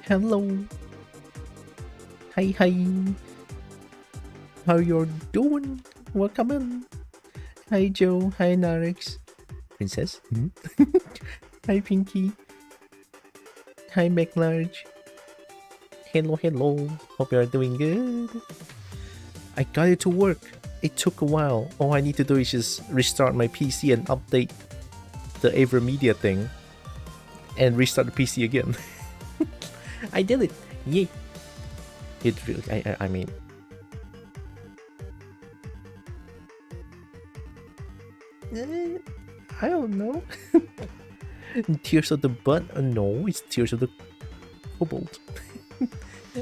Hello. Hi, hi. How you doing? Welcome in. Hi, Joe. Hi, Narix. Princess. Hmm? Hi, Pinky. Hi, McLarge. Hello, hello. Hope you are doing good. I got it to work. It took a while. All I need to do is just restart my PC and update the AverMedia thing and restart the PC again. I did it. Yay. It really, I mean, I don't know. Tears of the Butt? No, it's Tears of the Cobalt.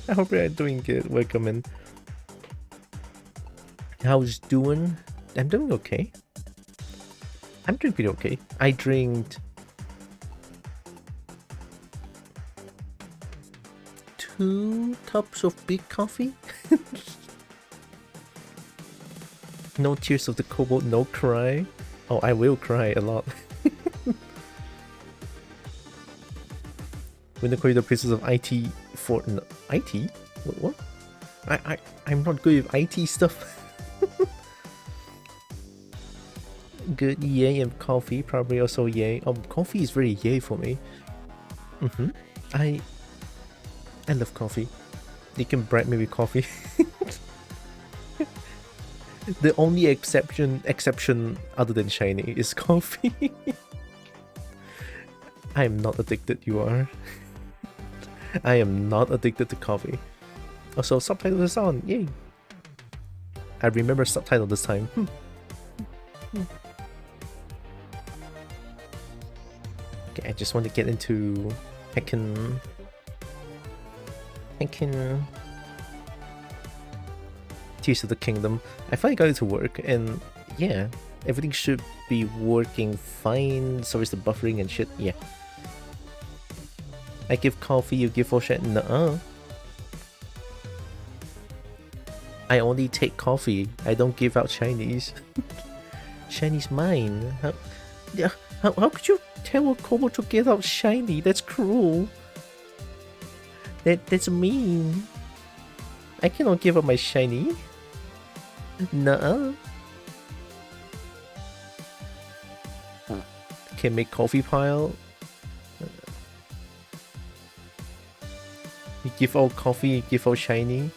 I hope you're doing good. Welcome in. How's doing? I'm doing okay. I'm doing pretty okay. I drank 2 cups of big coffee. No Tears of the Cobalt, no cry. Oh, I will cry a lot. When the the princess of IT for no, IT? What? I'm not good with IT stuff. Good, yay, and coffee probably also yay. Coffee is very yay for me. I love coffee. You can bribe me with coffee. The only exception other than shiny is coffee. I am not addicted, you are. I am not addicted to coffee. Also, subtitle is on, yay. I remember subtitle this time. Okay, I just want to get into I can Tears of the Kingdom. I finally got it to work, and yeah, everything should be working fine. So is the buffering and shit. Yeah. I give coffee, you give for shit. Nuh-uh. I only take coffee. I don't give out shinies. Shiny's mine. How could you tell a Kobo to get out shiny? That's cruel. That's mean. I cannot give up my shiny. Nuh-uh. Can make coffee pile. You give out coffee, you give out shiny.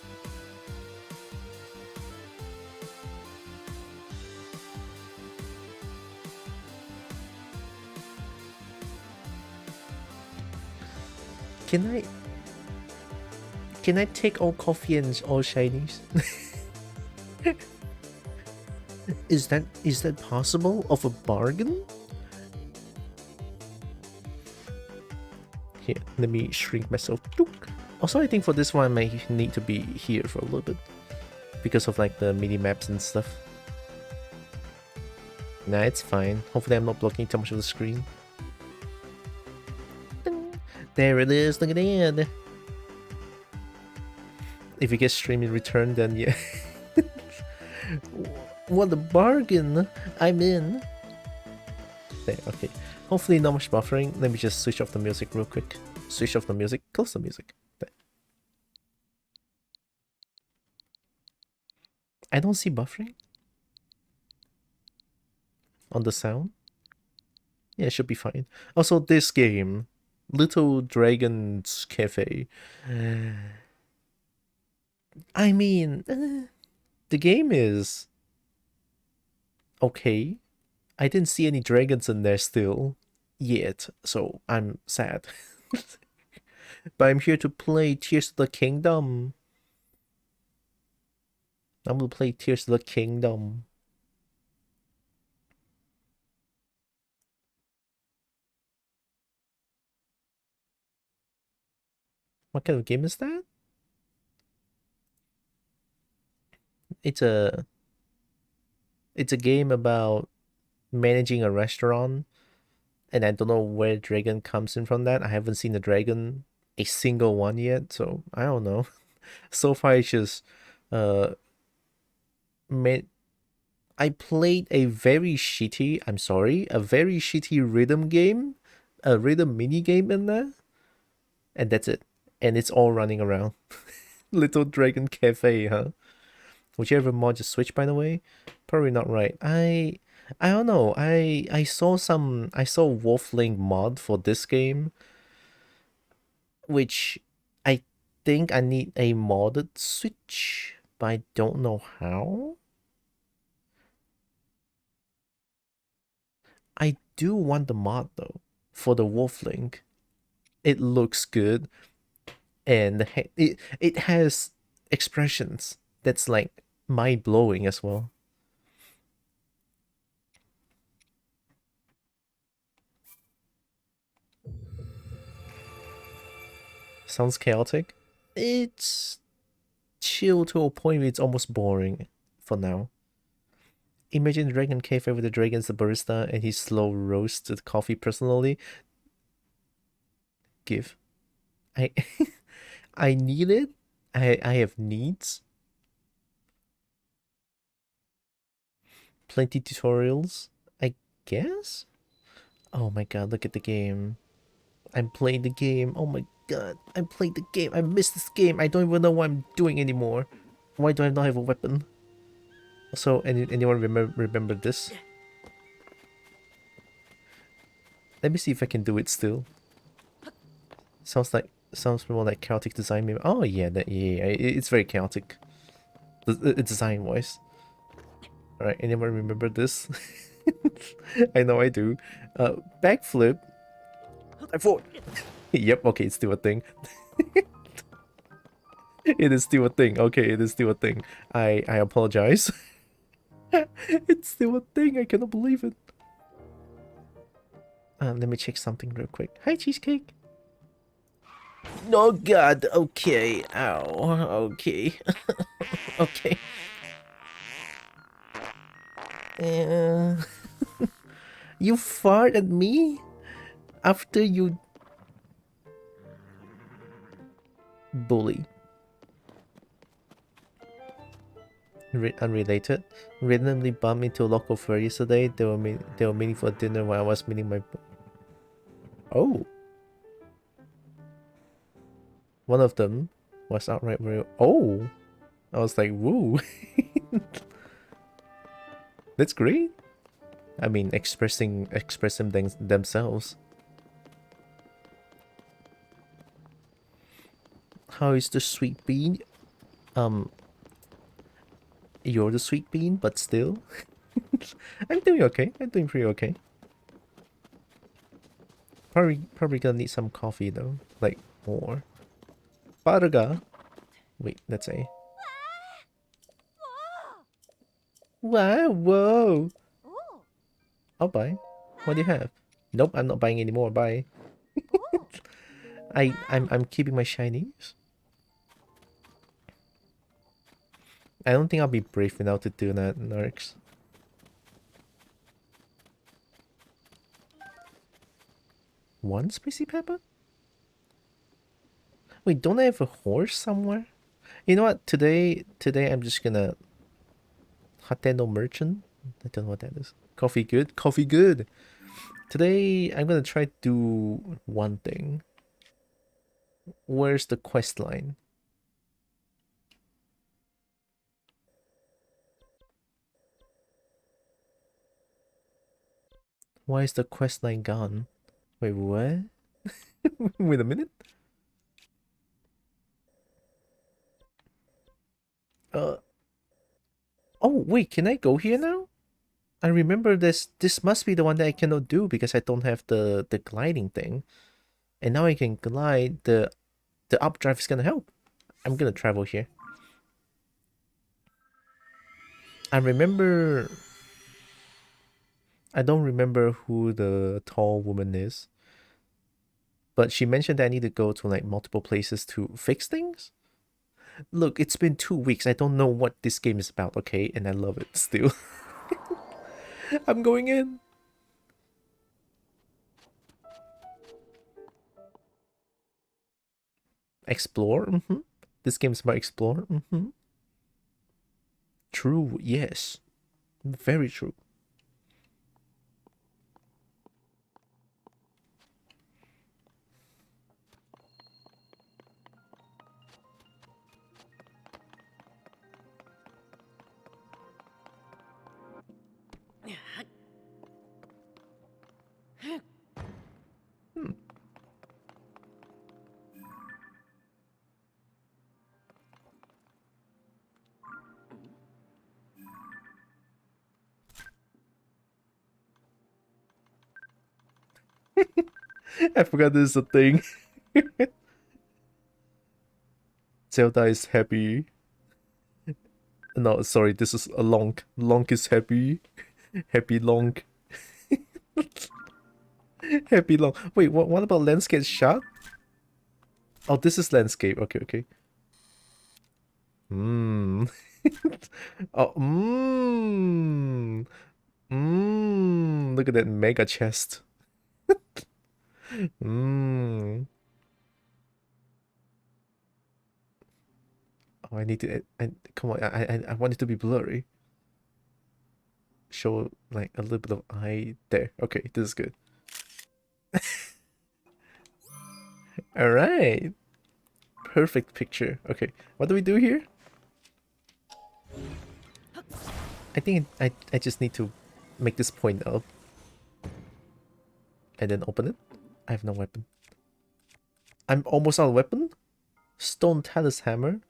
Can I take all coffee and all shinies? Is that possible of a bargain? Here, let me shrink myself. Also, I think for this one I might need to be here for a little bit because of like the mini maps and stuff. Nah, it's fine. Hopefully I'm not blocking too much of the screen. There it is, look at that. If you get stream in return, then yeah. What a bargain! I'm in. There, okay. Hopefully not much buffering. Let me just switch off the music real quick. Switch off the music, close the music. There. I don't see buffering on the sound. Yeah, it should be fine. Also, this game, Little Dragon's Cafe. I mean, the game is okay. I didn't see any dragons in there still yet, so I'm sad. But I'm here to play Tears of the Kingdom. I'm gonna play Tears of the Kingdom. What kind of game is that? It's a game about managing a restaurant, and I don't know where dragon comes in from that. I haven't seen a dragon, a single one yet, so I don't know. So far it's just I played a very shitty, I'm sorry, a very shitty rhythm game, a rhythm mini game in there, and that's it. and it's all running around. Little Dragon Cafe, huh? Would you ever mod your Switch, by the way? Probably not, right? I don't know. I saw Wolflink mod for this game, which I think I need a modded Switch, but I don't know how. I do want the mod though for the Wolflink. It looks good, and it has expressions that's like mind blowing as well. Sounds chaotic. It's chill to a point where it's almost boring for now. Imagine Dragon Cafe with the dragon's the barista and he slow roasts the coffee personally. Give. I I need it. I have needs. Plenty tutorials, I guess? Oh my god, look at the game. I'm playing the game. Oh my god, I'm playing the game. I missed this game. I don't even know what I'm doing anymore. Why do I not have a weapon? So, anyone remember this? Let me see if I can do it still. Sounds more like chaotic design. Maybe. Oh yeah, it's very chaotic. The design wise. All right, anyone remember this? I know I do. Backflip. I thought. Yep. Okay, it's still a thing. It is still a thing. Okay, it is still a thing. I apologize. It's still a thing. I cannot believe it. Let me check something real quick. Hi, cheesecake. Oh god. Okay. Ow. Okay. Okay. Uh, you fart at me after you bully. Unrelated. Randomly bumped into a local flurry yesterday. They were meeting for dinner while I was meeting my. Oh. One of them was outright real. Oh. I was like, woo. That's great. I mean, expressing themselves. How is the sweet bean? You're the sweet bean, but still. I'm doing okay. I'm doing pretty okay. Probably gonna need some coffee though. Like more. Parga. Wait, let's say. Wow, whoa. I'll buy. What do you have? Nope, I'm not buying anymore. Bye. I'm keeping my shinies. I don't think I'll be brave enough to do that, Narcs. One spicy pepper? Wait, don't I have a horse somewhere? You know what? Today I'm just gonna Hateno merchant. I don't know what that is. Coffee good? Coffee good. Today I'm gonna try to do one thing. Where's the quest line? Why is the quest line gone? Wait, what? Wait a minute. Uh oh wait, can I go here now? I remember this must be the one that I cannot do because I don't have the gliding thing. And now I can glide. The updrive is gonna help. I'm gonna travel here. I remember I don't remember who the tall woman is. But she mentioned that I need to go to like multiple places to fix things. Look, it's been 2 weeks. I don't know what this game is about, okay? And I love it still. I'm going in. Explore? Mm-hmm. This game's about explore? Mm-hmm. True, yes. Very true. Hmm. I forgot this is a thing. Zelda is happy. No, sorry, this is a long. Long is happy. Happy long. Happy long. Wait, what about landscape shot? Oh, this is landscape. Okay, okay. Hmm. Oh, look at that mega chest. Mmm. Oh, I need to. Come on. I want it to be blurry. Show like a little bit of eye there. Okay, this is good. All right. Perfect picture. Okay, what do we do here? I think I just need to make this point up and then open it. I have no weapon. I'm almost out of weapon. Stone talus hammer.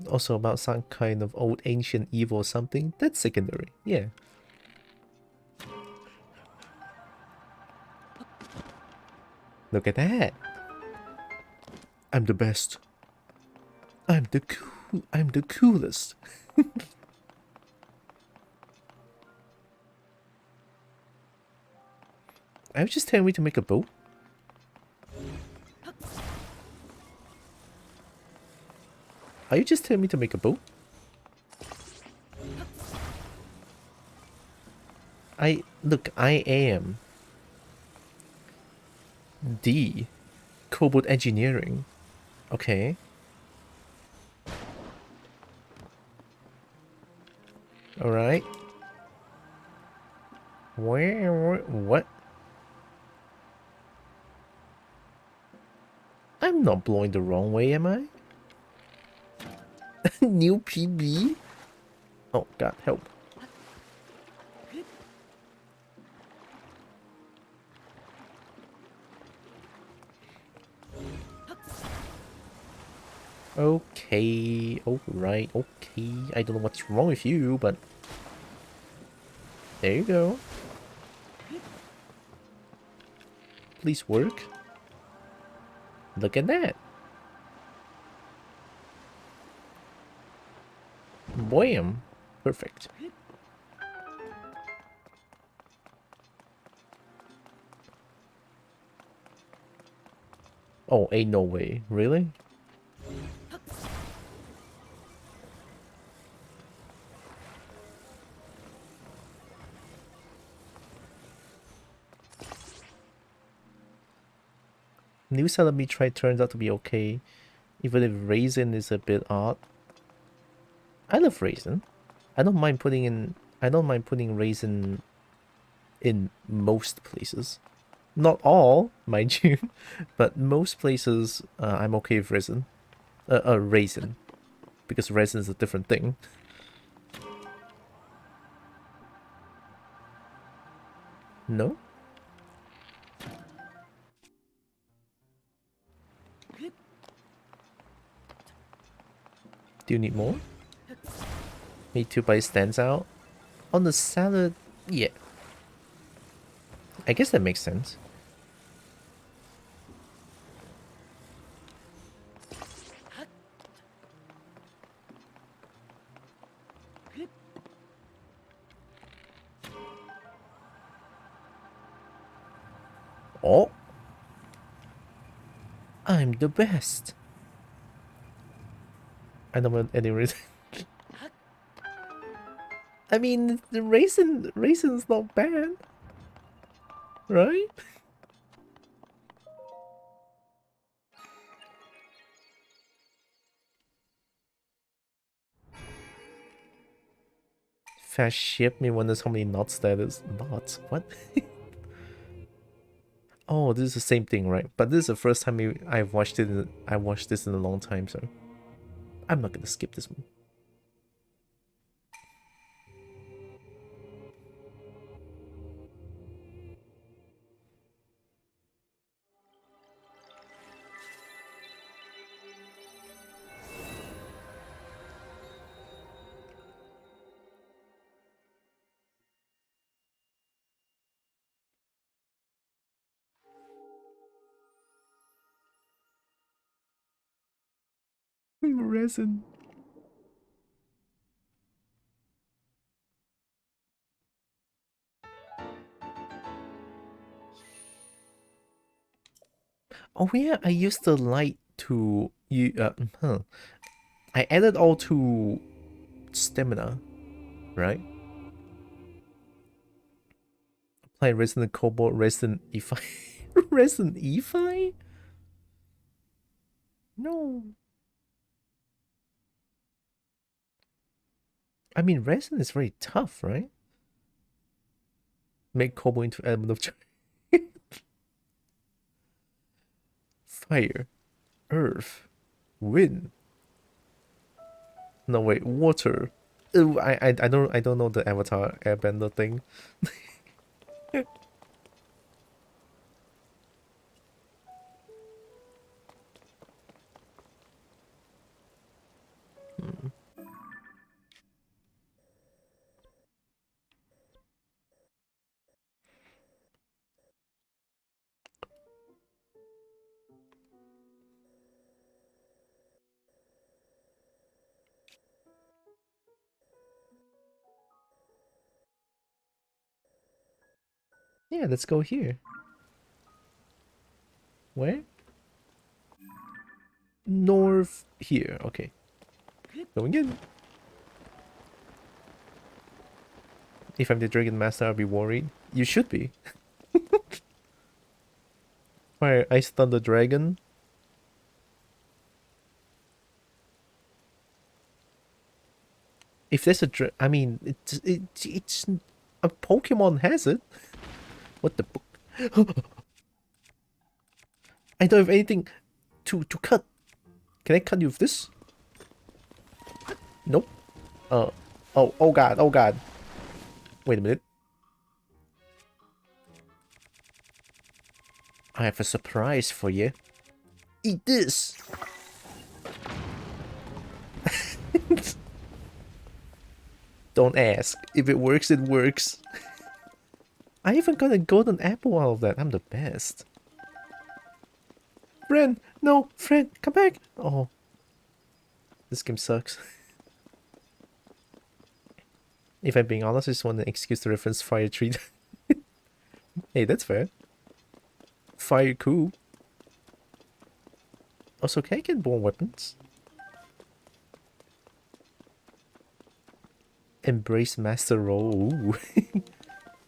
Also about some kind of old ancient evil or something. That's secondary. Yeah. Look at that. I'm the best. I'm the coolest. I was just telling me to make a boat. Are you just telling me to make a boat? I am the cobalt engineering. Okay. All right. What? I'm not blowing the wrong way, am I? New PB? Oh god, help. Okay, alright, okay. I don't know what's wrong with you, but there you go. Please work. Look at that. Bam. Perfect. Oh, ain't no way. Really? New Salami try turns out to be okay, even if raisin is a bit odd. I love raisin. I don't mind putting raisin in most places. Not all, mind you, but most places I'm okay with raisin. Raisin, because resin is a different thing. No? Do you need more? Me too, but it stands out. On the salad, yeah. I guess that makes sense. Oh! I'm the best! I don't want any reason. I mean, the raisin's not bad, right? Fast ship me wonders how many knots that is. Knots? What? Oh, this is the same thing, right? But this is the first time I've watched it. I watched this in a long time, so I'm not gonna skip this one. Resin. Oh yeah, I used the light to you. I added all to stamina, right? Apply Resident Cobalt, Resident E5, Resident E5. No, I mean Resin is very tough, right? Make Cobalt into element of fire, earth, wind. No wait, water. Ooh, I don't know the Avatar Airbender thing. Yeah, let's go here. Where? North here. Okay. Going in. If I'm the Dragon Master, I'll be worried. You should be. Fire, Ice, Thunder, Dragon. If there's I mean, it's a Pokemon has it. What the book? I don't have anything to cut. Can I cut you with this? Nope. Oh god, oh god. Wait a minute. I have a surprise for you. Eat this. Don't ask. If it works, it works. I even got a golden apple out of that. I'm the best. Friend, no, friend, come back. Oh, this game sucks. If I'm being honest, I just want an excuse to reference Fire Tree. Hey, that's fair. Fire cool. Also, can I get more weapons? Embrace Master Roll. Ooh.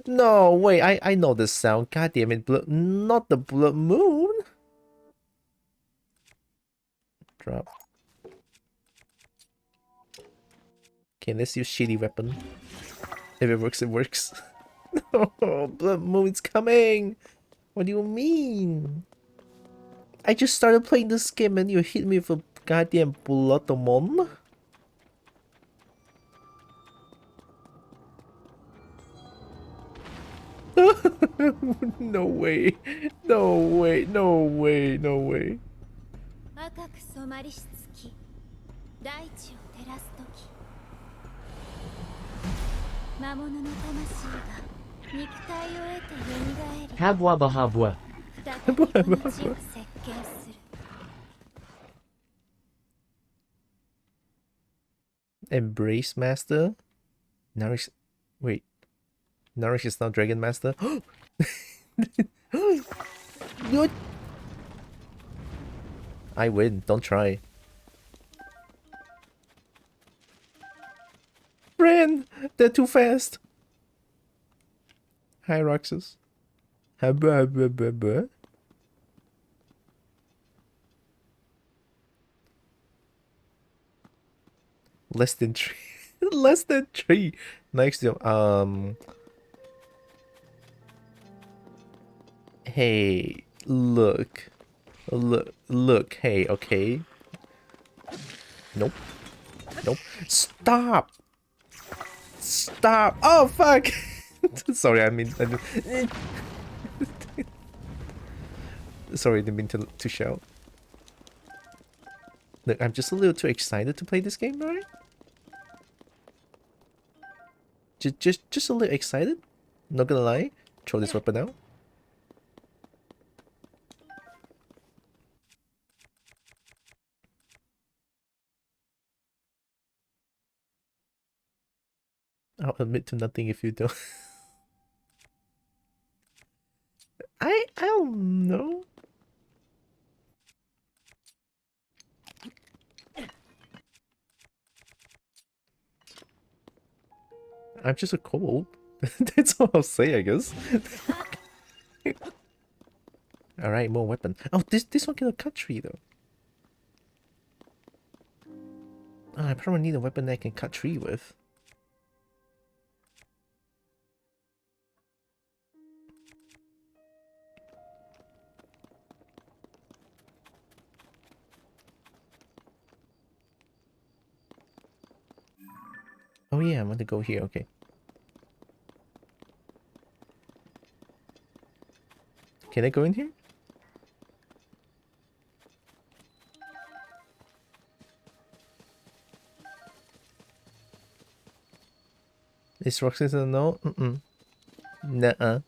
No, wait, I know this sound. God damn it, not the Blood Moon. Drop. Okay, let's use shitty weapon. If it works, it works. Oh, Blood Moon's coming. What do you mean? I just started playing this game and you hit me with a goddamn Blood Moon? No way. No way. No way. No way. Habwa bahabwa. Embrace Master? Nourish. Wait. Nourish is now Dragon Master? What? I win. Don't try. Ren! They're too fast. Hi, Roxas. Less than 3. Less than 3. Next, hey, look. Look, hey, okay. Nope. Nope. Stop! Stop! Oh, fuck! Sorry, I mean... Sorry, I didn't mean to shout. Look, I'm just a little too excited to play this game, right? Just a little excited. Not gonna lie. Throw this weapon out. I'll admit to nothing if you don't. I don't know. I'm just a kobold. That's all I'll say, I guess. Alright, more weapon. Oh, this one cannot cut tree though. Oh, I probably need a weapon that I can cut tree with. Oh yeah, I want to go here, okay. Can I go in here? Is Roxas a no? Nuh-uh.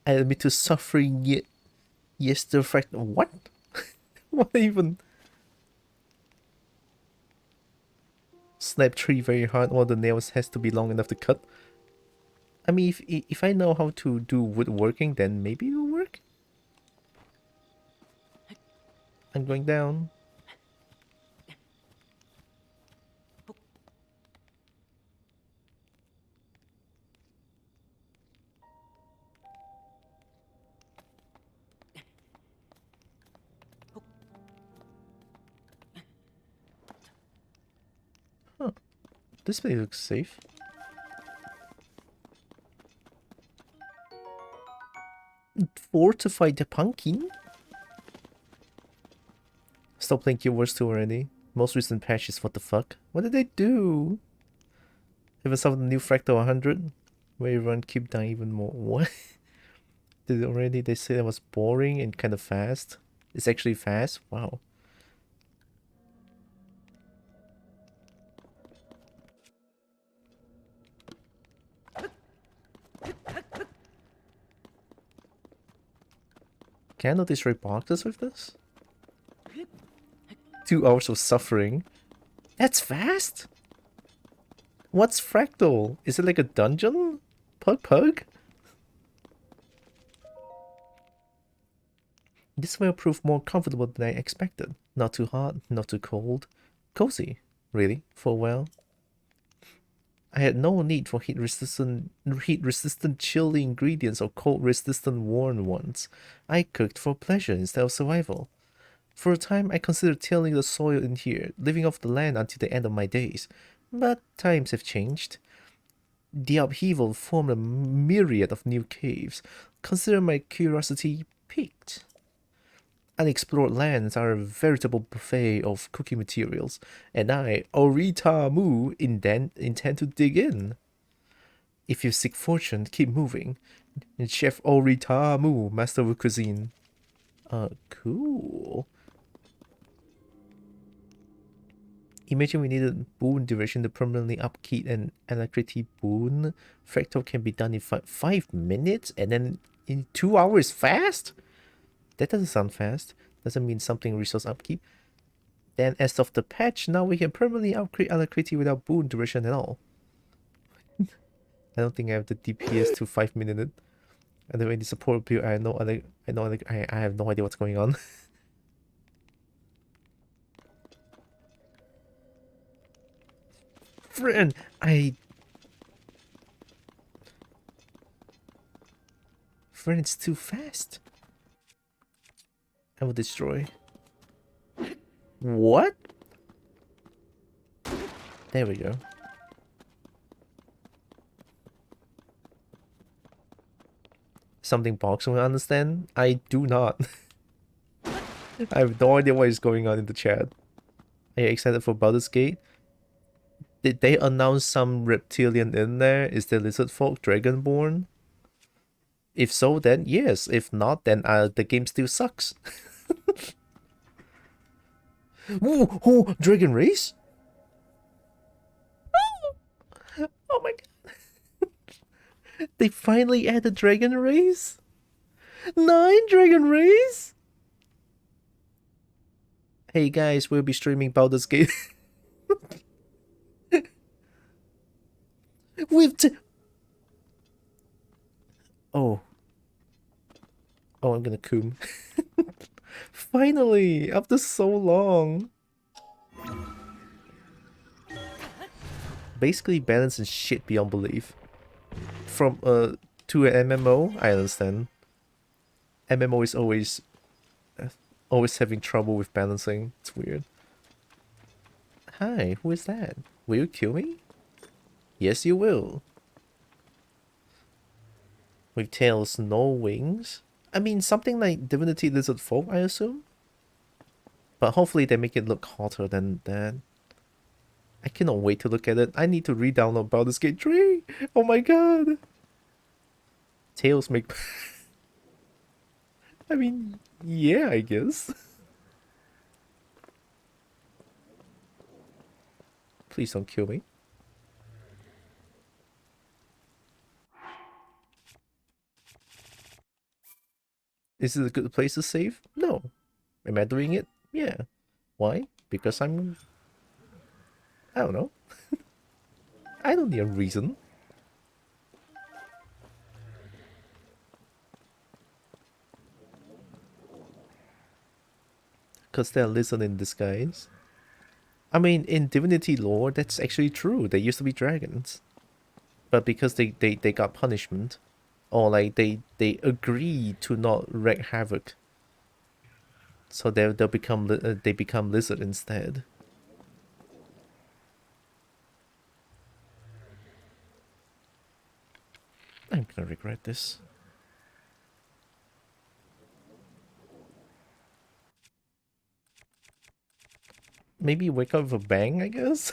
I admit to suffering yet. Yes, the fact. What? What even? Snap tree very hard, or the nails has to be long enough to cut. I mean, if I know how to do woodworking, then maybe it'll work. I'm going down. Huh. This place looks safe. Fortify the pumpkin? Stop playing keywords too already. Most recent patches, what the fuck? What did they do? Even some of the new Fractal 100? Where everyone keep dying even more. What? Did already they say it was boring and kind of fast? It's actually fast? Wow. Can I destroy boxes with this? 2 hours of suffering. That's fast? What's Fractal? Is it like a dungeon? Pug? This will prove more comfortable than I expected. Not too hot, not too cold. Cozy, really, for a while. I had no need for heat resistant chilly ingredients or cold resistant warm ones. I cooked for pleasure instead of survival. For a time I considered tilling the soil in here, living off the land until the end of my days. But times have changed. The upheaval formed a myriad of new caves. Consider my curiosity piqued. Unexplored lands are a veritable buffet of cooking materials, and I, Orita Mu, intend to dig in. If you seek fortune, keep moving. Chef Orita Mu, master of cuisine. Cool. Imagine we needed boon duration to permanently upkeep an alacrity boon. Fractal can be done in 5 minutes, and then in 2 hours fast? That doesn't sound fast. Doesn't mean something resource upkeep. Then as of the patch, now we can permanently upgrade alacrity without boon duration at all. I don't think I have the DPS to 5 minutes. And then when the support build, I have no idea what's going on. Friend, it's too fast. I will destroy. What? There we go. Something Boxer will understand? I do not. I have no idea what is going on in the chat. Are you excited for Baldur's Gate? Did they announce some reptilian in there? Is there lizard folk dragonborn? If so, then yes. If not, then the game still sucks. Ooh, dragon race? Oh my god. They finally added dragon race? 9 dragon race? Hey guys, we'll be streaming Baldur's Gate. Oh. Oh, I'm gonna coom. Finally! After so long! Basically, balance is shit beyond belief. From, to an MMO, I understand. MMO is always having trouble with balancing. It's weird. Hi, who is that? Will you kill me? Yes, you will. With tails, no wings? I mean, something like Divinity Lizard Folk, I assume? But hopefully they make it look hotter than that. I cannot wait to look at it. I need to re-download Baldur's Gate 3! Oh my god! Tails make... I mean, yeah, I guess. Please don't kill me. Is it a good place to save? No. Am I doing it? Yeah. Why? Because I'm... I don't know. I don't need a reason. Because they're lizard in disguise. I mean, in Divinity lore, that's actually true. They used to be dragons. But because they got punishment, or like they agree to not wreak havoc, so they'll become they become lizard instead. I'm gonna regret this. Maybe wake up with a bang, I guess.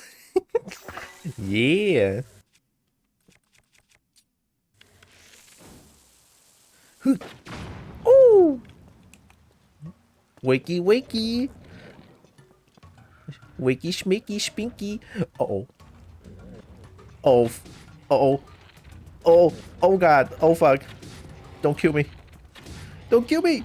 Yeah. Oh. Wakey wakey. Wakey schmicky spinky. Uh-oh. Oh. Uh-oh. Oh. Oh god. Oh fuck. Don't kill me. Don't kill me.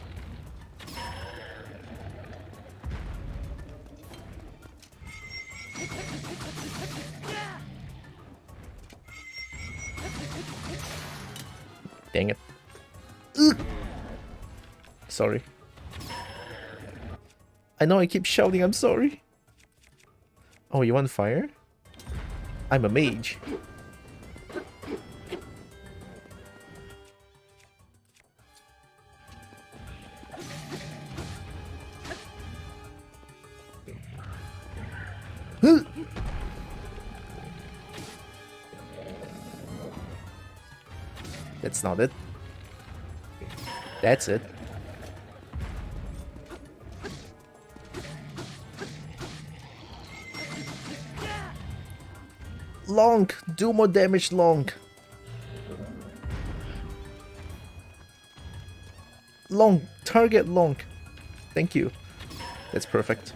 Dang it. Ugh. Sorry. I know I keep shouting, I'm sorry. Oh, you want fire? I'm a mage. That's not it. That's it. Long! Do more damage, Long! Long! Target Long! Thank you. That's perfect.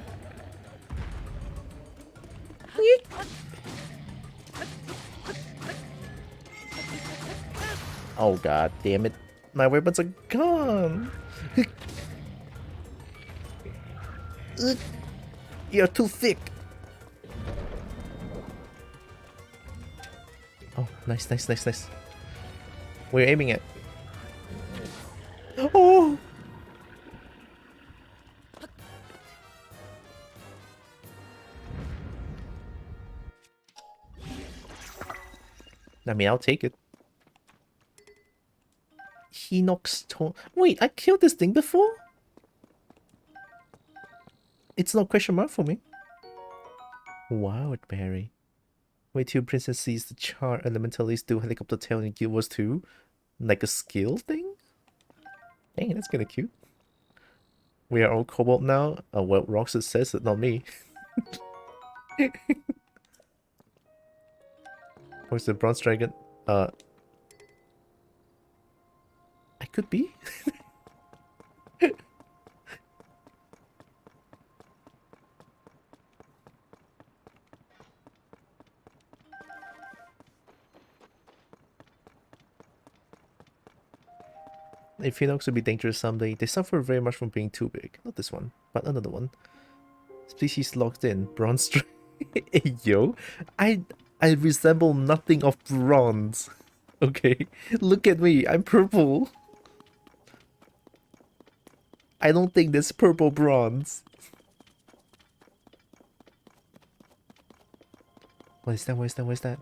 Oh god damn it. My weapons are gone! You're too thick! Oh, nice, nice, nice, nice. We're aiming at. Oh! I mean, I'll take it. Hinox Tone. Wait, I killed this thing before? It's no question mark for me. Wow, Barry. Wait till Princess sees the char elementalists do helicopter tail in Guild Wars 2. Like a skill thing? Dang, that's kinda cute. We are all Cobalt now? Well, Roxas says it, not me. Where's the Bronze Dragon? I could be? If Phoenix would be dangerous someday, they suffer very much from being too big. Not this one, but another one. Species locked in. Bronze. Hey, yo, I resemble nothing of bronze. Okay, look at me. I'm purple. I don't think there's purple bronze. What is that? What is that? What is that?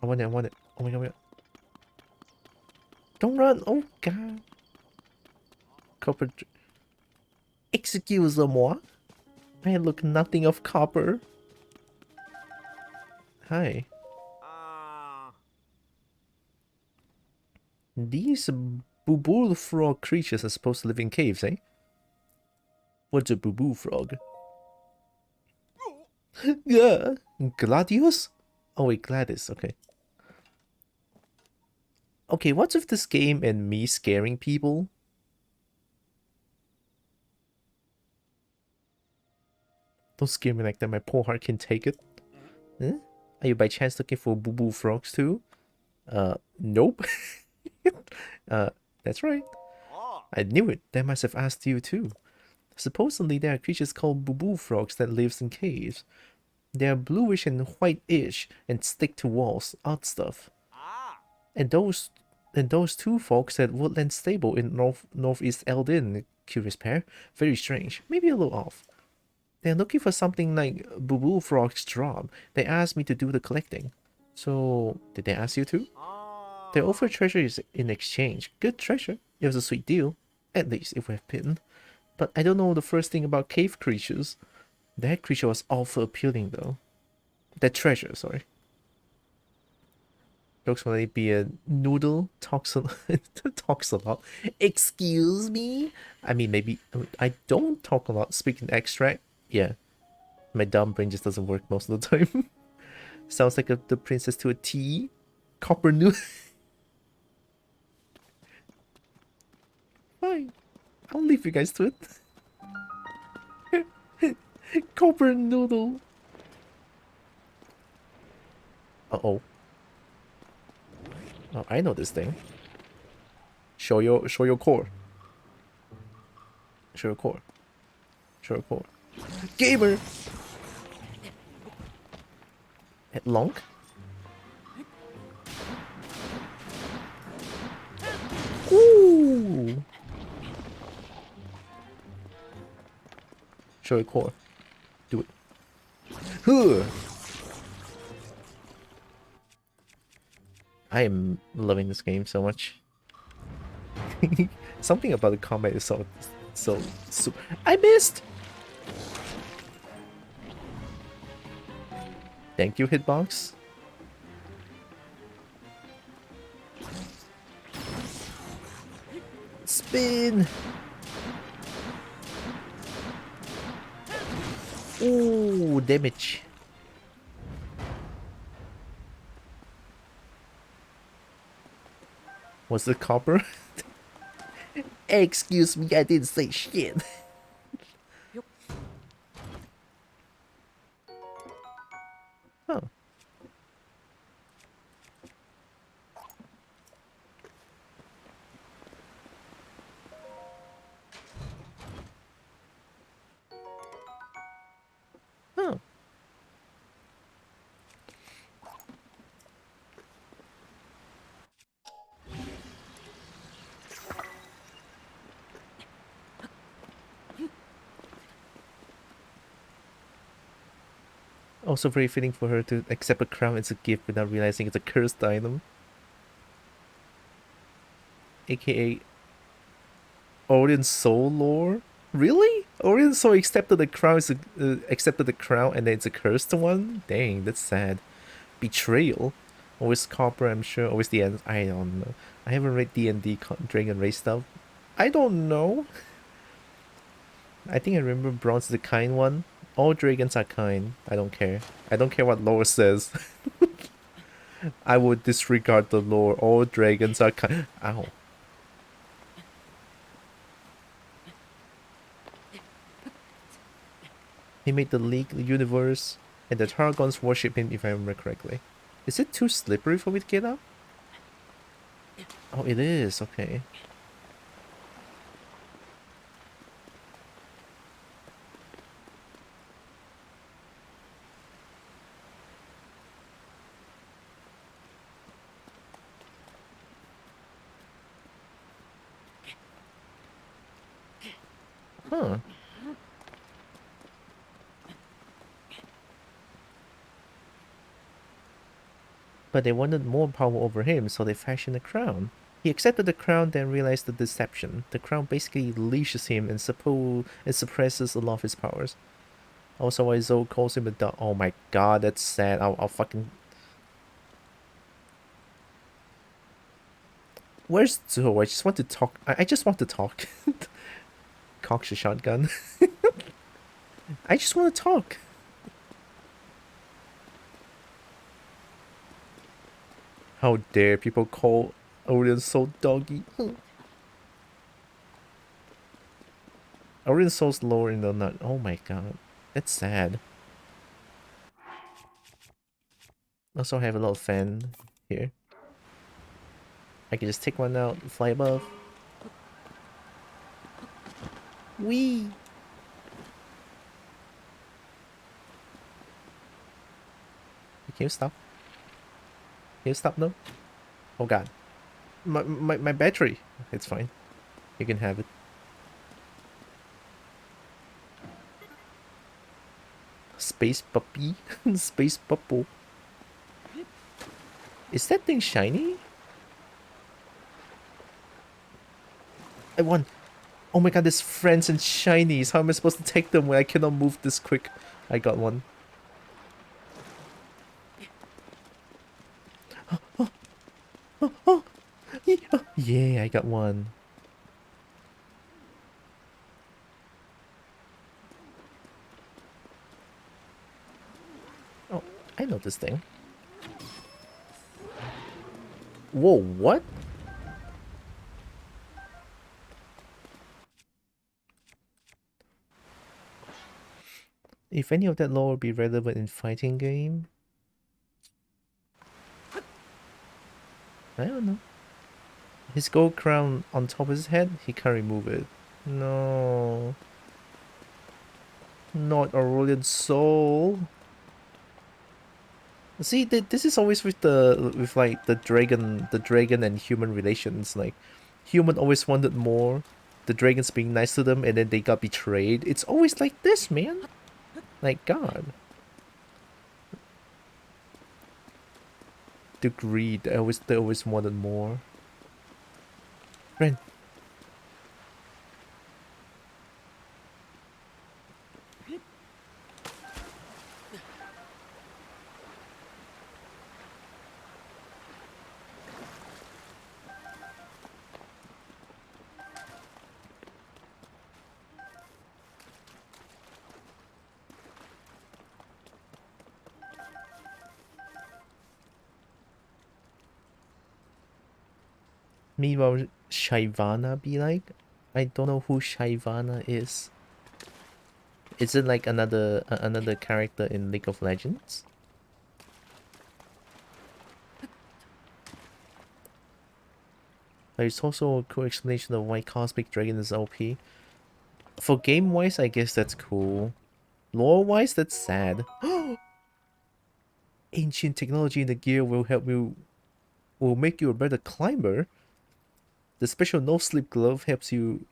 I want it. I want it. Oh my god. Oh my god. Don't run. Oh god. Copper. Excuse-moi. I look nothing of copper. Hi. These boo-boo frog creatures are supposed to live in caves, eh? What's a boo-boo frog? Yeah. Gladius? Oh wait, Gladys, okay. Okay, what's with this game and me scaring people? Don't scare me like that, my poor heart can take it. Huh? Are you by chance looking for boo-boo frogs too? Nope. uh, that's right. I knew it. They must have asked you too. Supposedly there are creatures called boo-boo frogs that lives in caves. They are bluish and whitish and stick to walls. Odd stuff. And those two folks at Woodland Stable in Northeast Eldin. Curious pair. Very strange. Maybe a little off. They're looking for something like Boo-Boo Frog's job. They asked me to do the collecting. So, did they ask you to? They offer treasures in exchange. Good treasure. It was a sweet deal. At least, if we have been. But I don't know the first thing about cave creatures. That creature was awful appealing though. That treasure, sorry. Looks like be a noodle, talks a, talks a lot. Excuse me? I mean, maybe I don't talk a lot. Speaking extract, yeah. My dumb brain just doesn't work most of the time. Sounds like the princess to a T. Copper noodle. Fine. I'll leave you guys to it. Copper noodle. Uh-oh. Oh, I know this thing. Show your core. Show your core. Show your core. Gamer! At Lonk? Ooh! Show your core. Do it. Huh. I am loving this game so much. Something about the combat is so I missed. Thank you, hitbox. Spin. Ooh, damage. Was it copper? Excuse me, I didn't say shit. Huh. Huh. Also very fitting for her to accept a crown as a gift without realizing it's a cursed item. AKA Orion Soul lore? Really? Orion Soul accepted the crown and then it's a cursed one? Dang, that's sad. Betrayal. Always copper, I'm sure. Always the end. I don't know. I haven't read D&D Dragon Race stuff. I don't know. I think I remember Bronze is the kind one. All dragons are kind. I don't care. I don't care what lore says. I would disregard the lore. All dragons are kind. Ow. He made the league, the universe, and the Targons worship him if I remember correctly. Is it too slippery for me to get up? Oh, it is. Okay. Huh. But they wanted more power over him, so they fashioned a crown. He accepted the crown, then realized the deception. The crown basically leashes him and suppresses a lot of his powers. Also, why Zoe calls him a dog. Oh my god, that's sad. I'll fucking... Where's Zoe? I just want to talk. I just want to talk. Cocks a shotgun. I just want to talk. How dare people call Orion so doggy. Orion Soul's lower in the nut. Oh my god. That's sad. Also have a little fan here. I can just take one out, fly above. Whee! Can you stop? Can you stop now? Oh god. My battery. It's fine. You can have it. Space puppy. Space puppo. Is that thing shiny? I won. Oh my god, there's friends and shinies. How am I supposed to take them when I cannot move this quick? I got one. Yeah, I got one. Oh, I know this thing. Whoa, what? If any of that lore would be relevant in fighting game? I don't know. His gold crown on top of his head, he can't remove it. No. Not Aurelian Soul. See, this is always with like the dragon and human relations. Like, human always wanted more. The dragons being nice to them, and then they got betrayed. It's always like this, man. Like, God. The greed. They always wanted more. Ren. Meanwhile, Shaivana be like? I don't know who Shaivana is. Is it like another character in League of Legends? There's also a cool explanation of why Cosmic Dragon is OP. For game-wise, I guess that's cool. Lore-wise, that's sad. Ancient technology in the gear will make you a better climber. The special no-sleep glove helps you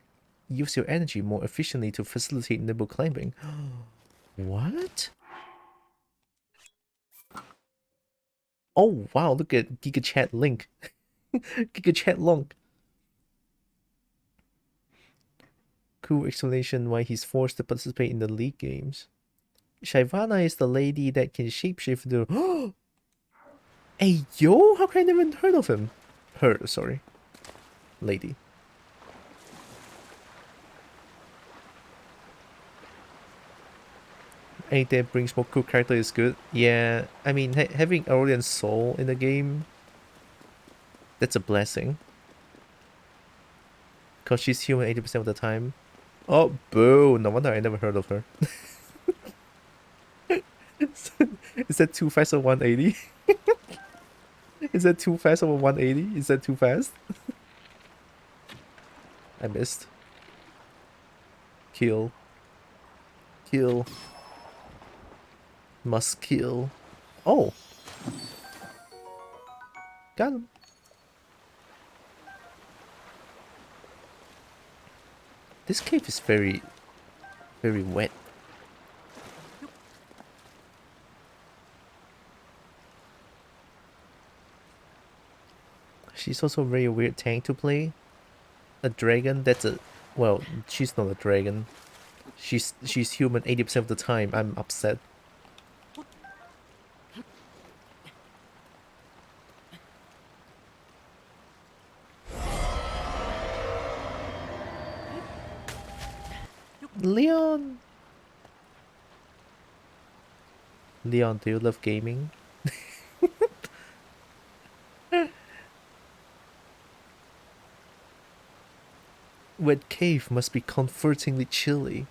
use your energy more efficiently to facilitate nimble climbing. What? Oh wow, look at Giga Chat Link. Giga Chat Long. Cool explanation why he's forced to participate in the league games. Shaivana is the lady that can shapeshift the... Hey yo, how can I never heard of him? Her, sorry. Lady. Anything that brings more cool character is good. Yeah, I mean, having Aurelian Soul in the game, that's a blessing. Because she's human 80% of the time. Oh, boo! No wonder I never heard of her. Is that too fast of 180? Is that too fast of a 180? Is that too fast? I missed. Kill. Kill. Must kill. Oh! Got him. This cave is very Very wet. She's also a very weird tank to play. A dragon, that's a... Well, she's not a dragon. She's human 80% of the time. I'm upset. Leon! Leon, do you love gaming? Wet cave must be comfortingly chilly.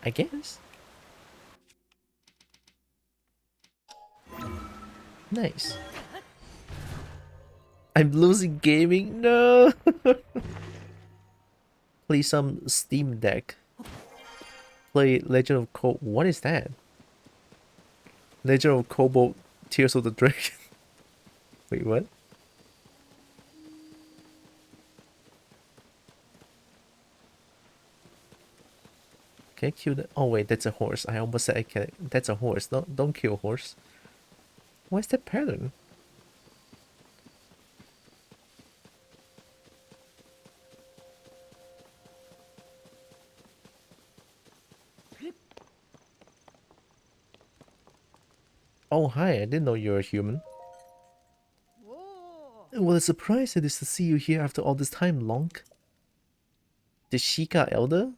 I guess. Nice. I'm losing gaming? No! Play some Steam Deck. Play Legend of What is that? Legend of Cobalt Tears of the Dragon. Wait, what? Can I kill that? Oh wait, that's a horse. I almost said I can. That's a horse. Don't kill horse. What's that pattern? Oh hi, I didn't know you were a human. What a surprise it is to see you here after all this time, Lonk. The Sheikah Elder?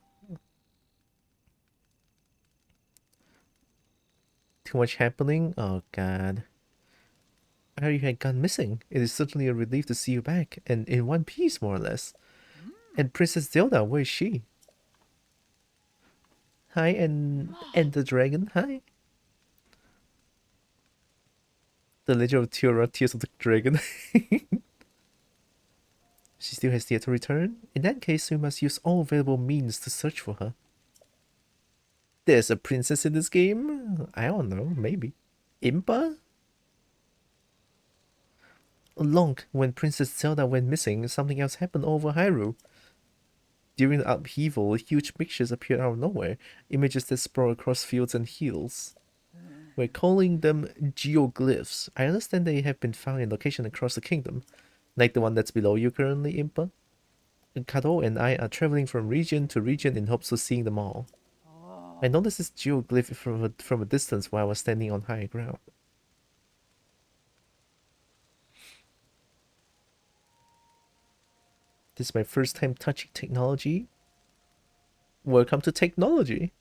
Too much happening? Oh god. I heard you had gone missing. It is certainly a relief to see you back, and in one piece, more or less. And Princess Zelda, where is she? Hi, and the dragon, hi. The Legend of Tylra, Tears of the Dragon. She still has yet to return? In that case, we must use all available means to search for her. There's a princess in this game? I don't know, maybe. Impa? Long, when Princess Zelda went missing, something else happened over Hyrule. During the upheaval, huge pictures appeared out of nowhere, images that sprawl across fields and hills. We're calling them geoglyphs. I understand they have been found in locations across the kingdom, like the one that's below you currently, Impa. Kato and I are traveling from region to region in hopes of seeing them all. I noticed this geoglyph from a distance while I was standing on high ground. This is my first time touching technology. Welcome to technology.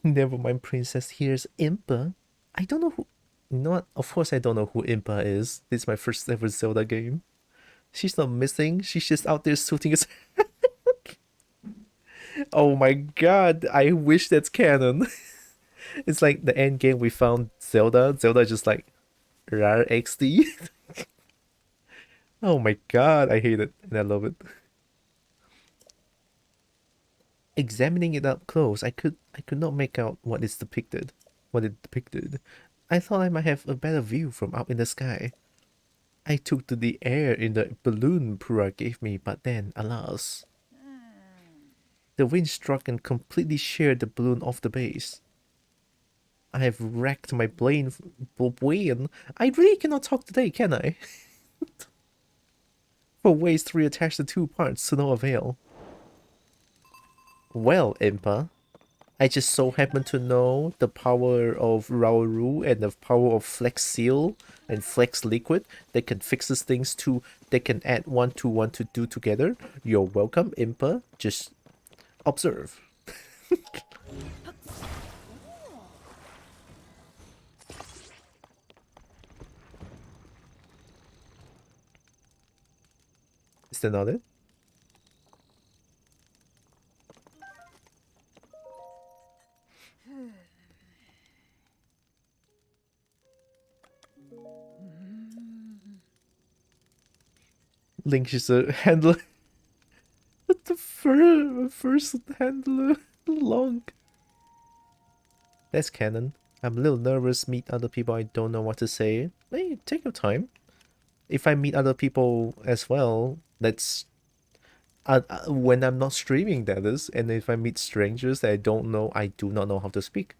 Never mind, princess. Here's Impa. I don't know who... You know what? Of course I don't know who Impa is. This is my first ever Zelda game. She's not missing. She's just out there shooting us. Oh my god. I wish that's canon. It's like the end game we found Zelda. Zelda just like rar XD. Oh my god. I hate it and I love it. Examining it up close, I could not make out what it depicted. I thought I might have a better view from up in the sky. I took to the air in the balloon Pura gave me, but then, alas. The wind struck and completely sheared the balloon off the base. I have racked my brain. I really cannot talk today, can I? For ways to reattach the two parts to no avail. Well, Impa, I just so happen to know the power of Rauru and the power of Flex Seal and Flex Liquid that can fix these things to, they can add one to one to do together. You're welcome, Impa. Just observe. Is that not it? Link is a handler. What the first handler? Long. That's canon. I'm a little nervous, meet other people I don't know what to say. Hey, take your time. if I meet other people as well, that's when I'm not streaming, that is, and if I meet strangers that I don't know, I do not know how to speak.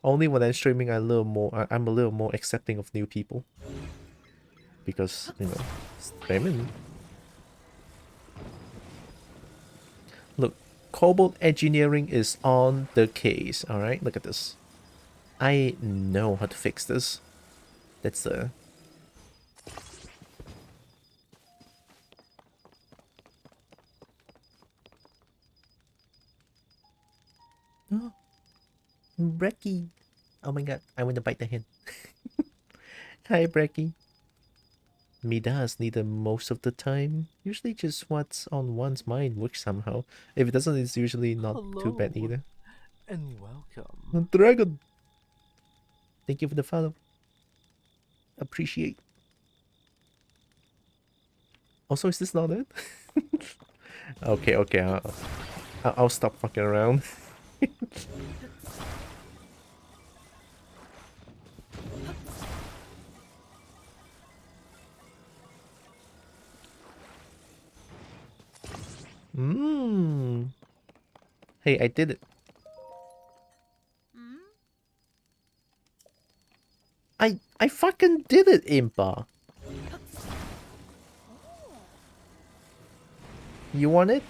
Only when I'm streaming, I'm a little more accepting of new people. Because, you know, streaming. Look, cobalt engineering is on the case, alright? Look at this. I know how to fix this. That's the... Oh, Brecky. Oh my god, I want to bite the hand. Hi, Brecky. Me does neither most of the time. Usually just what's on one's mind works somehow. If it doesn't, it's usually not too bad Hello, either. and welcome. Dragon! Thank you for the follow. Appreciate. Also, is this not it? Okay, okay, I'll stop fucking around. Mmm. Hey, I did it. I fucking did it, Impa. You want it?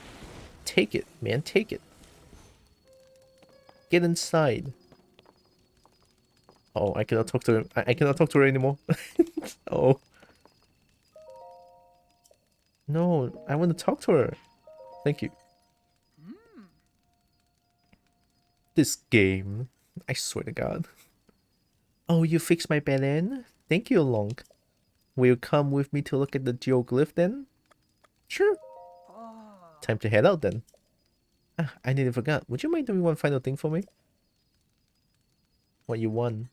Take it, man, take it. Get inside. Oh, I cannot talk to him. I cannot talk to her anymore. Oh. No, I want to talk to her. Thank you. This game. I swear to God. Oh, you fixed my balloon? Thank you, Long. Will you come with me to look at the geoglyph then? Sure. Time to head out then. Ah, I nearly forgot. Would you mind doing one final thing for me? What you want?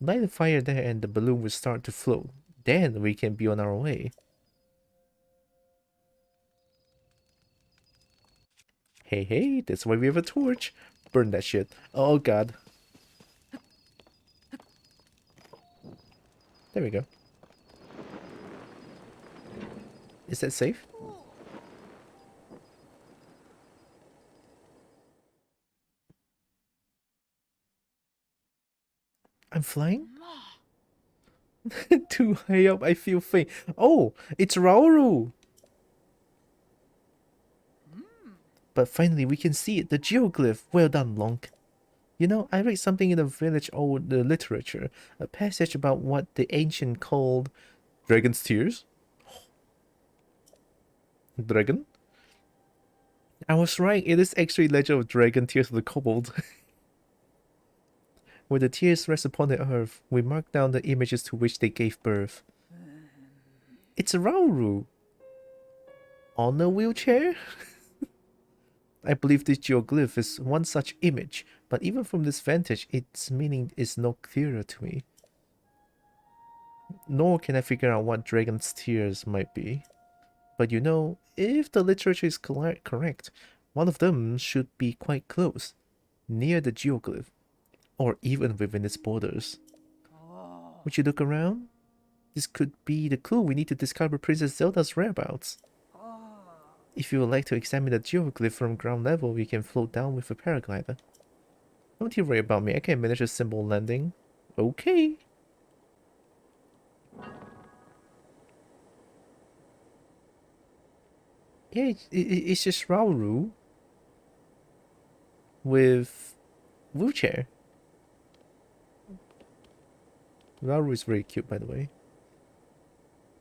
Light a fire there and the balloon will start to float. Then we can be on our way. Hey, hey, that's why we have a torch. Burn that shit. Oh god. There we go. Is that safe? I'm flying? Too high up, I feel faint. Oh, it's Raoru! But finally we can see it, the geoglyph. Well done, Lonk. You know, I read something in the village old literature, a passage about what the ancient called dragon's tears. Dragon? I was right, it is actually Legend of Dragon Tears of the Kobold. Where the tears rest upon the earth, we mark down the images to which they gave birth. It's a Rauru. On a wheelchair? I believe this geoglyph is one such image, but even from this vantage, its meaning is no clearer to me. Nor can I figure out what dragon's tears might be. But you know, if the literature is correct, one of them should be quite close, near the geoglyph, or even within its borders. Would you look around? This could be the clue we need to discover Princess Zelda's whereabouts. If you would like to examine the geoglyph from ground level, we can float down with a paraglider. Don't you worry about me, I can manage a simple landing. Okay. Yeah, it's just Rauru with wheelchair. Rauru is very cute, by the way.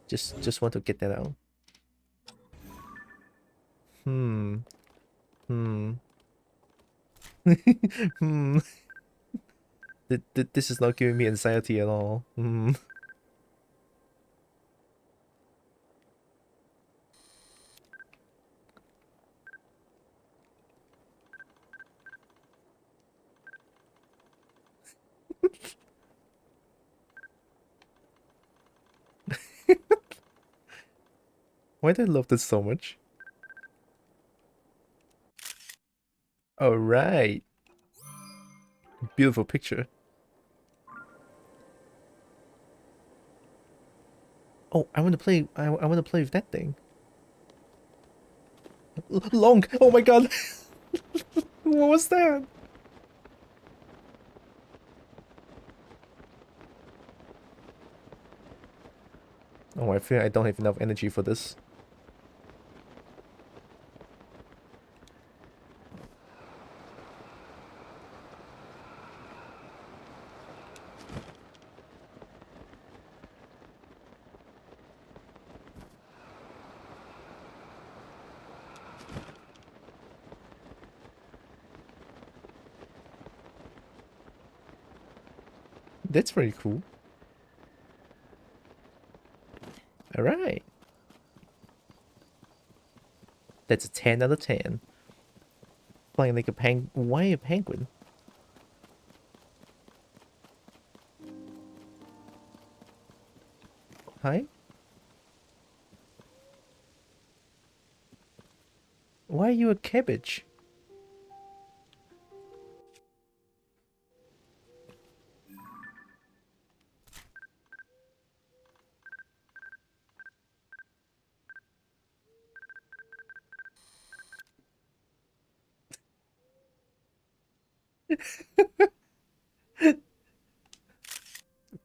Just want to get that out. Hmm. Hmm. Hmm. This is not giving me anxiety at all. Hmm. Why do I love this so much? Alright. Beautiful picture. Oh, I want to play. I want to play with that thing. Long. Oh my god. What was that? Oh, I feel I don't have enough energy for this. That's very cool. All right. That's a 10 out of 10. Flying like a Why a penguin? Hi? Why are you a cabbage?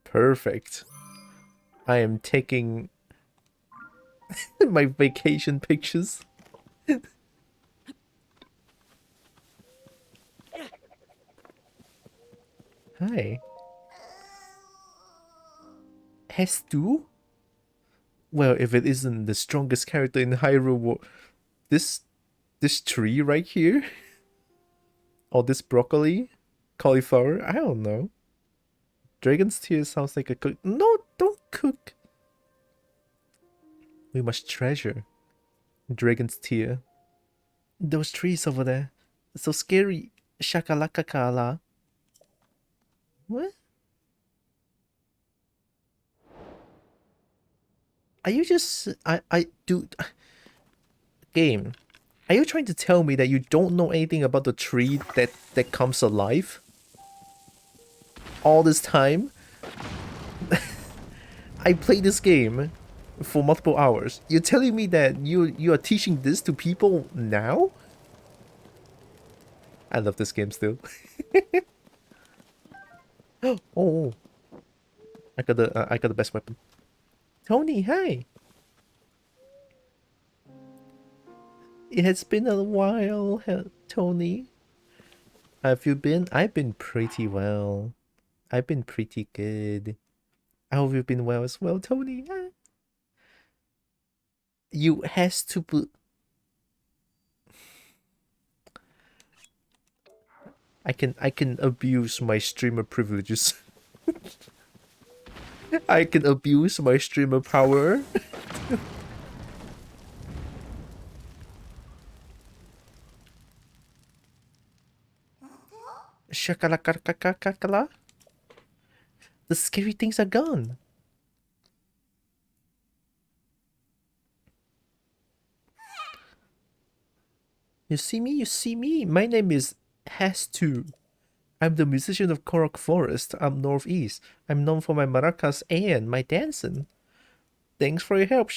Perfect. I am taking my vacation pictures. Hi. Hestu? Well, if it isn't the strongest character in Hyrule, this this tree right here, or this broccoli, cauliflower, I don't know. Dragon's tear sounds like a cook. No, don't cook. We must treasure Dragon's tear. Those trees over there, so scary. Shakalakakala. What? Are you just dude, game? Are you trying to tell me that you don't know anything about the tree that comes alive? All this time? I played this game for multiple hours. You're telling me that you are teaching this to people now? I love this game still. Oh, I got the best weapon. Tony, hi. It has been a while, Tony. Have you been? I've been pretty well. I've been pretty good. I hope you've been well as well, Tony. You has to be. I can abuse my streamer privileges. I can abuse my streamer power. Shakalakakakakala. The scary things are gone. You see me? You see me? My name is Has2. I'm the musician of Korok Forest. I'm northeast. I'm known for my maracas and my dancing. Thanks for your help.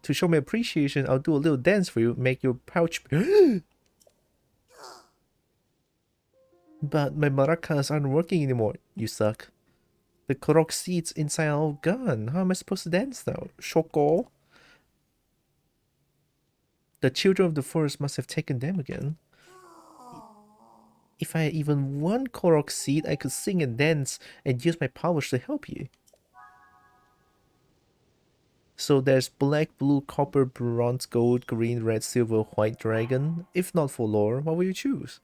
To show my appreciation, I'll do a little dance for you. Make your pouch. But my maracas aren't working anymore. You suck. The Korok seeds inside are all gone. How am I supposed to dance now? Shoko? The children of the forest must have taken them again. If I had even one Korok seed, I could sing and dance and use my powers to help you. So there's black, blue, copper, bronze, gold, green, red, silver, white dragon. If not for lore, what would you choose?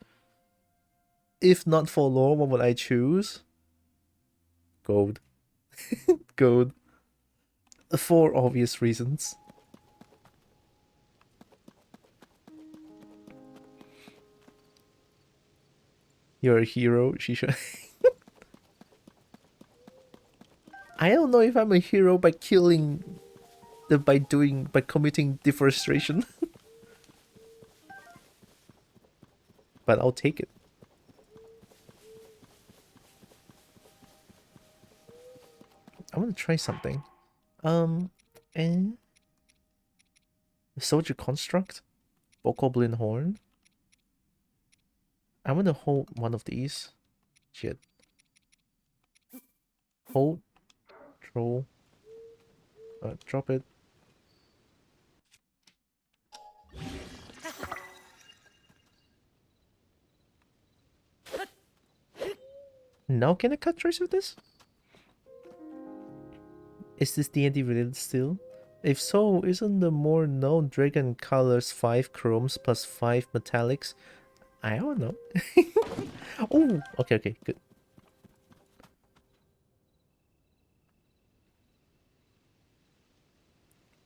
If not for lore, what would I choose? Gold. Gold. For obvious reasons. You're a hero, Shisha. I don't know if I'm a hero by killing by committing deforestation. But I'll take it. I want to try something. And soldier construct, bokoblin horn. I want to hold one of these. Shit. Hold. Throw. Drop it. Now can I cut trace with this? Is this D&D related still? If so, isn't the more known dragon colors 5 chromes plus 5 metallics? I don't know. Oh, okay, good.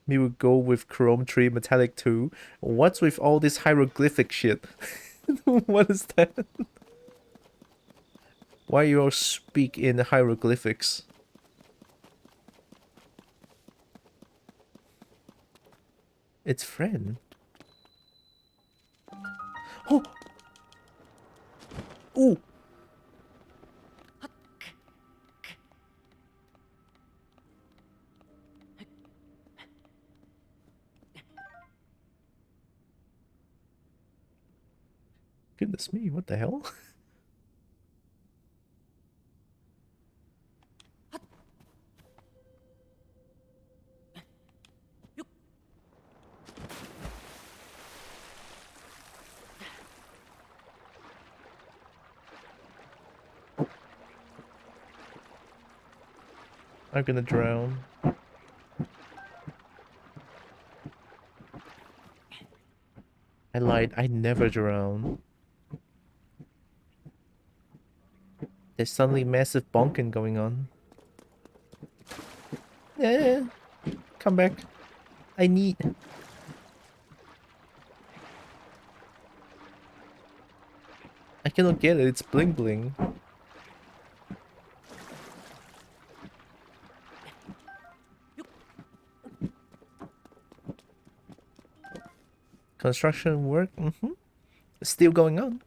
We would go with chrome 3 metallic 2. What's with all this hieroglyphic shit? What is that? Why you all speak in hieroglyphics? It's friend. Oh! Ooh! Goodness me, what the hell? I'm gonna drown. I lied, I never drown. There's suddenly massive bonking going on. Yeah, come back. I need... I cannot get it, it's bling bling. Construction work? Still going on.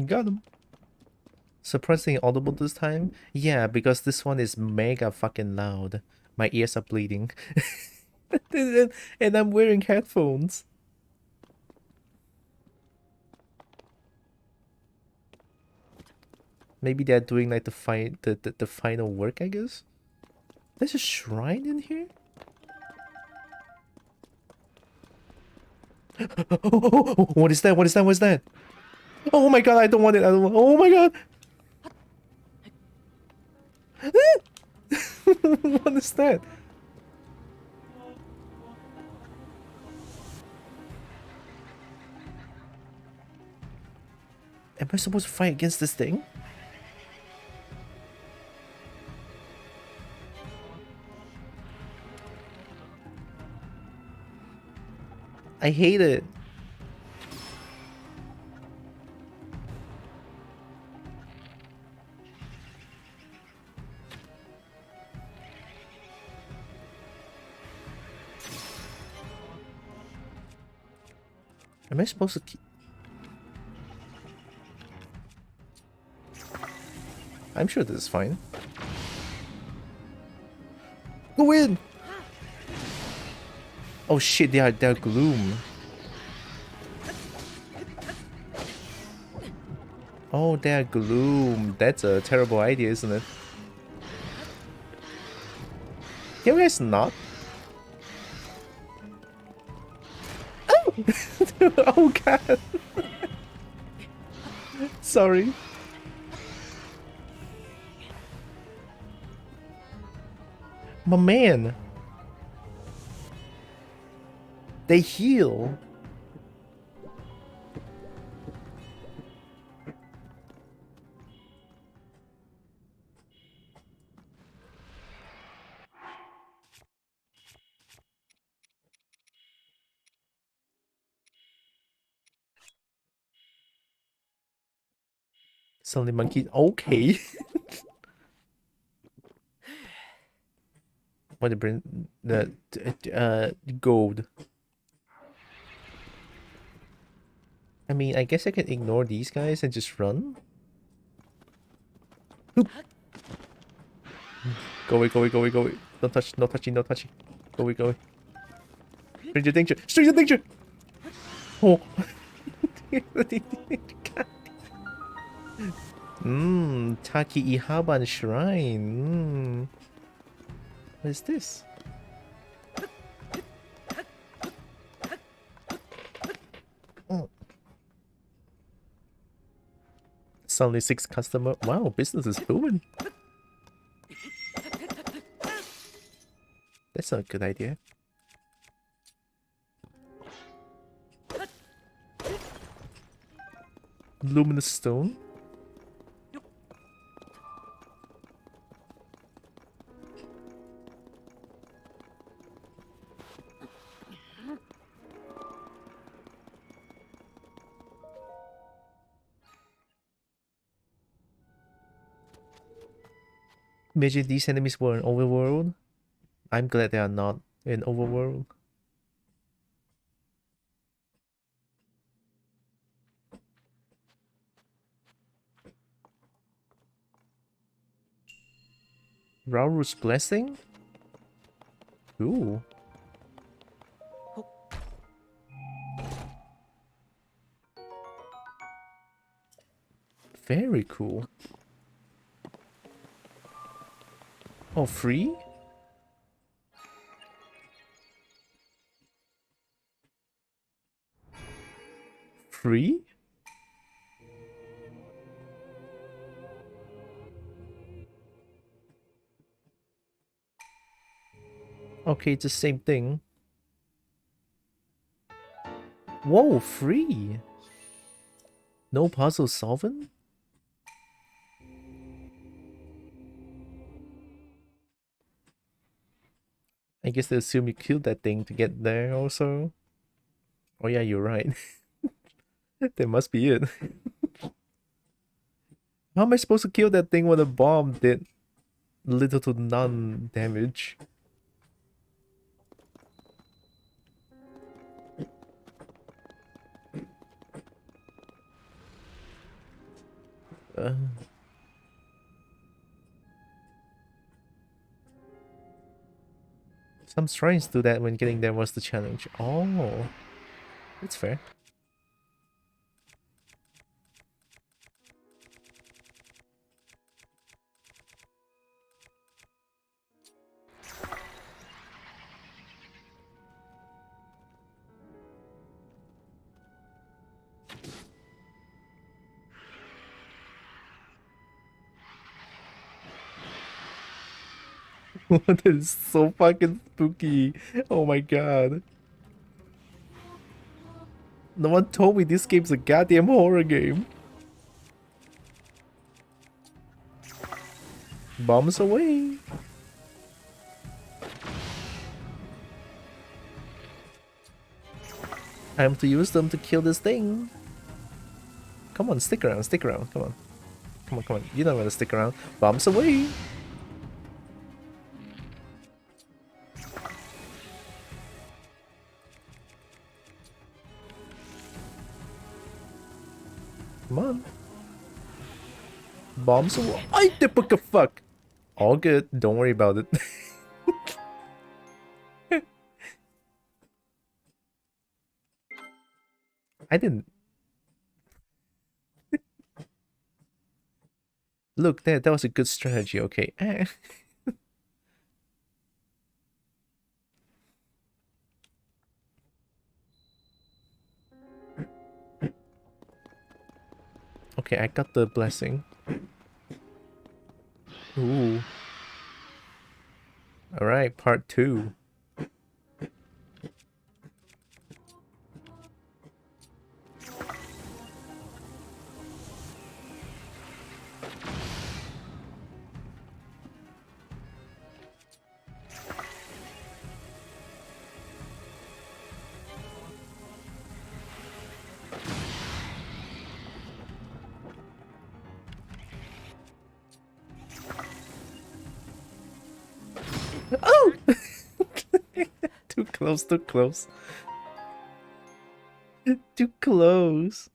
Got him. Surprisingly audible this time? Yeah, because this one is mega fucking loud. My ears are bleeding. And I'm wearing headphones. Maybe they're doing like the final work, I guess? There's a shrine in here? Oh, what is that? What is that? What is that? Oh my god, I don't want it. I don't want... Oh my god! What is that? Am I supposed to fight against this thing? I hate it. Am I supposed to keep... I'm sure this is fine. Go in! Oh shit, they're gloom. Oh, they're gloom. That's a terrible idea, isn't it? Can you guys not? Oh! Oh god. Sorry. My man. They heal. Suddenly monkey. Okay. What to bring the gold. I mean, I guess I can ignore these guys and just run. Oop. Go away, go away, go away, go away. Don't touch, no touching, no touching. Go away, go away. Stranger danger! Stranger danger! Oh. Taki Ihaban Shrine. What is this? Oh. Suddenly 6 customer. Wow, business is booming. That's not a good idea. Luminous stone. Imagine these enemies were in overworld. I'm glad they are not in overworld. Rauru's blessing? Ooh. Very cool. Oh, free? Free? Okay, it's the same thing. Whoa, free! No puzzle solving? I guess they assume you killed that thing to get there also. Oh yeah, you're right. That must be it. How am I supposed to kill that thing when a bomb did little to none damage? Some shrines do that when getting there was the challenge. Oh, that's fair. That is so fucking spooky. Oh my god. No one told me this game's a goddamn horror game. Bombs away. Time to use them to kill this thing. Come on, stick around, stick around. Come on. Come on, come on. You don't want to stick around. Bombs away. Come on. Bombs away. I did book a fuck. All good. Don't worry about it. I didn't. Look, that was a good strategy, okay. Okay, I got the blessing. Ooh. Alright, part 2. Oh! Too close, too close. Too close.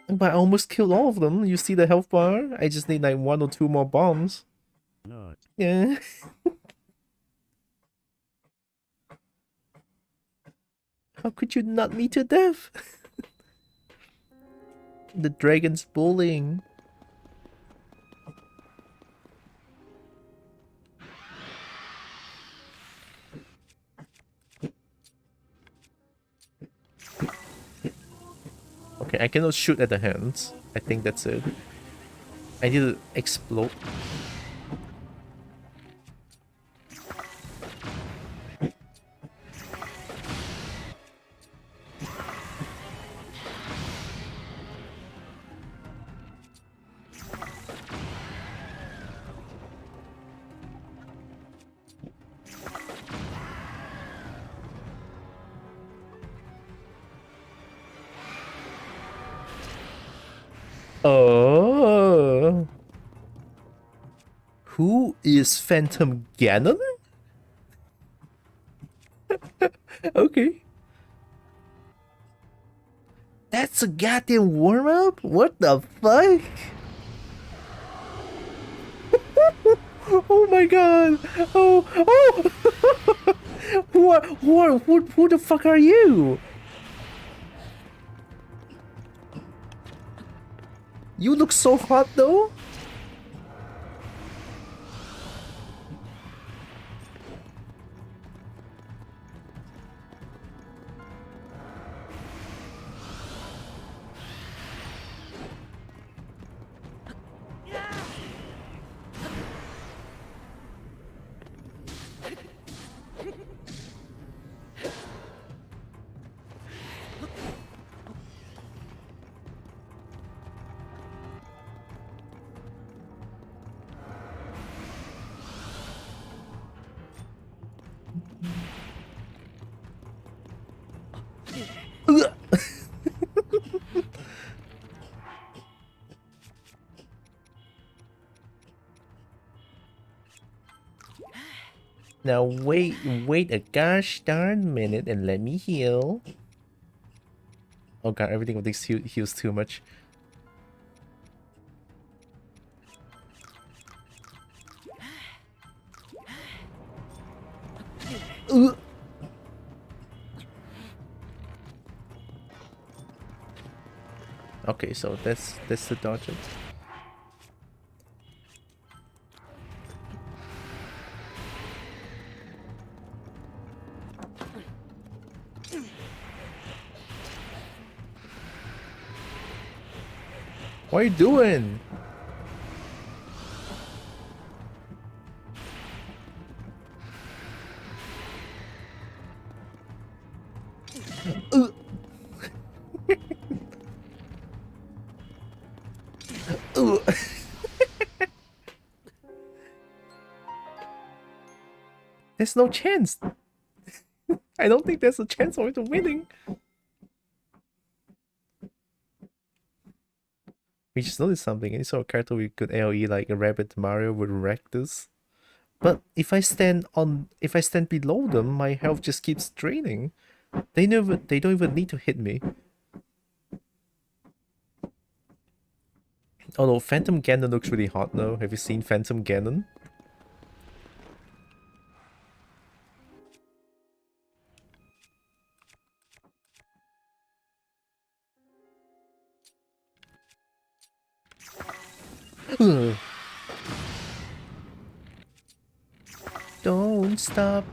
But I almost killed all of them. You see the health bar? I just need like 1 or 2 more bombs. No. Yeah. How could you nut me to death? The dragon's bullying. Okay, I cannot shoot at the hands. I think that's it. I need to explode. Oh. Who is Phantom Ganon? Okay. That's a goddamn warm-up? What the fuck? Oh my god! Oh! Who the fuck are you? You look so hot though? Now wait a gosh darn minute and let me heal. Oh god, everything with this heals too much. Okay, so that's the dodge it. What are you doing? There's no chance. I don't think there's a chance for it to winning. We just noticed something. Any sort of character with good AoE like a Rabbit Mario would wreck this. But if I stand below them, my health just keeps draining. They don't even need to hit me. Although Phantom Ganon looks really hot now. Have you seen Phantom Ganon? Don't stop.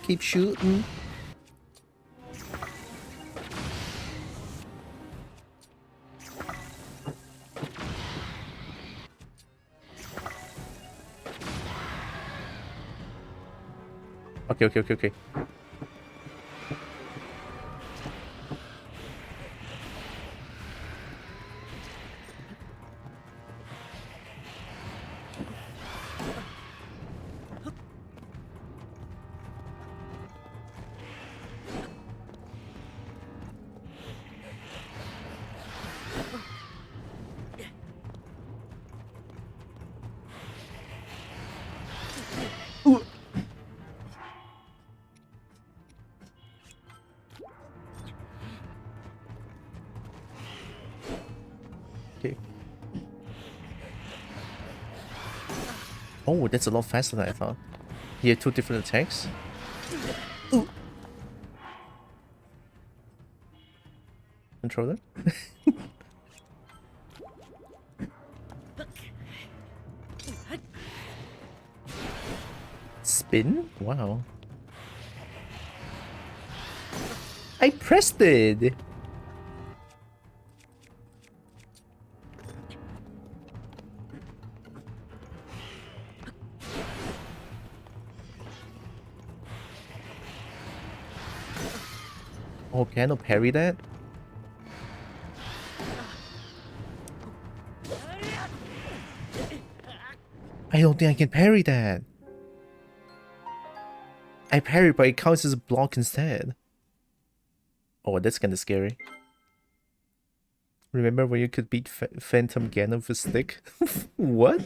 Keep shooting. Okay. Okay. Oh, that's a lot faster than I thought. He had 2 different attacks. Ooh. Controller. Spin? Wow. I pressed it! Oh, can I parry that? I don't think I can parry that. I parry, but it counts as a block instead. Oh, that's kinda scary. Remember when you could beat Phantom Ganon with a stick? What?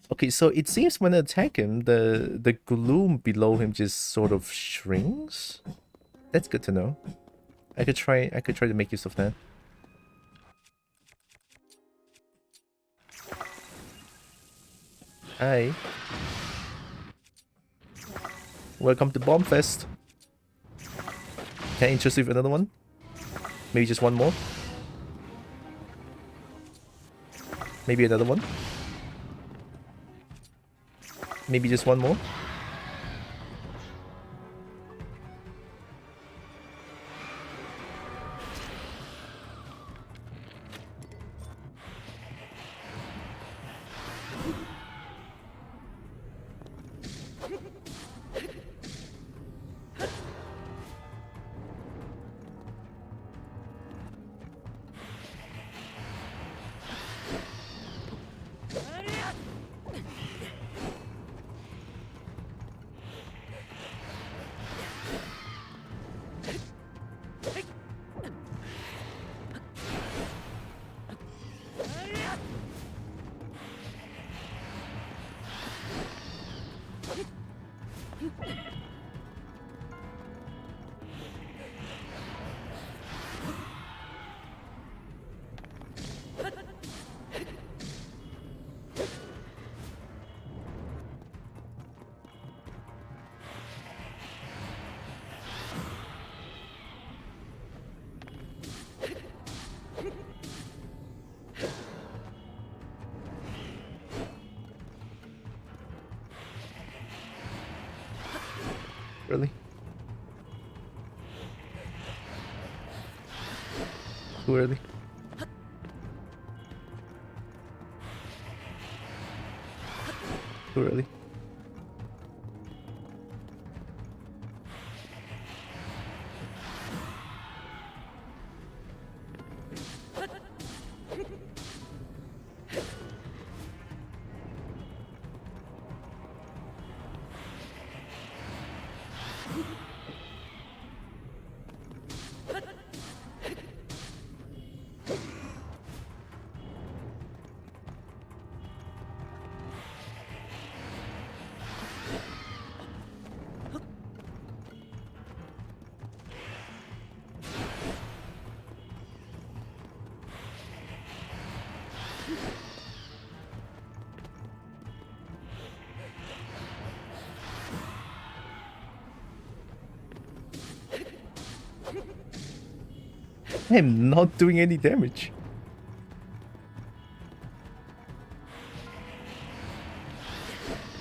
Okay, so it seems when I attack him, the gloom below him just sort of shrinks. That's good to know. I could try to make use of that. Hi. Welcome to Bomb Fest. Can I interest you with another one? Maybe just one more? Maybe another one? Maybe just one more? Really? Too early? Too early? I'm not doing any damage.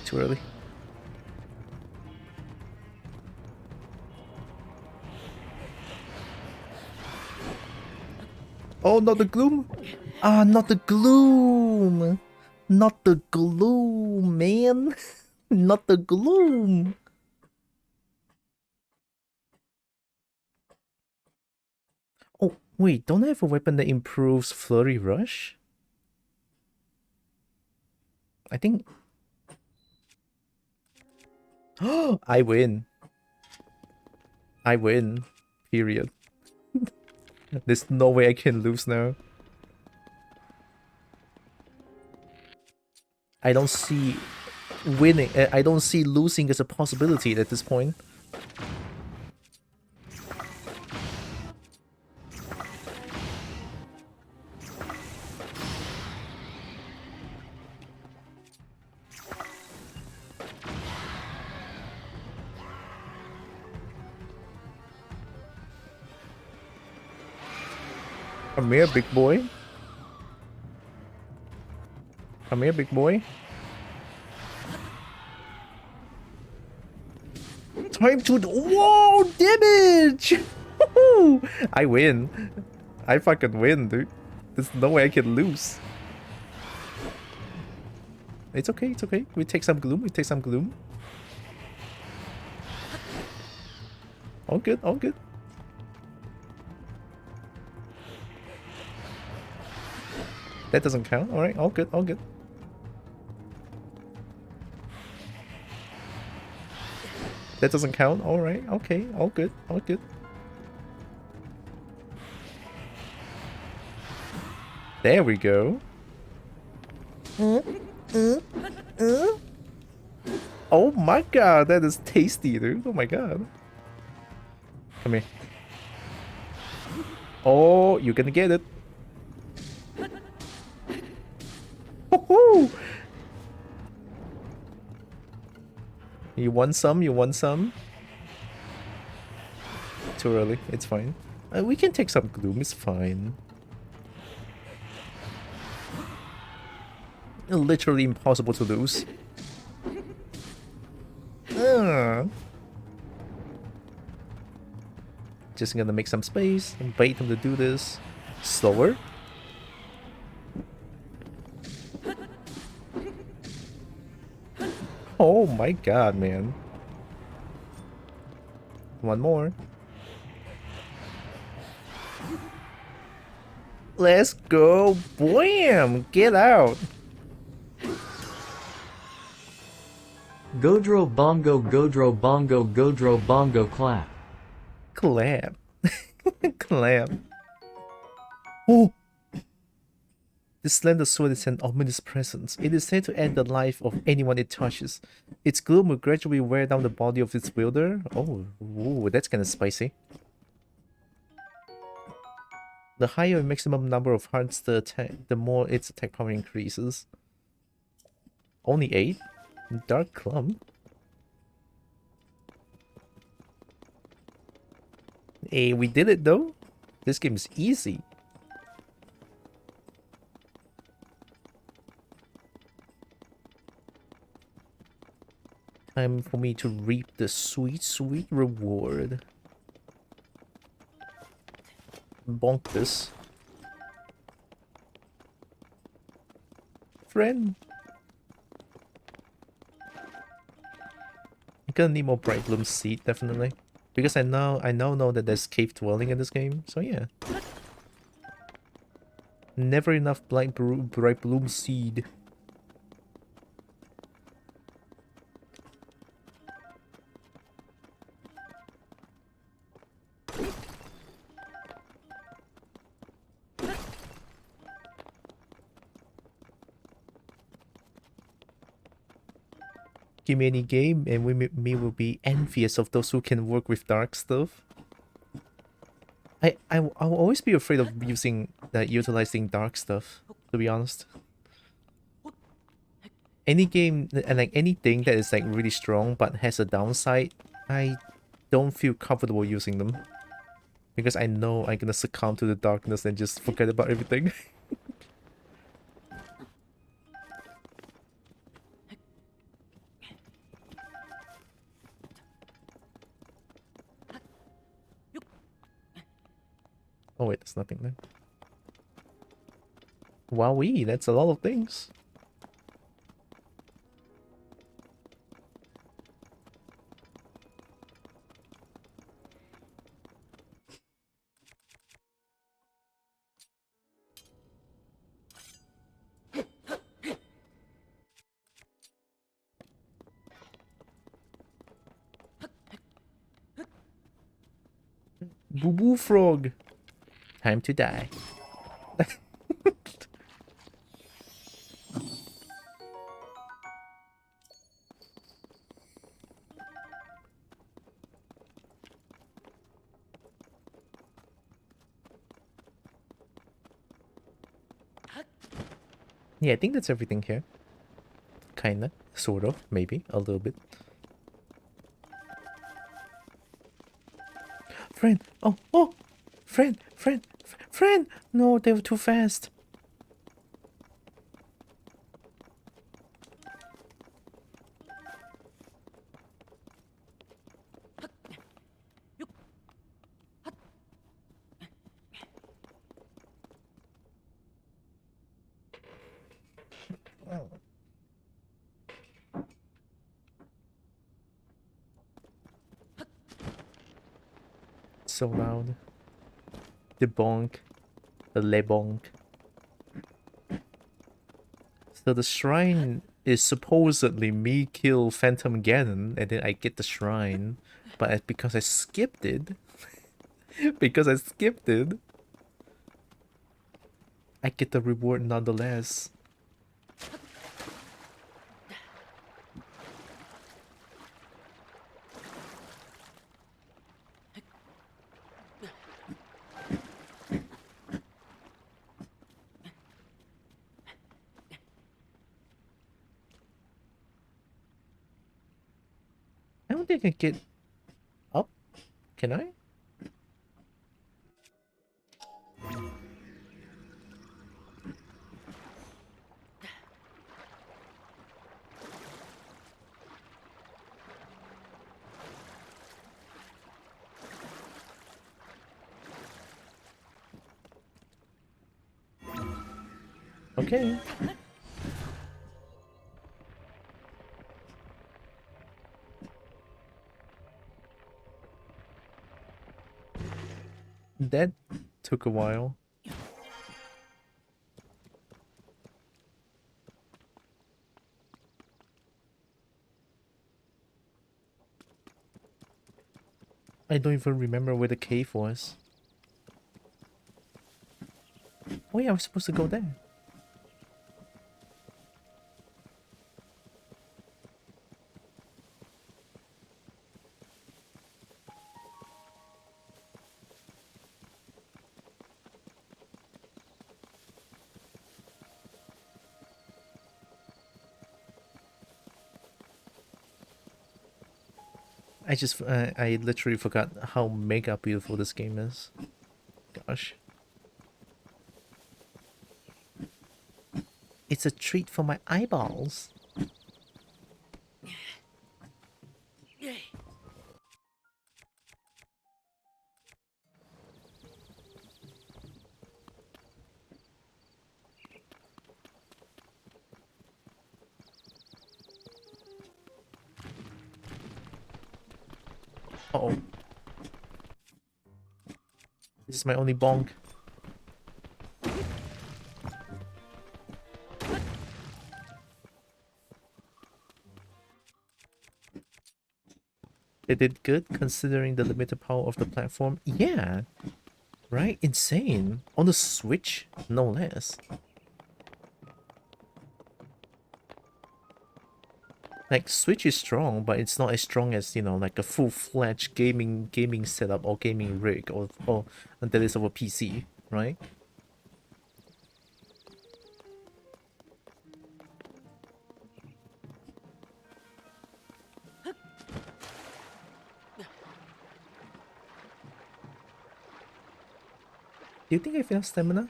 Too early. Oh, not the gloom! Ah, not the gloom! Not the gloom, man! Not the gloom! Oh, wait, don't I have a weapon that improves Flurry Rush? I think... Oh, I win. I win. Period. There's no way I can lose now. I don't see winning. I don't see losing as a possibility at this point. Come here, big boy. Come here, big boy. Time to... Whoa! Damage! I win. I fucking win, dude. There's no way I can lose. It's okay, it's okay. We take some gloom, we take some gloom. All good, all good. That doesn't count. Alright, all good, all good. That doesn't count. Alright, okay, all good, all good. There we go. Oh my god, that is tasty, dude. Oh my god. Come here. Oh, you're gonna get it. Woohoo! You want some? You want some? Too early. It's fine. We can take some gloom. It's fine. Literally impossible to lose. Just gonna make some space and bait him to do this. Slower. Oh my god, man. One more. Let's go. Bam! Get out. Godro bongo godro bongo godro bongo clap. Clap. Clap. Oh! The slender sword is an ominous presence. It is said to end the life of anyone it touches. Its gloom will gradually wear down the body of its wielder. Oh, ooh, that's kind of spicy. The higher maximum number of hearts the attack, the more its attack power increases. Only 8? Dark Clump? Hey, we did it though. This game is easy. Time for me to reap the sweet, sweet reward. Bonk this. Friend. I'm gonna need more Bright Bloom Seed, definitely. Because I now know that there's cave dwelling in this game, so yeah. Never enough Bright Bloom Seed. Give me any game and me will be envious of those who can work with dark stuff. I'll always be afraid of utilizing dark stuff, to be honest. Any game and like anything that is like really strong but has a downside, I don't feel comfortable using them. Because I know I'm gonna succumb to the darkness and just forget about everything. Oh wait, there's nothing there. Wowee, that's a lot of things. Boo boo frog. Time to die. Yeah, I think that's everything here. Kinda, sort of, maybe, a little bit. Friend! Oh! Oh! Friend! Friend! Friend! No, they were too fast. So loud. The bonk. The lebonk. So the shrine is supposedly me kill Phantom Ganon and then I get the shrine. But because I skipped it, because I skipped it, I get the reward nonetheless. I don't think I can get up. Can I? Okay. That took a while. I don't even remember where the cave was. Oh yeah, I was supposed to go there. I literally forgot how mega beautiful this game is. Gosh. It's a treat for my eyeballs. Uh-oh. This is my only bonk. They did good considering the limited power of the platform. Yeah, right? Insane. On the Switch, no less. Like, Switch is strong, but it's not as strong as, you know, like a full-fledged gaming setup or gaming rig or that is of a PC, right? Do you think I have enough stamina?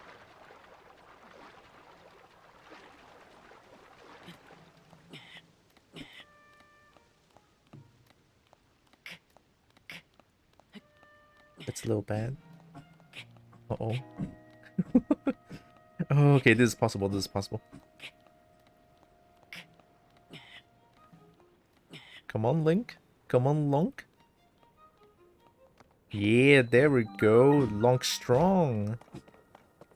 That's a little bad. Uh-oh. Oh, okay, this is possible, this is possible. Come on, Link. Come on, Lonk. Yeah, there we go. Lonk strong.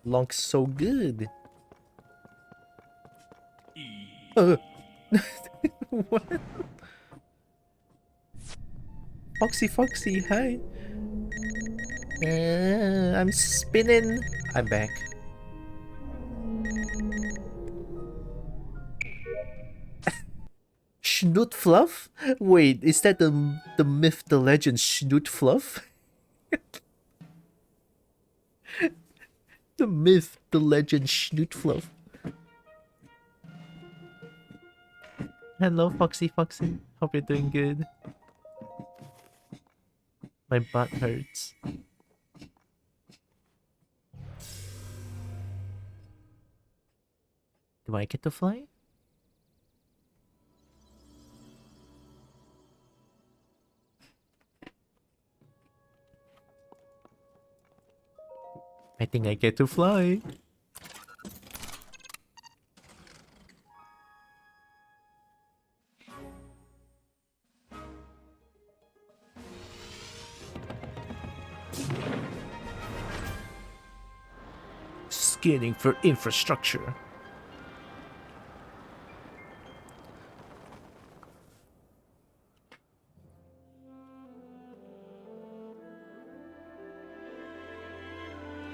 Lonk so good. What? Foxy, hi. I'm spinning. I'm back. Schnoot Fluff? Wait, is that the myth, the legend Schnoot Fluff? The myth, the legend Schnoot Fluff. Hello, Foxy. Hope you're doing good. My butt hurts. Do I get to fly? I think I get to fly. Scanning for infrastructure.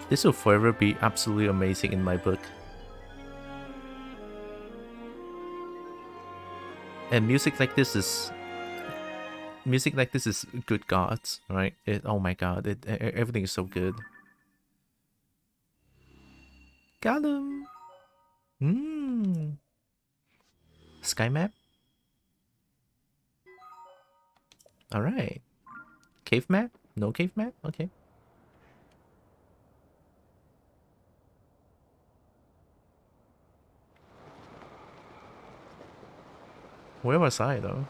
This will forever be absolutely amazing in my book. And music like this is good gods, right? Oh my god, everything is so good. Got him. Sky map. All right. Cave map? No cave map? Okay. Where was I though?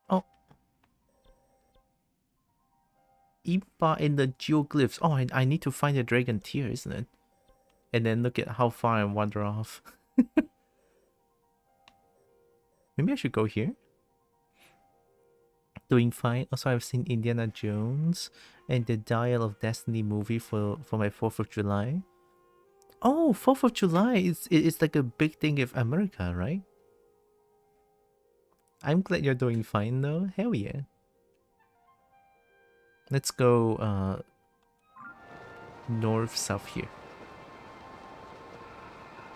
Oh. Impa in the geoglyphs. Oh, I need to find the dragon tier, isn't it? And then look at how far I wander off. Maybe I should go here. Doing fine. Also, I've seen Indiana Jones and the Dial of Destiny movie for my 4th of July. Oh, 4th of July it's like a big thing in America, right? I'm glad you're doing fine though. Hell yeah. Let's go north south here.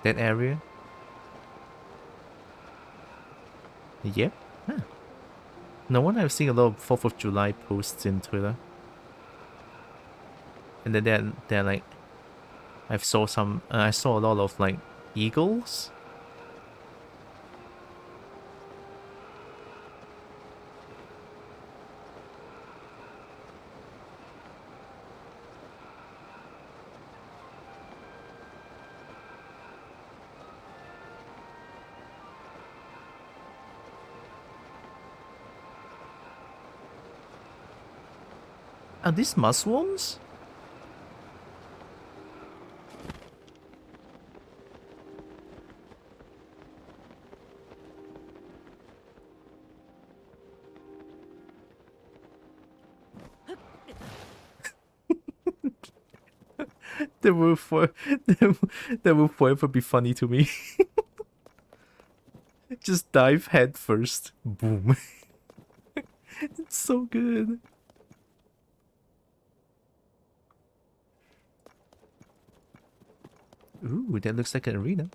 That area? Yep. Huh. No wonder I've seen a lot of 4th of July posts in Twitter. And then they're like, I saw a lot of like eagles. Are these mushrooms? That will forever be funny to me. Just dive head first. Boom. It's so good. Ooh, that looks like an arena.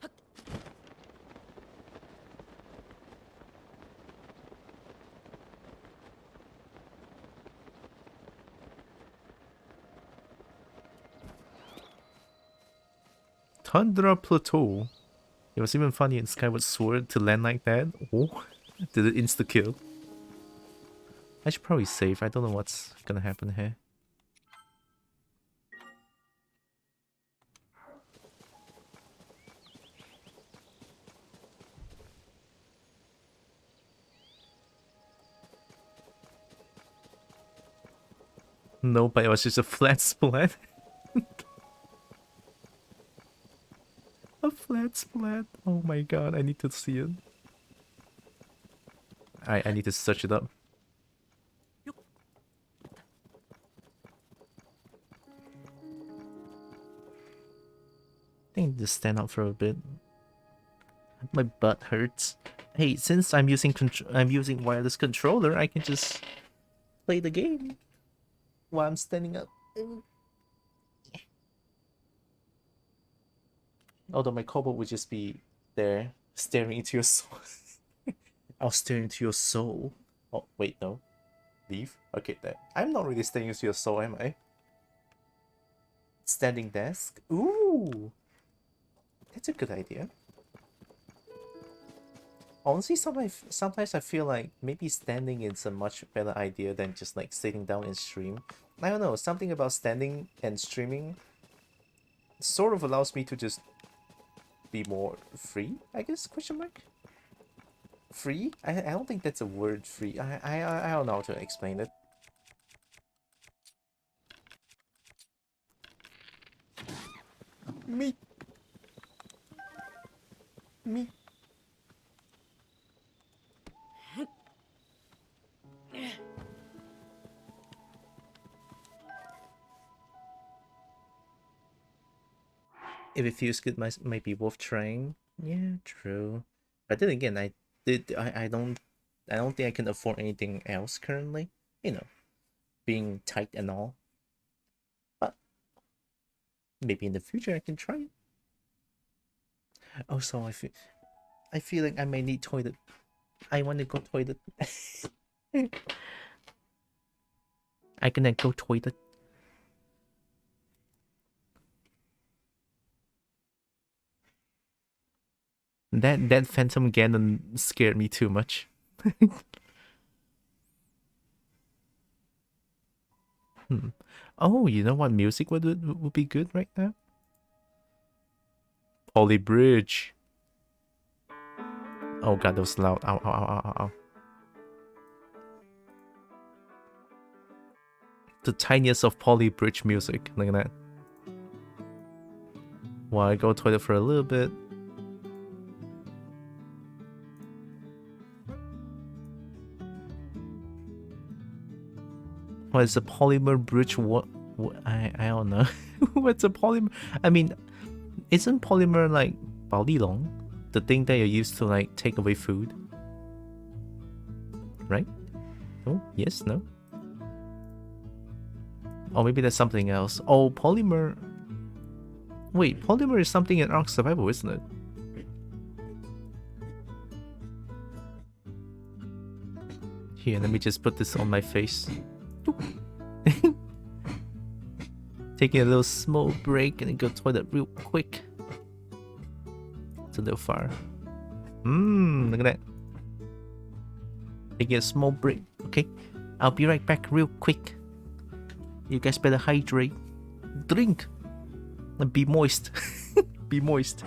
Tundra Plateau. It was even funny in Skyward Sword to land like that. Oh, did it insta-kill? I should probably save. I don't know what's gonna happen here. No, but it was just a flat splat. A flat splat. Oh my god, I need to see it. I need to search it up. I think just stand up for a bit. My butt hurts. Hey, since I'm using wireless controller, I can just play the game while I'm standing up. Although my kobold would just be there staring into your soul. I'll stare into your soul. Oh wait, no. Leave? Okay, there. I'm not really staring into your soul, am I? Standing desk? Ooh! That's a good idea. Honestly, sometimes I feel like maybe standing is a much better idea than just like sitting down and stream. I don't know, something about standing and streaming sort of allows me to just be more free, I guess, question mark? Free? I don't think that's a word, free. I don't know how to explain it. Me. Me. If it feels good, might be worth trying. Yeah, true. But then again, I don't think I can afford anything else currently. You know, being tight and all. But maybe in the future I can try it. Also, I feel like I may need toilet. I want to go toilet. I can go toilet. That Phantom Ganon scared me too much. Oh, you know what music would be good right now? Poly Bridge. Oh god, that was loud. Ow, ow, ow, ow, ow. The tiniest of Poly Bridge music. Look at that. While I go toilet for a little bit. What is a polymer bridge? What I don't know. What's a polymer? I mean, isn't polymer like 保丽龙? The thing that you use to like take away food? Right? No? Yes? No? Or maybe that's something else. Oh, polymer. Wait, polymer is something in Ark Survival, isn't it? Here, let me just put this on my face. Taking a little small break and then go toilet real quick. It's a little far. Look at that. Taking a small break. Okay, I'll be right back real quick. You guys better hydrate. Drink. And be moist. Be moist.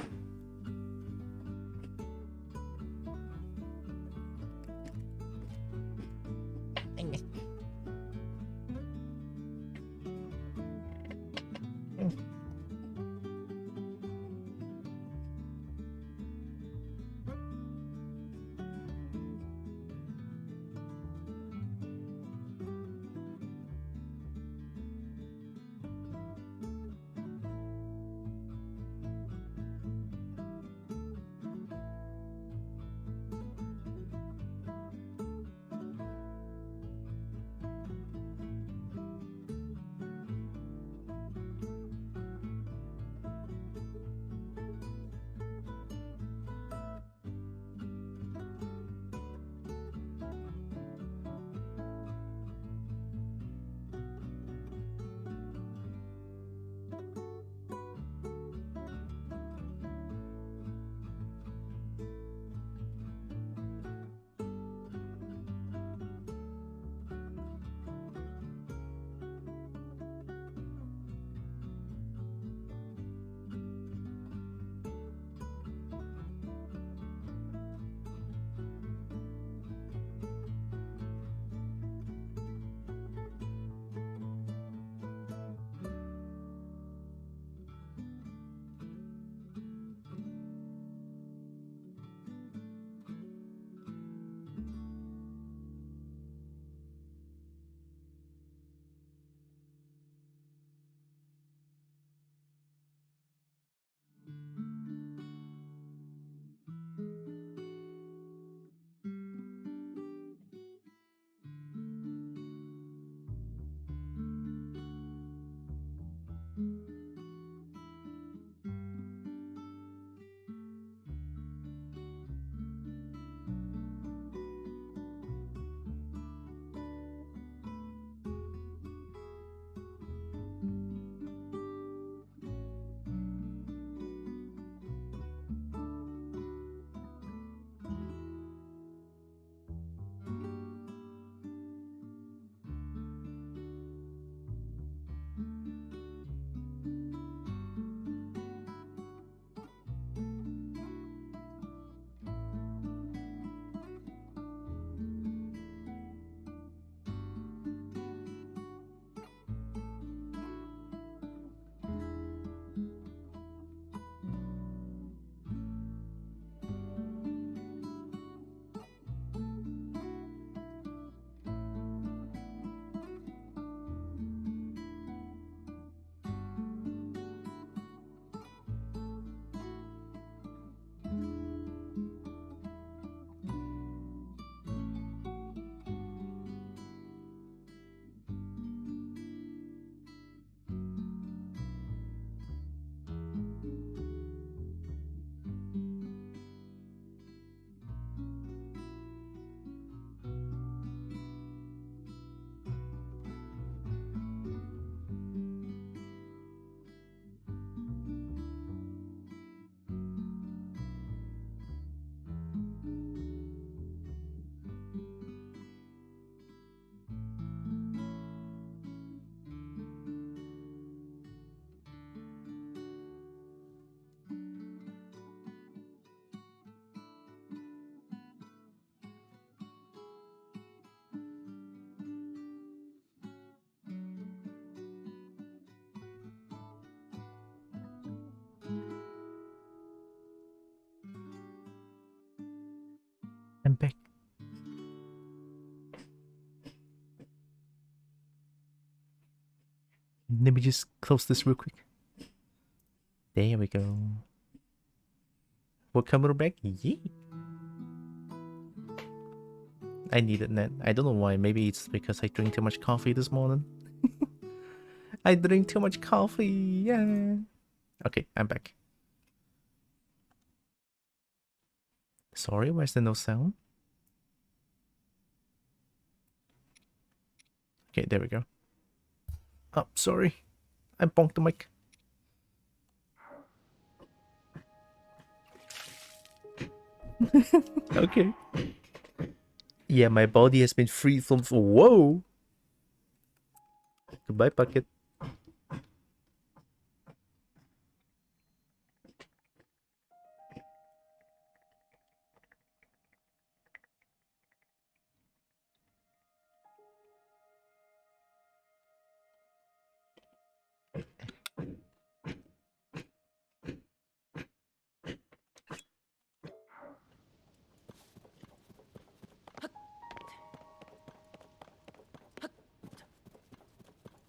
I'm back. Let me just close this real quick. There we go. Welcome back. Yeah. I needed that. I don't know why. Maybe it's because I drink too much coffee this morning. I drink too much coffee. Yeah. Okay, I'm back. Sorry, where's there no sound? Okay, there we go. Oh, sorry. I bonked the mic. Okay. Yeah, my body has been freed from... Whoa! Goodbye, bucket.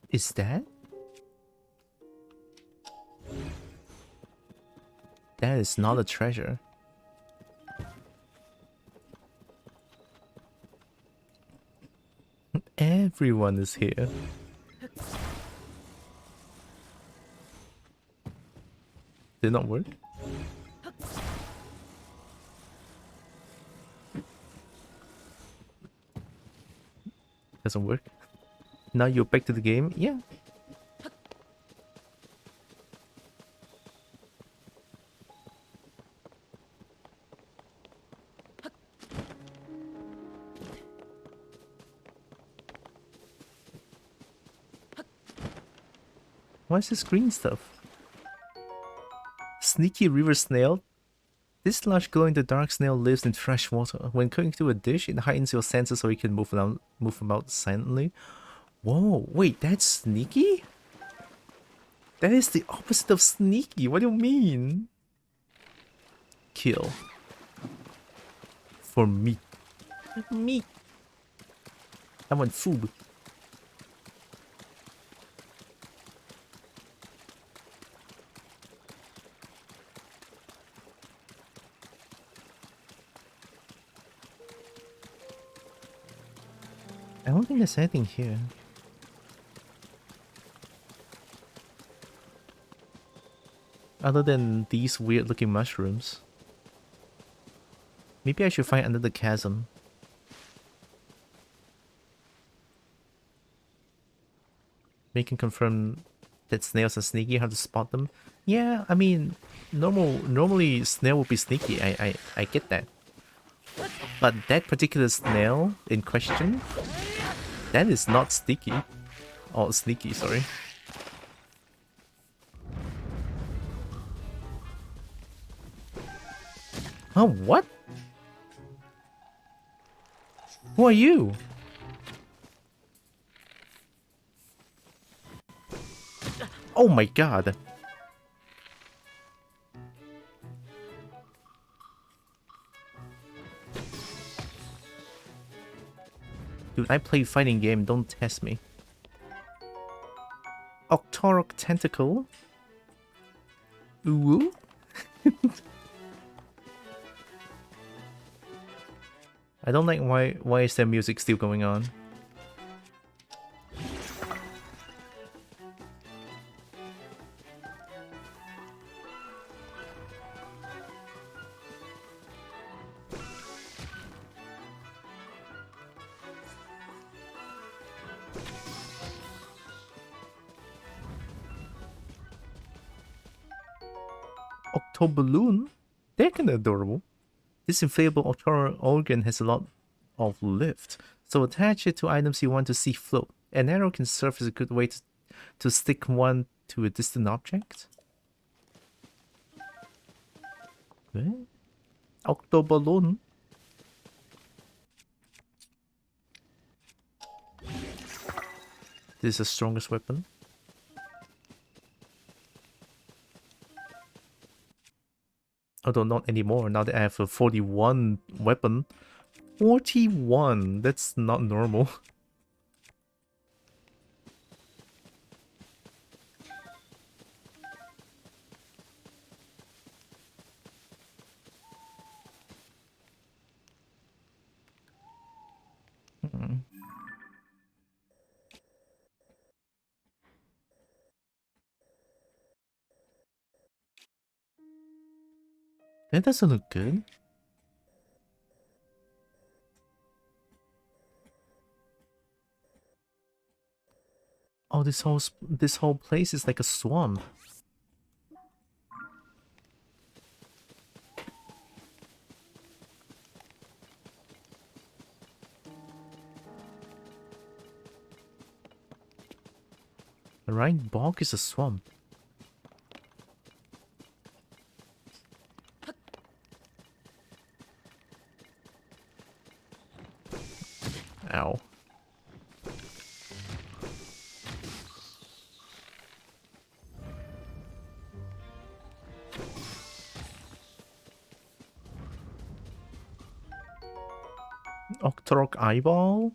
Is that? That is not a treasure. Everyone is here. Did not work? Doesn't work. Now you're back to the game? Yeah. Why is this green stuff? Sneaky river snail. This large glow-in-the-dark snail lives in fresh water. When cooking to a dish, it heightens your senses so you can move about silently. Whoa, wait, that's sneaky? That is the opposite of sneaky. What do you mean? Kill. For meat. Meat. I want food. I don't think there's anything here. Other than these weird looking mushrooms. Maybe I should find under the chasm. We can confirm that snails are sneaky, how to spot them. Yeah, I mean, normally snail would be sneaky. I get that. But that particular snail in question, that is not sneaky. Oh, sneaky, sorry. Oh, what? Who are you? Oh my god. Dude, I play fighting game, don't test me. Octorok tentacle? Ooh? I don't like why is there music still going on? Octoballoon? They're kinda adorable. This inflatable Octoral organ has a lot of lift, so attach it to items you want to see float. An arrow can serve as a good way to stick one to a distant object. Eh? Octoballoon? This is the strongest weapon. Although not anymore, now that I have a 41 weapon 41. That's not normal. That doesn't look good. Oh, this whole place is like a swamp. The right bog is a swamp. Ow. Octorok eyeball?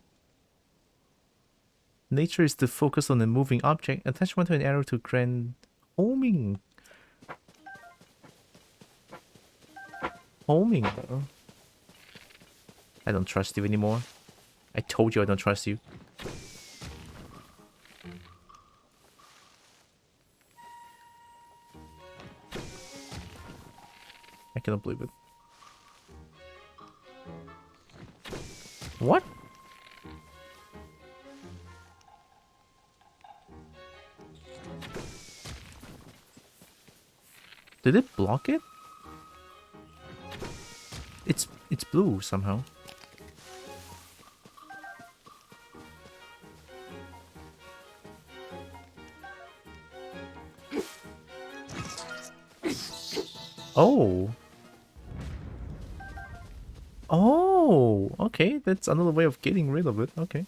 Nature is to focus on a moving object. Attach one to an arrow to grant homing. Homing, though. I don't trust you anymore. I told you I don't trust you. I cannot believe it. What? Did it block it? It's blue somehow. Oh. Oh, okay. That's another way of getting rid of it. Okay.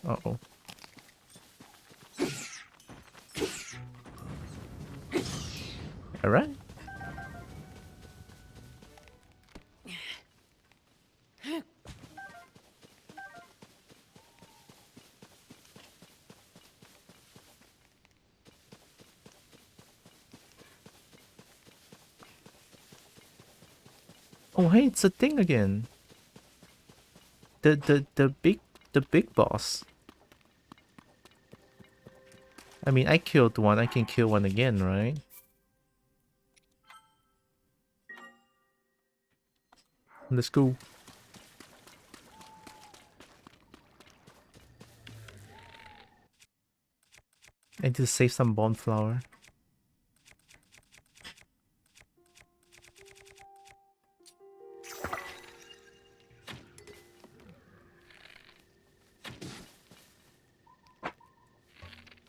Uh-oh. Alright. Oh, hey, it's a thing again. The big boss. I mean, I killed one. I can kill one again, right? Let's go. I need to save some bone flour.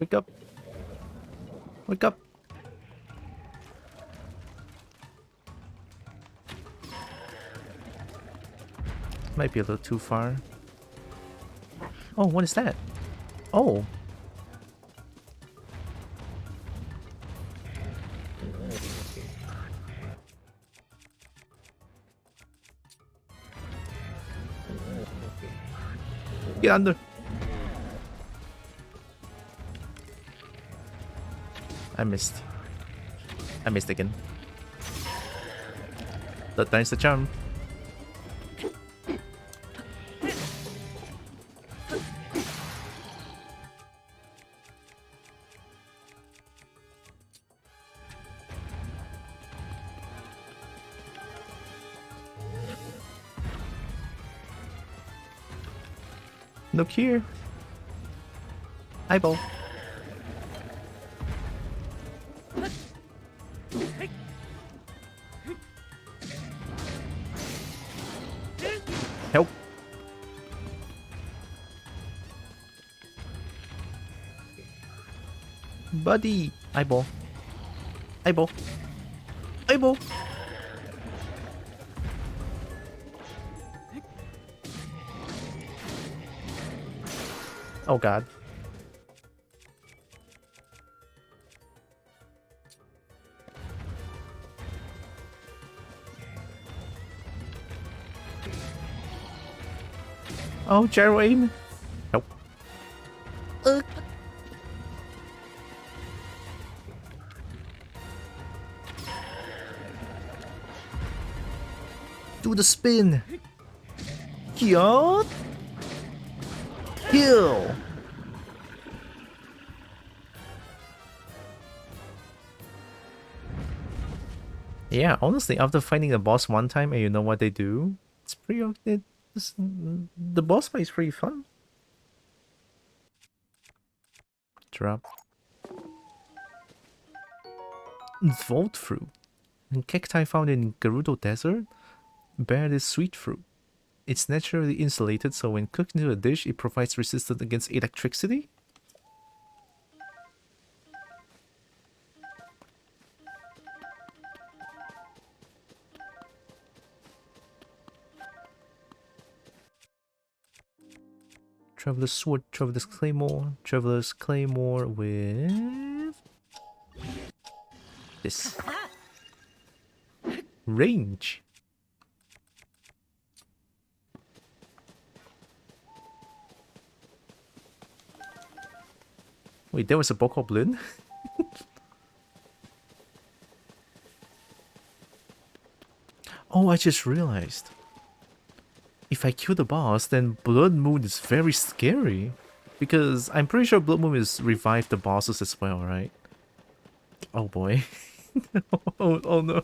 Wake up. Wake up. Might be a little too far. Oh, what is that? Oh. Get under. I missed. I missed again. That time's the charm. Look here. Eyeball. Help. Buddy. Eyeball. Eyeball. Eyeball. Oh god. Oh, gyro aim. Nope. Do the spin. Kill. Kill. Yeah, honestly, after fighting the boss one time and you know what they do, it's pretty okay. The boss fight is pretty fun. Drop. Vault fruit. Cacti found in Gerudo Desert bear this sweet fruit. It's naturally insulated, so when cooked into a dish, it provides resistance against electricity. Traveler's Sword, Traveler's Claymore with this. Range. Wait, there was a Bokoblin? Oh, I just realized. If I kill the boss, then Blood Moon is very scary. Because I'm pretty sure Blood Moon is revive the bosses as well, right? Oh boy. Oh no.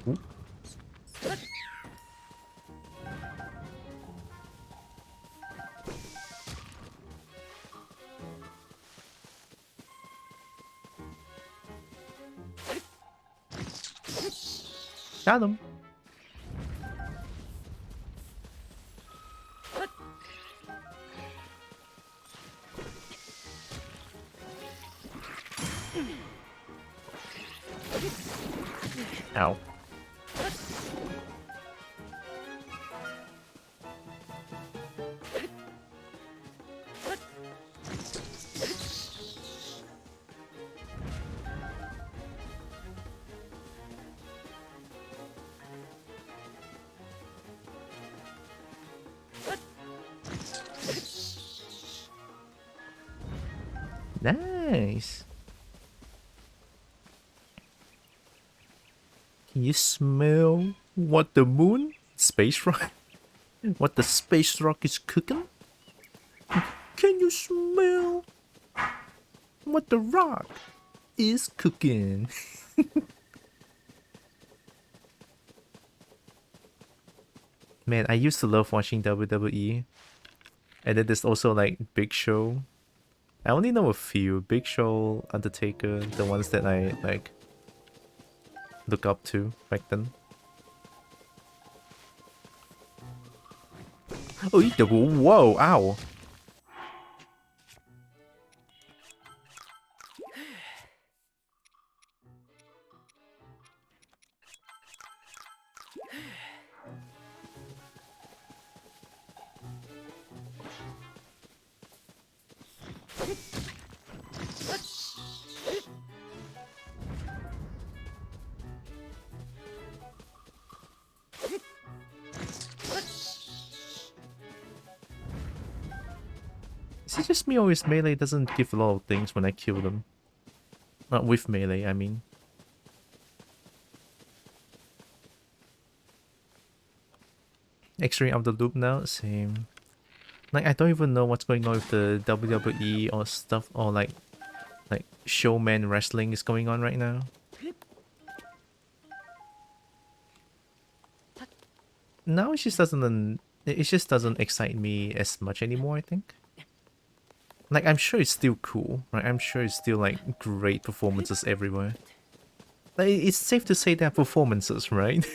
Ooh. Got him. Ow. Nice. Can you smell what the moon? Space rock? What the space rock is cooking? Can you smell what the rock is cooking? Man, I used to love watching WWE. And then there's also like Big Show. I only know a few. Big Show, Undertaker, the ones that I like look up to back then. Oh, whoa, ow. Is it just me or his melee doesn't give a lot of things when I kill them? Not with melee, I mean. Extreme out of the loop now, same. Like, I don't even know what's going on with the WWE or stuff, or like showman wrestling is going on right now. Now it just doesn't excite me as much anymore, I think. Like, I'm sure it's still cool, right? I'm sure it's still like great performances everywhere. Like, it's safe to say they're performances, right?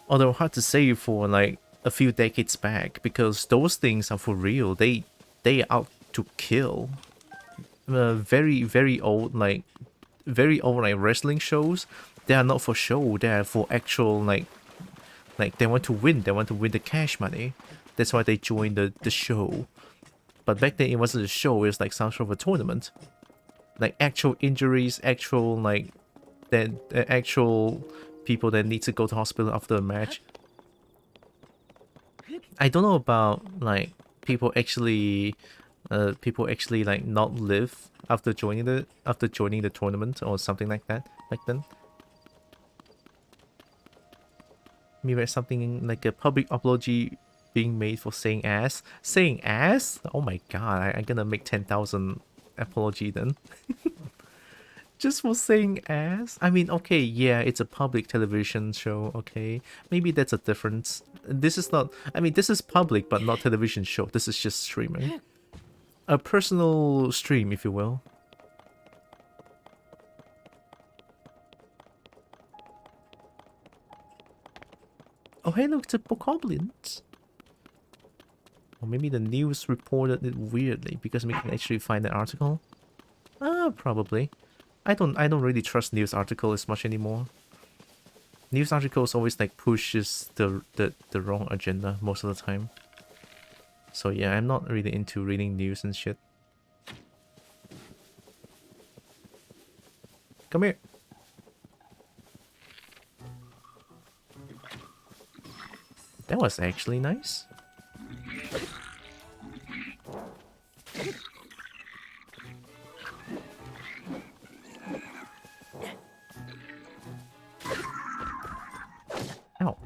Although hard to say for like a few decades back, because those things are for real. They are out to kill. Very old like wrestling shows. They are not for show. They are for actual like Like, they want to win. They want to win the cash money. That's why they joined the show. But back then, it wasn't a show. It was like some sort of a tournament. Like, actual injuries, actual, like, actual people that need to go to hospital after a match. I don't know about, like, people actually like not live after joining the tournament or something like that back then. Maybe something like a public apology being made for saying ass. Saying ass? Oh my god, I'm gonna make 10,000 apology then. Just for saying ass? I mean, okay, yeah, it's a public television show, okay. Maybe that's a difference. This is not... I mean, this is public, but not television show. This is just streaming. A personal stream, if you will. Oh, hey, look, it's a bokoblins. Or maybe the news reported it weirdly because we can actually find the article. Probably. I don't really trust news articles as much anymore. News articles always like pushes the wrong agenda most of the time. So yeah, I'm not really into reading news and shit. Come here. That was actually nice. Ow.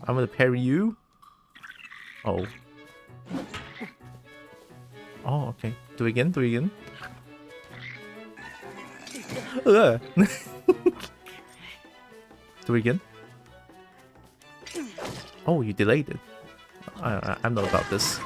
I'm gonna parry you. Oh. Oh, okay. Do it again, do it again. Do it again. Oh, you delayed it. I'm not about this.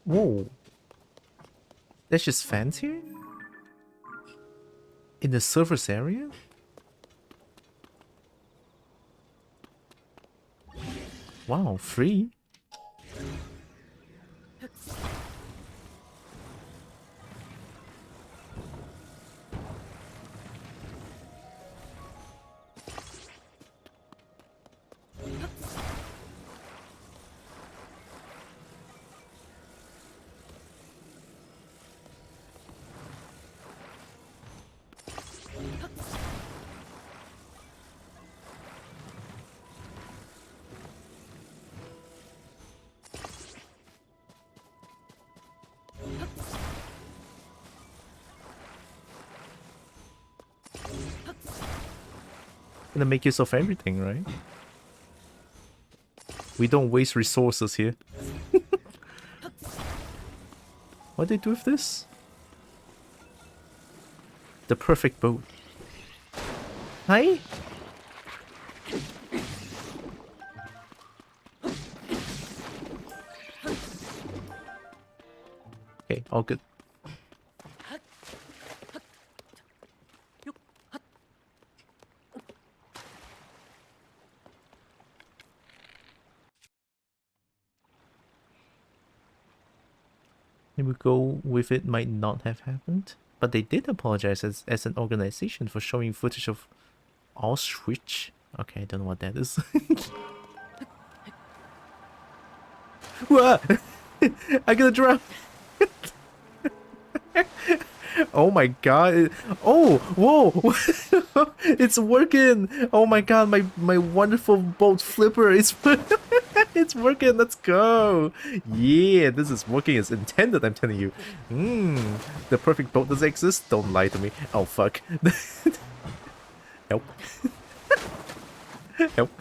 Whoa. There's just fans here? In the surface area? Wow, free? Gonna make use of everything, right? We don't waste resources here. What do they do with this? The perfect boat. Hi? Okay, all good. We go with it might not have happened, but they did apologize as an organization for showing footage of Auschwitz. Okay, I don't know what that is. I'm gonna drown. Oh my god. Oh, whoa. It's working. Oh my god, my wonderful boat flipper is it's working. Let's go. Yeah, this is working as intended, I'm telling you. The perfect boat does exist. Don't lie to me. Oh fuck. Help. Help.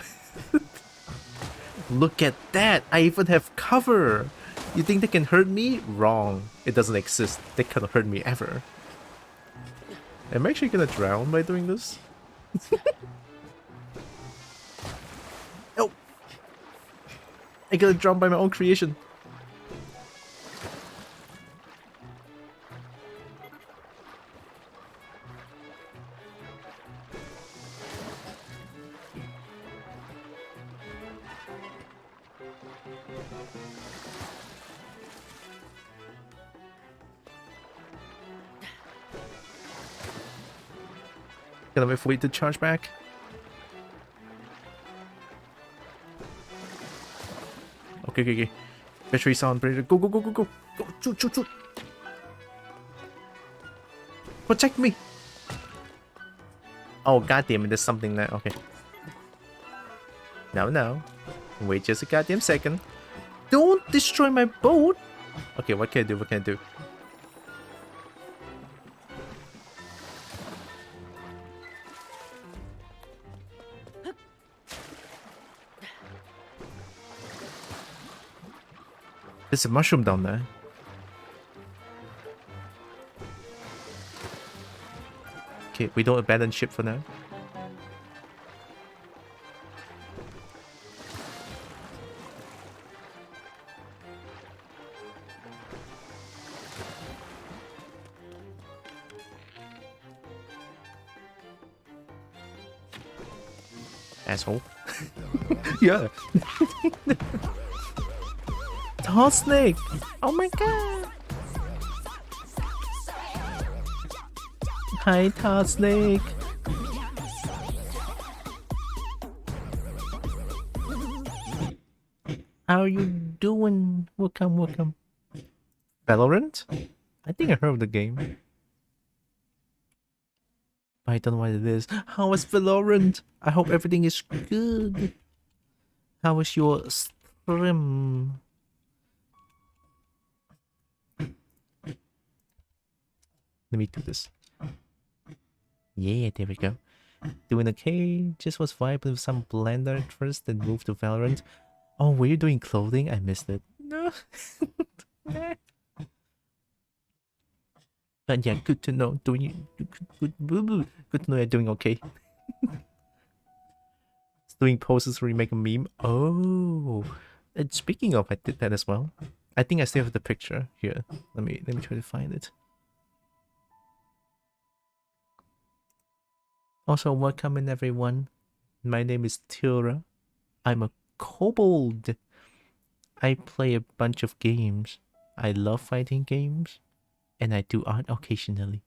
Look at that. I even have cover. You think they can hurt me? Wrong. It doesn't exist. They cannot hurt me ever. Am I actually gonna drown by doing this? Oh! I got drowned by my own creation. Gotta wait for it to charge back. Okay, okay, okay. Battery sound breaker. Go, go, go, go, go. Go, shoot, shoot, shoot. Protect me. Oh, goddamn it. There's something there. Okay. No, no. Wait just a goddamn second. Don't destroy my boat. Okay, what can I do? What can I do? There's a mushroom down there. Okay, we don't abandon ship for now. Asshole. Yeah. Tall snake. Oh my god. Hi, tall snake. How are you doing? Welcome, welcome. Valorant? I think I heard of the game. I don't know what it is. How is Valorant? I hope everything is good. How is your stream? Let me do this. Yeah, there we go. Doing okay. Just was vibing with some Blender at first, then moved to Valorant. Oh, were you doing clothing? I missed it. No. But yeah, good to know. Good to know you're doing okay. Doing poses where you make a meme. Oh, and speaking of, I did that as well. I think I still have the picture here. Let me try to find it. Also, welcome in everyone. My name is Tylra. I'm a kobold. I play a bunch of games. I love fighting games, and I do art occasionally.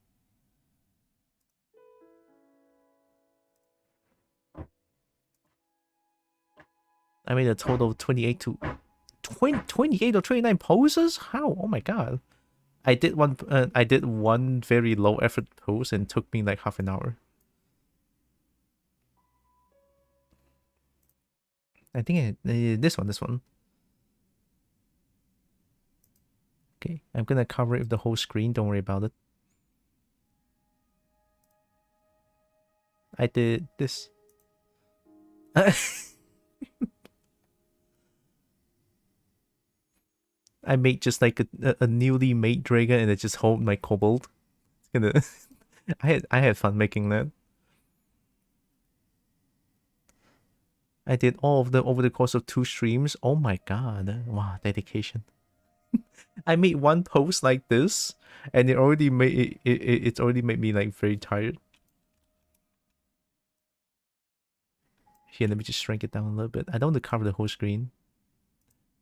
I made a total of 28 or 29 poses? How? Oh my god. I did one very low effort pose and it took me like half an hour. I think this one. Okay, I'm gonna cover it with the whole screen, don't worry about it. I did this. I made just like a newly made dragon and it just hold my kobold. It's gonna I had fun making that. I did all of them over the course of 2 streams. Oh my god. Wow, dedication. I made one post like this and it already made it's already made me like very tired. Here, let me just shrink it down a little bit. I don't want to cover the whole screen.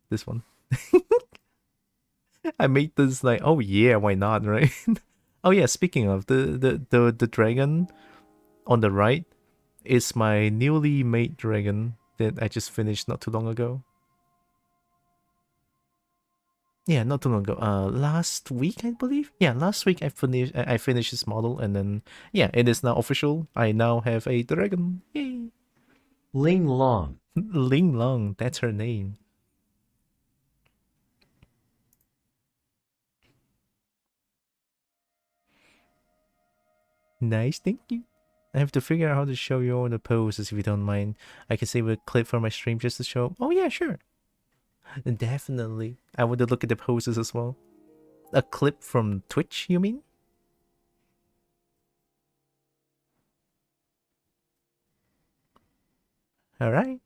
This one. I made this like, oh yeah, why not, right? Oh yeah, speaking of the dragon on the right is my newly made dragon that I just finished not too long ago. Yeah, not too long ago. Last week I believe. Yeah, last week I finished this model and then yeah, it is now official. I now have a dragon. Yay! Ling Long. Ling Long, that's her name. Nice, thank you. I have to figure out how to show you all the poses if you don't mind. I can save a clip from my stream just to show. Oh yeah, sure. Definitely. I want to look at the poses as well. A clip from Twitch, you mean? Alright.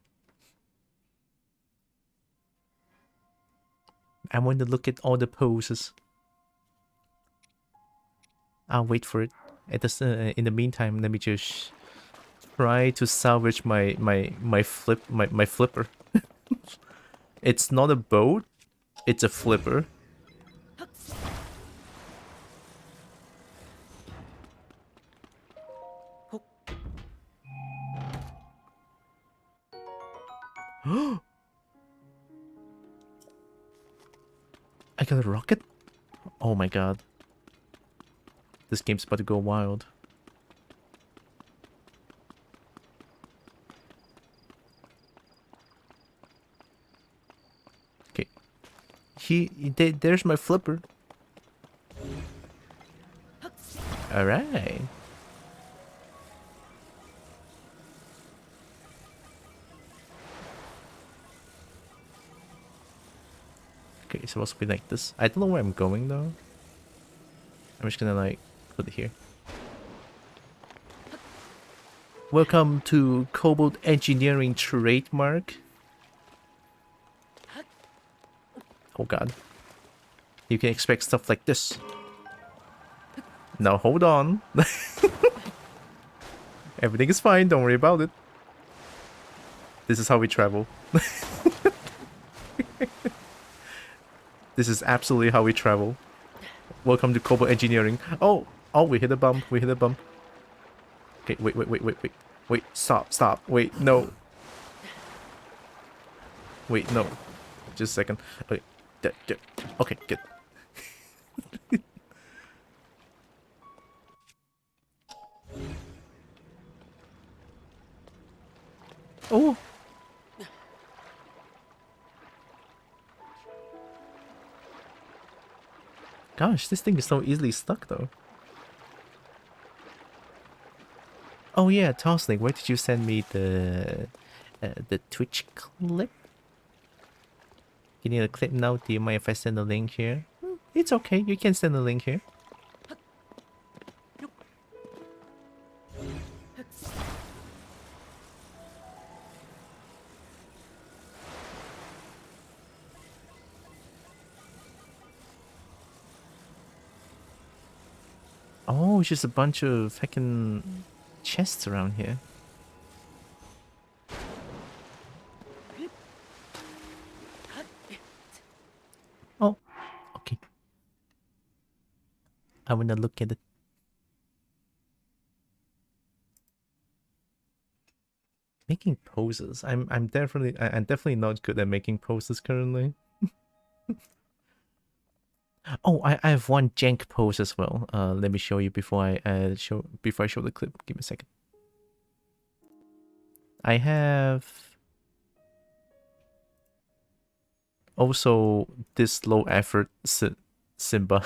I want to look at all the poses. I'll wait for it. In the meantime, let me just try to salvage my flipper. It's not a boat, it's a flipper. I got a rocket? Oh my god. This game's about to go wild. Okay. There's my flipper. Alright. Okay, it's supposed to be like this. I don't know where I'm going though. I'm just gonna like put it here. Welcome to Cobalt Engineering trademark. Oh god. You can expect stuff like this. Now hold on. Everything is fine, don't worry about it. This is how we travel. This is absolutely how we travel. Welcome to Cobalt Engineering. Oh, we hit a bump, we hit a bump. Okay, wait, stop, wait, no. Wait, no. Just a second. Okay, okay, good. Oh! Gosh, this thing is so easily stuck though. Oh yeah, Toslink, where did you send me the Twitch clip? You need a clip now? Do you mind if I send a link here? It's okay, you can send a link here. Oh, it's just a bunch of heckin' chests around here. Oh, okay. I wanna look at it. Making poses. I'm definitely not good at making poses currently. Oh, I have one jank pose as well. Let me show you before I show the clip. Give me a second. I have also this low effort Simba.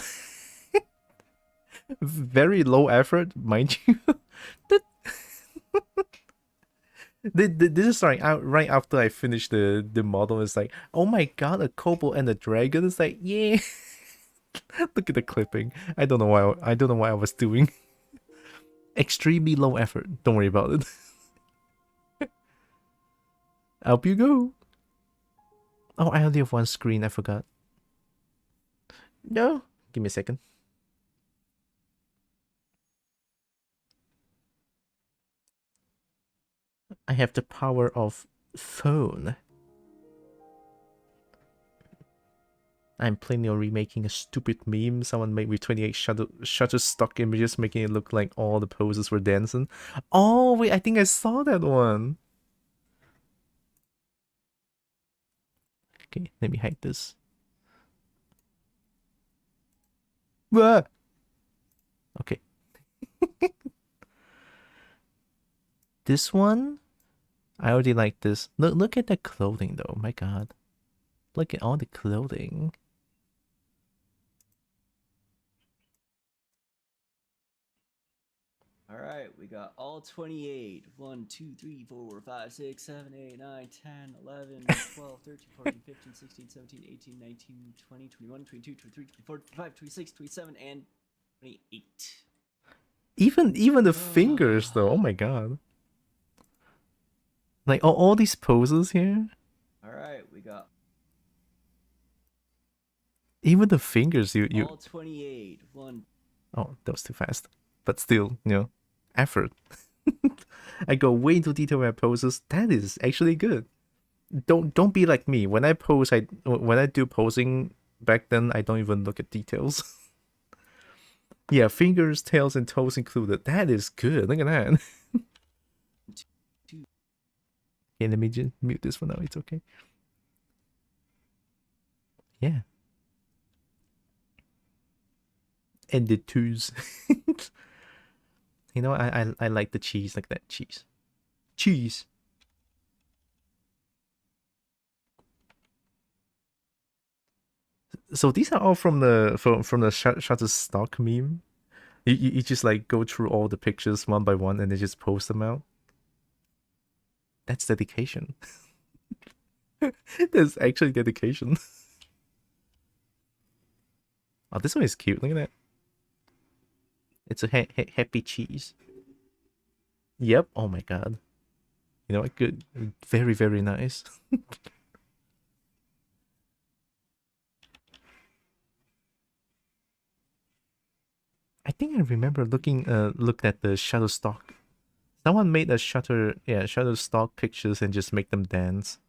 Very low effort, mind you. This is right after I finished the model. It's like, oh my god, a kobold and a dragon. It's like, yeah. Look at the clipping. I don't know why I was doing. Extremely low effort. Don't worry about it. Up you go. Oh, I only have one screen. I forgot. No. Give me a second. I have the power of phone. I'm planning on remaking a stupid meme someone made with 28 Shutterstock images, making it look like all the poses were dancing. Oh, wait, I think I saw that one. Okay, let me hide this. Ah! Okay. This one? I already like this. Look at the clothing though, my god. Look at all the clothing. All right, we got all 28. 1, 2, 3, 4, 5, 6, 7, 8, 9, 10, 11, 12, 13, 14, 15, 16, 17, 18, 19, 20, 21, 22, 23, 24, 25, 26, 27, and 28. Even the fingers though, oh my god. Like all these poses here. All right, we got Even the fingers you all 28. One. Oh, that was too fast. But still, effort. I go way into detail with my poses. That is actually good. Don't be like me. When I do posing back then, I don't even look at details. Yeah, fingers, tails, and toes included. That is good. Look at that. Okay, let me just mute this for now. It's okay. Yeah. And the twos. You know, I like the cheese like that. Cheese. Cheese. So these are all from the Shutterstock meme. You just like go through all the pictures one by one and then just post them out. That's dedication. That's actually dedication. Oh, this one is cute. Look at that. It's a happy cheese. Yep. Oh my god. You know what? Good. Very, very nice. I think I remember looked at the Shutterstock. Someone made a Shutterstock pictures and just make them dance.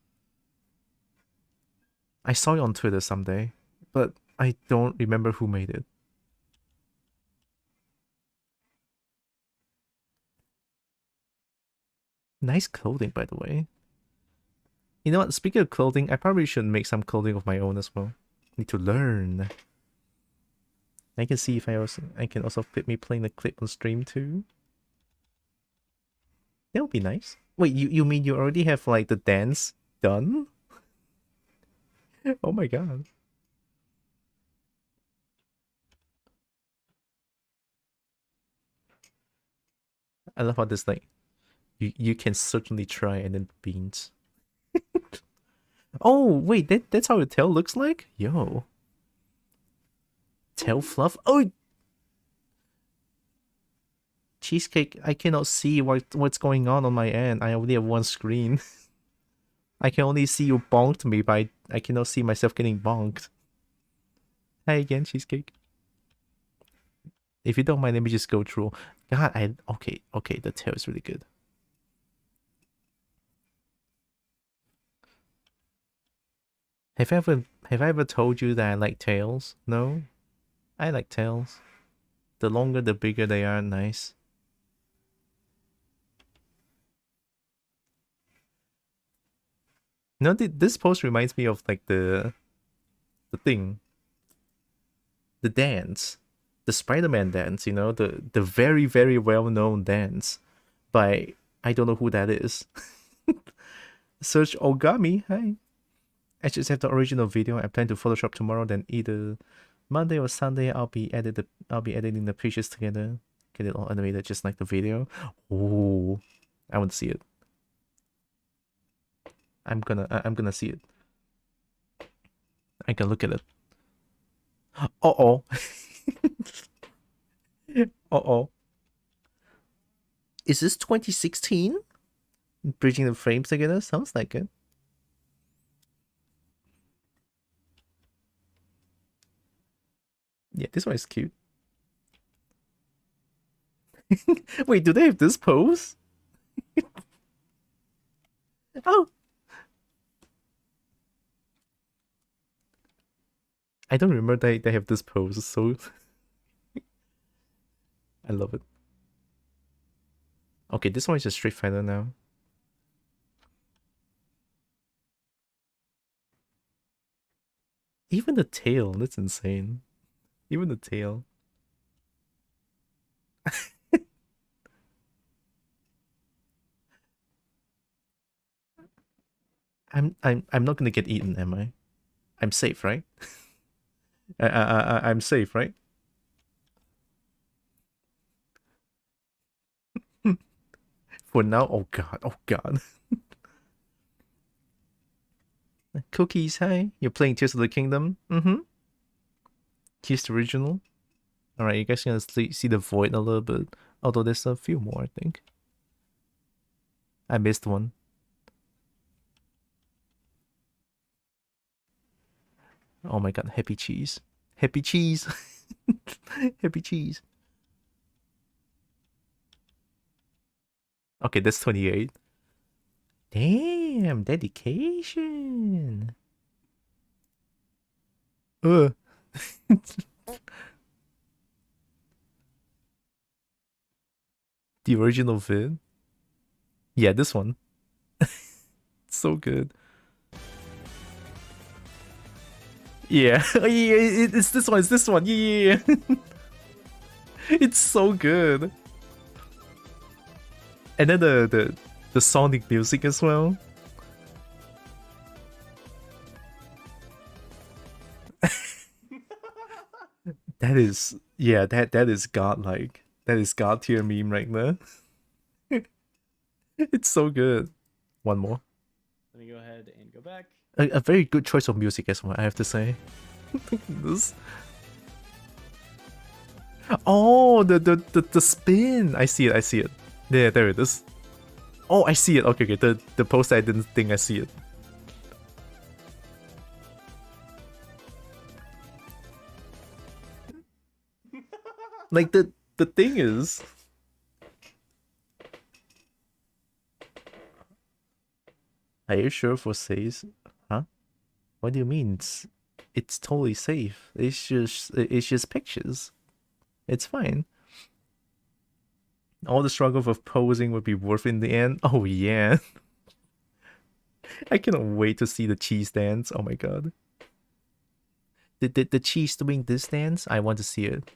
I saw it on Twitter someday, but I don't remember who made it. Nice clothing, by the way. You know what? Speaking of clothing, I probably should make some clothing of my own as well. Need to learn. I can see if I can also fit me playing the clip on stream too. That would be nice. Wait, you mean you already have like the dance done? Oh my god. I love how this like you can certainly try and then beans. Oh wait, that's how a tail looks like? Yo. Tail fluff? Oh, cheesecake, I cannot see what's going on my end. I only have one screen. I can only see you bonked me, but I cannot see myself getting bonked. Hi again, cheesecake. If you don't mind, let me just go through. God, okay, the tail is really good. Have I ever told you that I like tails? No? I like tails. The longer, the bigger they are, nice. No, this post reminds me of like the thing. The dance. The Spider-Man dance, you know, the very, very well-known dance by I don't know who that is. Search Ogami. Hi. I just have the original video. I plan to Photoshop tomorrow. Then either Monday or Sunday, I'll be editing the pictures together, get it all animated just like the video. Oh, I want to see it. I'm gonna see it. I can look at it. Uh-oh. Uh-oh. Is this 2016? Bridging the frames together? Sounds like it. Yeah, this one is cute. Wait, do they have this pose? Oh! I don't remember they have this pose, so... I love it. Okay, this one is a Street Fighter now. Even the tail, that's insane. Even the tail. I'm not gonna get eaten, am I? I'm safe, right? I'm safe, right? For now, oh god. Cookies, hi. You're playing Tears of the Kingdom? Mm-hmm. Tears the original. Alright, you guys gonna see the void a little bit. Although there's a few more, I think. I missed one. Oh my god, happy cheese. Happy cheese. Happy cheese. Okay, that's 28. Damn, dedication. Ugh. The original vid? Yeah, this one. So good. Yeah, yeah, it's this one, it's this one. Yeah. It's so good. And then the Sonic music as well. That is, yeah, that is godlike. That is god tier meme right there. It's so good. One more. Let me go ahead and go back. A very good choice of music as well, I have to say. This. Oh, the spin. I see it, I see it. Yeah, there it is. Oh, I see it. Okay, okay. The post I didn't think I see it. Like the thing is, are you sure for saves? Huh? What do you mean? It's totally safe. It's just pictures. It's fine. All the struggle of posing would be worth in the end. Oh yeah. I cannot wait to see the cheese dance. Oh my god. The cheese doing this dance, I want to see it.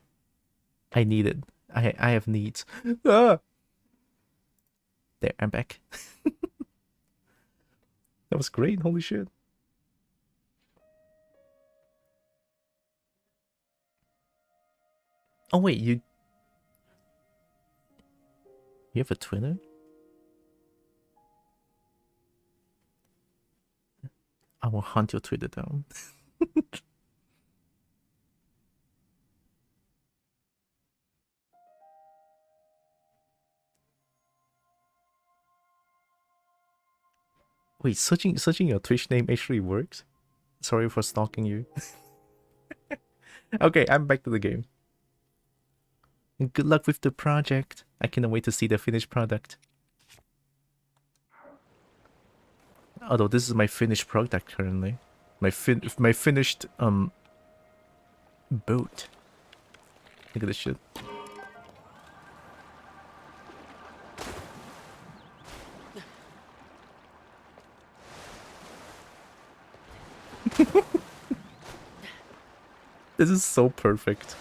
I need it. I have needs. Ah! There, I'm back. That was great, holy shit. Oh wait, you have a Twitter? I will hunt your Twitter down. Wait, searching your Twitch name actually works? Sorry for stalking you. Okay, I'm back to the game. And good luck with the project. I cannot wait to see the finished product. Although this is my finished product currently. My finished boat. Look at this shit. This is so perfect.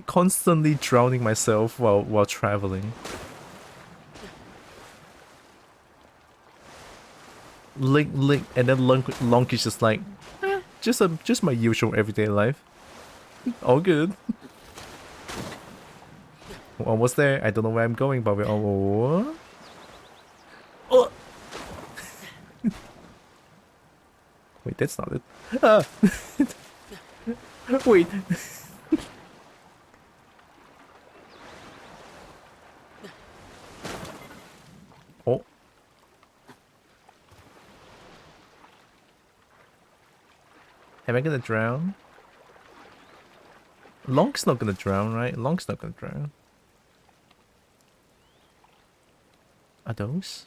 Constantly drowning myself while traveling. Link, and then Lonk is just like, just my usual everyday life. All good. We're almost there. I don't know where I'm going, but we're almost. Oh. Wait, that's not it. Ah. Wait. Oh. Am I gonna drown? Lonk's not gonna drown, right? Lonk's not gonna drown. Are those?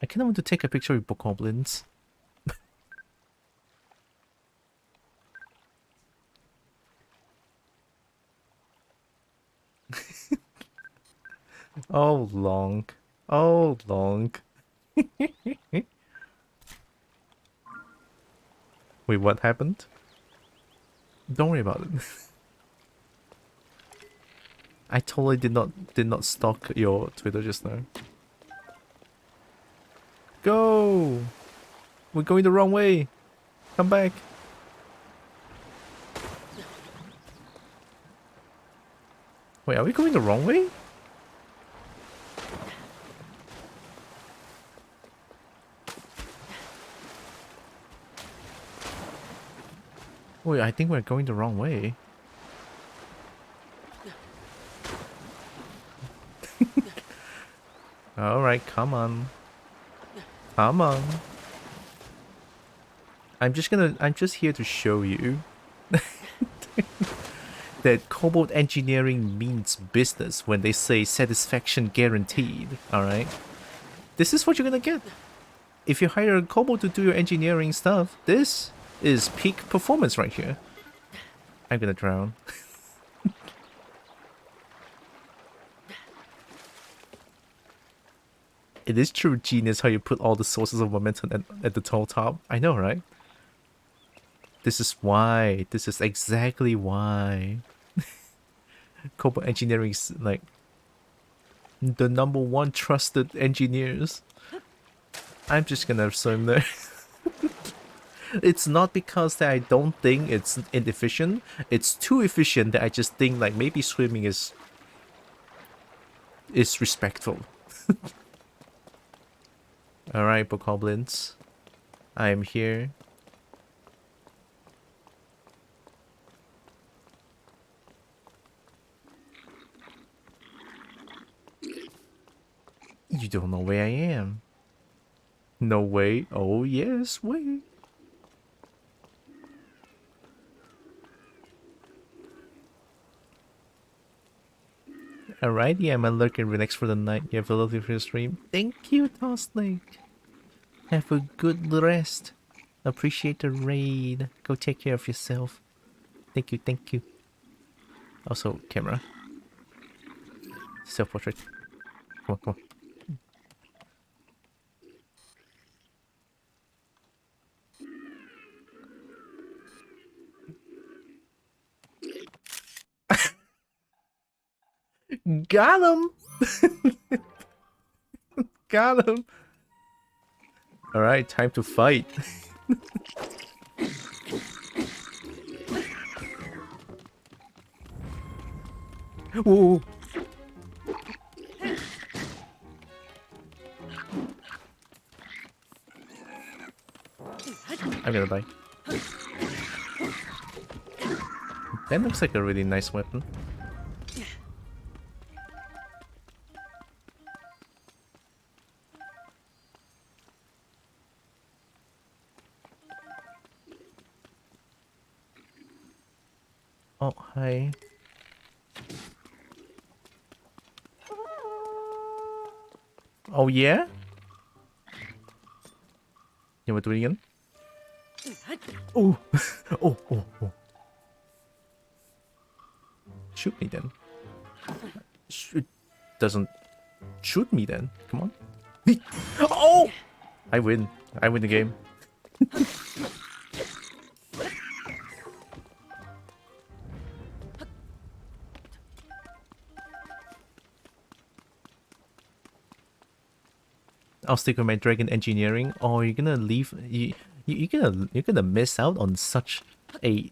I kinda want to take a picture with bokoblins. Oh, Lonk. Oh, Lonk. Wait, what happened? Don't worry about it. I totally did not stalk your Twitter just now. Go! We're going the wrong way. Come back. Wait, are we going the wrong way? Wait, I think we're going the wrong way. Alright, come on. Come on. I'm just here to show you that Cobalt Engineering means business when they say satisfaction guaranteed, alright? This is what you're gonna get. If you hire a Cobalt to do your engineering stuff, this is peak performance right here. I'm gonna drown. It is true genius how you put all the sources of momentum at the top. I know, right? This is why. This is exactly why. Cobalt Engineering is like the #1 trusted engineers. I'm just gonna assume that. It's not because that I don't think it's inefficient. It's too efficient that I just think like maybe swimming is respectful. Alright, bokoblins. I am here. You don't know where I am. No way. Oh yes, wait. Alrighty, I'm a lurk and relax for the night. You have a lovely for your stream. Thank you, TotK. Have a good rest. Appreciate the raid. Go take care of yourself. Thank you, thank you. Also, camera. Self-portrait. Come on, come on. Got him! Got him! Alright, time to fight. Whoa! I'm gonna die. That looks like a really nice weapon. Oh, hi. Oh, yeah? You want to do it again? Oh! Oh, oh, oh. Shoot me then. Doesn't shoot me then. Come on. Oh! I win. I win the game. I'll stick with my dragon engineering. Oh, you're gonna leave. You're gonna miss out on such a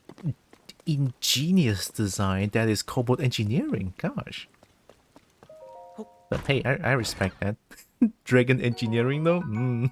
ingenious design that is Cobalt Engineering. Gosh. But hey, I respect that. Dragon Engineering though? Mm.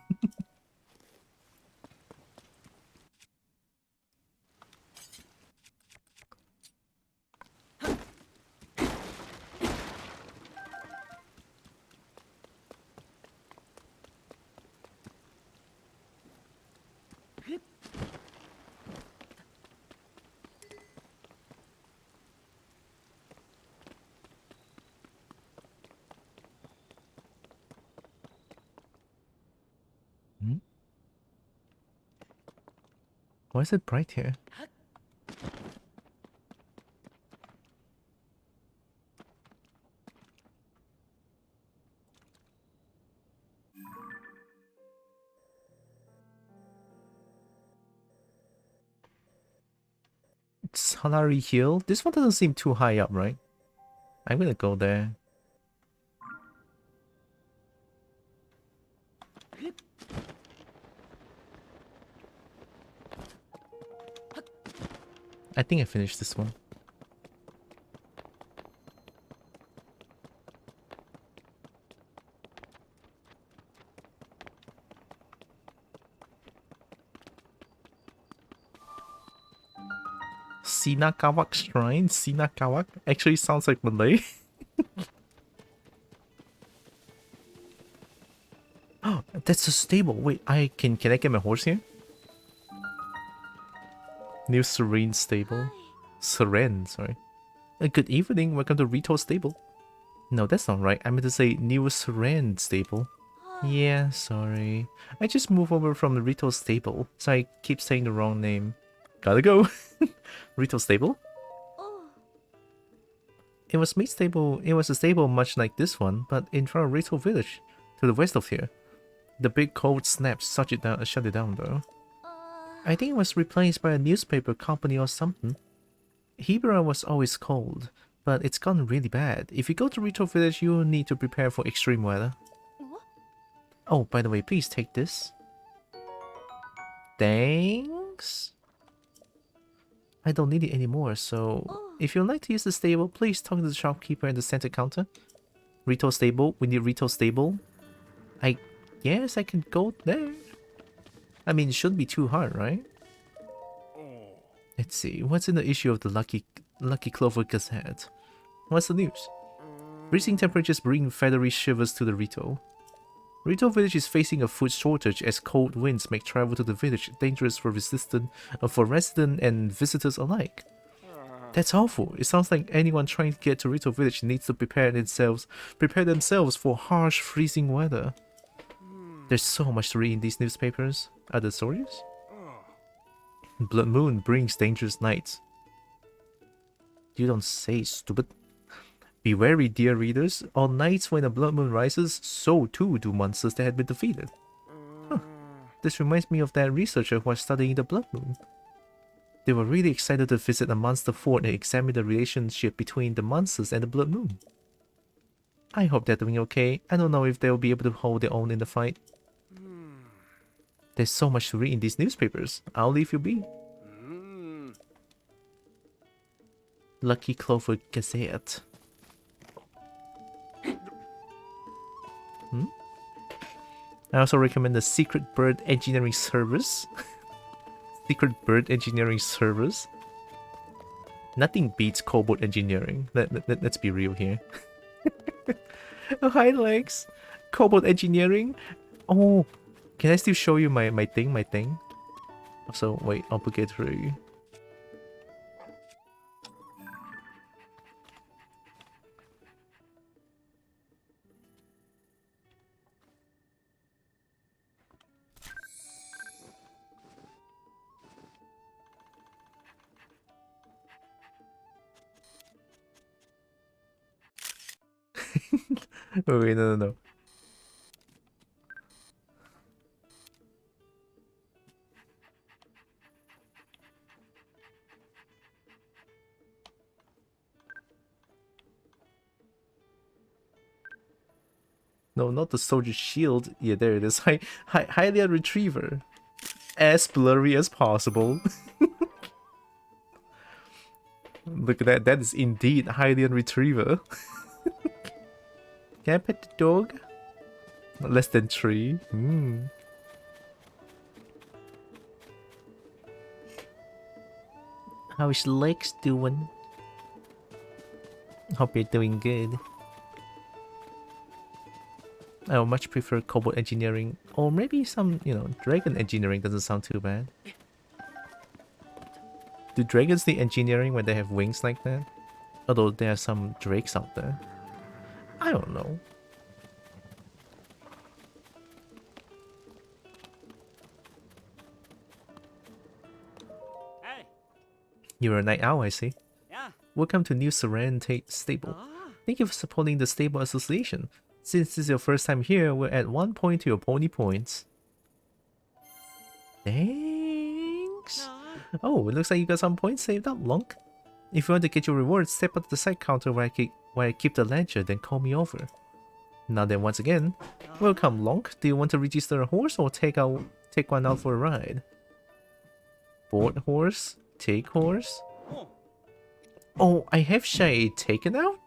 Hmm? Why is it bright here? Salary Hill? This one doesn't seem too high up, right? I'm gonna go there. I think I finished this one. Sinakawak Shrine. Sinakawak actually sounds like Malay. Oh, that's a stable. Wait, can I get my horse here? New Serene Stable. Serene, sorry. Good evening, welcome to Rito Stable. No, that's not right. I meant to say New Serene Stable. Yeah, sorry. I just moved over from the Rito Stable, so I keep saying the wrong name. Gotta go. Rito Stable? It was a stable much like this one, but in front of Rito Village, to the west of here. The big cold snap shut it down though. I think it was replaced by a newspaper company or something. Hibara was always cold, but it's gotten really bad. If you go to Rito Village, you will need to prepare for extreme weather. Oh, by the way, please take this. Thanks. I don't need it anymore, so if you'd like to use the stable, please talk to the shopkeeper at the center counter. Rito Stable, we need Rito Stable. I guess I can go there. I mean, it shouldn't be too hard, right? Let's see, what's in the issue of the Lucky Clover Gazette? What's the news? Freezing temperatures bring feathery shivers to the Rito. Rito Village is facing a food shortage as cold winds make travel to the village dangerous for residents and visitors alike. That's awful. It sounds like anyone trying to get to Rito Village needs to prepare themselves for harsh freezing weather. There's so much to read in these newspapers. Are there stories? Blood Moon brings dangerous nights. You don't say, stupid. Be wary, dear readers. On nights when the blood moon rises, so too do monsters that had been defeated. Huh. This reminds me of that researcher who was studying the blood moon. They were really excited to visit a monster fort and examine the relationship between the monsters and the blood moon. I hope they're doing okay. I don't know if they'll be able to hold their own in the fight. There's so much to read in these newspapers. I'll leave you be. Lucky Clover Gazette. I also recommend the Secret Bird Engineering Service. Secret Bird Engineering Service. Nothing beats Cobalt Engineering. Let's be real here. Oh, hi Lex. Cobalt Engineering. Oh, can I still show you my thing? So wait, I'll book it through. Oh, wait, no. No, not the soldier shield. Yeah, there it is. Hylian Retriever. As blurry as possible. Look at that. That is indeed Hylian Retriever. Can I pet the dog? Less than 3. How is Lex doing? Hope you're doing good. I would much prefer Cobalt Engineering, or maybe some, Dragon Engineering doesn't sound too bad. Do dragons need engineering when they have wings like that? Although there are some drakes out there. I don't know. Hey. You're a night owl, I see. Yeah. Welcome to New Serene Stable. Thank you for supporting the Stable Association. Since this is your first time here, we're at 1 point to your pony points. Thanks. Oh, it looks like you got some points saved up, Lonk. If you want to get your rewards, step up to the side counter where I keep the ledger, then call me over. Now then, once again, welcome, Lonk. Do you want to register a horse or take one out for a ride? Board horse? Take horse? Oh, I have Shy taken out?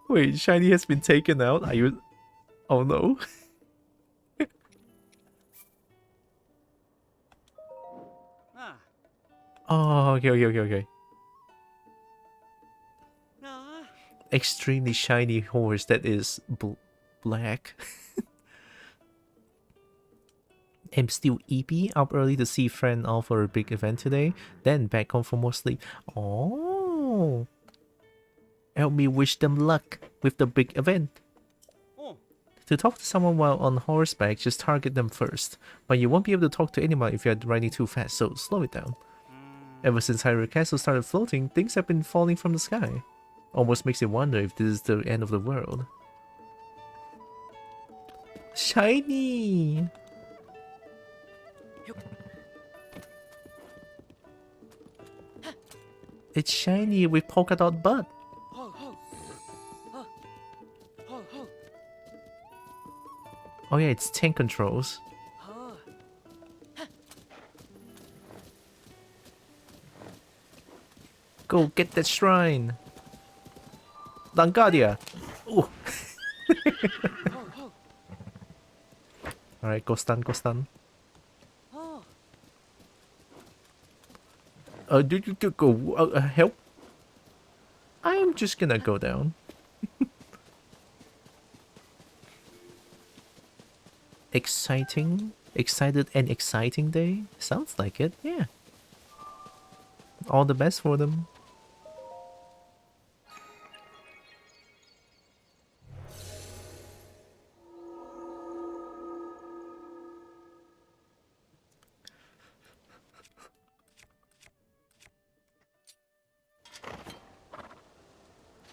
Wait, Shiny has been taken out? Are you... Oh no. Oh, okay. Extremely shiny horse that is black. I'm still EP, up early to see friend off for a big event today, then back home for more sleep. Oh, help me wish them luck with the big event. To talk to someone while on horseback, just target them first. But you won't be able to talk to anyone if you're riding too fast, so slow it down. Ever since Hyrule Castle started floating, things have been falling from the sky. Almost makes you wonder if this is the end of the world. Shiny! It's shiny with polka dot butt. Oh yeah, it's tank controls. Go get that shrine. Langadia. Ooh. Alright, go stun. Go. Help. I'm just gonna go down. Excited and exciting day? Sounds like it, yeah. All the best for them.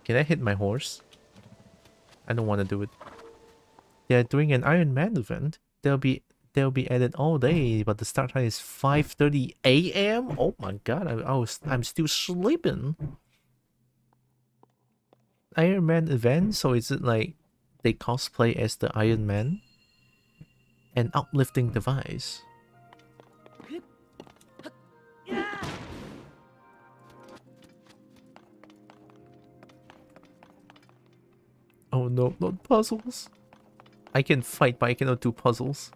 Can I hit my horse? I don't want to do it. They're doing an Iron Man event. They'll be at it all day, but the start time is 5:30 a.m. Oh my god, I'm still sleeping. Iron Man event, so is it like they cosplay as the Iron Man? An uplifting device. Oh no, not puzzles. I can fight, but I cannot do puzzles.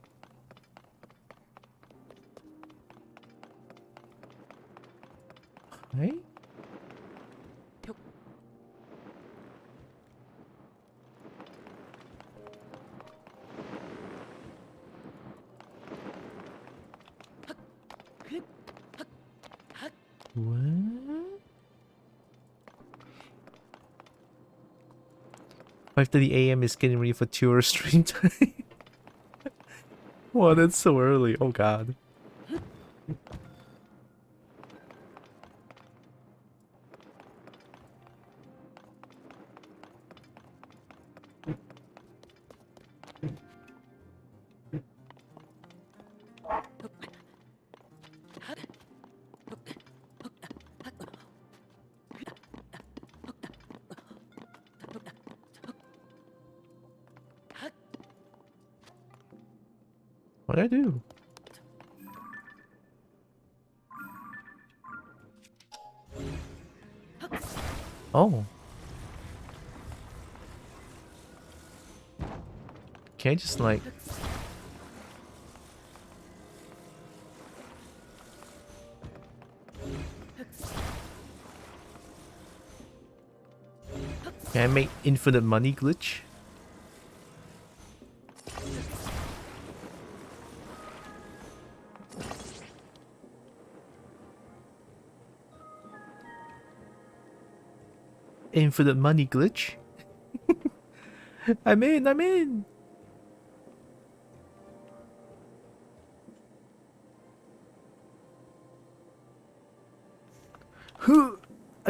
Hey? What? 5:30 a.m. is getting ready for tour stream time. Wow, that's so early. Oh god. What'd I do? Oh. Can I just like... Can I make infinite money glitch? Infinite money glitch? I'm in! I'm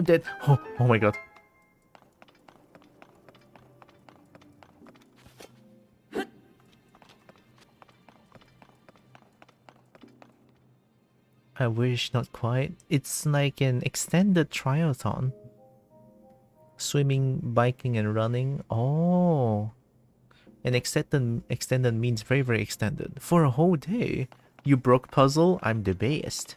dead. Oh my god. I wish not quite. It's like an extended triathlon. Swimming, biking, and running. Oh. And extended means very extended. For a whole day. You broke puzzle? I'm the best.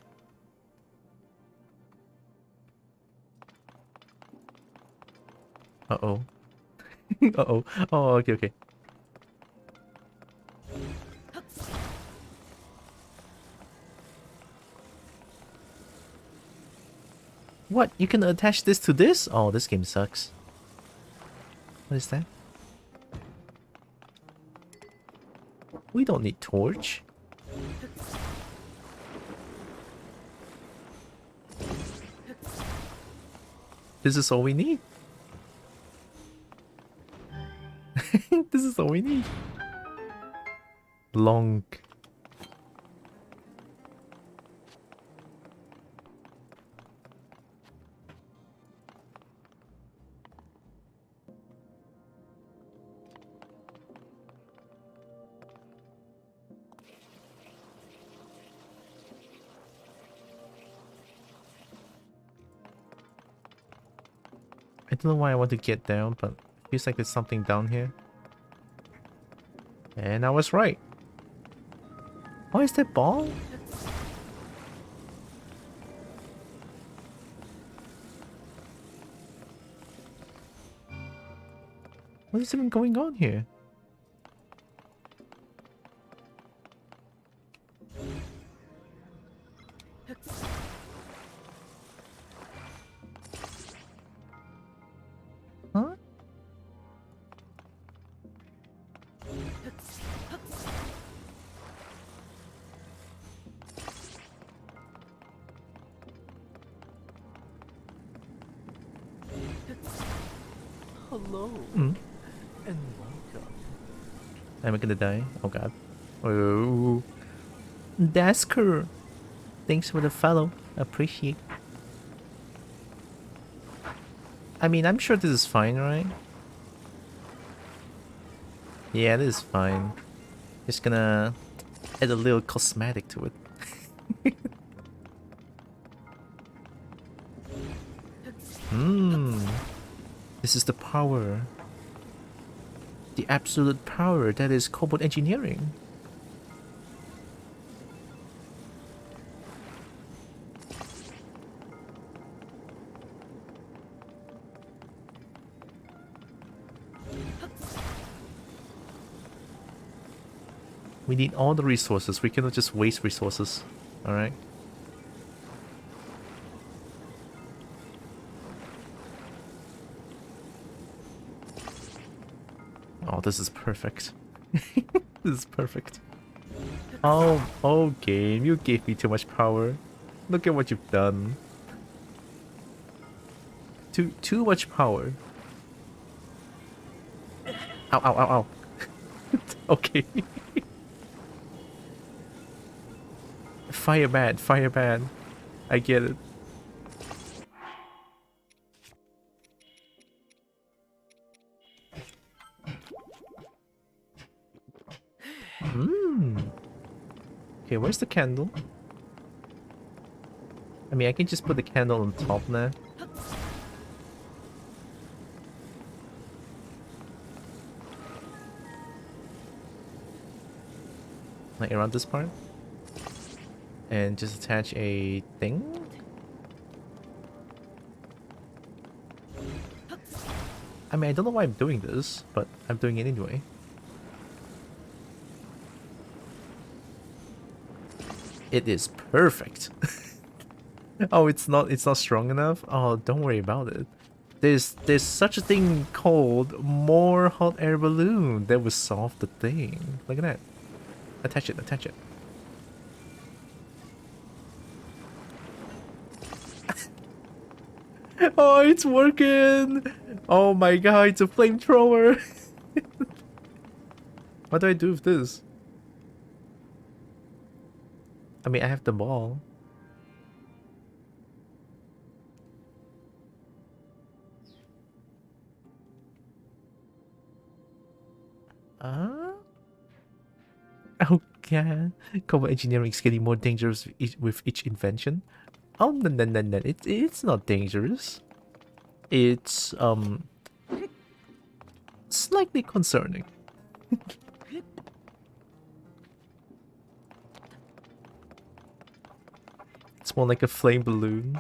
Uh-oh. Uh-oh. Oh, okay. What? You can attach this to this? Oh, this game sucks. What is that? We don't need torch. This is all we need. This is all we need. Long. I don't know why I want to get down, but it feels like there's something down here. And I was right. Why is that ball? What is even going on here? Huh? Hello Mm. and welcome. Am I gonna die? Oh god. Oh. That's cool. Thanks for the follow. Appreciate. I mean, I'm sure this is fine, right? Yeah, this is fine. Just gonna add a little cosmetic to it. This is the power. The absolute power that is cobalt engineering. We need all the resources. We cannot just waste resources. Alright? Oh, this is perfect. This is perfect. Oh, game, you gave me too much power. Look at what you've done. Too much power. Ow, ow, ow, ow. Okay. Fire bad, fire bad. I get it. Okay, where's the candle? I mean, I can just put the candle on top now. Like around this part. And just attach a thing. I mean, I don't know why I'm doing this, but I'm doing it anyway. It is perfect. Oh, it's not strong enough? Oh, don't worry about it. There's such a thing called more hot air balloon that will solve the thing. Look at that. Attach it, attach it. Oh, it's working! Oh my god, it's a flamethrower! What do I do with this? I mean, I have the ball. Oh god. Cobalt engineering is getting more dangerous with each invention. Oh, no. It's not dangerous. It's, slightly concerning. It's more like a flame balloon.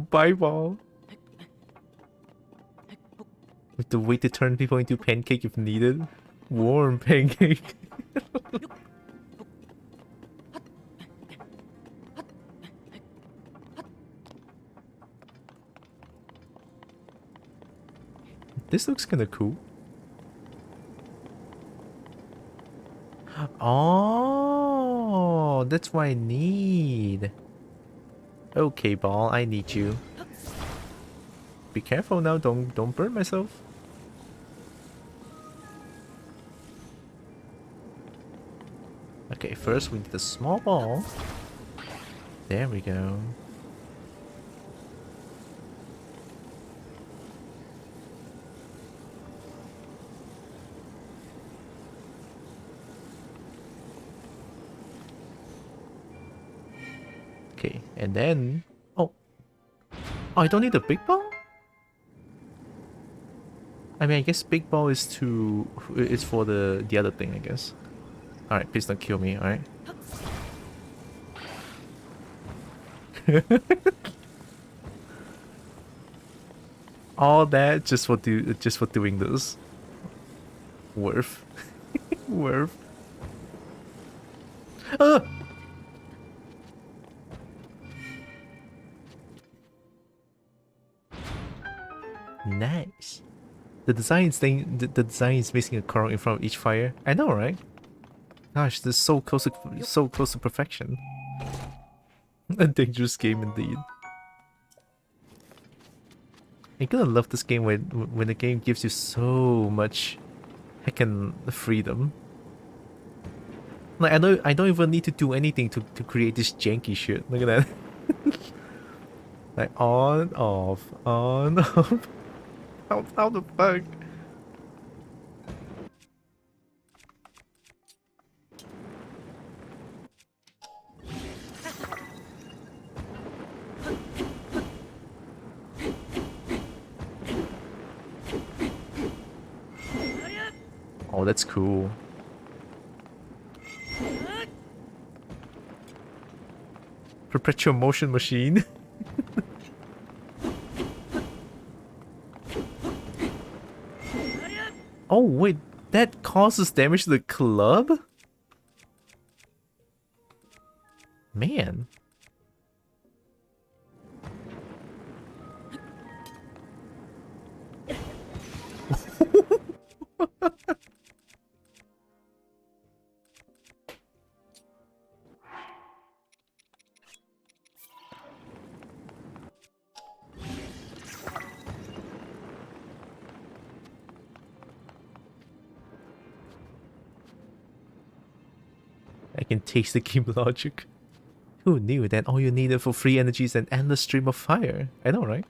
Bye ball. With the way to turn people into pancake if needed. Warm pancake. This looks kind of cool. Oh, that's what I need. Okay, ball, I need you. Be careful now, don't burn myself. Okay, first we need the small ball. There we go. Okay, and then... Oh, I don't need the big ball? I mean, I guess big ball is to... It's for the other thing, I guess. Alright, please don't kill me, alright? All that just for doing this. Worth. Worth. Ah! Nice. The design is missing a coral in front of each fire. I know, right? Gosh, this is so close to perfection. A dangerous game indeed. I'm gonna love this game when the game gives you so much heckin' freedom. Like I don't even need to do anything to create this janky shit. Look at that. Like on, off, on, off. How the fuck? Oh, that's cool. Perpetual motion machine. Oh wait, that causes damage to the club? Man. I can taste the game logic. Who knew that all you needed for free energy is an endless stream of fire? I know, right?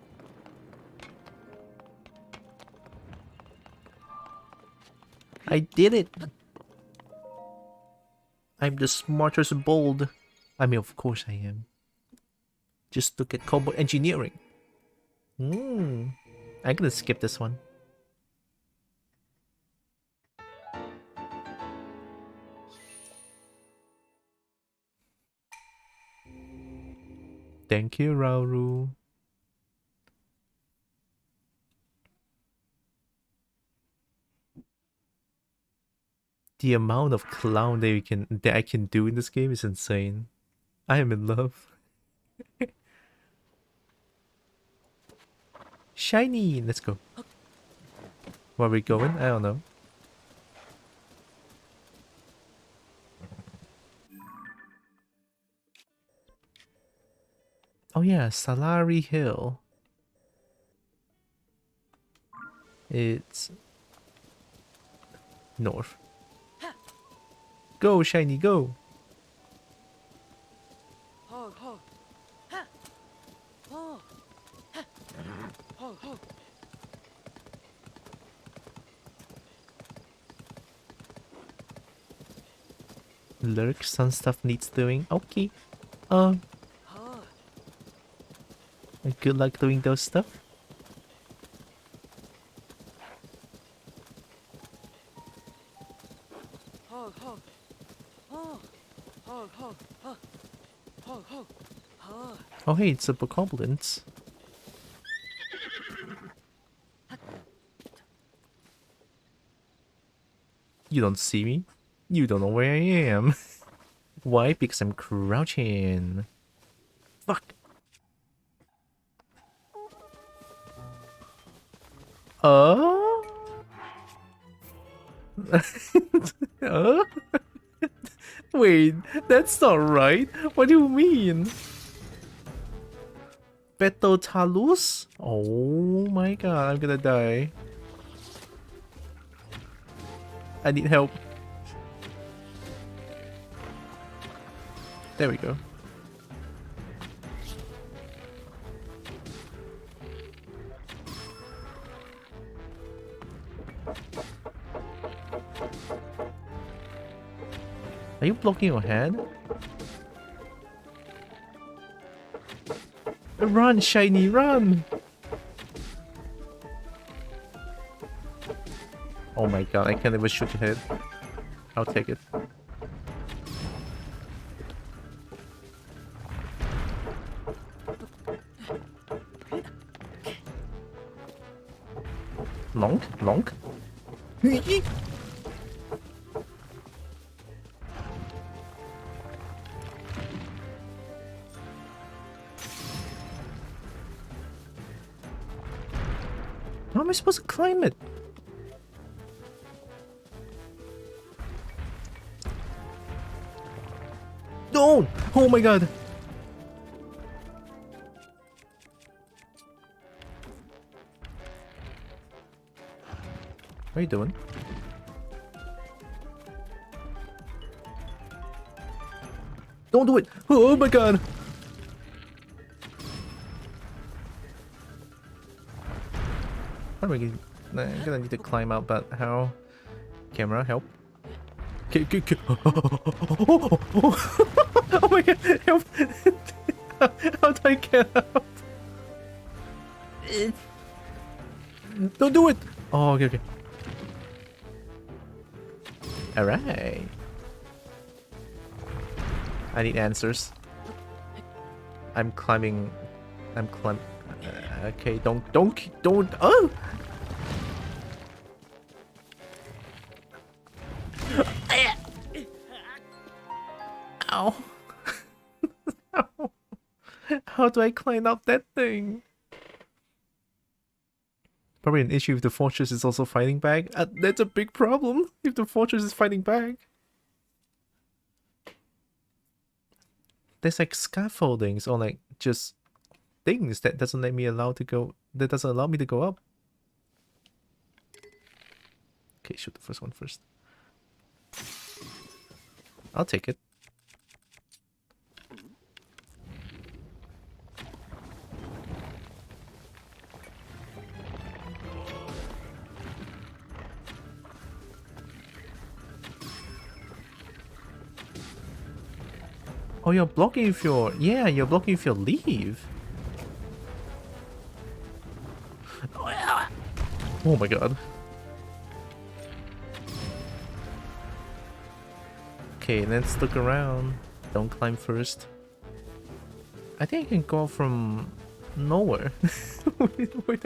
I did it! I'm the smartest bold. I mean, of course I am. Just look at cobalt engineering. I'm gonna skip this one. Thank you, Rauru. The amount of clown that I can do in this game is insane. I am in love. Shiny! Let's go. Where are we going? I don't know. Oh yeah, Salari Hill. It's north. Go, Shiny, go! Lurk, some stuff needs doing. Okay. Good luck doing those stuff. Oh hey, it's a bokoblins. You don't see me? You don't know where I am. Why? Because I'm crouching. Fuck. Oh? Huh? Wait, that's not right. What do you mean? Betotalus? Oh my god, I'm gonna die. I need help. There we go. Are you blocking your head? Run, shiny, run! Oh my god, I can't even shoot your head. I'll take it. Lonk, lonk. How am I supposed to climb it? No! Oh my god! What are you doing? Don't do it! Oh my god! I'm gonna need to climb out, but how? Camera, help. Oh my god, help! How do I get out? Don't do it! Oh, okay, okay. Alright. I need answers. I'm climbing. Okay, don't. Oh! Ow. Ow. How do I climb up that thing? Probably an issue if the fortress is also fighting back. That's a big problem if the fortress is fighting back. There's like scaffoldings or like just things that doesn't let me allow to go. That doesn't allow me to go up. Okay, shoot the first one first. I'll take it. Oh, you're blocking if you're... Yeah, you're blocking if you leave. Oh my god. Okay, let's look around. Don't climb first. I think I can go from nowhere. wait.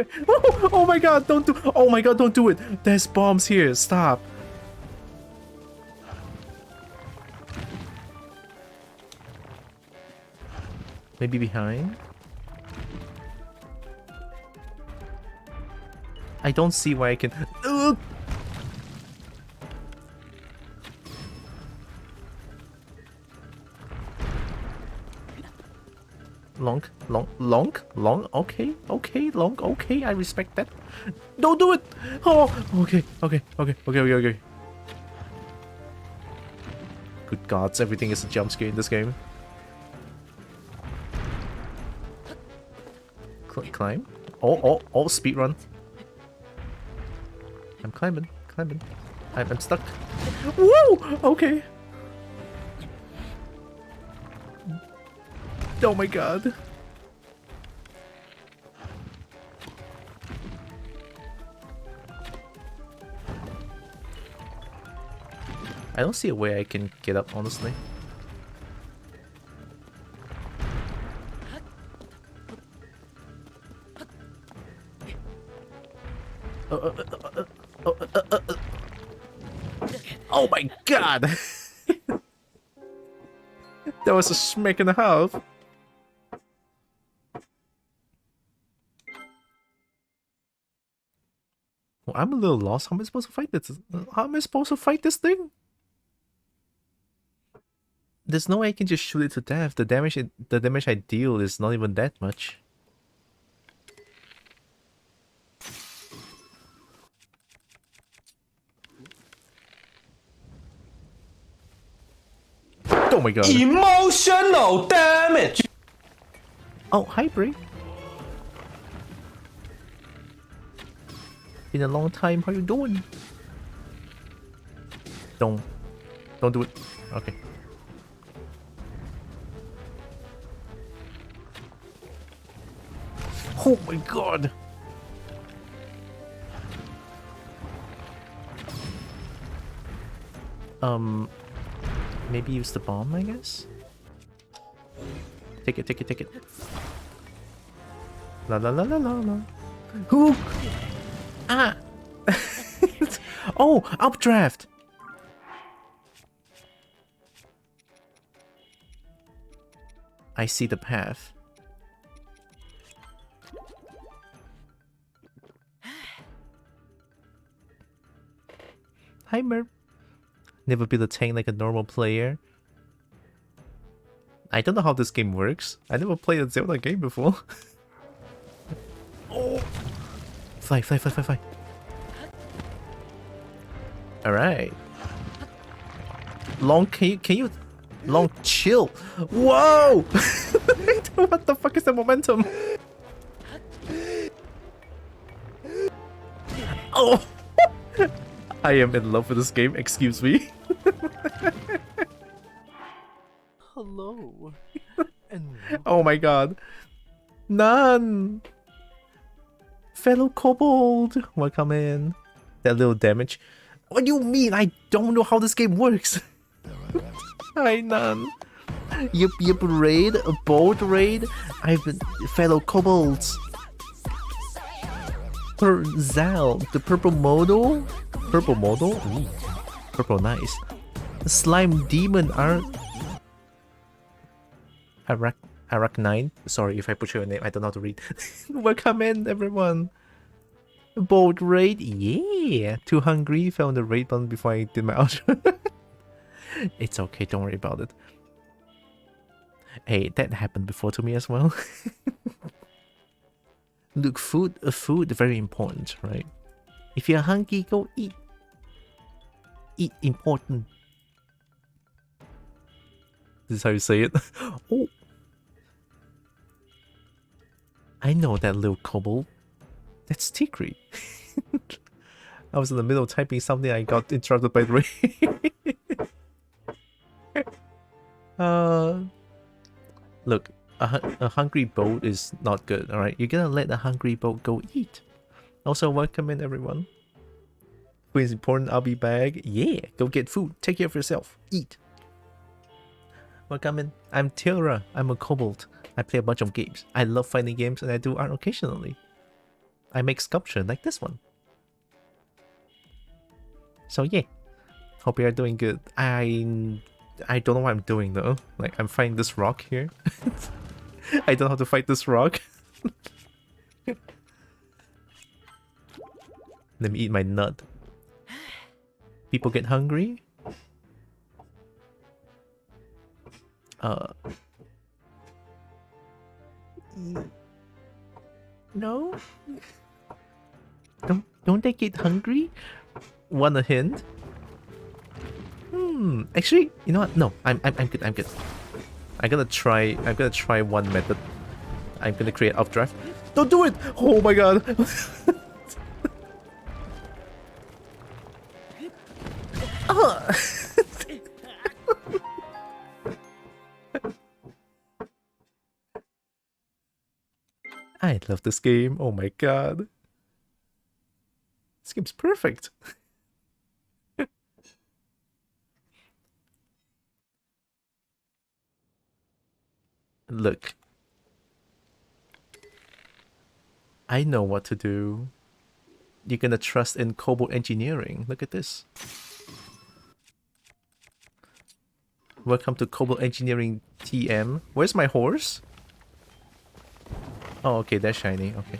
Oh my god, don't do... Oh my god, don't do it. There's bombs here. Stop. Maybe behind? I don't see why I can... Long, okay, long, okay, I respect that. Don't do it! Oh, okay. Good gods, everything is a jump scare in this game. Climb. Oh, speed run. I'm climbing. I'm stuck. Woo! Okay. Oh my god. I don't see a way I can get up, honestly. Oh my god! That was a smack and a half. I'm a little lost. How am I supposed to fight this? How am I supposed to fight this thing? There's no way I can just shoot it to death. The damage I deal is not even that much. Oh my god. Emotional damage! Oh, hi Brie. Been a long time. How you doing? Don't do it. Okay. Oh my god. Maybe use the bomb, I guess? Take it. La la la la la la. Hook! Ah! Oh, updraft! I see the path. Hi, Merp. Never build a tank like a normal player. I don't know how this game works. I never played a Zelda game before. Oh! Fly. Alright. Long, can you... Long chill. Whoa! What the fuck is the momentum? Oh! I am in love with this game, excuse me. Hello. And Oh my god. None! Fellow kobold, welcome in. That little damage. What do you mean? I don't know how this game works. Hi, None. Yep, raid, a bold raid. I've been fellow kobolds. Zal, the purple model? Purple model? Ooh, purple, nice. Slime demon are... Arachnine? Sorry if I butcher your name, I don't know how to read. Welcome in, everyone. Bold raid, yeah. Too hungry, found the raid button before I did my outro. It's okay, don't worry about it. Hey, that happened before to me as well. Look, food very important, right? If you're hungry, go eat. Eat important. This is how you say it. Oh, I know that little kobold. That's Tikri. I was in the middle of typing something, I got interrupted by the rain. Look, a hungry boat is not good, alright? You're gonna let a hungry boat go eat. Also, welcome in, everyone. Food is important, I'll be back. Yeah, go get food. Take care of yourself. Eat. Welcome in. I'm Tylra. I'm a kobold. I play a bunch of games. I love fighting games and I do art occasionally. I make sculpture like this one. So yeah, hope you are doing good. I don't know what I'm doing though. Like, I'm fighting this rock here. I don't know how to fight this rock. Let me eat my nut. People get hungry. No. Don't they get hungry? Want a hint? Actually, you know what? No, I'm good. I'm gonna try one method. I'm gonna create updraft. Don't do it! Oh my god! I love this game. Oh my god. This game's perfect. Look. I know what to do. You're gonna trust in Kobold Engineering. Look at this. Welcome to Kobold Engineering TM. Where's my horse? Oh, okay, that's shiny. Okay.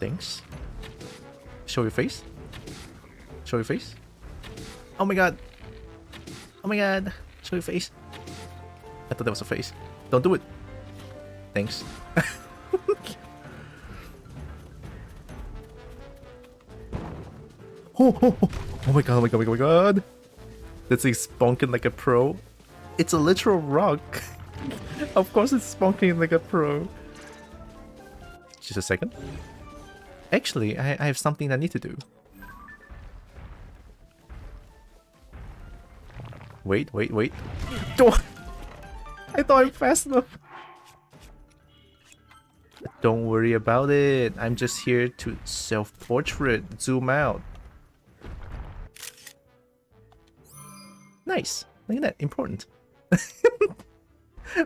Thanks. Show your face. Show your face. Oh my god. Oh my god. Show your face. I thought that was a face. Don't do it. Thanks. Oh my god, oh my god, oh my god. This thing's bonking like a pro. It's a literal rock. Of course it's bonking like a pro. Just a second. Actually, I have something I need to do. Wait. Don't. I thought I'm fast enough. Don't worry about it. I'm just here to self-portrait. Zoom out. Nice. Look at that. Important.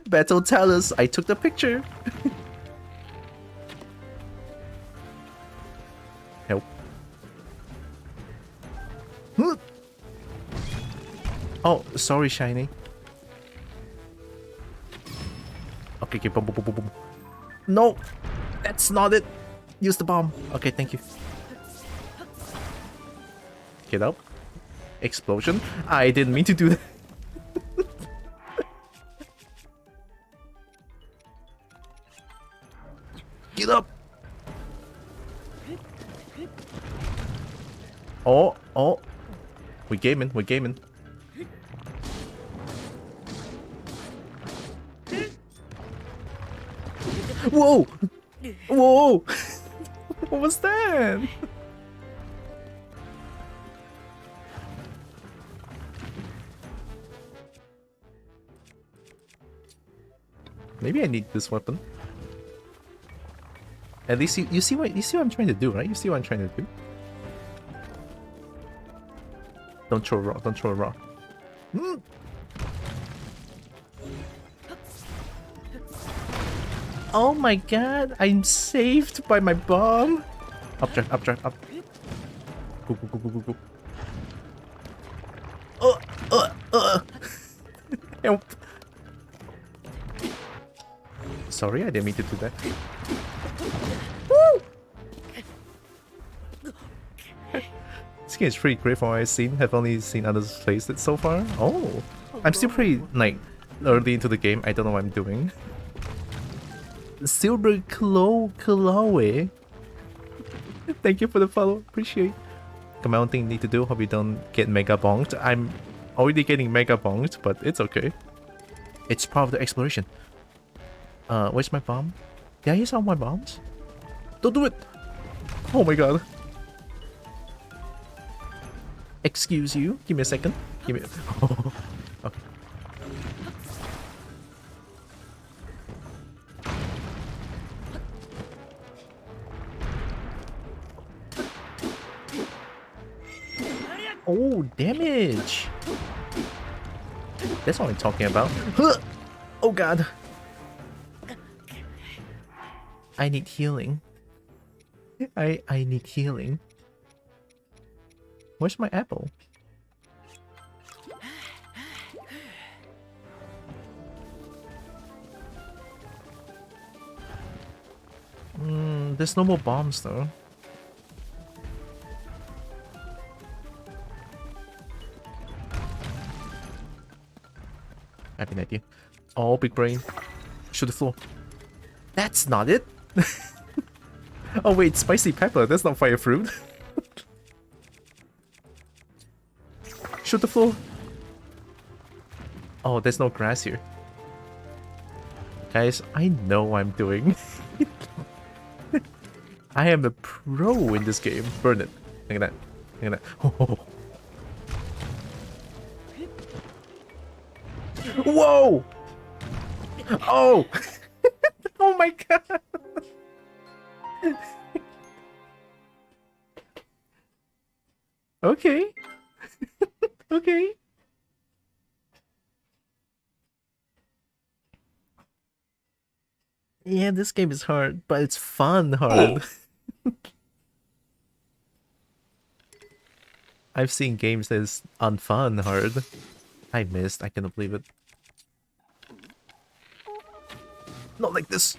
Battle tell us I took the picture. Help. Oh, sorry, Shiny. Okay, boom. No! That's not it! Use the bomb. Okay, thank you. Get up. Explosion. I didn't mean to do that. Get up! Oh. We're gaming. Whoa! What was that? Maybe I need this weapon. At least you see what I'm trying to do, right? You see what I'm trying to do? Don't throw a rock. Oh my god, I'm saved by my bomb. Up. Go. Help. Sorry, I didn't mean to do that. Woo! This game is pretty great from what I've seen. Have only seen others place it so far. Oh, I'm still pretty like early into the game. I don't know what I'm doing. Silver Chloe. Thank you for the follow. Appreciate. Come on, thing need to do. Hope you don't get mega bonked. I'm already getting mega bonked, but it's okay. It's part of the exploration. Where's my bomb? Did I use all my bombs? Don't do it! Oh my god. Excuse you. Give me a second. Give me. Oh. Okay. Oh, damage! That's what I'm talking about. Oh god! I need healing. I need healing. Where's my apple? There's no more bombs though. I have an idea. Oh, big brain. Shoot the floor. That's not it. Oh wait, spicy pepper. That's not fire fruit. Shoot the floor. Oh, there's no grass here. Guys, I know what I'm doing. I am a pro in this game. Burn it. Look at that. Look at that. Oh. Whoa! Oh! Oh my god! Okay. Okay. Yeah, this game is hard, but it's fun hard. I've seen games that is unfun hard. I missed. I cannot believe it. Not like this.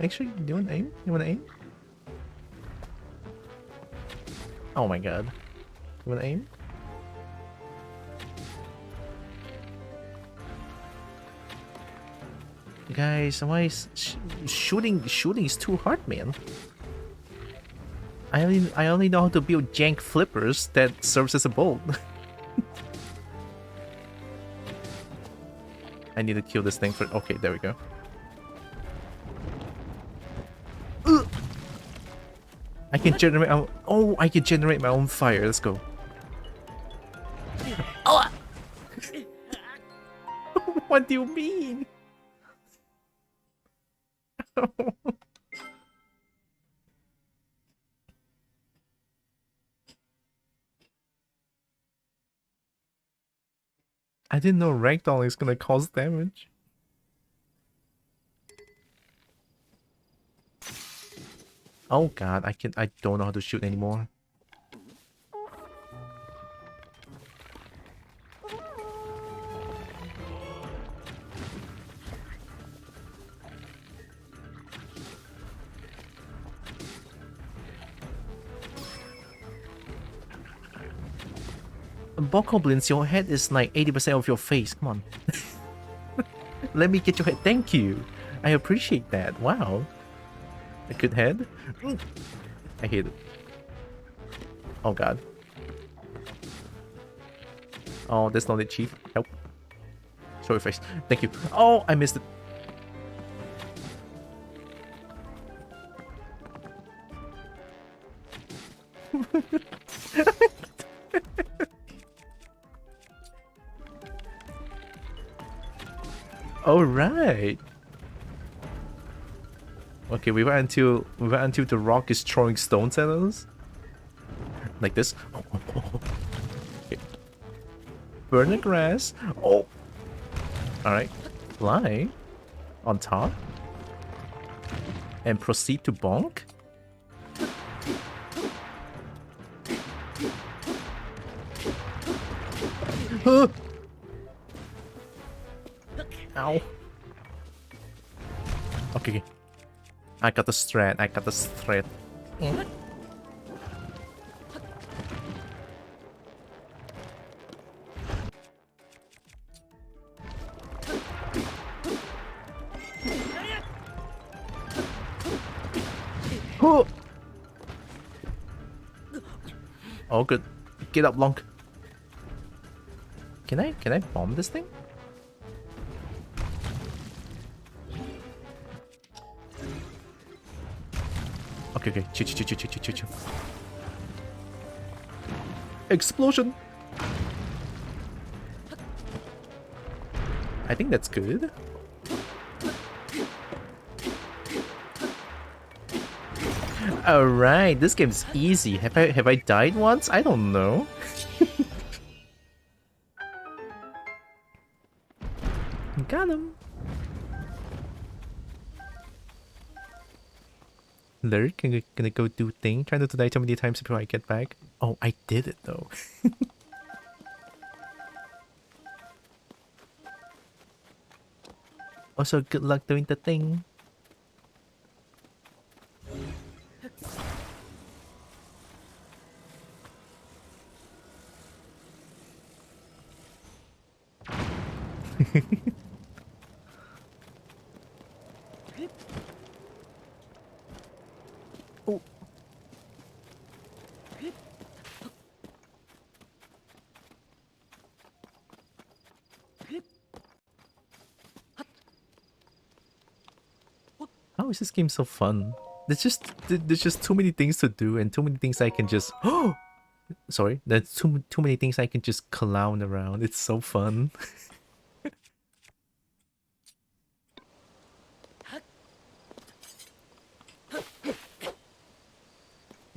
Actually, you wanna aim? You wanna aim? Oh my god. You wanna aim? Guys, why is shooting is too hard, man. I only know how to build jank flippers that serves as a bolt. I need to kill this thing for. Okay, there we go. Ugh! I can generate. Oh, I can generate my own fire. Let's go. Oh! What do you mean? I didn't know ragdoll is gonna cause damage. Oh god, I don't know how to shoot anymore. Bokoblins, your head is like 80% of your face. Come on. Let me get your head. Thank you. I appreciate that. Wow. A good head? I hate it. Oh god. Oh, that's not it, Chief. Help. Show your face. Thank you. Oh, I missed it. All right. Okay, we went until the rock is throwing stones at us. Like this. Okay. Burn the grass. Oh. All right. Fly on top and proceed to bonk. Ow. Okay. I got the strat. I got the thread. Oh, good. Get up, Lonk. Can I bomb this thing? Okay, okay. Chill. Explosion! I think that's good. Alright, this game's easy. Have I died once? I don't know. Got him. Larry, gonna go do thing. Try not to die too many times before I get back. Oh, I did it though. Also, good luck doing the thing. Oh. How is this game so fun? There's just too many things to do and too many things I can just sorry, there's too many things I can just clown around. It's so fun.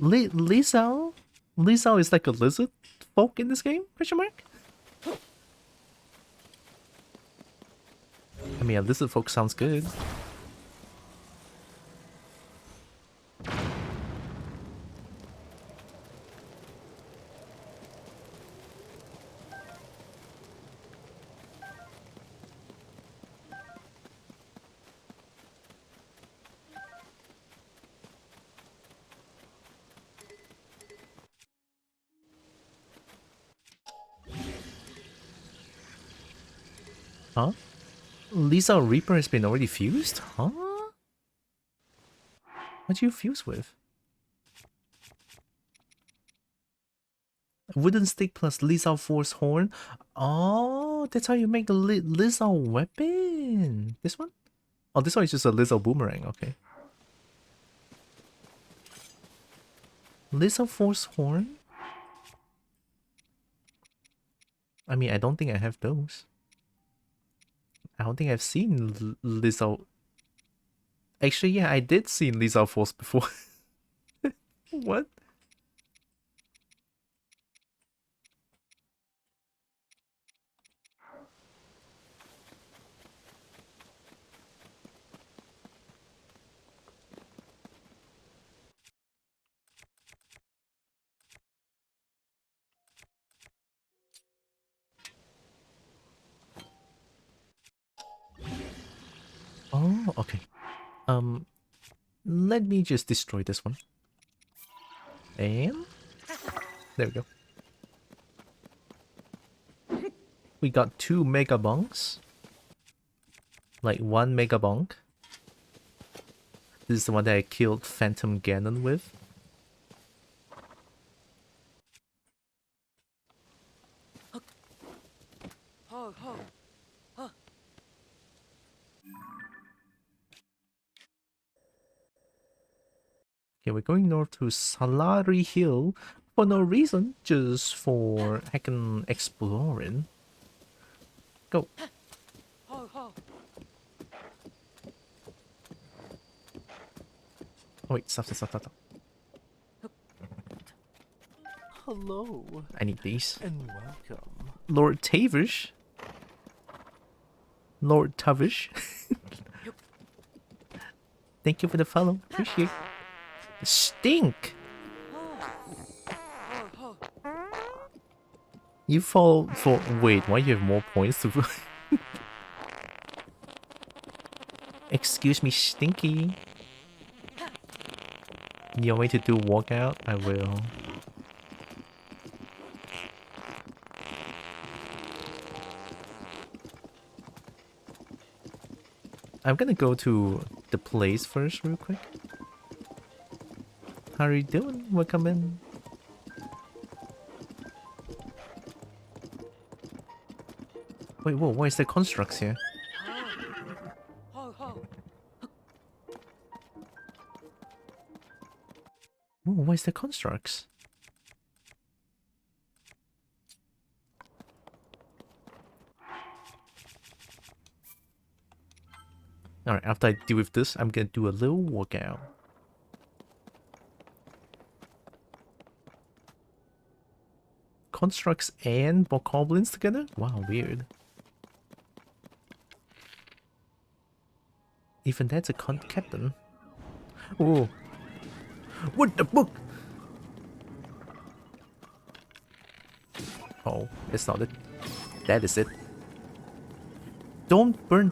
Lizao is like a lizard folk in this game? Question mark? I mean, a lizard folk sounds good. Huh? Lisa Reaper has been already fused? Huh? What do you fuse with? Wooden stick plus Lisa Force horn. Oh, that's how you make the Lisa weapon. This one? Oh, this one is just a Lisa boomerang. Okay. Lisa Force horn? I mean, I don't think I have those. I don't think I've seen Lisa. Actually, yeah, I did see Lisa Force before. What? Oh, okay. Let me just destroy this one. And there we go. We got 2 mega bunks. Like 1 mega bunk. This is the one that I killed Phantom Ganon with. Okay, we're going north to Salari Hill for no reason, just for heckin' exploring. Go. Oh, wait, stop. Hello I need these. and welcome. Lord Tavish. Lord Tavish. Thank you for the follow. Appreciate it. Stink! You fall for... Wait, why you have more points to... Excuse me, Stinky. You want me to do walkout? I will. I'm gonna go to the place first real quick. How are you doing? Welcome in. Wait, whoa, why is there constructs here? Whoa, why is there constructs? Alright, after I deal with this, I'm gonna do a little walkout. Constructs and bokoblins together? Wow, weird. Even that's a captain. Oh. What the book? Oh, it's not it. That is it. Don't burn.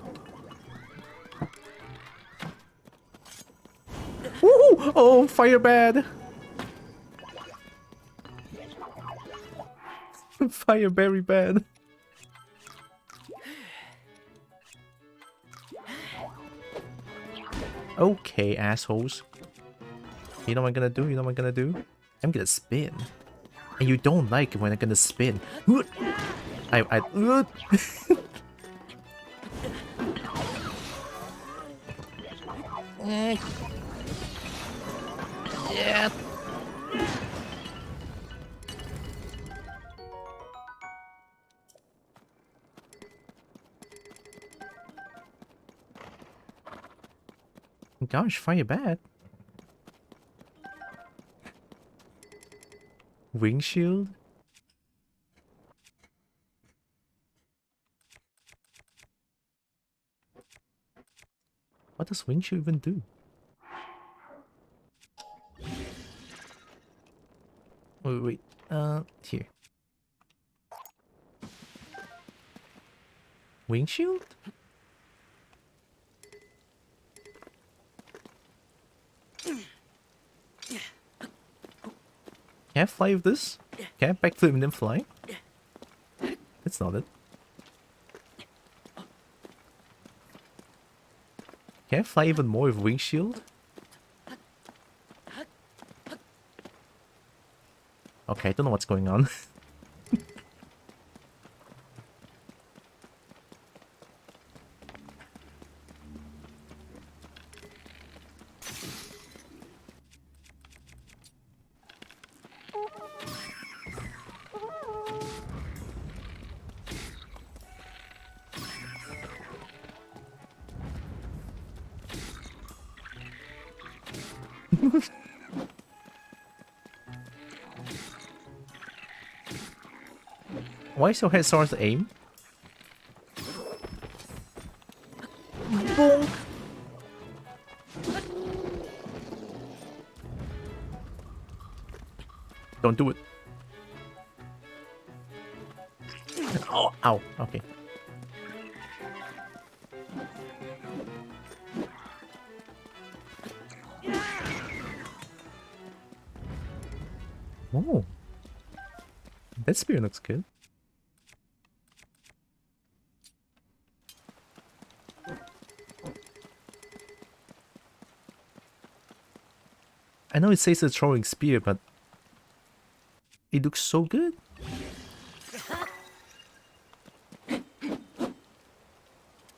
Woohoo! Oh, fire bad. Fire very bad. Okay, assholes. You know what I'm gonna do? I'm gonna spin. And you don't like it when I'm gonna spin. Yeah. Gosh, fire bad. Windshield? What does windshield even do? Wait. Here. Windshield? Can I fly with this? Can I backflip and then fly? That's not it. Can I fly even more with wing shield? Okay, I don't know what's going on. Why is your head so hard to aim? Bonk. Don't do it. Oh, ow. Okay. Oh. That spear looks good. I know it says it's throwing spear, but it looks so good.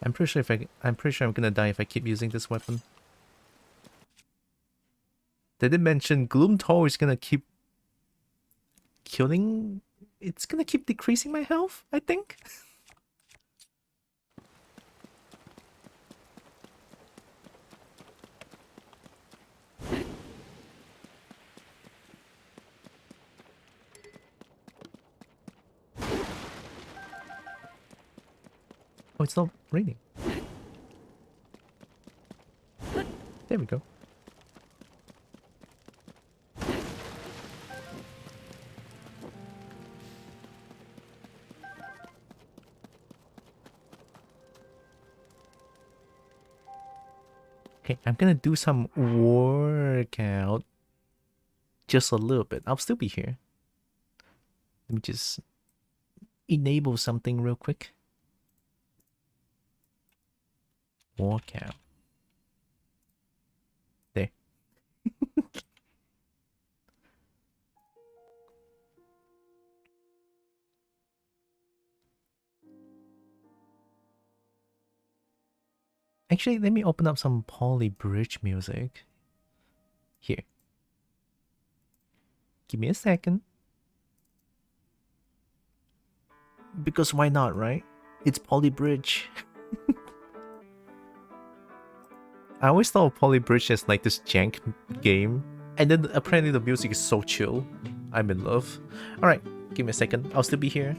I'm pretty sure I'm gonna die if I keep using this weapon. They did mention Gloom Tower is gonna keep killing. It's gonna keep decreasing my health, I think. Oh, it's not raining. There we go. Okay, I'm gonna do some workout. Just a little bit. I'll still be here. Let me just enable something real quick. Workout. There. Actually, let me open up some Poly Bridge music. Here. Give me a second. Because why not, right? It's Poly Bridge. I always thought of Poly Bridge as like this jank game. And then apparently the music is so chill. I'm in love. Alright, give me a second. I'll still be here.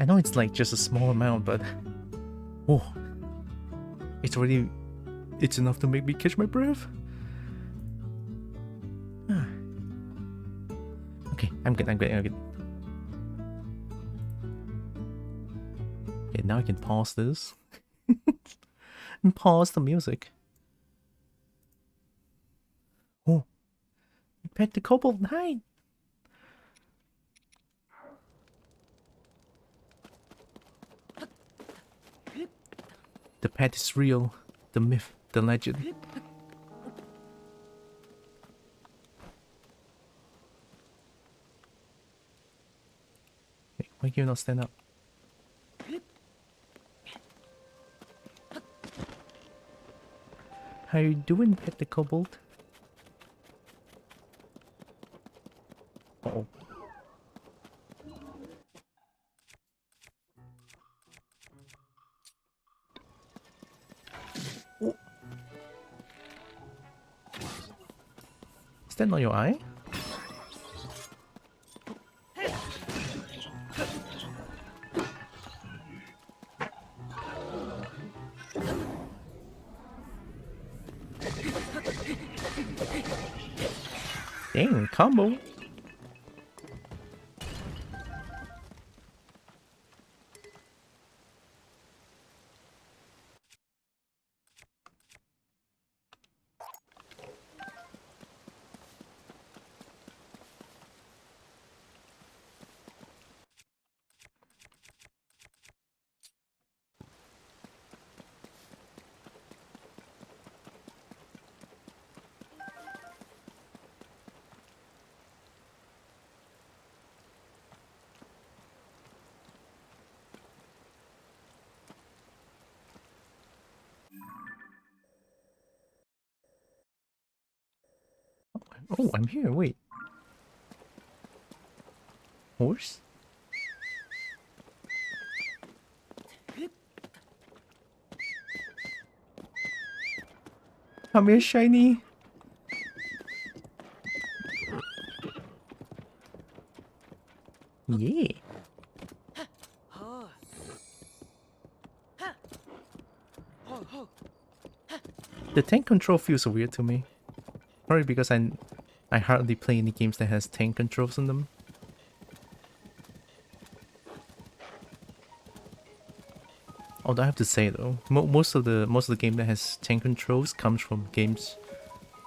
I know it's like just a small amount, but oh, it's already, it's enough to make me catch my breath. Okay, I'm good. Okay, now I can pause this and pause the music. Oh, pet the kobold, hi. The pet is real, the myth, the legend. Hey, why can you not stand up? How you doing, pet the kobold? Uh-oh. Oh. Is that not your eye? Dang, combo. Oh, I'm here, wait. Horse? Come here, shiny. Yeah. The tank control feels weird to me. Probably because I hardly play any games that has tank controls in them. Although I have to say though, most of the game that has tank controls comes from games.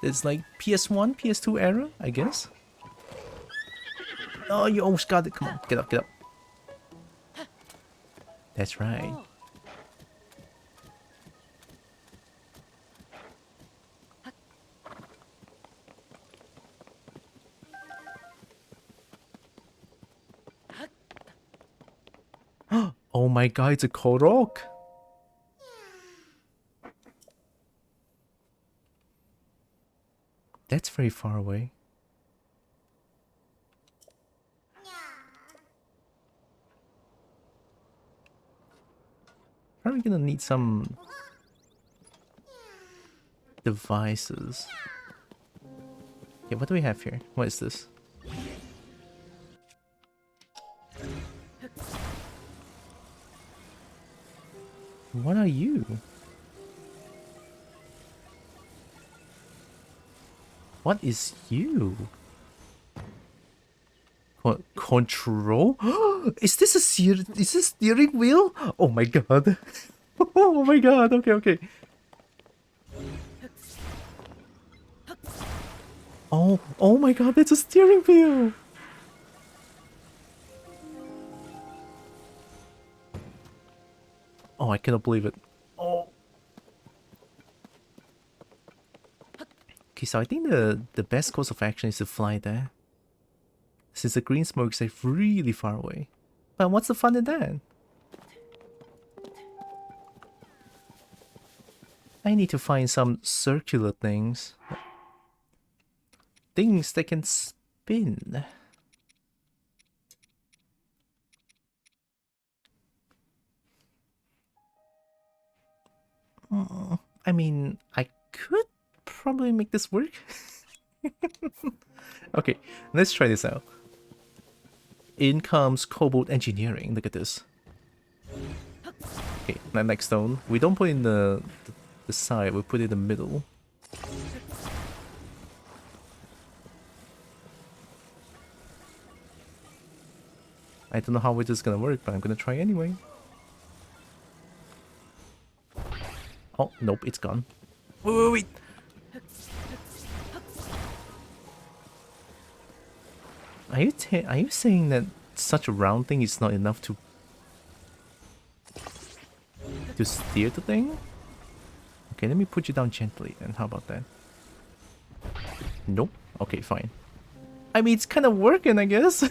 It's like PS1, PS2 era, I guess. Oh, you almost got it. Come on, get up, get up. That's right. Oh my god, it's a Korok! That's very far away. Probably gonna need some devices. Yeah, what do we have here? What is this? What are you? What is you? Control? Is this a is this steering wheel? Oh my god. Oh my god. Okay, okay. Oh my god, that's a steering wheel. Oh, I cannot believe it. Oh. Okay, so I think the best course of action is to fly there, since the green smokes are really far away. But what's the fun in that? I need to find some circular things. Things that can spin. I mean, I could probably make this work. Okay, let's try this out. In comes Cobalt Engineering. Look at this. Okay, next stone. We don't put in the side, we put it in the middle. I don't know how it is gonna work, but I'm gonna try anyway. Oh, nope, it's gone. Wait. Are you saying that such a round thing is not enough to steer the thing? Okay, let me put you down gently then. How about that? Nope. Okay, fine. I mean, it's kind of working, I guess.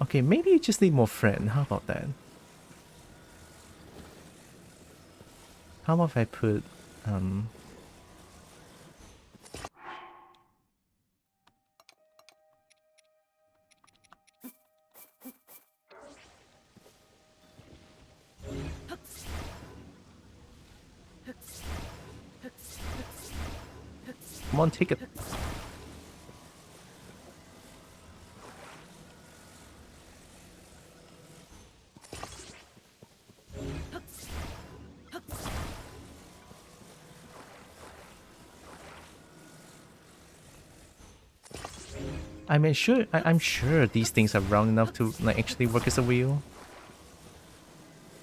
Okay, maybe you just need more friend. How about that? How about if I put come on, take it. I mean, sure. I'm sure these things are round enough to like actually work as a wheel.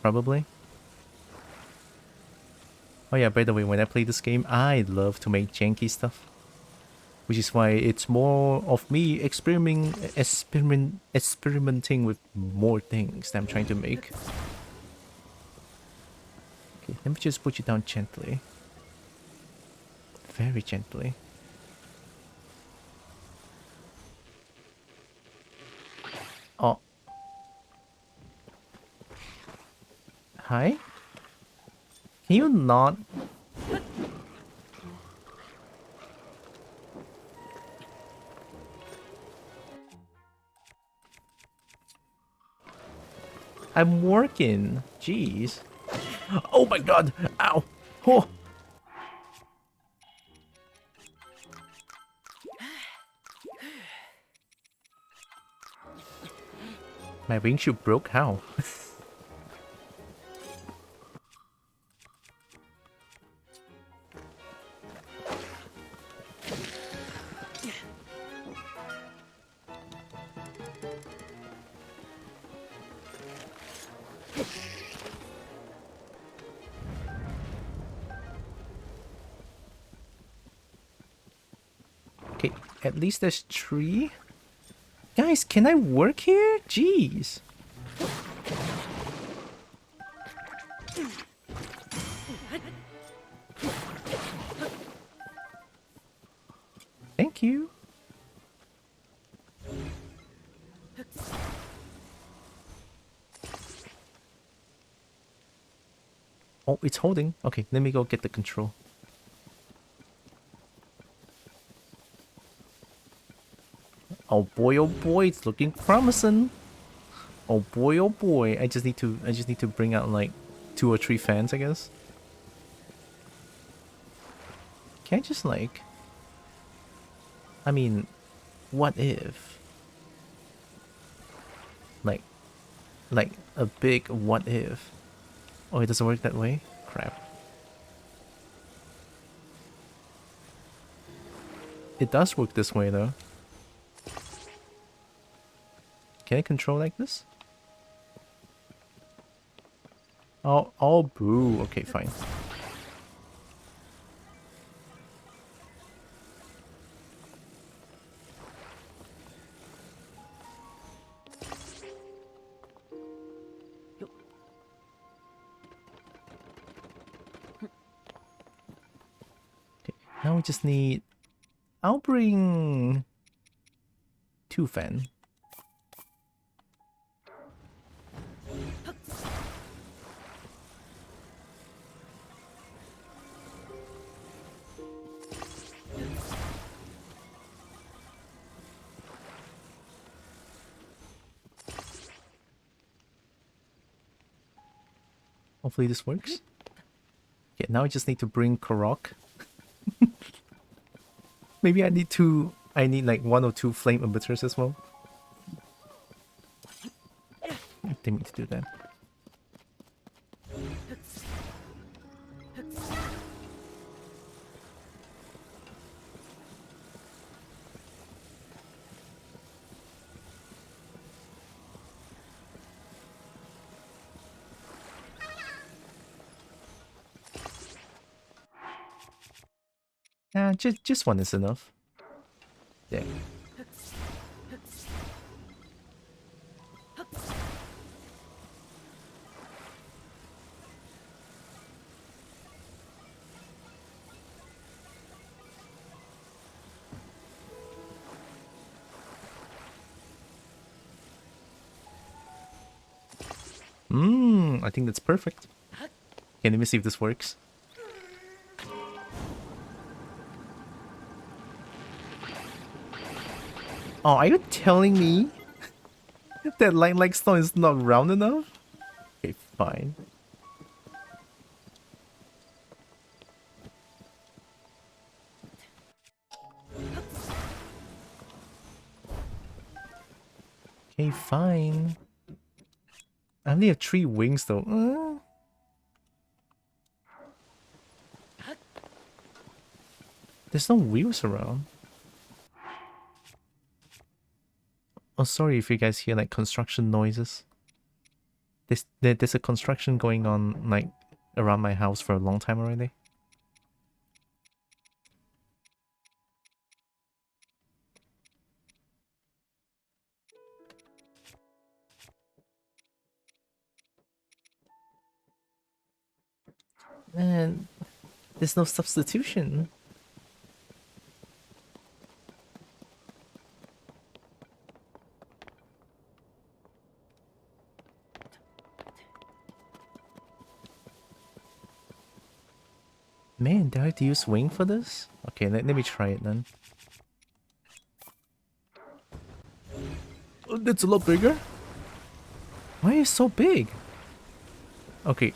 Probably. Oh yeah, by the way, when I play this game, I love to make janky stuff. Which is why it's more of me experimenting with more things that I'm trying to make. Okay, let me just put you down gently. Very gently. Oh. Hi? Can you not? I'm working. Jeez. Oh my god. Ow. Oh. My windshield broke? How? Okay, at least there's 3. Guys, can I work here? Jeez. Thank you. Oh, it's holding. Okay, let me go get the control. Oh boy, it's looking promising. Oh boy. I just need to bring out like 2 or 3 fans, I guess. Can I just like, I mean, what if like a big what if? Oh, it doesn't work that way? Crap. It does work this way though. Can I control like this? Oh, boo. Okay, fine. Okay, now we just need... I'll bring 2 fan. Hopefully this works. Okay, now I just need to bring Korok. Maybe I need like 1 or 2 flame emitters as well. Didn't mean to do that. Just one is enough. There. I think that's perfect. Okay, let me see if this works. Oh, are you telling me that line-like stone is not round enough? Okay, fine. Okay, fine. I only have 3 wings though. There's no wheels around. Oh, sorry if you guys hear like construction noises. There's a construction going on like around my house for a long time already. And there's no substitution. Man, do I have to use wing for this? Okay, let me try it then. Oh, that's a lot bigger. Why is it so big? Okay,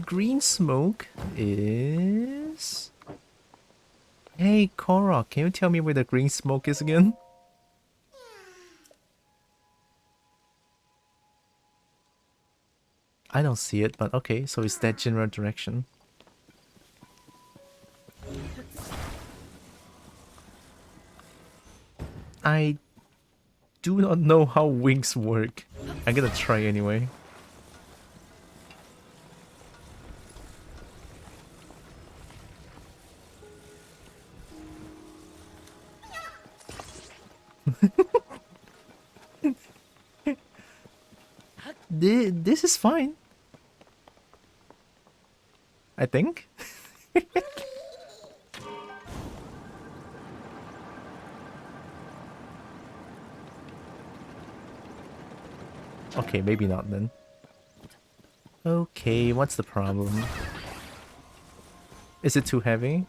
green smoke is... Hey, Korok, can you tell me where the green smoke is again? I don't see it, but okay, so it's that general direction. I do not know how wings work. I'm gonna try anyway. This is fine. I think. Okay, maybe not then. Okay, what's the problem? Is it too heavy?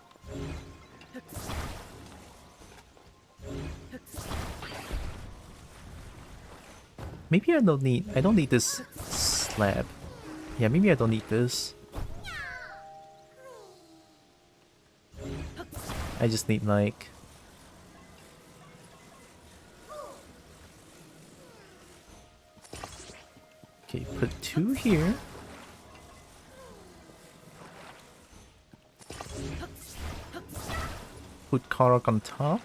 Maybe I don't need this slab. Yeah, maybe I don't need this. I just need like... Okay, put 2 here. Put Korok on top.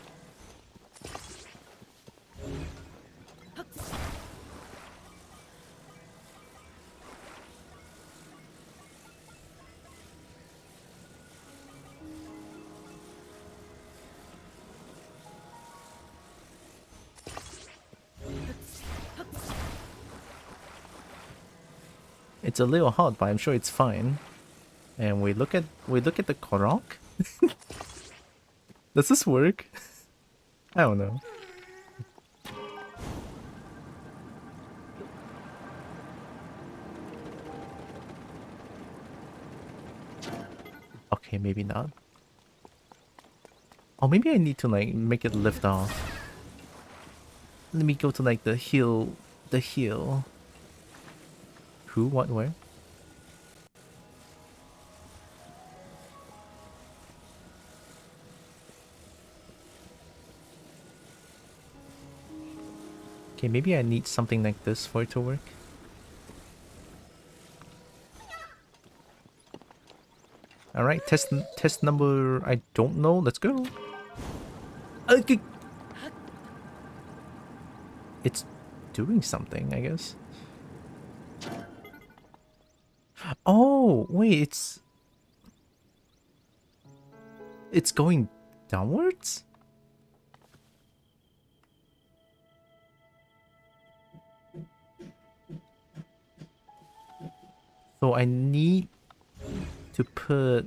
It's a little hot, but I'm sure it's fine. And we look at the Korok. Does this work? I don't know. Okay, maybe not. Or maybe I need to like make it lift off. Let me go to like the hill. The hill. Who? What? Where? Okay, maybe I need something like this for it to work. Alright, test number I don't know. Let's go. Okay. It's doing something, I guess. Oh, wait, it's going downwards? So I need to put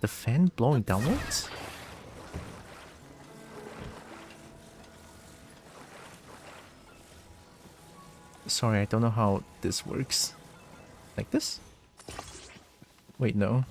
the fan blowing downwards? Sorry, I don't know how this works. Like this? Wait, no.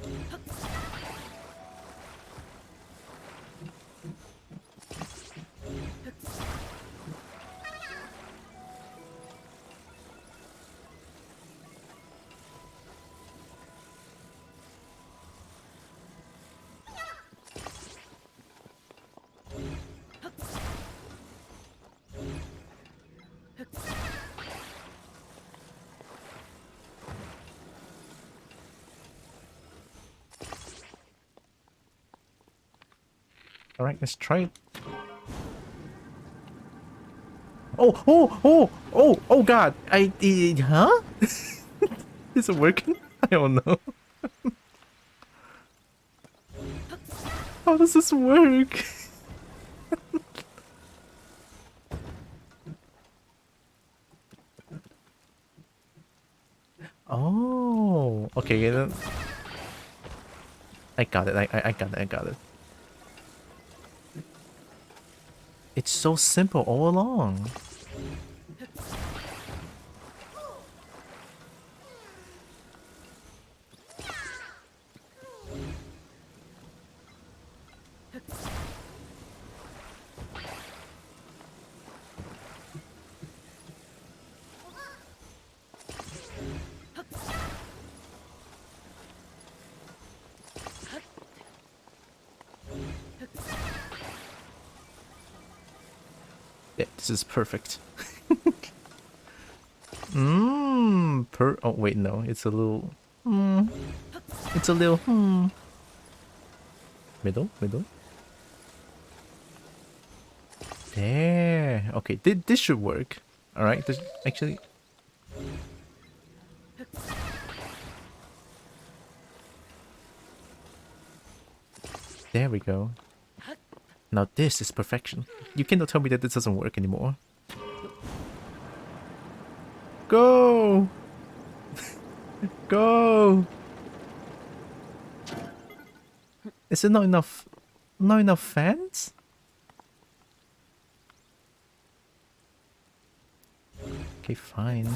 Alright, let's try it. Oh god! Huh? Is it working? I don't know. How does this work? Oh, okay. Then I got it. I got it. I got it. It's so simple all along. Yeah, this is perfect. Oh wait, no, it's a little. It's a little. Middle. There. Okay, this should work. All right. This actually. There we go. Now this is perfection. You cannot tell me that this doesn't work anymore. Go! Go! Is it not enough? Not enough fans? Okay, fine.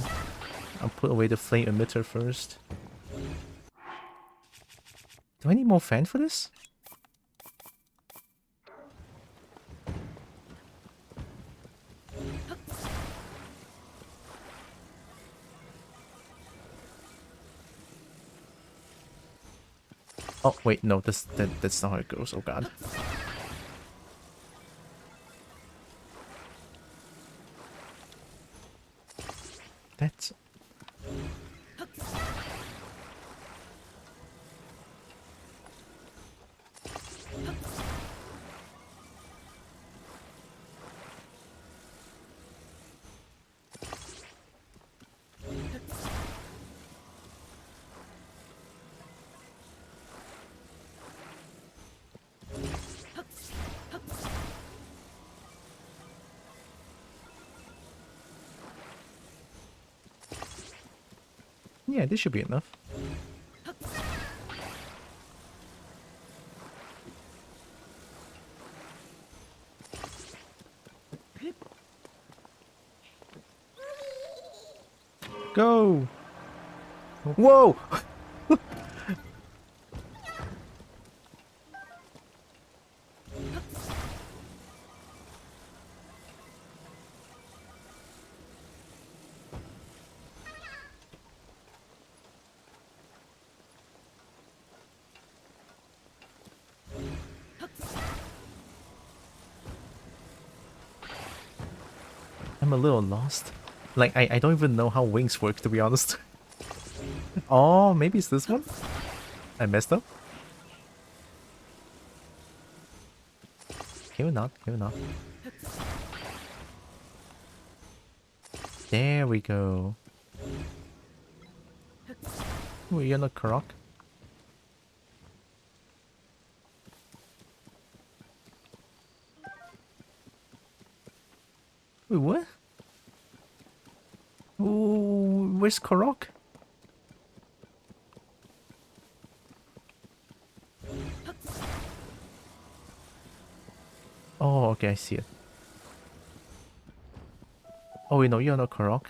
I'll put away the flame emitter first. Do I need more fan for this? Oh wait, no, that's not how it goes. Oh god. That's yeah, this should be enough. Go! Whoa! I'm a little lost. Like, I don't even know how wings work, to be honest. Oh, maybe it's this one? I messed up? Can we not? Can we not? There we go. Oh, you're not Korok? Wait, what? Ooh, where's Korok? Oh, okay, I see it. Oh, wait, no, you're not Korok.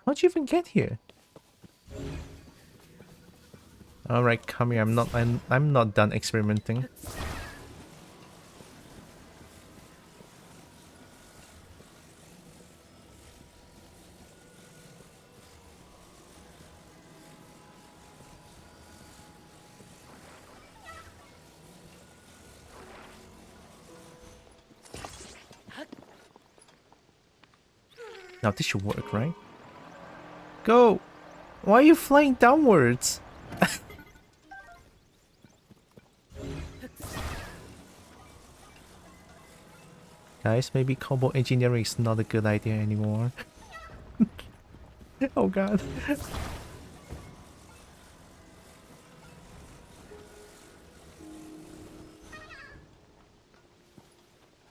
How'd you even get here? Alright, come here. I'm not done experimenting. Now this should work, right? Go! Why are you flying downwards? Guys, maybe combo engineering is not a good idea anymore. Oh god.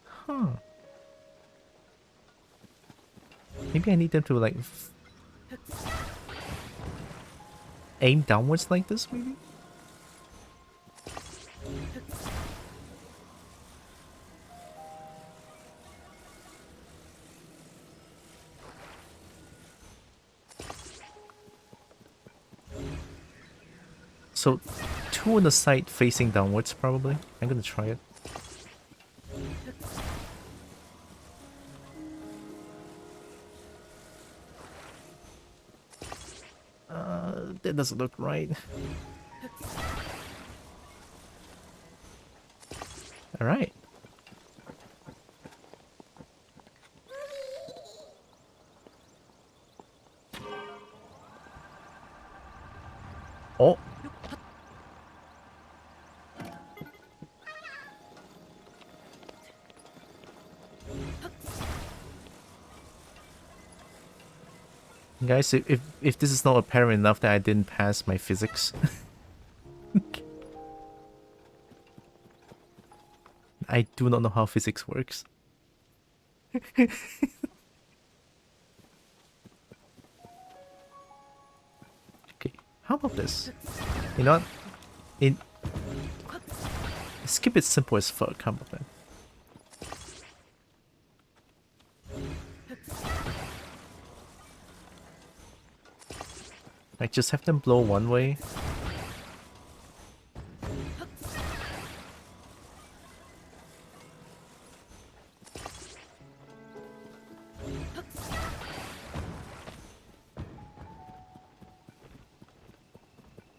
Huh. Maybe I need them to like aim downwards like this, maybe? So, two on the side facing downwards, probably. I'm gonna try it. That doesn't look right. Alright. Oh! Guys, if this is not apparent enough that I didn't pass my physics. I do not know how physics works. Okay, how about this? You know what? Skip it simple as fuck, how about that? Like, just have them blow one way.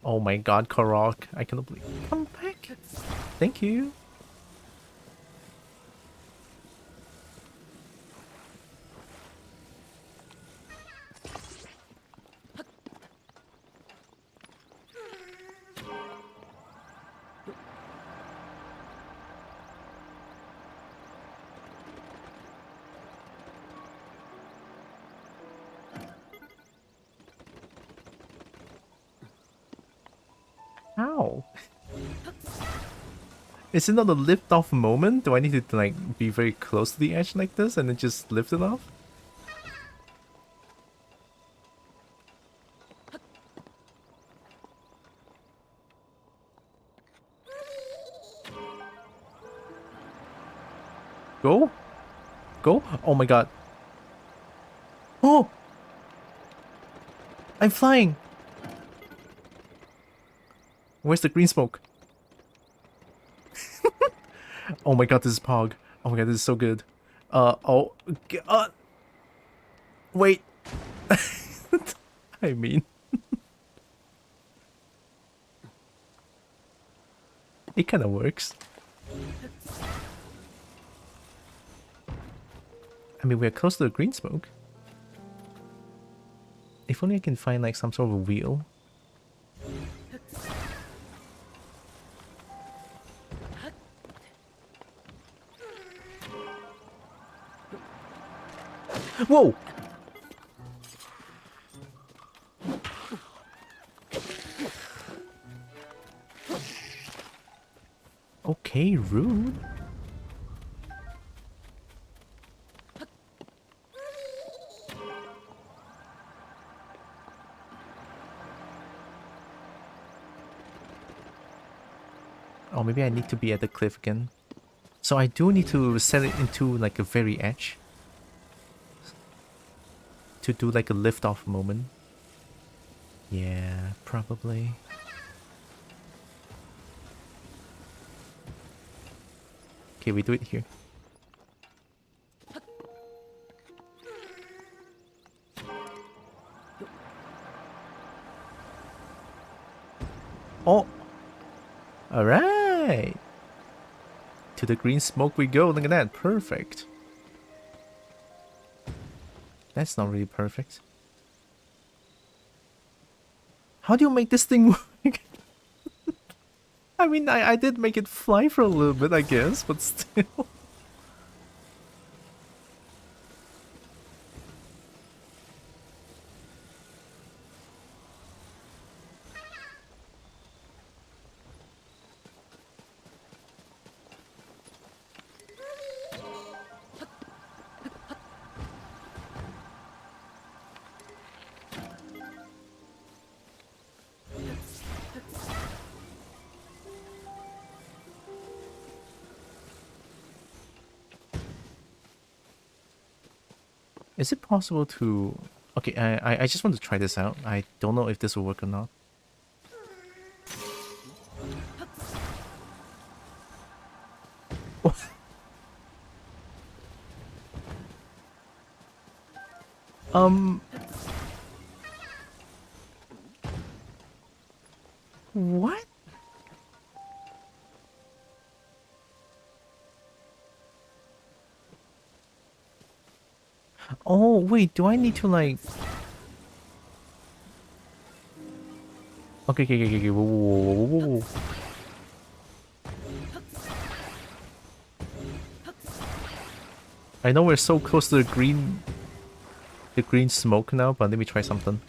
Oh my god, Korok. I cannot believe. Come back. Thank you. How? Is it not a lift off moment? Do I need to like be very close to the edge like this and then just lift it off? Go? Go? Oh my god. Oh! I'm flying! Where's the green smoke? Oh my god, this is Pog. Oh my god, this is so good. Oh god. Wait. I mean. It kind of works. I mean, we're close to the green smoke. If only I can find like some sort of a wheel. Whoa! Okay, rude. Oh, maybe I need to be at the cliff again. So I do need to set it into like a very edge. To do like a lift off moment. Yeah, probably. Okay, we do it here. Oh! Alright! To the green smoke we go, look at that, perfect. That's not really perfect. How do you make this thing work? I mean, I did make it fly for a little bit, I guess, but still. Is it possible to... Okay, I just want to try this out. I don't know if this will work or not. What? Oh, wait, do I need to like... Okay, whoa, whoa, whoa, whoa. I know we're so close to the green smoke now, but let me try something.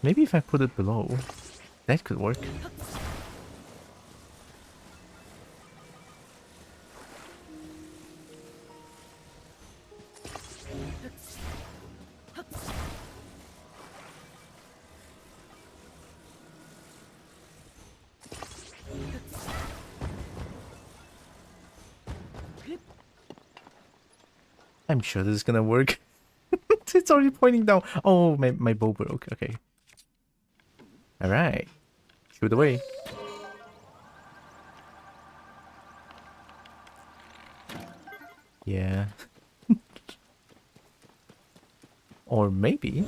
Maybe if I put it below, that could work. I'm sure this is gonna work. It's already pointing down. Oh, my bow broke. Okay. Alright. Shoot away. Yeah. Or maybe...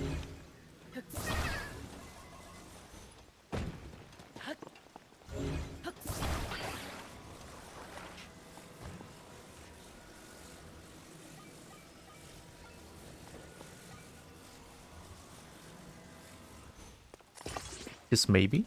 Just maybe?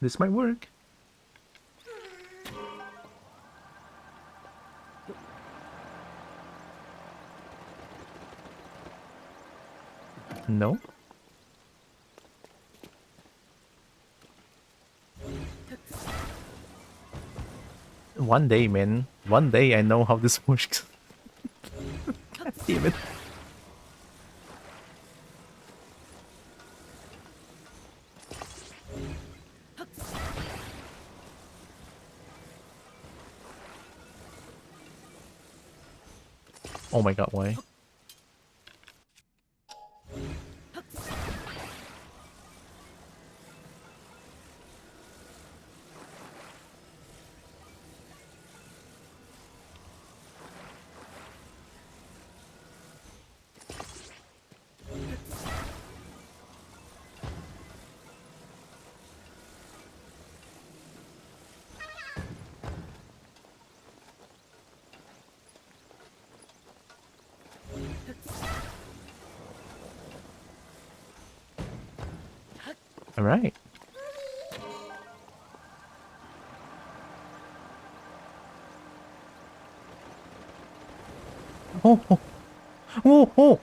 This might work. No? One day, man. One day I know how this works. God damn it. Oh my god, why? Alright. Oh, oh, oh, oh.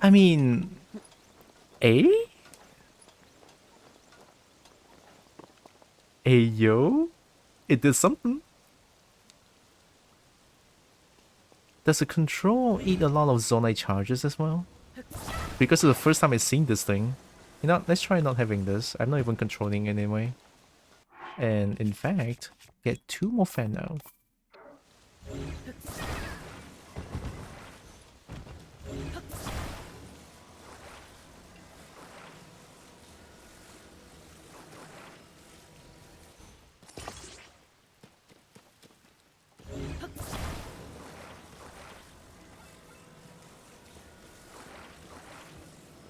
I mean, A? Yo? It did something. Does the control eat a lot of zonite charges as well? Because it's the first time I've seen this thing. You know, let's try not having this. I'm not even controlling anyway. And in fact, get 2 more fan now.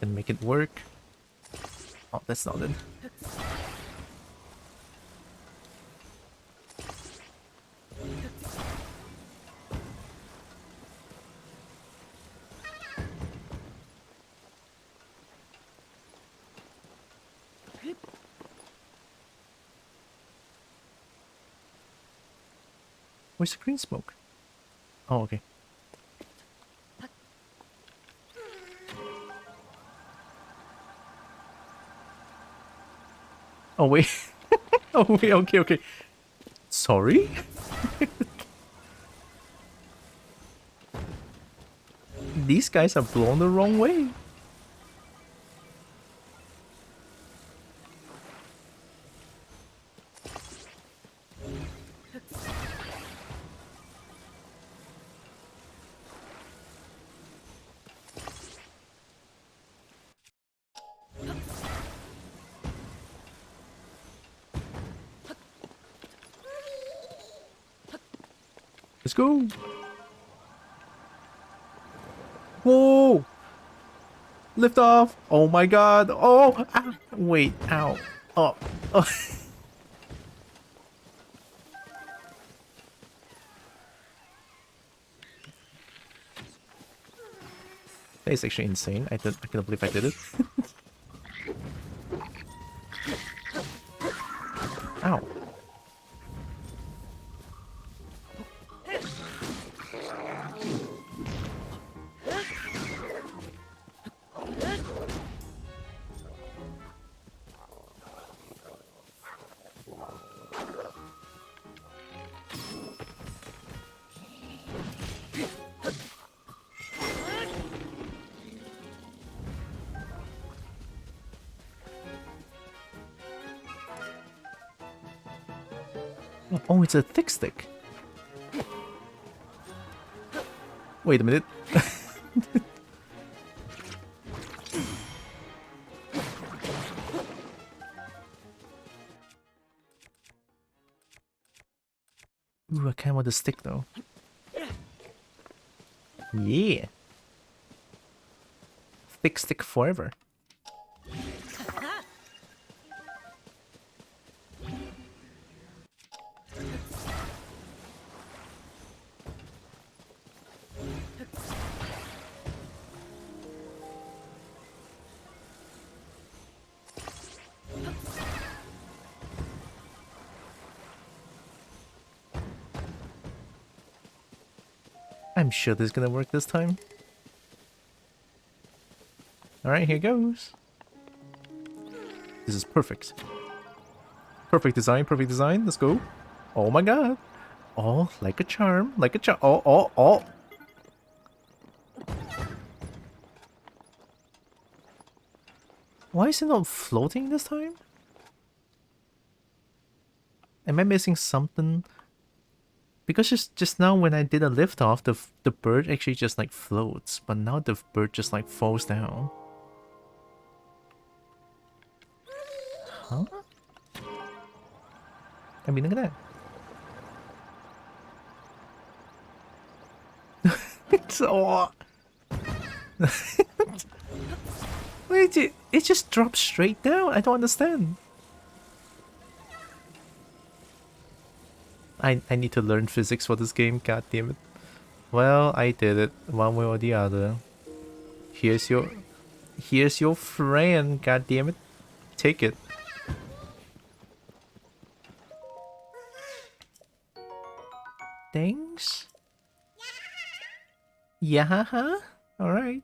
And make it work. Oh, that's not it. Where's the green smoke? Oh, okay. Oh, wait. Oh, wait, okay, okay. Sorry? These guys are blown the wrong way. Let's go. Whoa! Lift off! Oh my god! Oh! Ah, wait, ow. Oh. Oh. That is actually insane. I cannot believe I did it. Ow. Oh, it's a thick stick. Wait a minute. Ooh, I kind of want the stick though. Yeah. Thick stick forever. I'm sure this is gonna work this time. Alright, here goes. This is perfect. Perfect design, perfect design. Let's go. Oh my god. Oh, like a charm. Like a charm. Oh, oh, oh. Why is it not floating this time? Am I missing something? Because just now when I did a lift off, the bird actually just like floats, but now the bird just like falls down. Huh? I mean, look at that. It's oh. Wait, it just drops straight down. I don't understand. I need to learn physics for this game, god damn it. Well, I did it one way or the other. Here's your Here's your friend, god damn it. Take it. Thanks. Yeah, huh? Alright.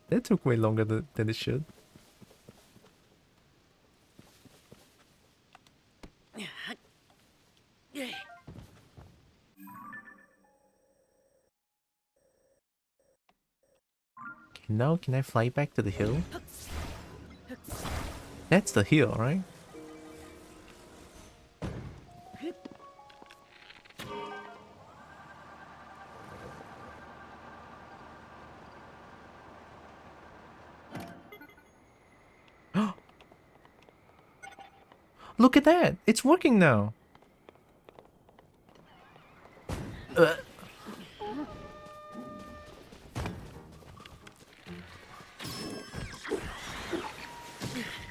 That took way longer than it should. Okay, now can I fly back to the hill? That's the hill, right? Look at that! It's working now!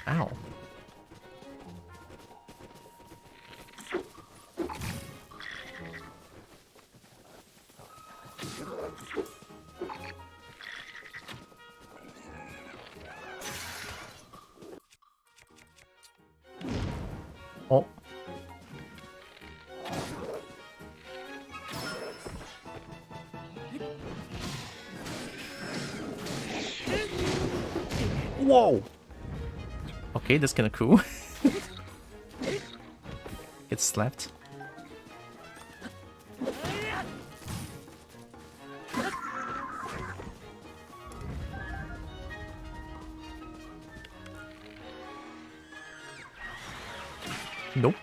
Ow. Oh. Whoa! Okay, that's kinda cool. Get slapped. Nope.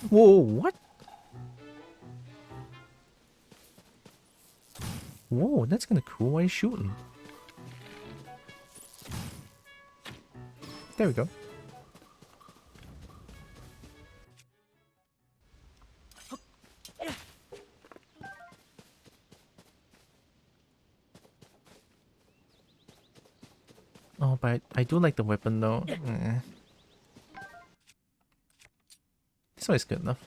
Whoa, what? Whoa, that's kinda cool. Why are you shooting? There we go. Oh, but I do like the weapon though. This one is good enough.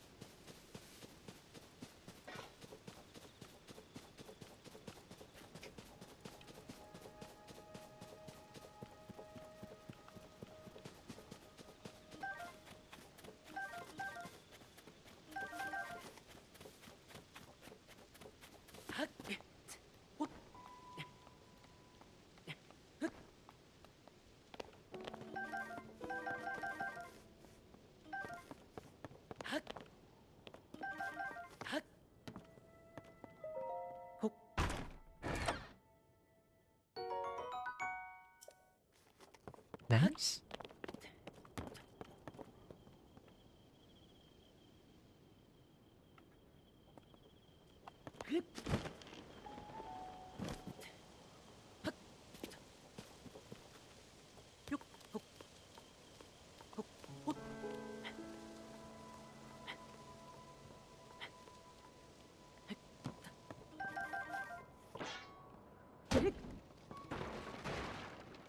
Nice.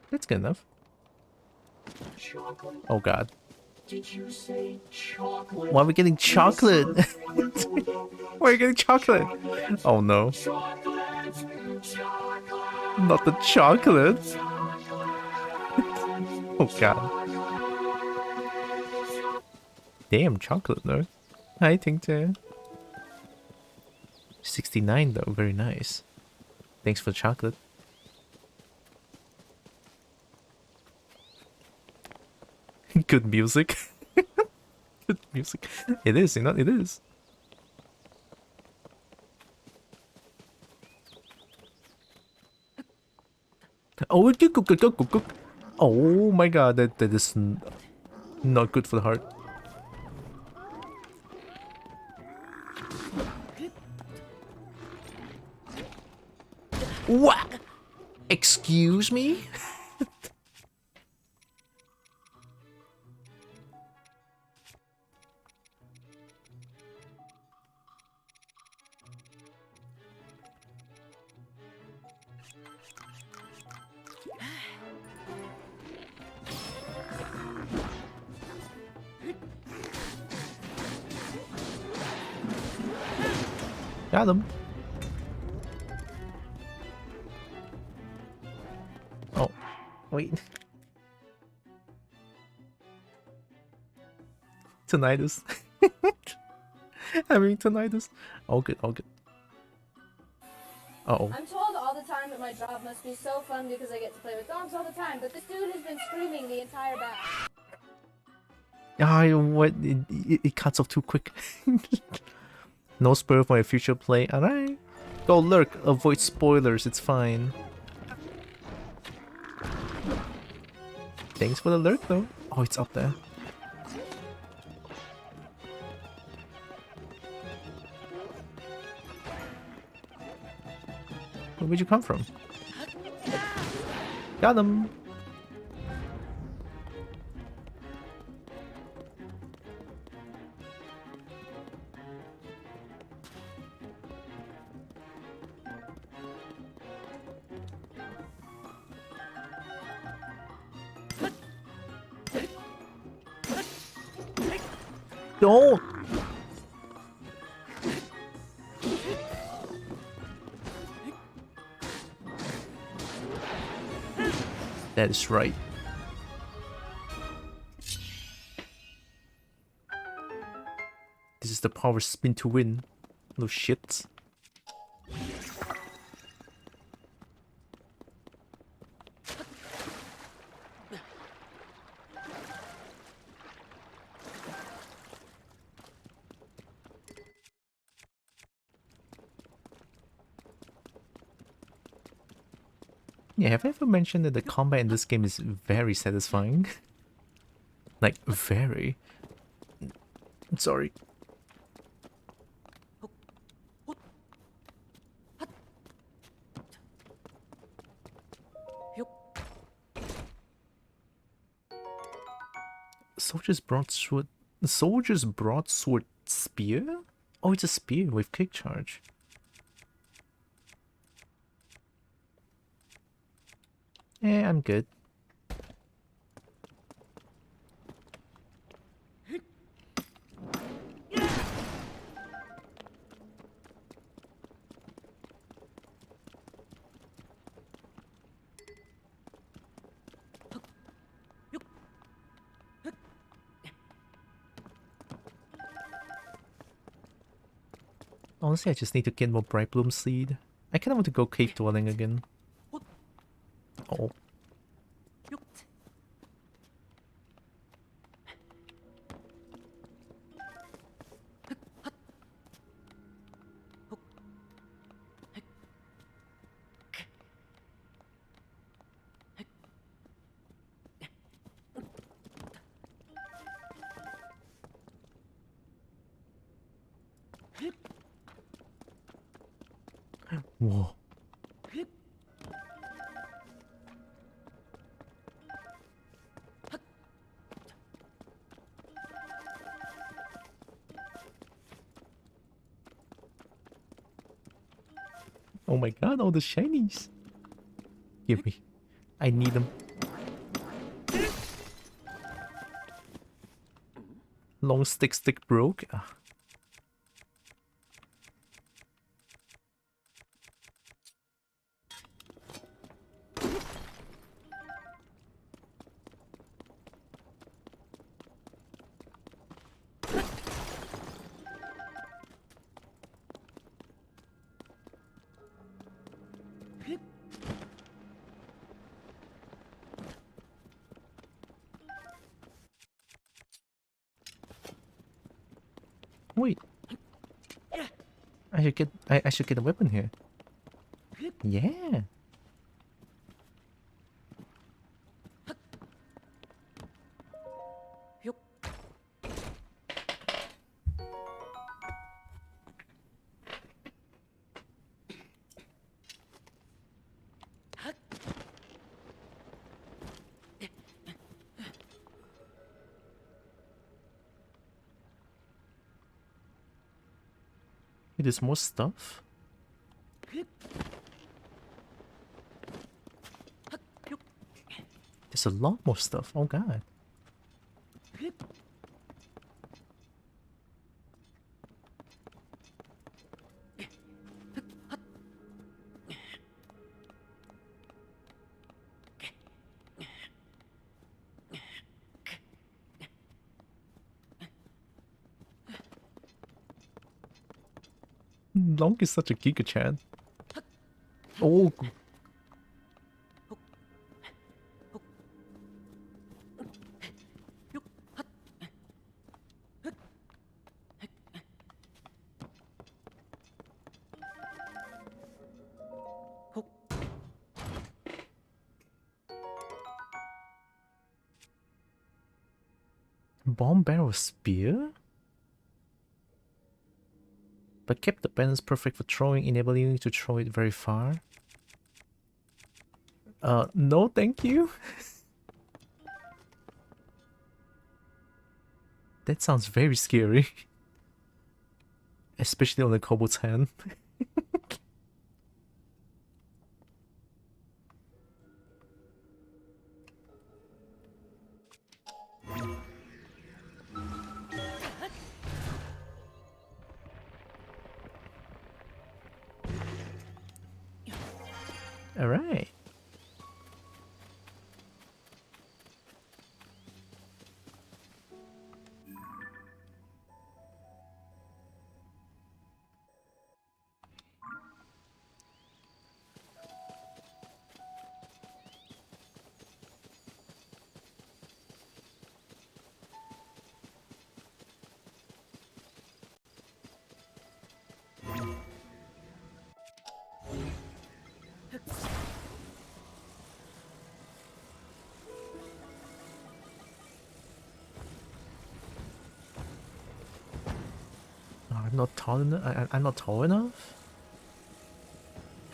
That's good enough. Oh god. Why are we getting chocolate? Why are you getting chocolate? Oh no. Not the chocolate. Oh god. Damn, chocolate though. Hi, Tinkter. 69 though, very nice. Thanks for the chocolate. Good music. Good music. It is, you know, it is. Oh, oh my god, that is not good for the heart. What? Excuse me? Got him. Oh, wait. Tinnitus. Having tinnitus. All good, all good. Uh-oh. I'm told all the time that my job must be so fun because I get to play with dogs all the time, but this dude has been screaming the entire battle. Ah, what? It cuts off too quick. No spoiler for a future play. Alright. Go lurk. Avoid spoilers. It's fine. Thanks for the lurk, though. Oh, it's up there. Where'd you come from? Got him. Don't. That is right. This is the power spin to win. No shit. Yeah, have I ever mentioned that the combat in this game is very satisfying? Like, very. I'm sorry. Soldier's broadsword spear? Oh, it's a spear with kick charge. Eh, I'm good. Honestly, I just need to get more Bright Bloom Seed. I kinda want to go cave dwelling again. Oh. Whoa. Oh my god, all the shinies. Give me. I need them. Long stick broke. Ah. Wait. I should get a weapon here. Yeah. There's more stuff? There's a lot more stuff. Oh god. Long is such a Giga Chan. Oh. Bomb barrel spear? But kept the balance perfect for throwing, enabling you to throw it very far. No thank you. That sounds very scary. Especially on the kobold's hand. Alright. I'm not tall enough. I'm not tall enough.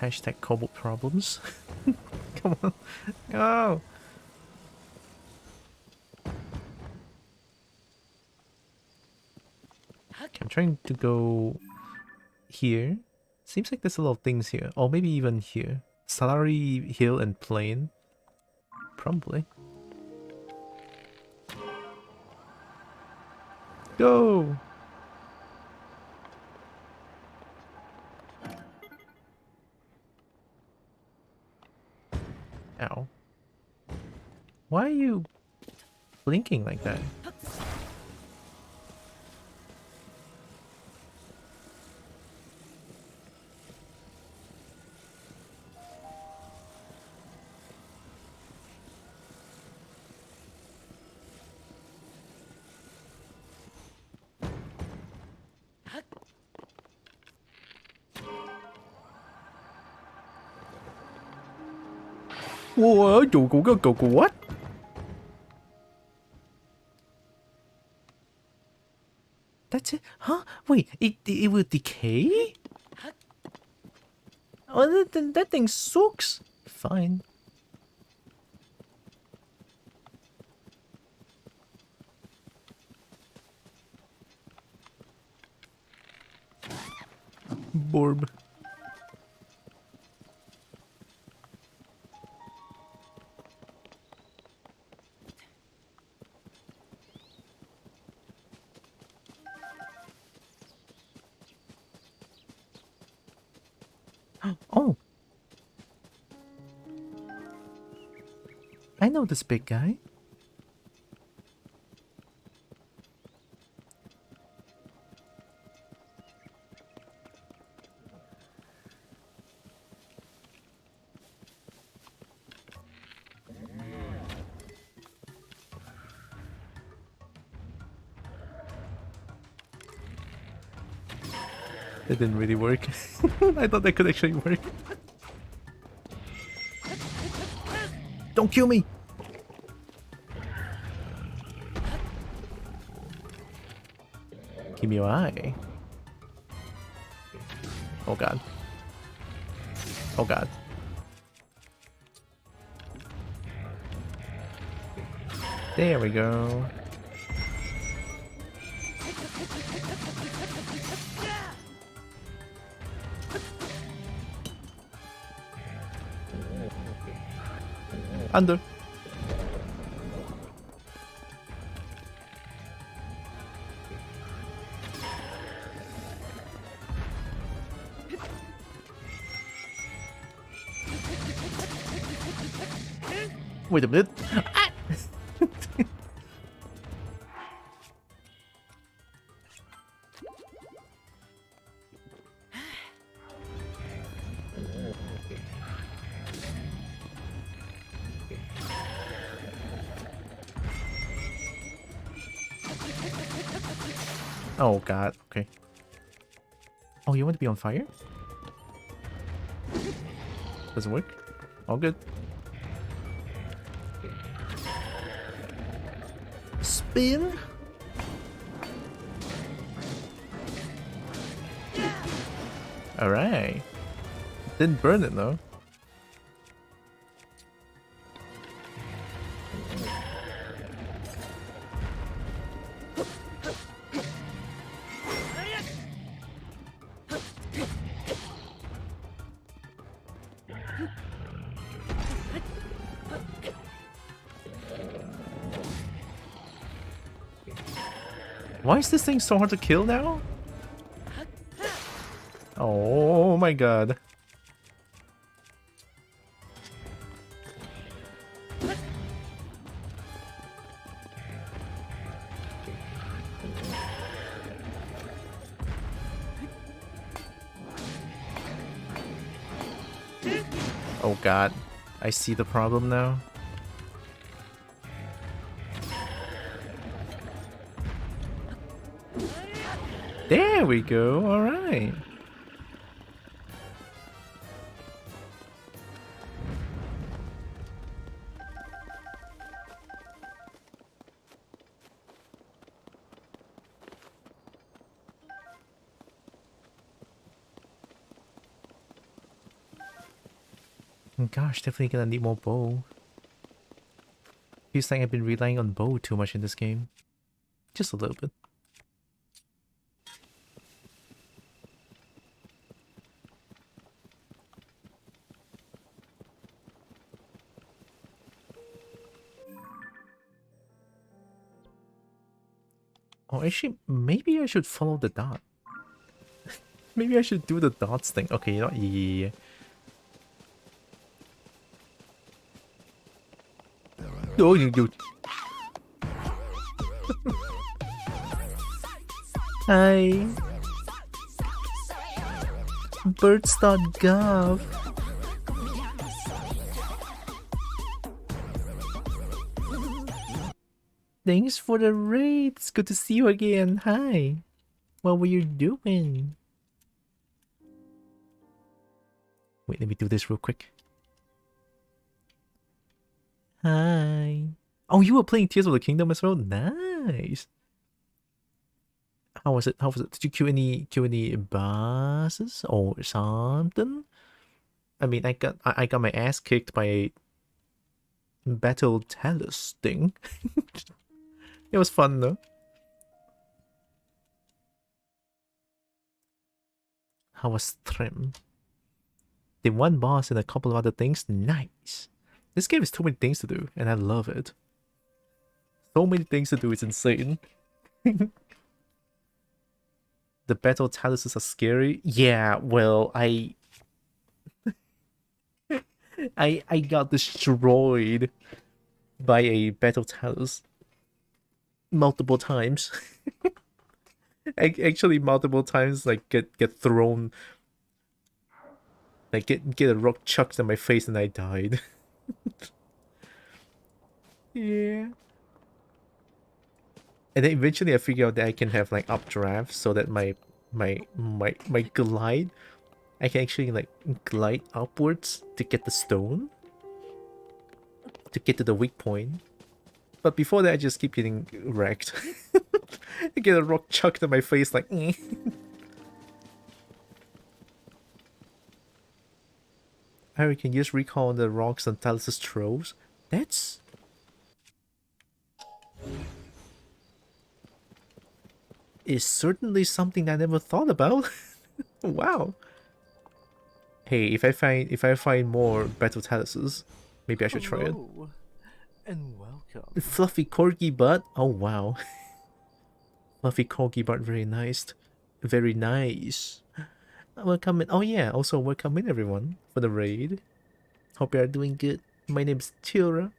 Hashtag kobold problems. Come on, go. Okay, I'm trying to go here. Seems like there's a lot of things here. Or maybe even here. Salary, hill, and plain. Probably. Go! Ow. Why are you blinking like that? Whoa, go, what? That's it? Huh? Wait, it will decay? Oh, that thing sucks. Fine. Borb. Oh. I know this big guy. That didn't really work. I thought that could actually work. Don't kill me! Give me your eye. Oh god. Oh god. There we go. Under. Wait a minute. Ah! Oh god, okay. Oh, you want to be on fire? Doesn't work? All good. Spin? Alright. Didn't burn it though. Why is this thing so hard to kill now? Oh my god. Oh god. I see the problem now. There we go, alright. Gosh, definitely gonna need more bow. Feels like I've been relying on bow too much in this game. Just a little bit. Oh, actually, maybe I should follow the dot. Maybe I should do the dots thing. Okay, you know, yeah. Oh, you do. Hi. Birds.gov. Thanks for the raid. It's good to see you again. Hi. What were you doing? Wait, let me do this real quick. Hi. Oh, you were playing Tears of the Kingdom as well? Nice. How was it? How was it? Did you kill any bosses or something? I mean, I got my ass kicked by a battle talus thing. It was fun though. How was Trim? The one boss and a couple of other things. Nice. This game has too many things to do, and I love it. So many things to do, it's insane. The battle taluses are scary. Yeah, well, I got destroyed by a battle talus multiple times. Actually, multiple times, like get thrown, like get a rock chucked in my face, and I died. Yeah. And then eventually I figured out that I can have like updraft so that my glide, I can actually like glide upwards to get the stone, to get to the weak point. But before that I just keep getting wrecked. I get a rock chucked in my face like eh. I can use recall on the rocks and Talus's trolls. That's is certainly something I never thought about. Wow. Hey, if I find more battle taluses, maybe I should try it. Hello, and welcome. Fluffy corgi butt. Oh wow. Fluffy corgi butt, very nice. Very nice. Welcome in. Oh yeah, also welcome in everyone for the raid. Hope you are doing good. My name is Tylra.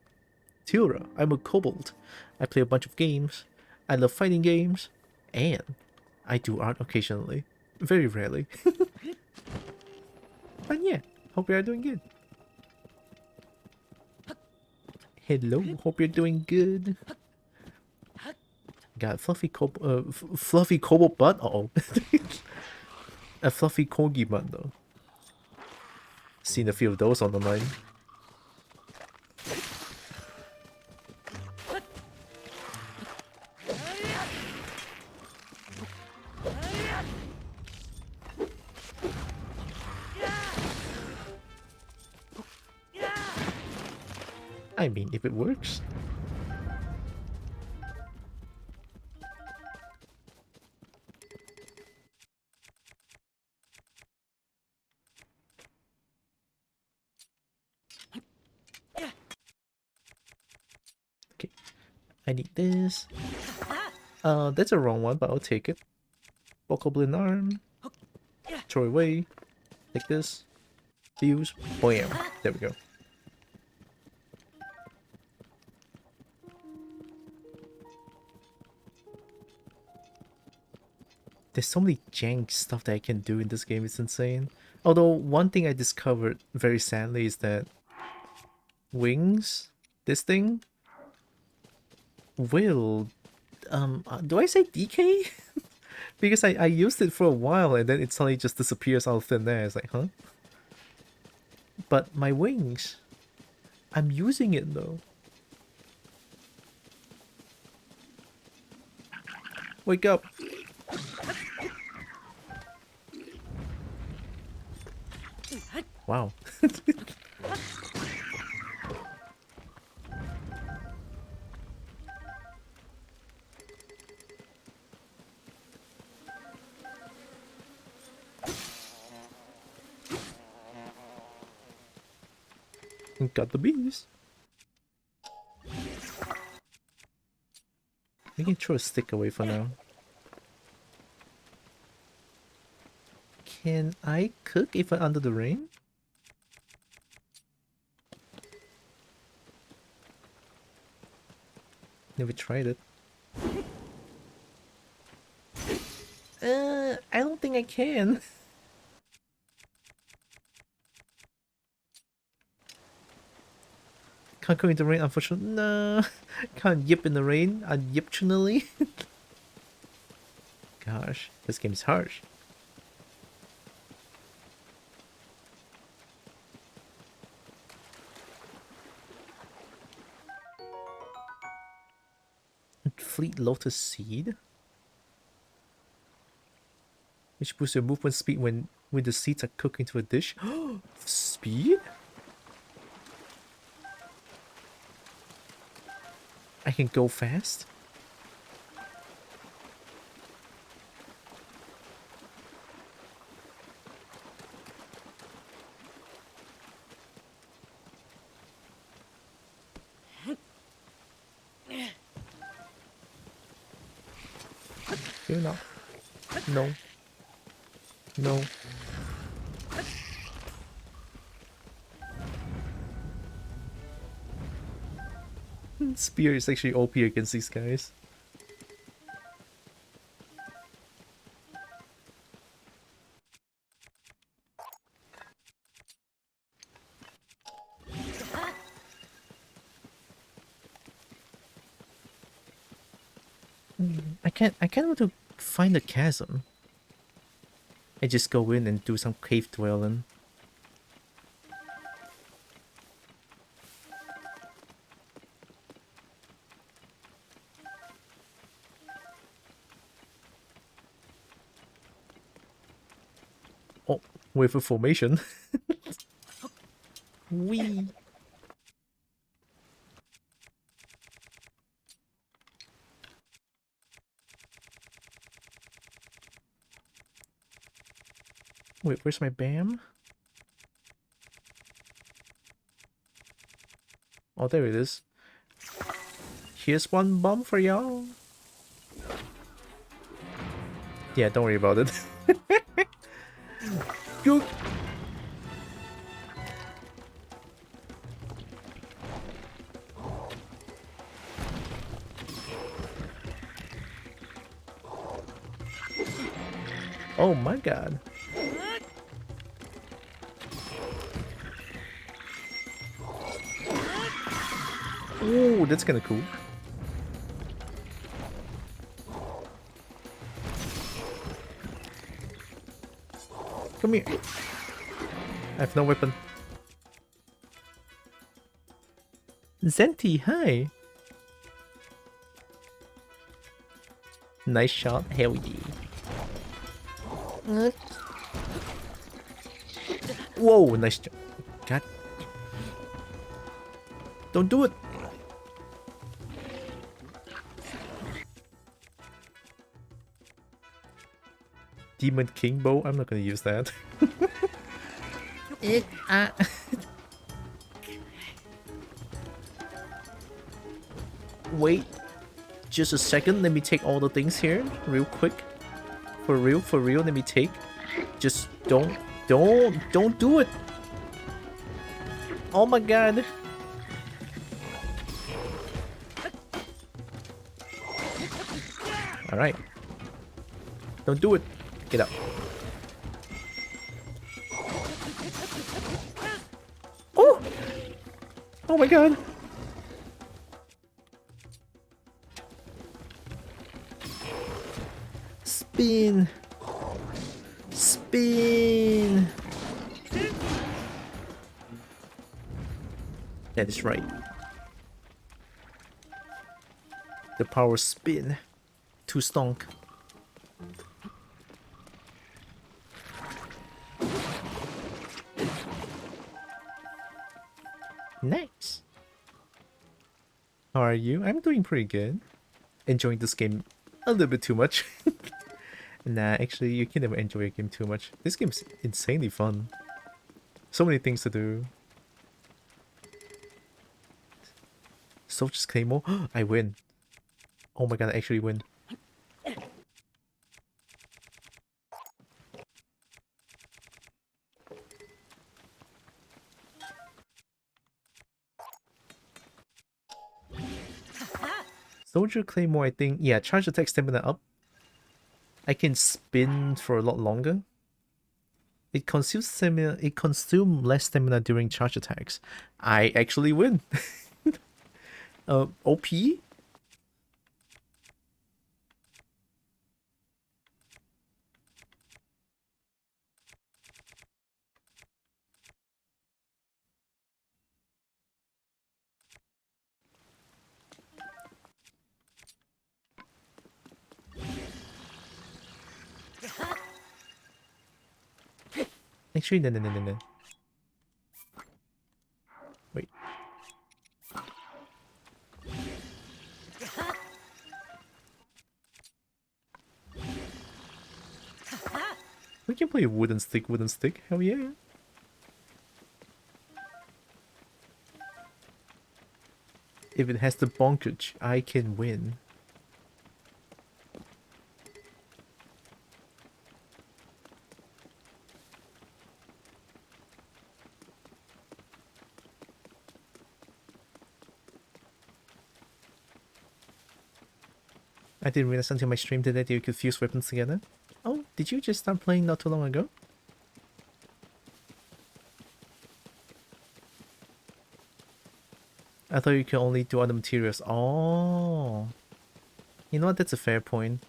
Tylra, I'm a kobold. I play a bunch of games. I love fighting games. And I do art occasionally. Very rarely. But yeah, hope you are doing good. Hello, hope you're doing good. Got fluffy cobalt butt. Uh-oh. A fluffy corgi butt though. Seen a few of those on the line. I mean, if it works. Okay, I need this. That's a wrong one, but I'll take it. Bokoblin arm. Throw away. Take this. Fuse. Bam. There we go. There's so many jank stuff that I can do in this game, it's insane. Although, one thing I discovered, very sadly, is that wings, this thing, will, do I say DK? Because I used it for a while and then it suddenly just disappears out of thin air. It's like, huh? But my wings, I'm using it though. Wake up! Wow. Got the bees. We can throw a stick away for now. Can I cook if I'm under the rain? Never tried it. I don't think I can. Can't cook in the rain, unfortunately. No. Can't yip in the rain, unoptionally. Gosh, this game is harsh. Fleet Lotus Seed, which boosts your movement speed when the seeds are cooked into a dish. Speed? I can go fast? You're not. No. No. Spear is actually OP against these guys. I can't want to find the chasm. I just go in and do some cave dwelling. Oh, with a formation. Wee. Wait, where's my BAM? Oh, there it is. Here's one bomb for y'all. Yeah, don't worry about it. You. Oh my god. Ooh, that's kind of cool. Come here. I have no weapon. Zenti, hi. Nice shot. Hell yeah. Whoa, nice job. God. Don't do it. Demon King Bow? I'm not gonna use that. Wait. Just a second. Let me take all the things here real quick. For real, let me take. Just don't do it. Oh my god. Alright. Don't do it. Get up. Oh! Oh my god. Spin. Spin. That is right. The power spin. Too stonk. Nice. How are you? I'm doing pretty good. Enjoying this game a little bit too much. Nah, actually, you can never enjoy a game too much. This game's insanely fun. So many things to do. Soldier's Claymore. I win. Oh my god, I actually win. Soldier Claymore, I think. Yeah, charge attack stamina up. I can spin for a lot longer. It consumes stamina. It consumes less stamina during charge attacks. I actually win. OP? Actually, no. Wait. We can play wooden stick. Hell yeah. If it has the bonkage, I can win. I didn't realize until my stream today that you could fuse weapons together. Oh, did you just start playing not too long ago? I thought you could only do other materials. Oh. You know what? That's a fair point.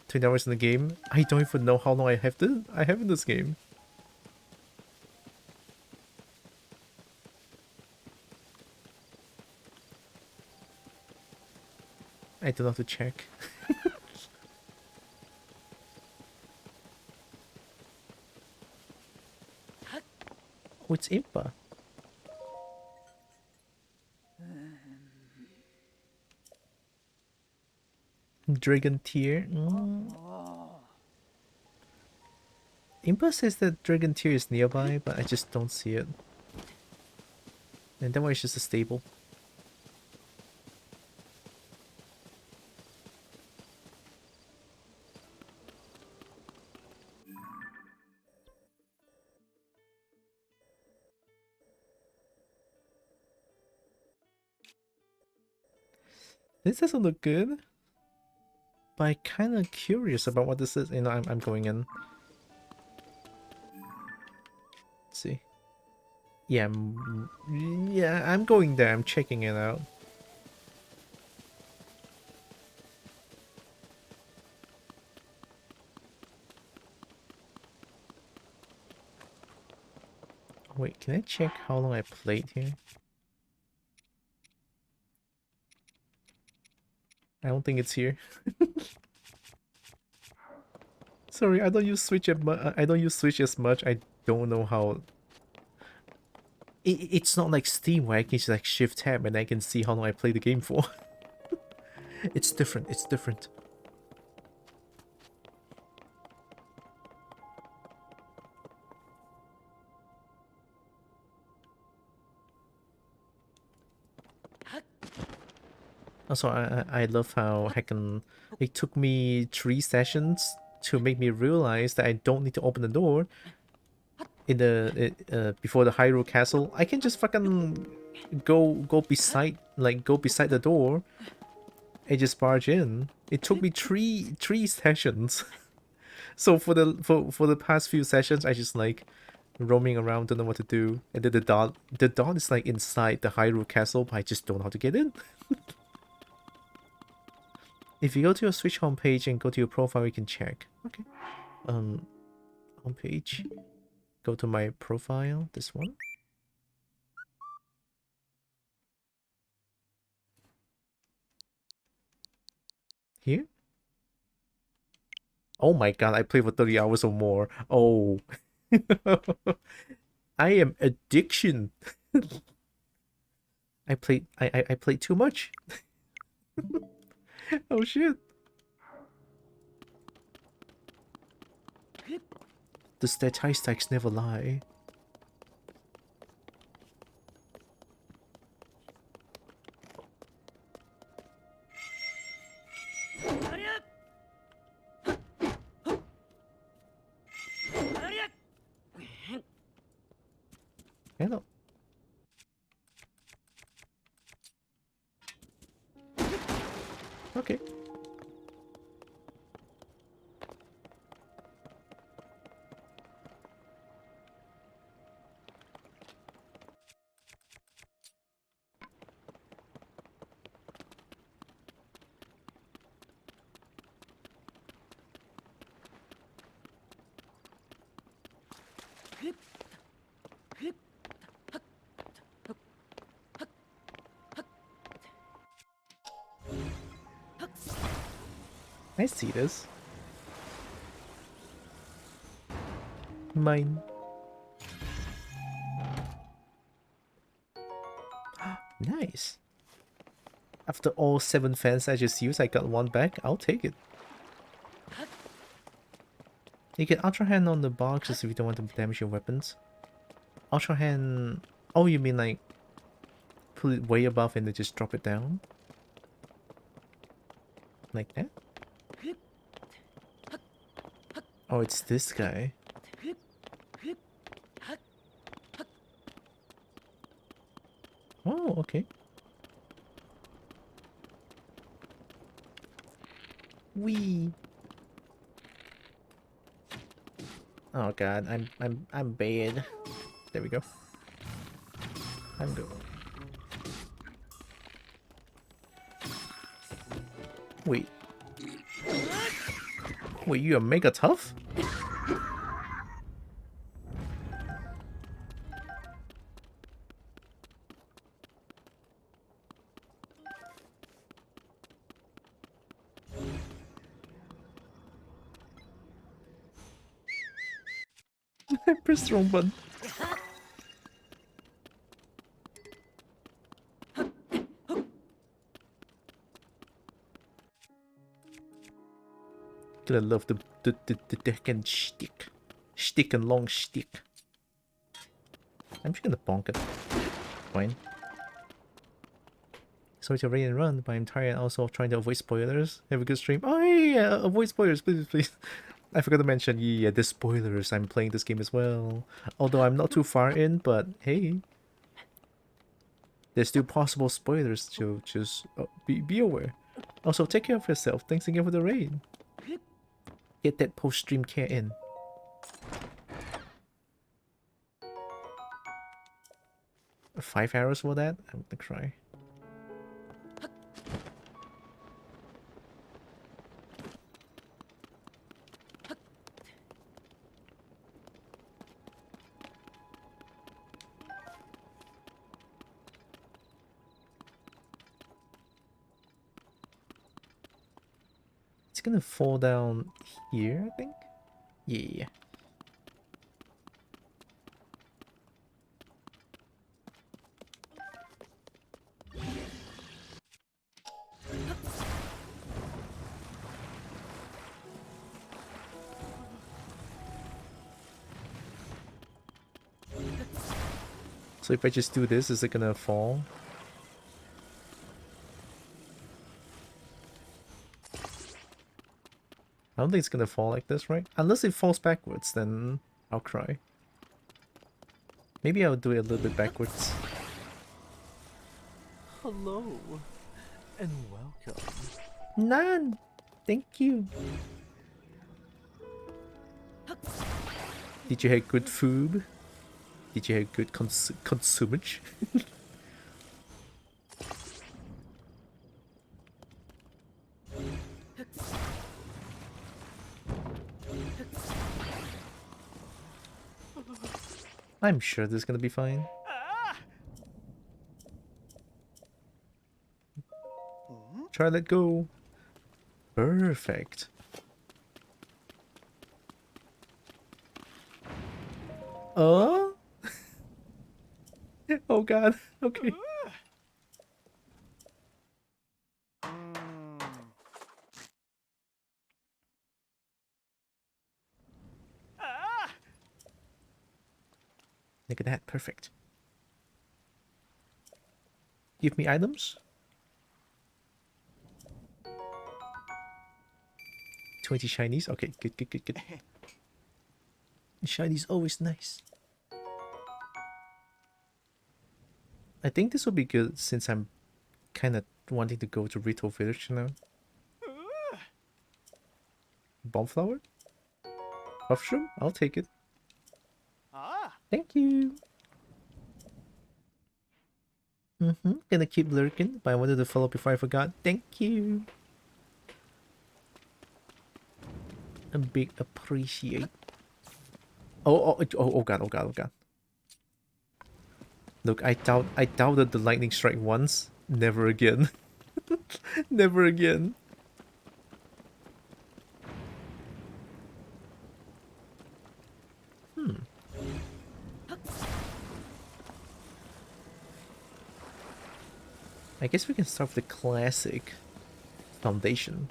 20 hours in the game? I don't even know how long I have in this game. I don't have to check. Oh, it's Impa. Dragon tier. Impa says that Dragon tier is nearby, but I just don't see it. And that one is just a stable. This doesn't look good. But I'm kind of curious about what this is. You know, I'm going in. Let's see. Yeah, I'm going there. I'm checking it out. Wait, can I check how long I played here? I don't think it's here. Sorry, I don't use Switch I don't use Switch as much. I don't know how. It's not like Steam where I can just like shift tab and I can see how long I played the game for. It's different. It's different. Also, I love how it took me 3 sessions to make me realize that I don't need to open the door in the before the Hyrule Castle. I can just fucking go beside the door and just barge in. It took me three sessions. So for the past few sessions, I just like roaming around, don't know what to do, and then the dot is like inside the Hyrule Castle, but I just don't know how to get in. If you go to your Switch homepage and go to your profile, you can check. Okay. Homepage. Go to my profile. This one. Here. Oh my god! I played for 30 hours or more. Oh. I am addiction. I played too much. Oh shit. The statistics never lie. Hello. Okay. I see this. Mine. Nice. After all 7 fans I just used, I got 1 back. I'll take it. You can Ultra Hand on the boxes if you don't want to damage your weapons. Ultra Hand... Oh, you mean like... Put it way above and then just drop it down? Like that? Oh, it's this guy. Oh, okay. Wee. Oh god, I'm bad. There we go. I'm good. Wait. Wait, you are mega tough? I pressed the wrong button. Gonna love the deck and stick. Stick and long stick. I'm just gonna bonk it. Fine. Sorry to rain and run, but I'm tired and also trying to avoid spoilers. Have a good stream. Oh yeah, avoid spoilers, please, please. I forgot to mention, yeah, the spoilers. I'm playing this game as well. Although I'm not too far in, but hey. There's still possible spoilers, so just be aware. Also, take care of yourself. Thanks again for the raid. Get that post-stream care in. $5 arrows for that? I'm gonna cry. gonna fall down here, I think. Yeah. So if I just do this, is it gonna fall? I don't think it's gonna fall like this, right? Unless it falls backwards, then I'll cry. Maybe I'll do it a little bit backwards. Hello and welcome. None! Thank you. Did you have good food? Did you have good consumage? I'm sure this is gonna be fine. Try let go. Perfect. Oh? Oh god. Okay. Look at that. Perfect. Give me items. 20 shinies. Okay, good, good, good, good. Shinies always nice. I think this will be good since I'm kind of wanting to go to Rito Village now. Bomb flower? Mushroom? I'll take it. Thank you. Gonna keep lurking, but I wanted to follow before I forgot. Thank you. A big appreciate. Oh god, oh god, oh god. Look, I doubted the lightning strike once. Never again. Never again. I guess we can start with the classic foundation.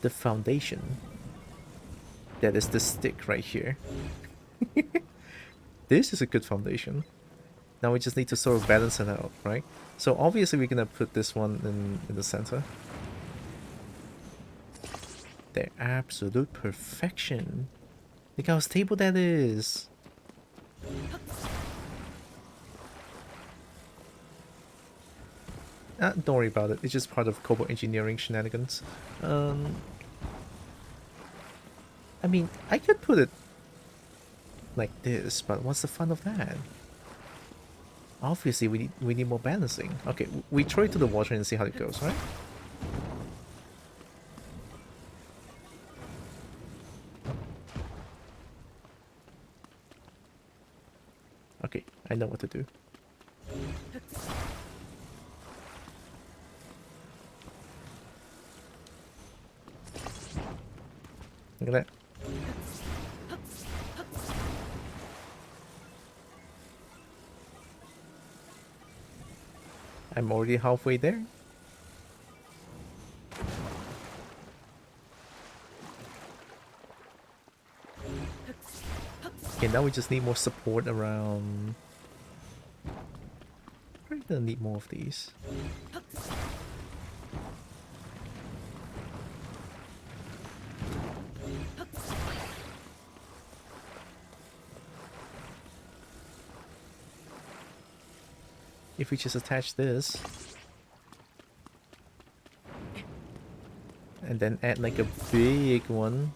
The foundation. That is the stick right here. This is a good foundation. Now we just need to sort of balance it out, right? So obviously we're gonna put this one in the center. The absolute perfection. Look how stable that is. Don't worry about it. It's just part of Kobo engineering shenanigans. I mean, I could put it like this, but what's the fun of that? Obviously, we need more balancing. Okay, we throw it to the water and see how it goes, right? Okay, I know what to do. Look at that. I'm already halfway there. Okay, now we just need more support around. We're gonna need more of these. If we just attach this and then add like a big one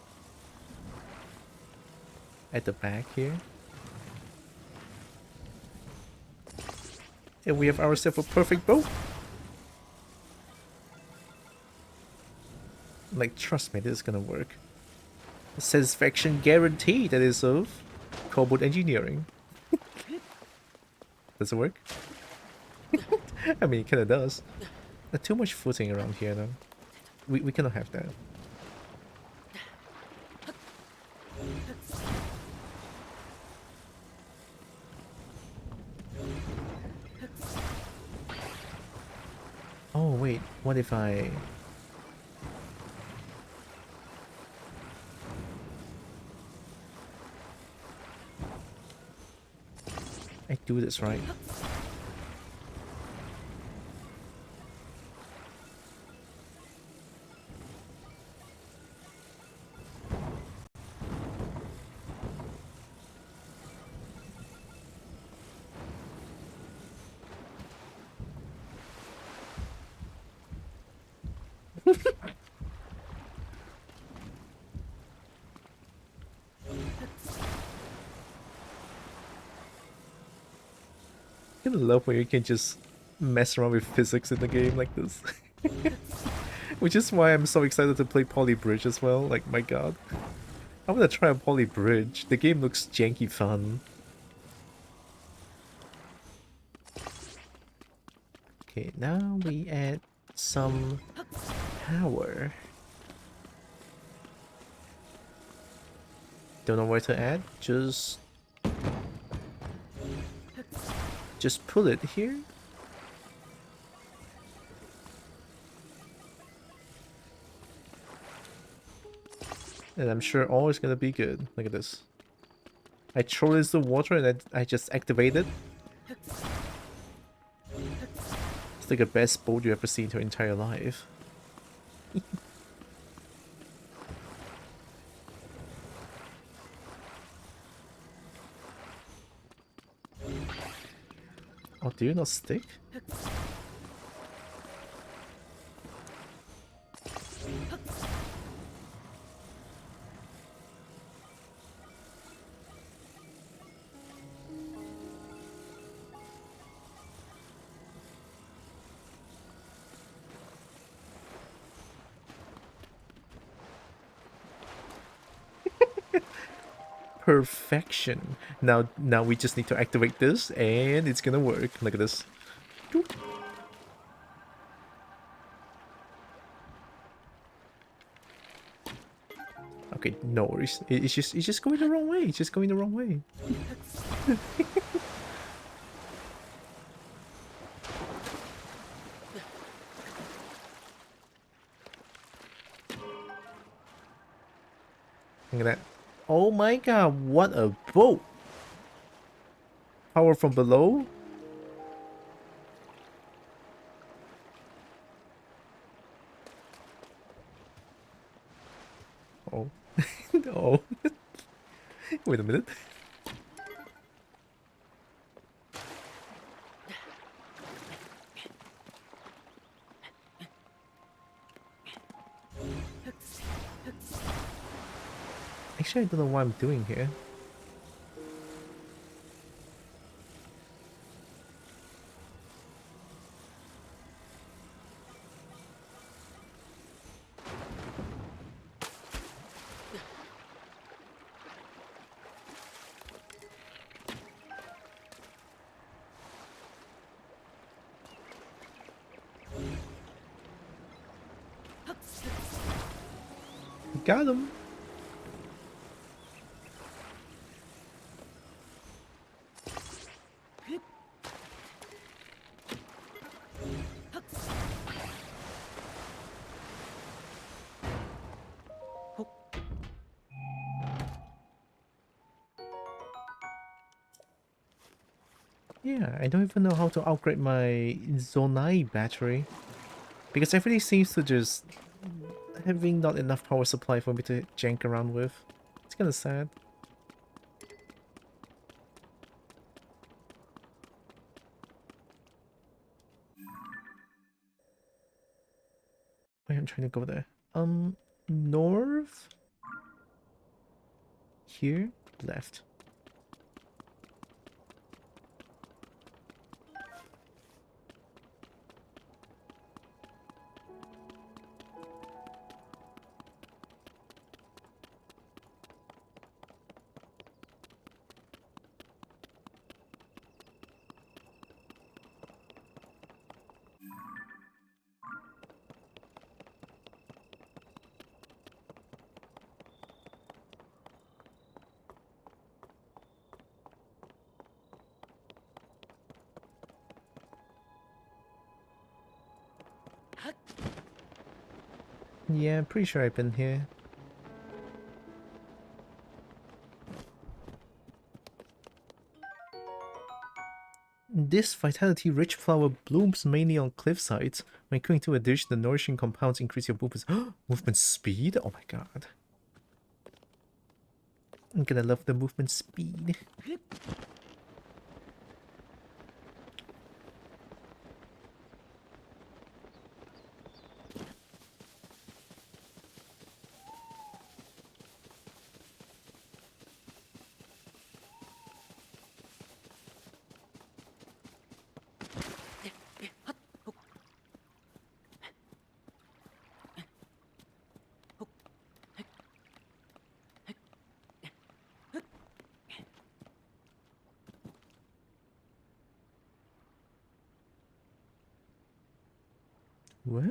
at the back here, and we have ourselves a perfect bow. Like, trust me, this is gonna work. Satisfaction guaranteed, that is of Cobalt Engineering. Does it work? I mean, it kinda does. too much footing around here though. We cannot have that. Oh wait, what if I do this right? I love when you can just mess around with physics in the game like this. Which is why I'm so excited to play Poly Bridge as well. Like, my god. I want to try a Poly Bridge. The game looks janky fun. Okay, now we add some power. Don't know where to add. Just pull it here. And I'm sure all is gonna be good. Look at this. I throw this to water and then I just activate it. It's like the best boat you ever seen in your entire life. Oh, do you not stick? Perfection. Now we just need to activate this and it's gonna work. Look at this. Okay, no worries. It's just going the wrong way. It's just going the wrong way. Look at that. Oh my god, what a boat! Power from below? Oh. No. Wait a minute. Actually, I don't know what I'm doing here. Got him. Yeah, I don't even know how to upgrade my Zonai battery. Because everything seems to just having not enough power supply for me to jank around with. It's kinda sad. Wait, I'm trying to go there. North? Here? Left. Yeah, I'm pretty sure I've been here. This vitality-rich flower blooms mainly on cliff sides. When cooking to a dish, the nourishing compounds increase your movement speed? Oh my god. I'm gonna love the movement speed. What?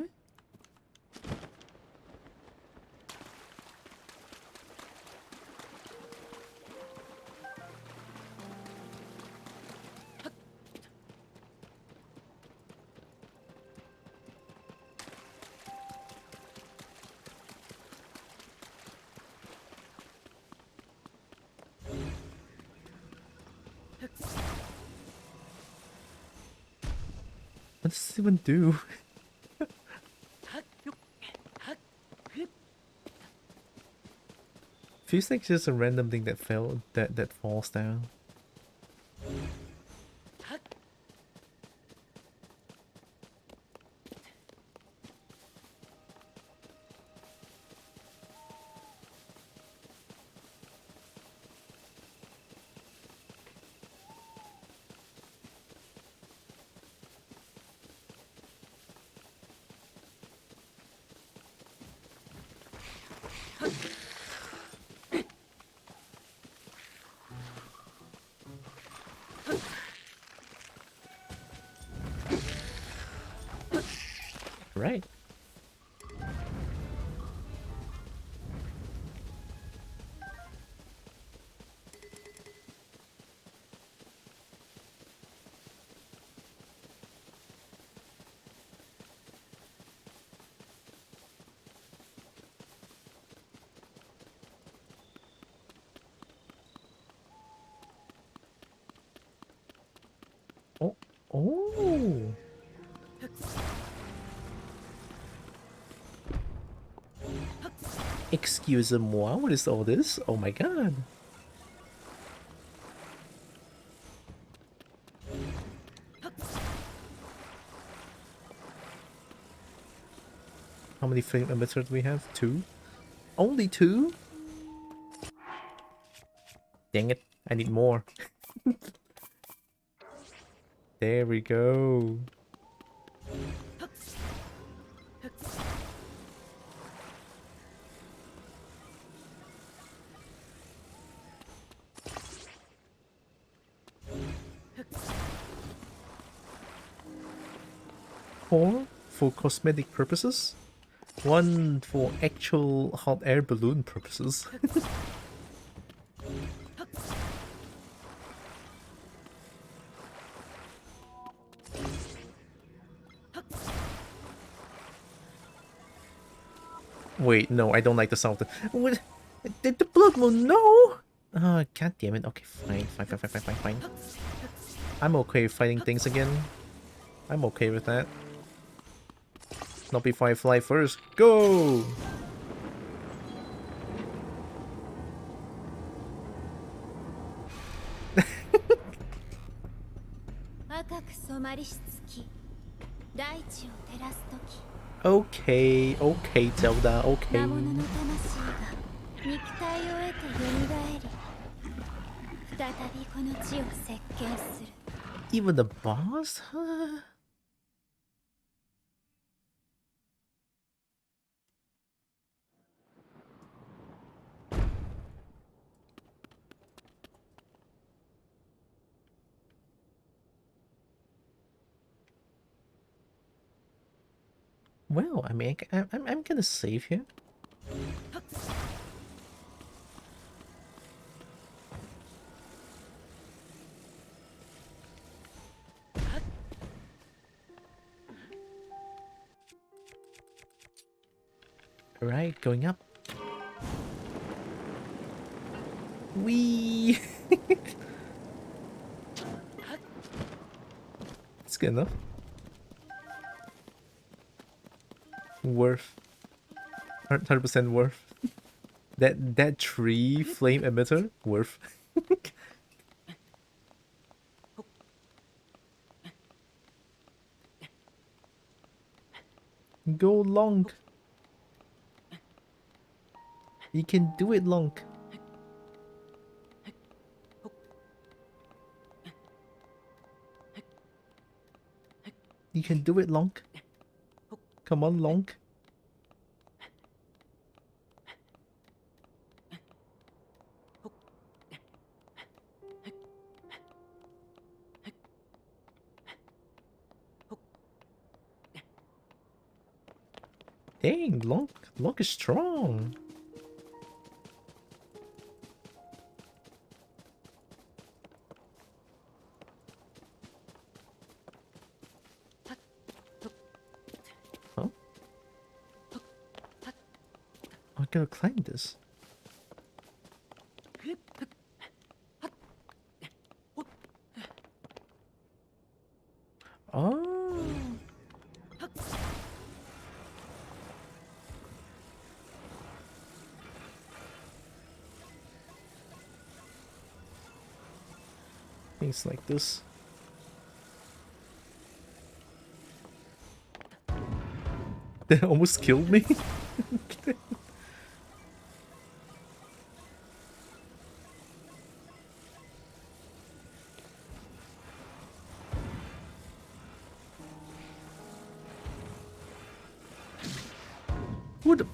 What does this even do? Feels like just a random thing that that falls down. Right. Oh, oh. Excuse-moi, what is all this? Oh my god. How many flame emitters do we have? 2? Only 2? Dang it, I need more. There we go. Four for cosmetic purposes. 1 for actual hot air balloon purposes. Wait, no, I don't like the sound. What? The blood moon, no! Oh, god damn it. Okay, fine. I'm okay fighting things again. I'm okay with that. Not before I fly first. Go! Okay, okay, Zelda, okay. Even the boss? Huh? Well, I mean, I'm gonna save here. Right, going up. Wee. It's good enough. Worth. 100% worth. That tree flame emitter worth. Go long. You can do it, long. You can do it, long. Come on, long. Dang, long is strong. Huh? I gotta climb this. Oh. Things like this. That almost killed me. Who the...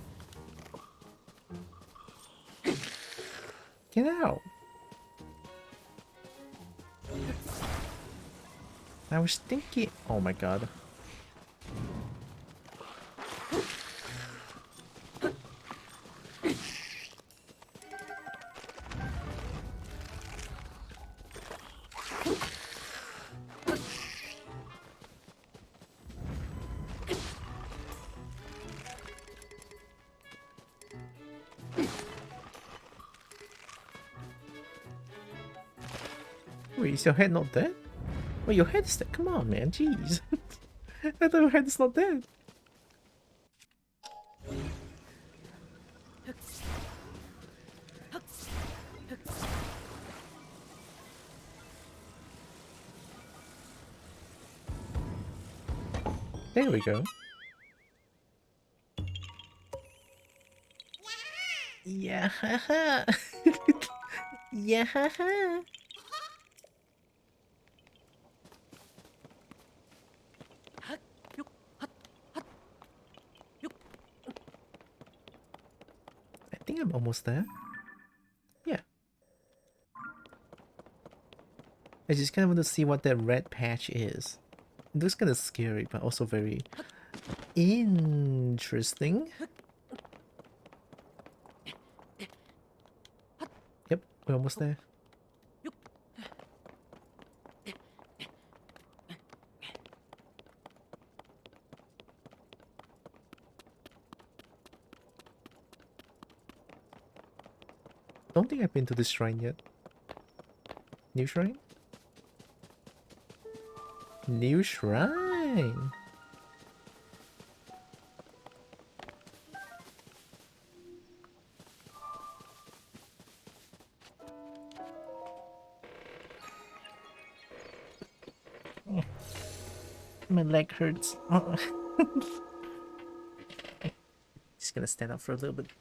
Get out. I was thinking... Oh my god. Wait, is your head not dead? Wait, your head is dead? Come on, man. Jeez. I thought your head is not dead. There we go. Yeah, haha. Yeah, haha. I think I'm almost there. Yeah. I just kind of want to see what that red patch is. It looks kind of scary, but also very interesting. Yep, we're almost there. Don't think I've been to this shrine yet. New shrine? New shrine! My leg hurts. Oh. Just gonna stand up for a little bit.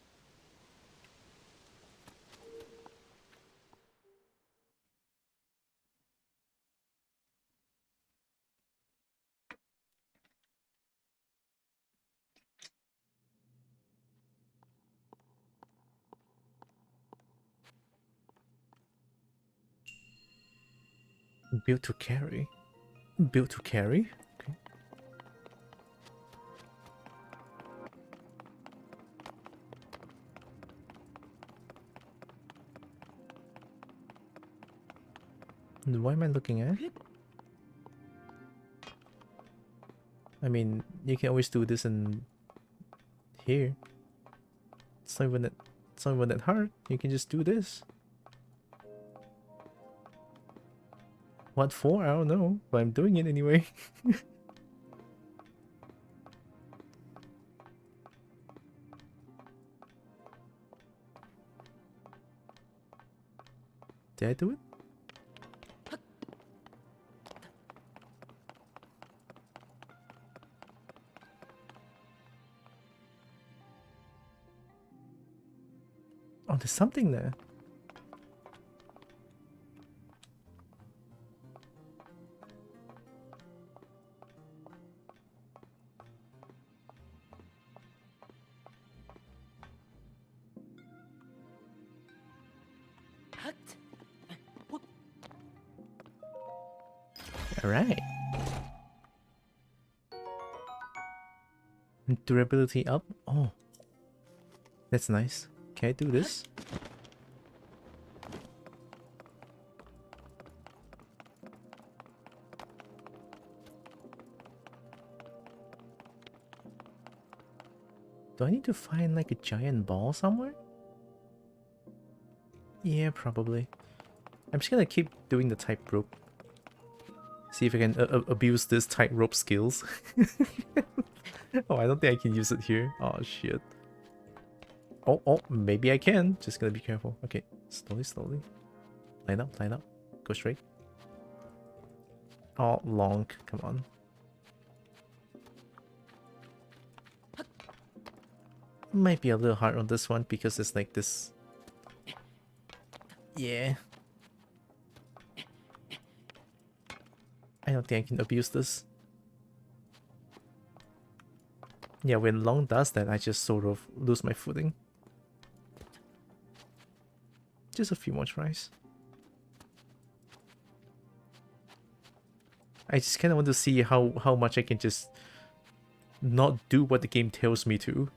Built to carry? Built to carry? Okay. What am I looking at? I mean, you can always do this in here. It's not even that hard. You can just do this. What for? I don't know, but I'm doing it anyway. Did I do it? Oh, there's something there. Alright. Durability up. Oh. That's nice. Can I do this? Do I need to find like a giant ball somewhere? Yeah, probably. I'm just gonna keep doing the tightrope. See if I can abuse this tightrope skills. Oh, I don't think I can use it here. Oh, shit. Oh, maybe I can. Just gotta be careful. Okay, slowly. Line up. Go straight. Oh, long. Come on. Might be a little hard on this one because it's like this. Yeah. I don't think I can abuse this. Yeah, when long does that, I just sort of lose my footing. Just a few more tries. I just kind of want to see how much I can just not do what the game tells me to.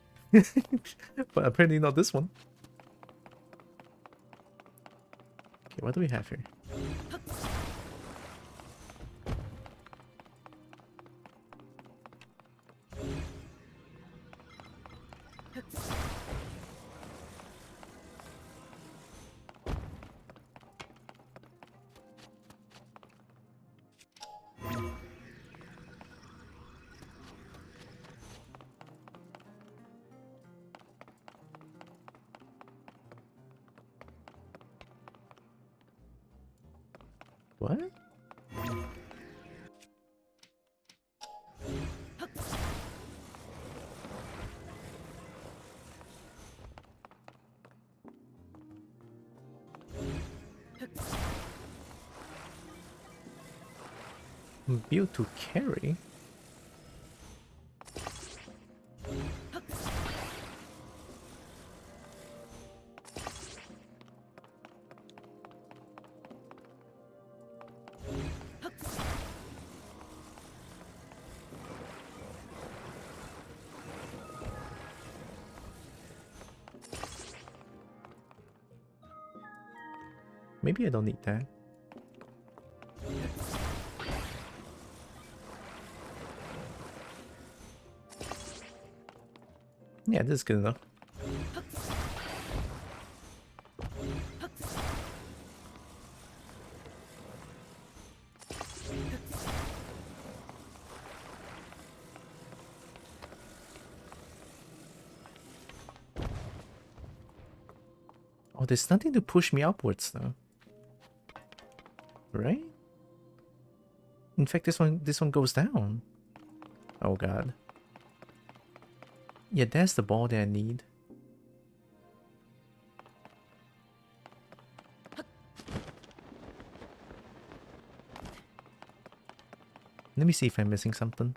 But apparently not this one. Okay, what do we have here? What? Built to carry? Maybe I don't need that. Yeah, this is good enough. Oh, there's nothing to push me upwards though. Right? In fact, this one goes down. Oh god. Yeah, that's the ball that I need. Let me see if I'm missing something.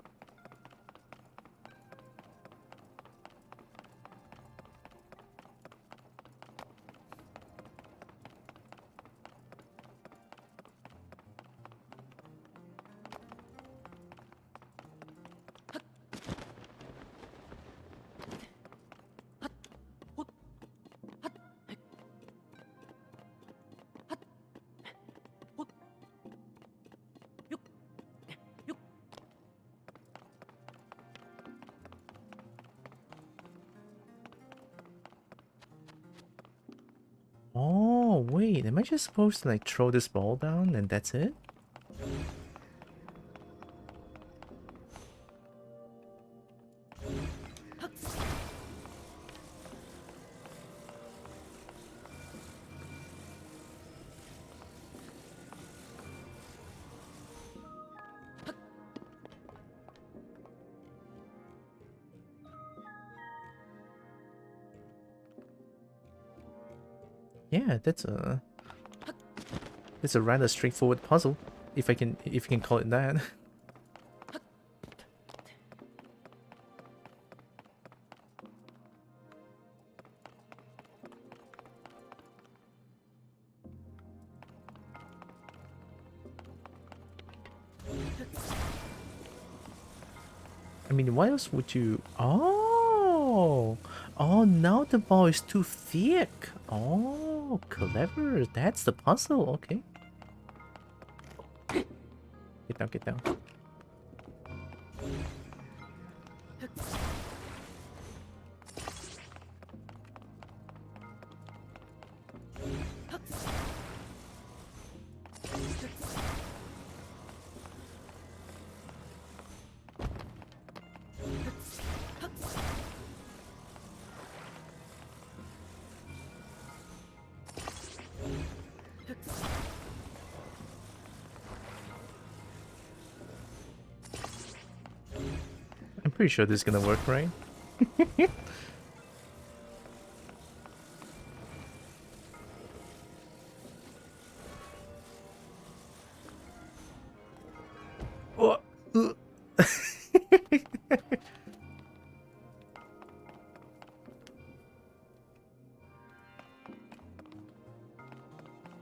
wait, am I just supposed to like throw this ball down and that's it? Yeah, that's a rather straightforward puzzle, if you can call it that. I mean, why else would you? Oh, oh, now the ball is too thick. Oh, clever. That's the puzzle. Okay. Get down, get down. I'm pretty sure this is gonna work, right? Oh,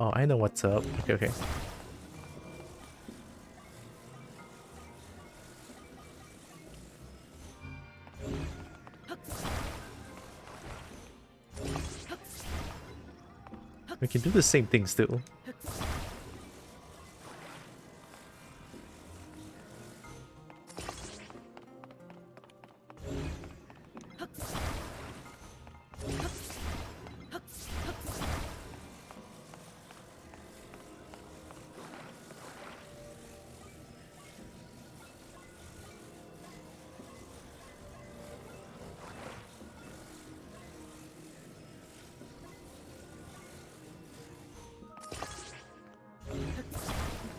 oh, I know what's up. Okay, okay. We can do the same thing still.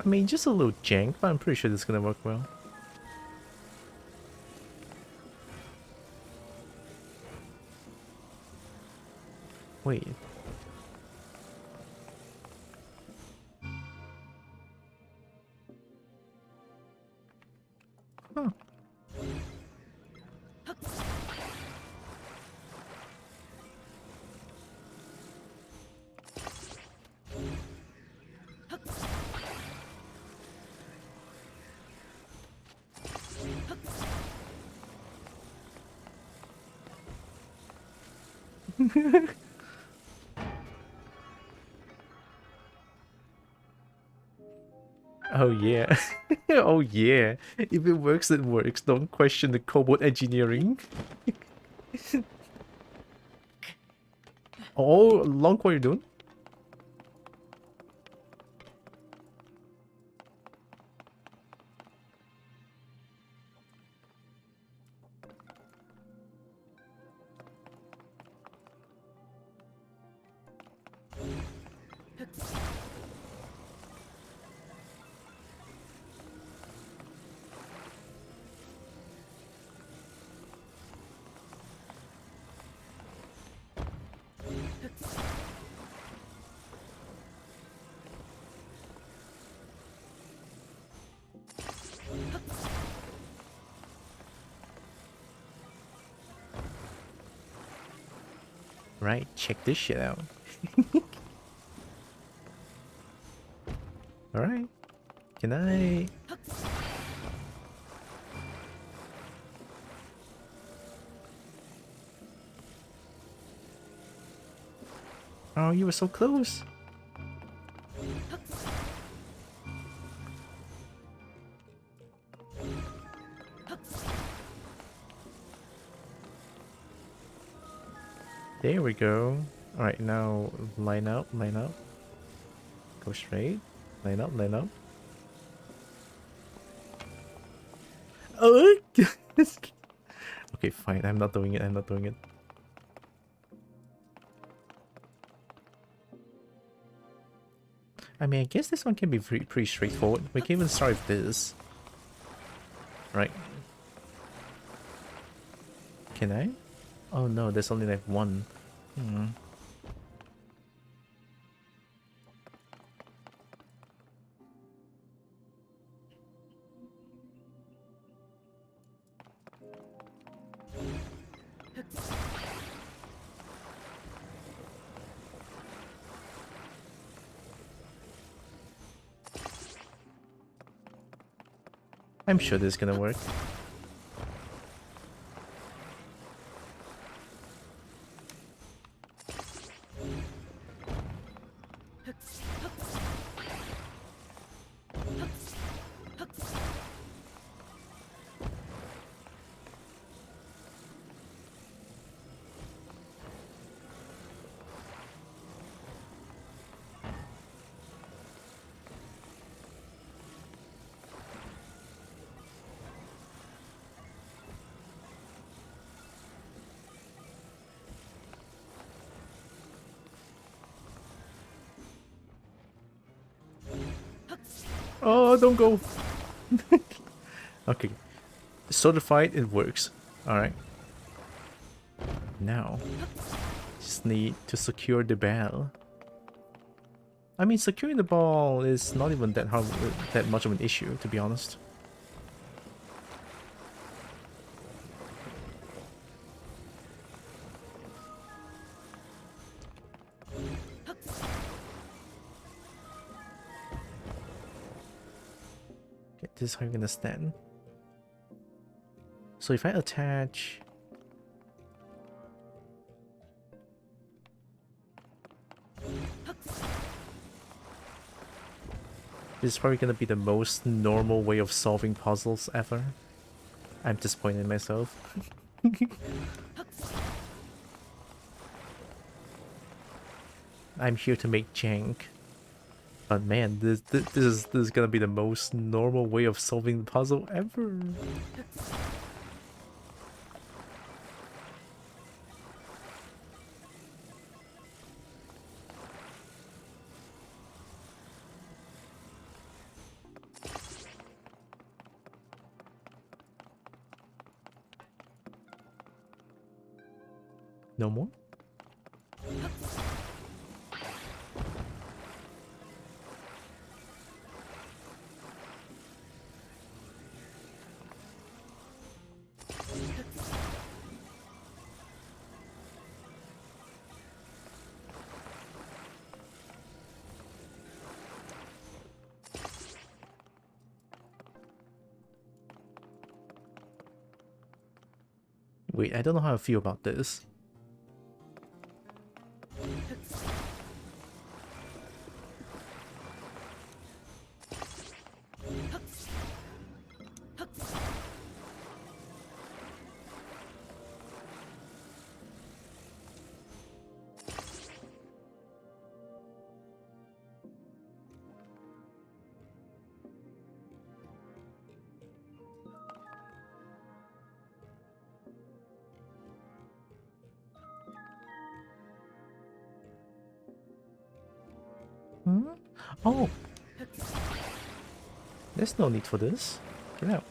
I mean, just a little jank, but I'm pretty sure this is gonna work well. Wait. Huh. Oh yeah. Oh yeah. If it works, it works. Don't question the cobalt engineering. Oh, long what you're doing? Right, check this shit out. Alright. Can I... Oh, you were so close. There we go. Alright, now line up, line up. Go straight. Line up, line up. Oh! Okay, fine. I'm not doing it. I'm not doing it. I mean, I guess this one can be pretty straightforward. We can even start with this. Right. Can I? Oh no, there's only like one. Hmm. I'm sure this is gonna work. Oh, don't go. Okay. Certified, it works. Alright. Now, just need to secure the ball. I mean, securing the ball is not even that much of an issue, to be honest. Okay, this is how you're gonna stand. So if I attach... This is probably gonna be the most normal way of solving puzzles ever. I'm disappointed in myself. I'm here to make jank. But man, this is gonna be the most normal way of solving the puzzle ever. No more? Wait, I don't know how I feel about this. Hmm? Oh! There's no need for this. Get out.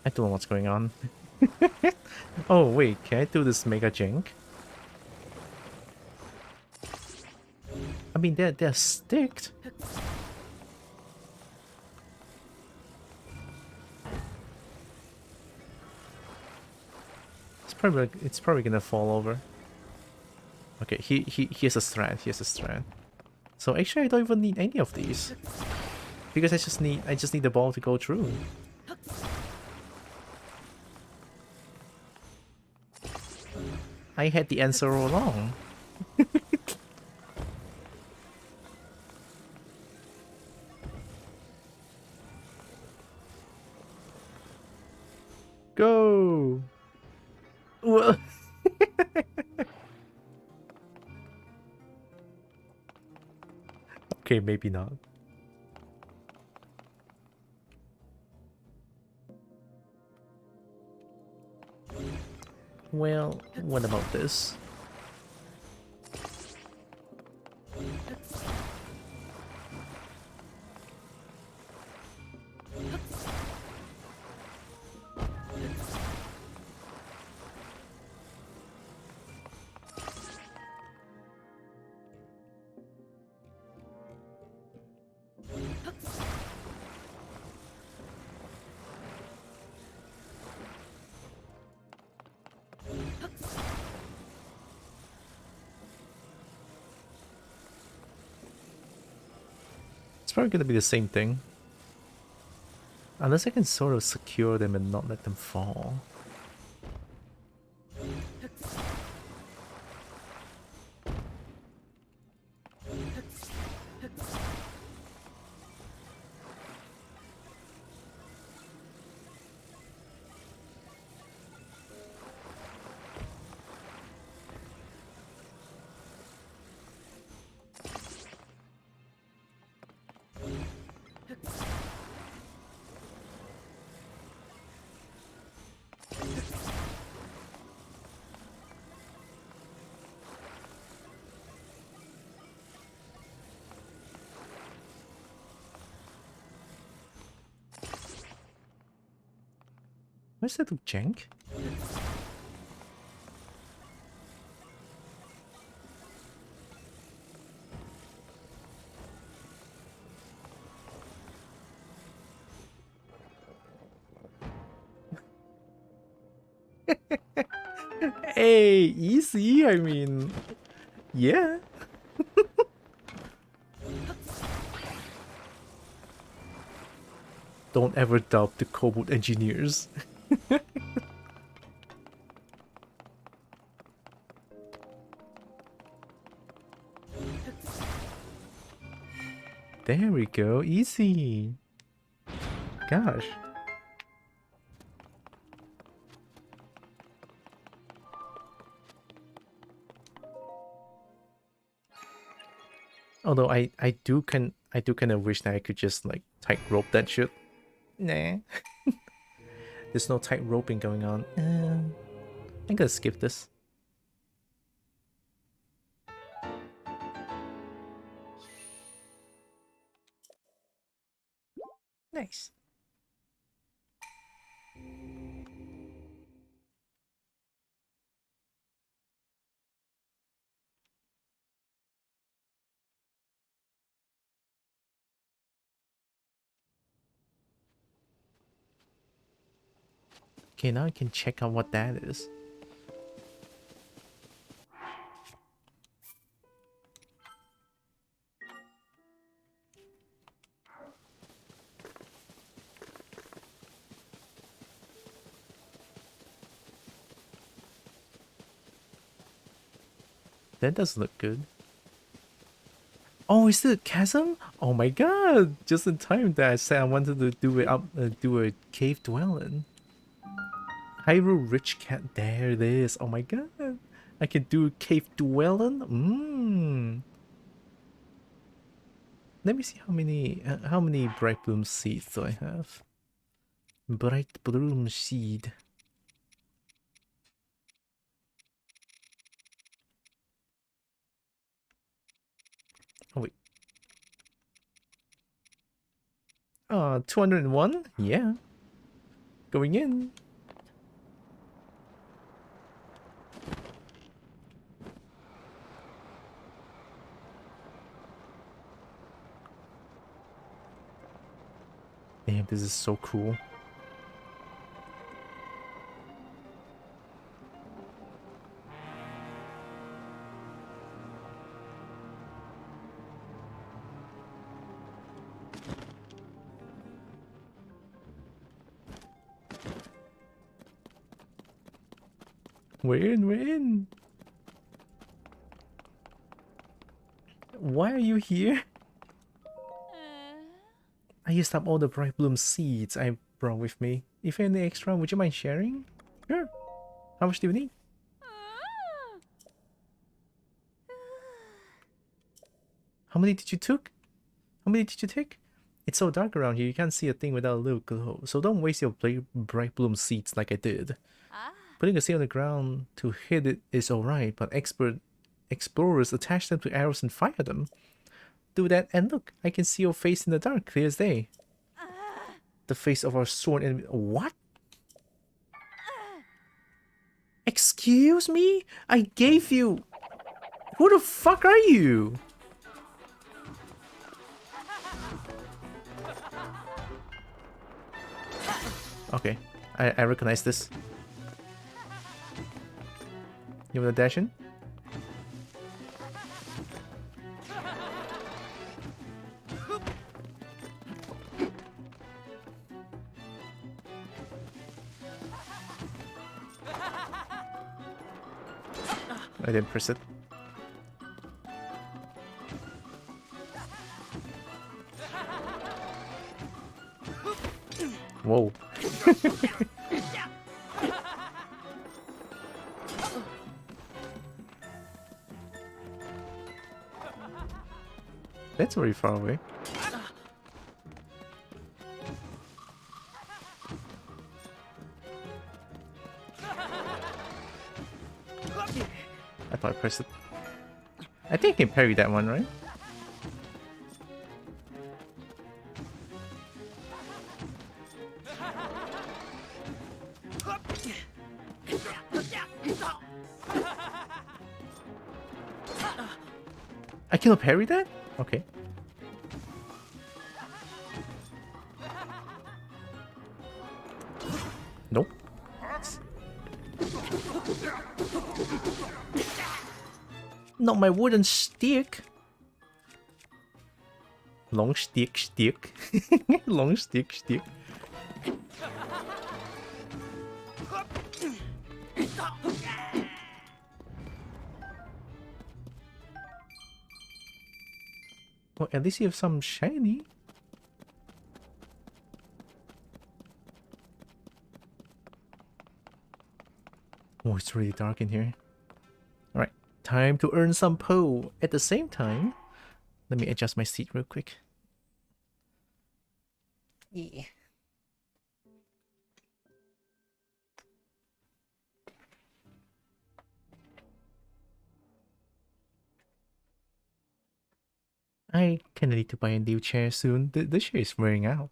I don't know what's going on. Oh wait, can I do this mega jank? I mean, they're sticked. It's probably gonna fall over. Okay, he has a strand. He has a strand. So actually, I don't even need any of these, because I just need the ball to go through. I had the answer all along. Go! Whoa. Okay, maybe not. Well, what about this? It's probably gonna be the same thing. Unless I can sort of secure them and not let them fall. Where's that jank? Hey, easy, I mean... Yeah. Don't ever doubt the Cobalt engineers. There we go, easy. Gosh. Although I do kind of wish that I could just like tightrope that shit. Nah. There's no tight roping going on. I'm gonna skip this. Nice. Okay, now I can check out what that is. That does look good. Oh, is it chasm? Oh my god! Just in time that I said I wanted to do a cave dwelling. Hyrule Rich Cat. There it is. Oh my god! I can do cave dwelling. Let me see how many bright bloom seeds do I have. Bright bloom seed. Oh wait. 201? Yeah. Going in. Damn, this is so cool. We're in, we're in. Why are you here? I used up all the bright bloom seeds I brought with me. If any extra, would you mind sharing? Sure. How much do you need? How many did you took? How many did you take? It's so dark around here, you can't see a thing without a little glow. So don't waste your bright bloom seeds like I did. Putting a seed on the ground to hit it is alright, but expert explorers attach them to arrows and fire them. Do that and look, I can see your face in the dark, clear as day. The face of our sworn enemy. What? Excuse me? I gave you... Who the fuck are you? Okay, I recognize this. You wanna dash in? I didn't press it. Whoa. That's very far away. I thought I pressed it. I think I can parry that one, right? I cannot parry that? Okay. Nope. Not my wooden stick. Long stick. Long stick. Well, at least you have some shiny. Oh, it's really dark in here. Alright, time to earn some Po. At the same time, let me adjust my seat real quick. Yeah. I kinda need to buy a new chair soon. The chair is wearing out.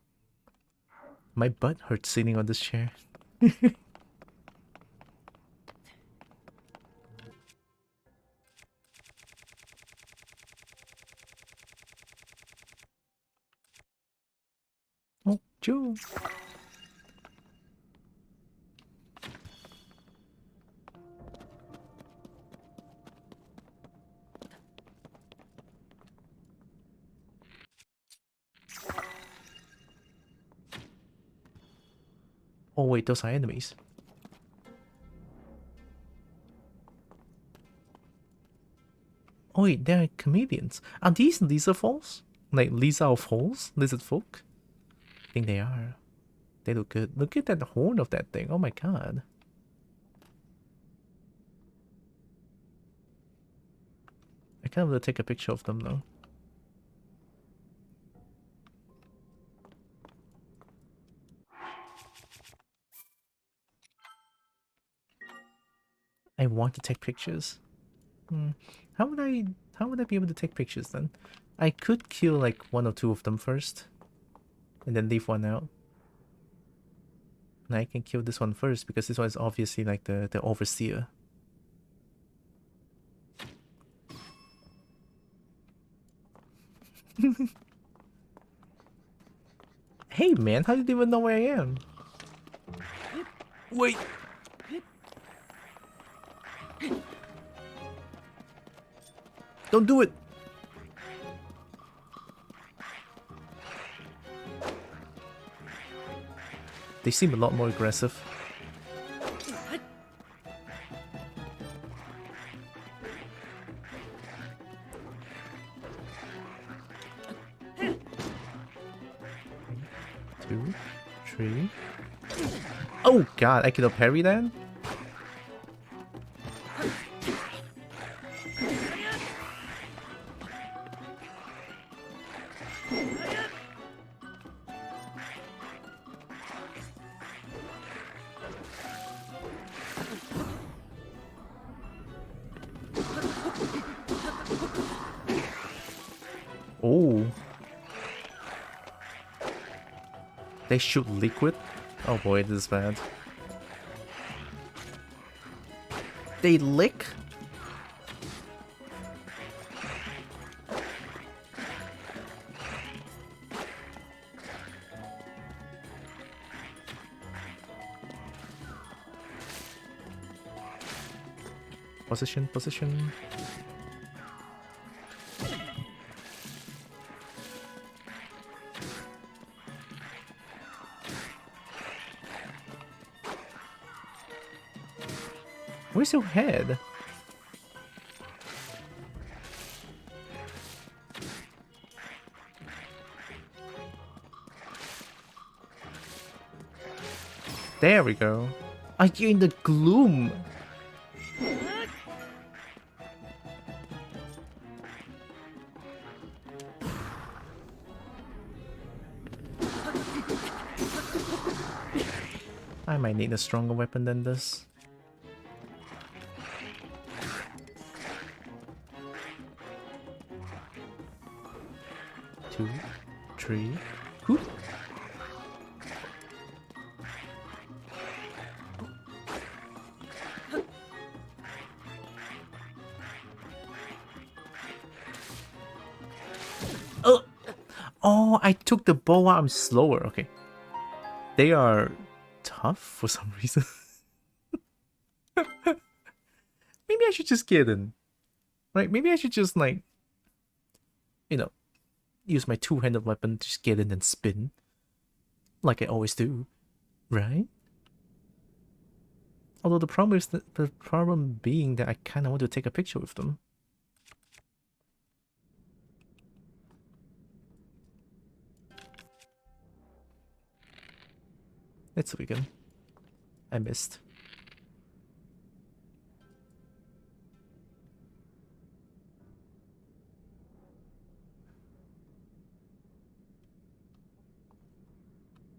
My butt hurts sitting on this chair. Oh, Joe. Oh wait, those are enemies. Oh wait, they're chameleons. Are these lizard falls? Like lizard falls? Lizard folk? I think they are. They look good. Look at that horn of that thing. Oh my god. I kind of want to take a picture of them though. I want to take pictures. How would I be able to take pictures then? I could kill like one or two of them first. And then leave one out. And I can kill this one first because this one is obviously like the overseer. Hey man, how did you even know where I am? Wait! Don't do it! They seem a lot more aggressive. 2, 3. Oh god, I cannot parry that? Oh. They shoot liquid? Oh boy, this is bad. They lick? Position, position. Where's your head? There we go. Are you in the gloom? I might need a stronger weapon than this. Two, three, whoop. Oh, I took the bow out. I'm slower. Okay. They are tough for some reason. Maybe I should just get in. Right? Maybe I should just, like, you know, use my two-handed weapon to just get in and spin. Like I always do. Right? Although the problem is the problem being that I kind of want to take a picture with them. Let's begin. I missed.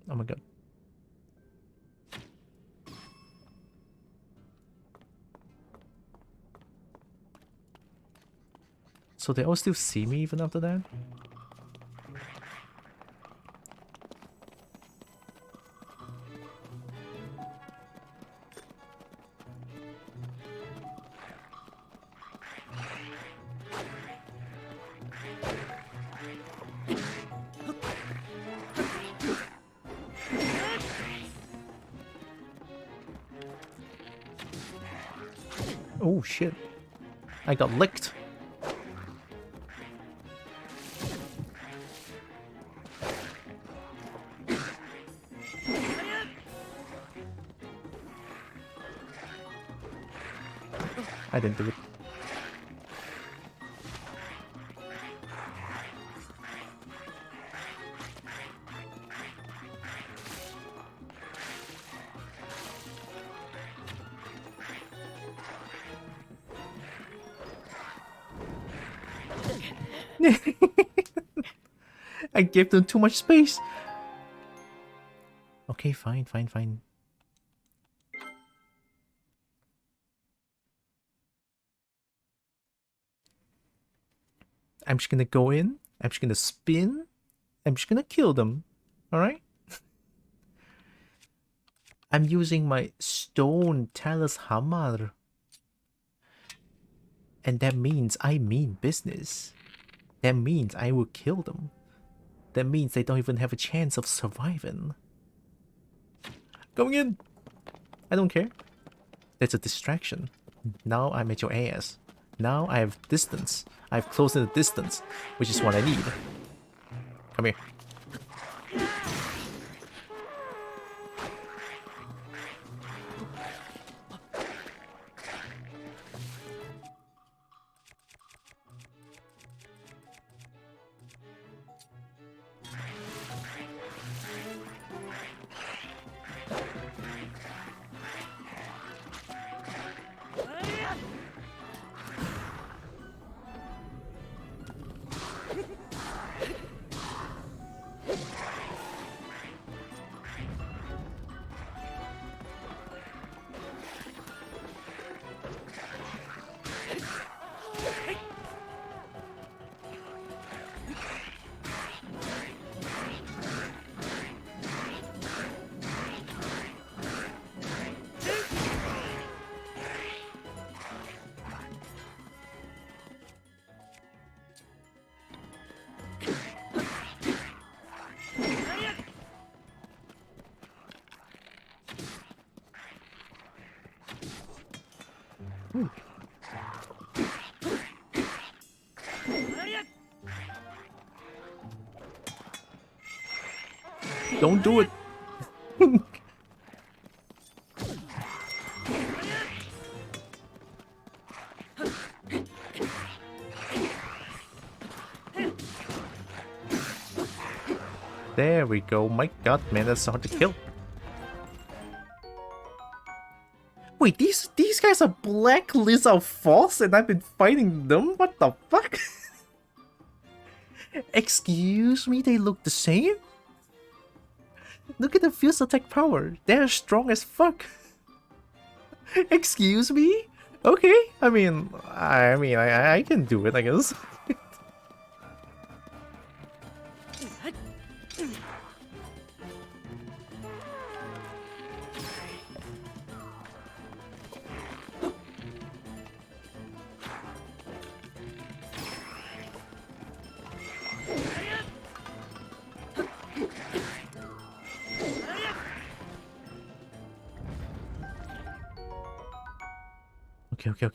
Oh my god. So they all still see me even after that? Oh shit. I got licked. I didn't do it. I gave them too much space. Okay, fine, fine, fine. I'm just gonna go in. I'm just gonna spin. I'm just gonna kill them. Alright? I'm using my stone Talus Hammer. And that means I mean business. That means I will kill them. That means they don't even have a chance of surviving. Going in! I don't care. That's a distraction. Now I'm at your ass. Now I have distance. I've closed in the distance, which is what I need. Come here. Don't do it. There we go. My god, man, that's hard to kill. Wait, these guys are black lizard false and I've been fighting them? What the fuck? Excuse me, they look the same? Look at the fierce attack power. They're strong as fuck. Excuse me? Okay, I can do it, I guess.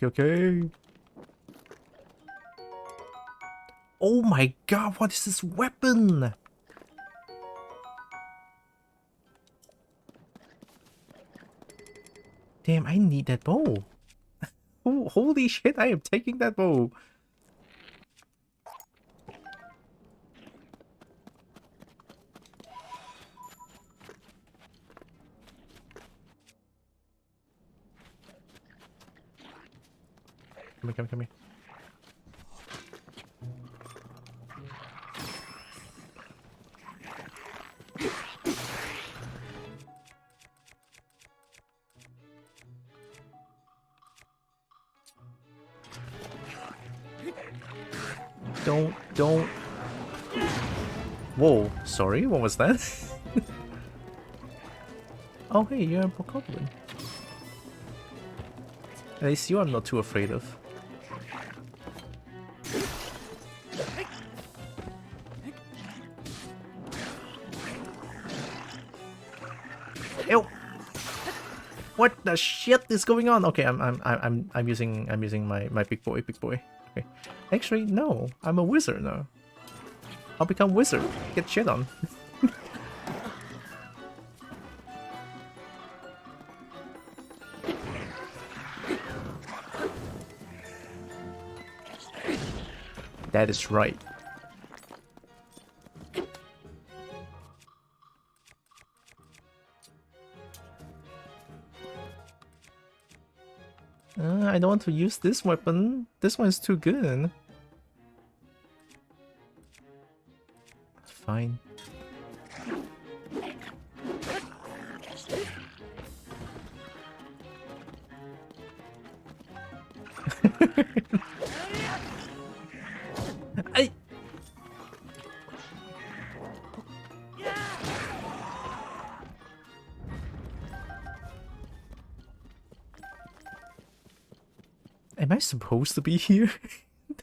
Okay. Oh my god, what is this weapon? Damn, I need that bow. Oh, holy shit, I am taking that bow. Come here. Don't. Whoa, sorry, what was that? Oh, hey, you're a bokoblin. At least you I'm not too afraid of. Ew! What the shit is going on? Okay, I'm using my big boy. Okay. Actually, no, I'm a wizard now. I'll become wizard. Get shit on. That is right. I don't want to use this weapon. This one is too good. Fine. Am I supposed to be here?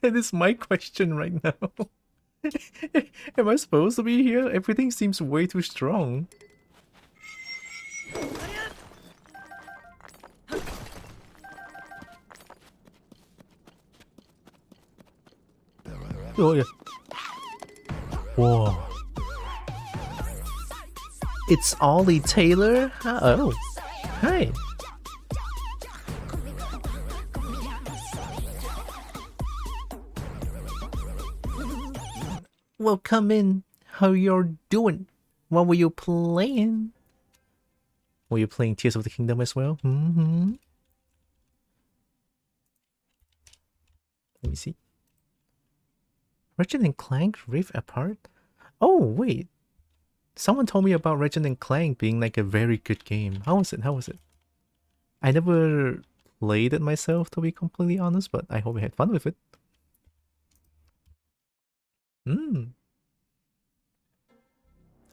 That is my question right now. Am I supposed to be here? Everything seems way too strong. Oh yeah. Whoa. It's Ollie Taylor? Oh. Hi. Welcome in. How you're doing? What were you playing? Were you playing Tears of the Kingdom as well? Let me see. Ratchet and Clank Rift Apart? Oh, wait. Someone told me about Ratchet and Clank being like a very good game. How was it? I never played it myself, to be completely honest, but I hope you had fun with it.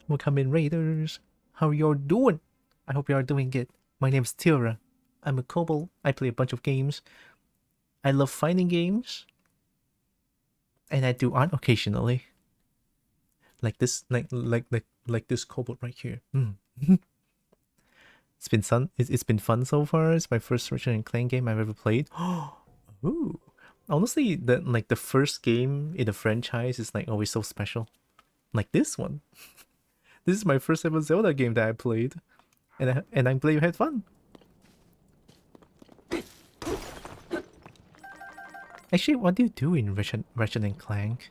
Welcome in, Raiders. How you're doing? I hope you are doing good. My name's Tylra. I'm a kobold. I play a bunch of games. I love fighting games. And I do art occasionally. Like this, like this kobold right here. It's been fun. It's been fun so far. It's my first Ratchet and Clank game I've ever played. Ooh. Honestly, the first game in the franchise is like always so special. Like this one. This is my first ever Zelda game that I played, and I'm glad you had fun. Actually, what do you do in Ratchet and Clank?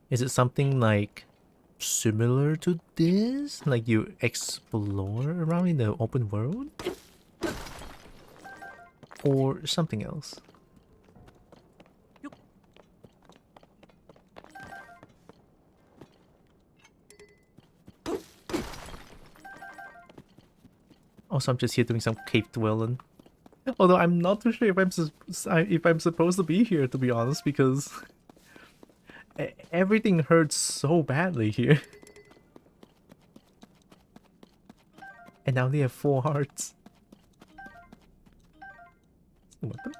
Is it something like similar to this? Like you explore around in the open world? Or something else? Also, I'm just here doing some cave dwelling. Although I'm not too sure if I'm supposed to be here, to be honest, because everything hurts so badly here. And I only have 4 hearts. Weapon?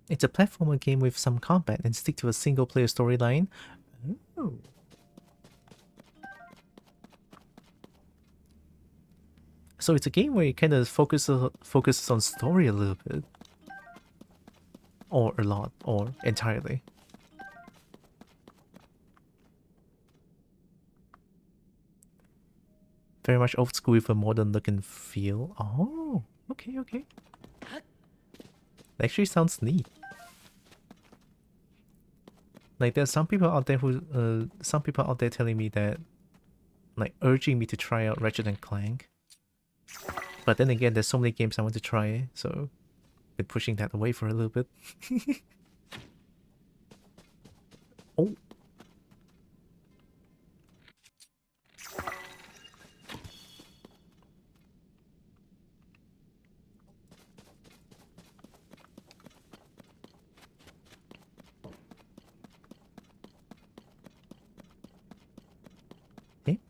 It's a platformer game with some combat and stick to a single player storyline. Oh. So it's a game where you kind of focuses on story a little bit. Or a lot, or entirely. Very much old school with a modern look and feel. Oh, okay, okay. That actually sounds neat. Like there's some people out there telling me that, like, urging me to try out Ratchet and Clank. But then again, there's so many games I want to try, so I've been pushing that away for a little bit. Oh.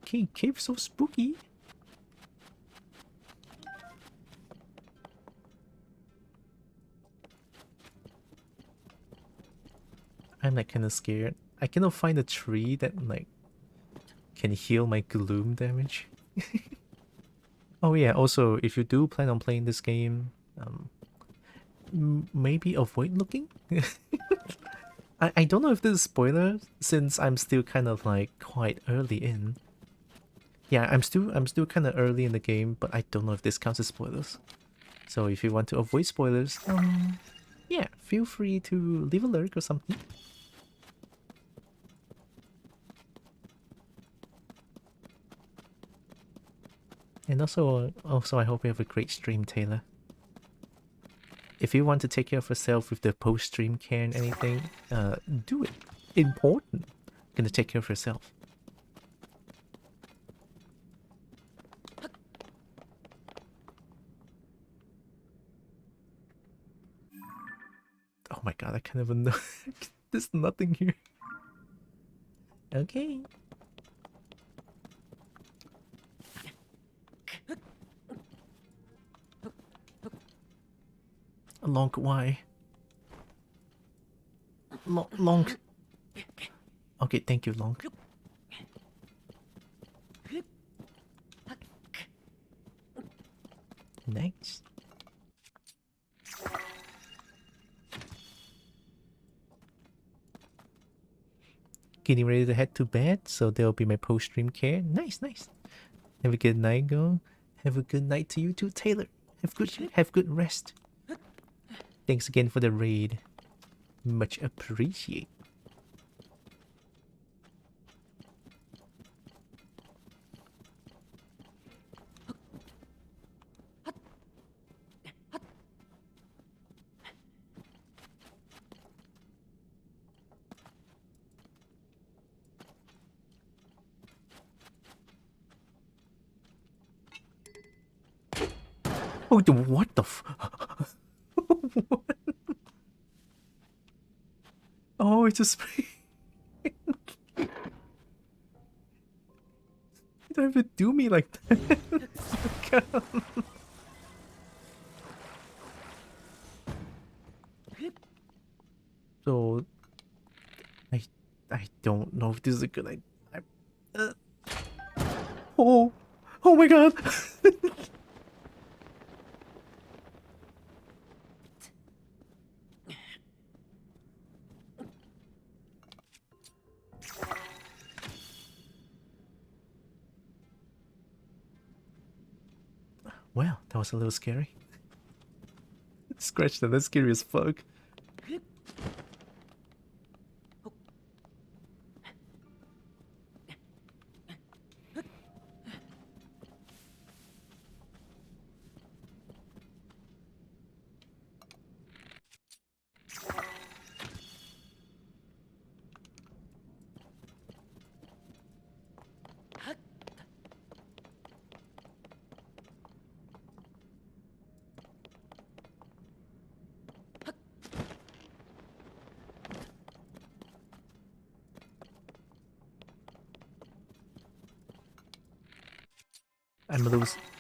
Okay, cave so spooky. I'm like kind of scared. I cannot find a tree that like can heal my gloom damage. Oh yeah, also if you do plan on playing this game, maybe avoid looking. I don't know if this is spoiler since I'm still kind of like quite early in. Yeah, I'm still kind of early in the game, but I don't know if this counts as spoilers. So if you want to avoid spoilers, yeah, feel free to leave a lurk or something. And also I hope you have a great stream, Taylor. If you want to take care of yourself with the post-stream care and anything, do it. Important. Gonna take care of yourself. Oh my god, I can't even know. There's nothing here. Okay. Long, why? Long. Okay, thank you, Long. Nice. Getting ready to head to bed, so there'll be my post-stream care. Nice, nice. Have a good night, go. Have a good night to you too, Taylor. Have good rest. Thanks again for the raid. Much appreciate. Oh, what the f... What? Oh, it's a spray. You don't have to do me like that. So, I don't know if this is a good idea. Oh my god. Well, that was a little scary. Scratch that, that's scary as fuck.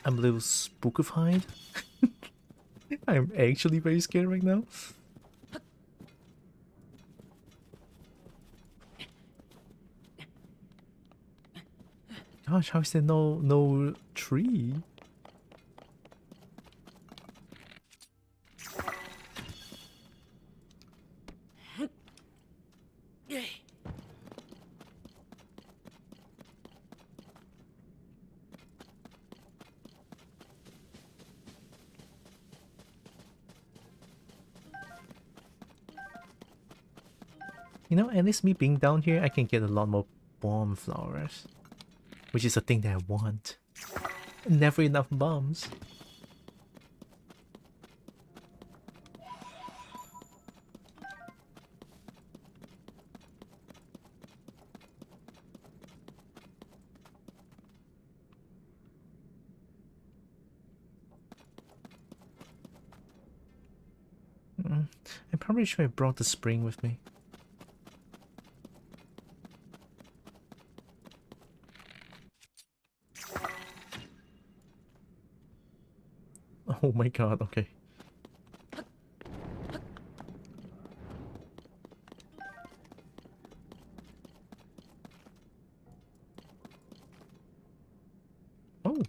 I'm a little spookified. I'm actually very scared right now. Gosh, how is there no tree? You know, at least me being down here, I can get a lot more bomb flowers. Which is a thing that I want. Never enough bombs. I'm probably sure I brought the spring with me. Oh my god, okay. Oh.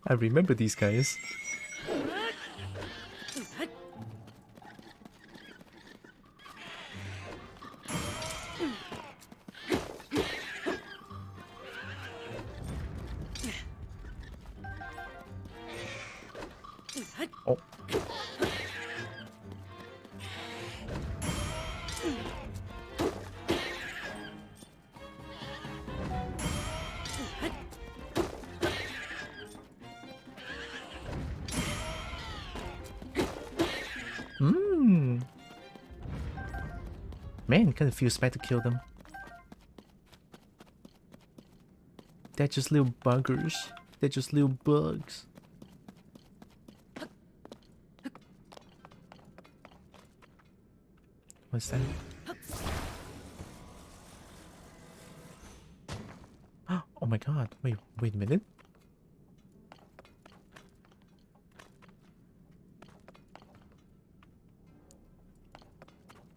I remember these guys. Oh. Man, kind of feels bad to kill them. They're just little buggers. They're just little bugs. What's that? Oh my god, wait a minute.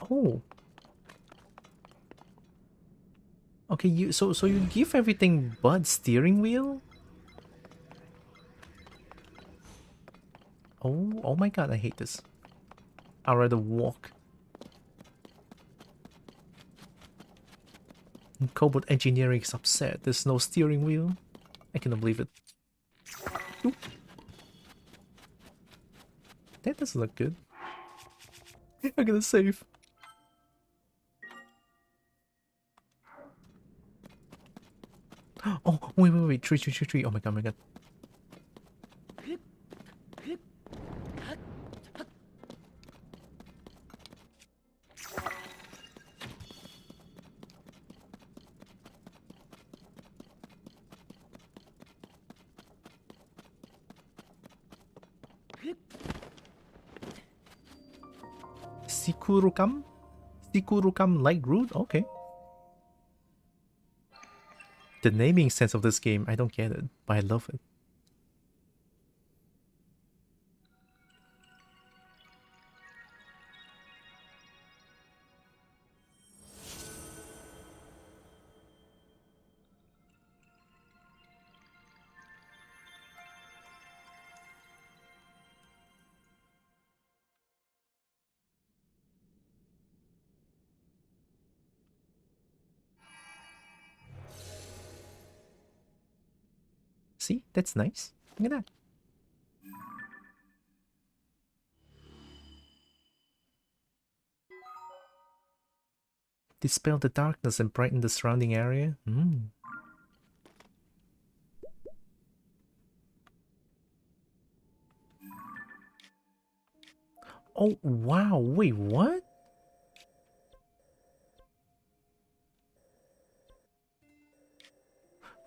Oh. Okay, so you give everything but steering wheel? Oh my god, I hate this. I'd rather walk. Cobalt Engineering is upset. There's no steering wheel. I cannot believe it. Oop. That doesn't look good. I'm gonna save. Oh, wait. Tree. Oh my god. Sikurukam? Sikurukam Light Root? Okay. The naming sense of this game, I don't get it, but I love it. See, that's nice. Look at that. Dispel the darkness and brighten the surrounding area. Oh, wow. Wait, what?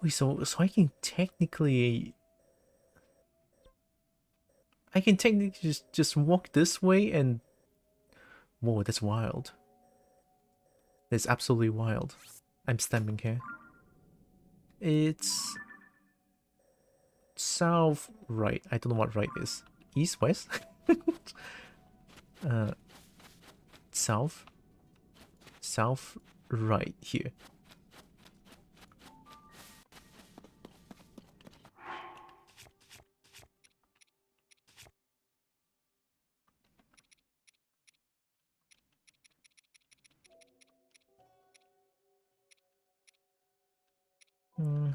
Wait, so I can technically... just walk this way and... Whoa, that's wild. That's absolutely wild. I'm standing here. It's... south, right. I don't know what right is. East, west? South. South, right here.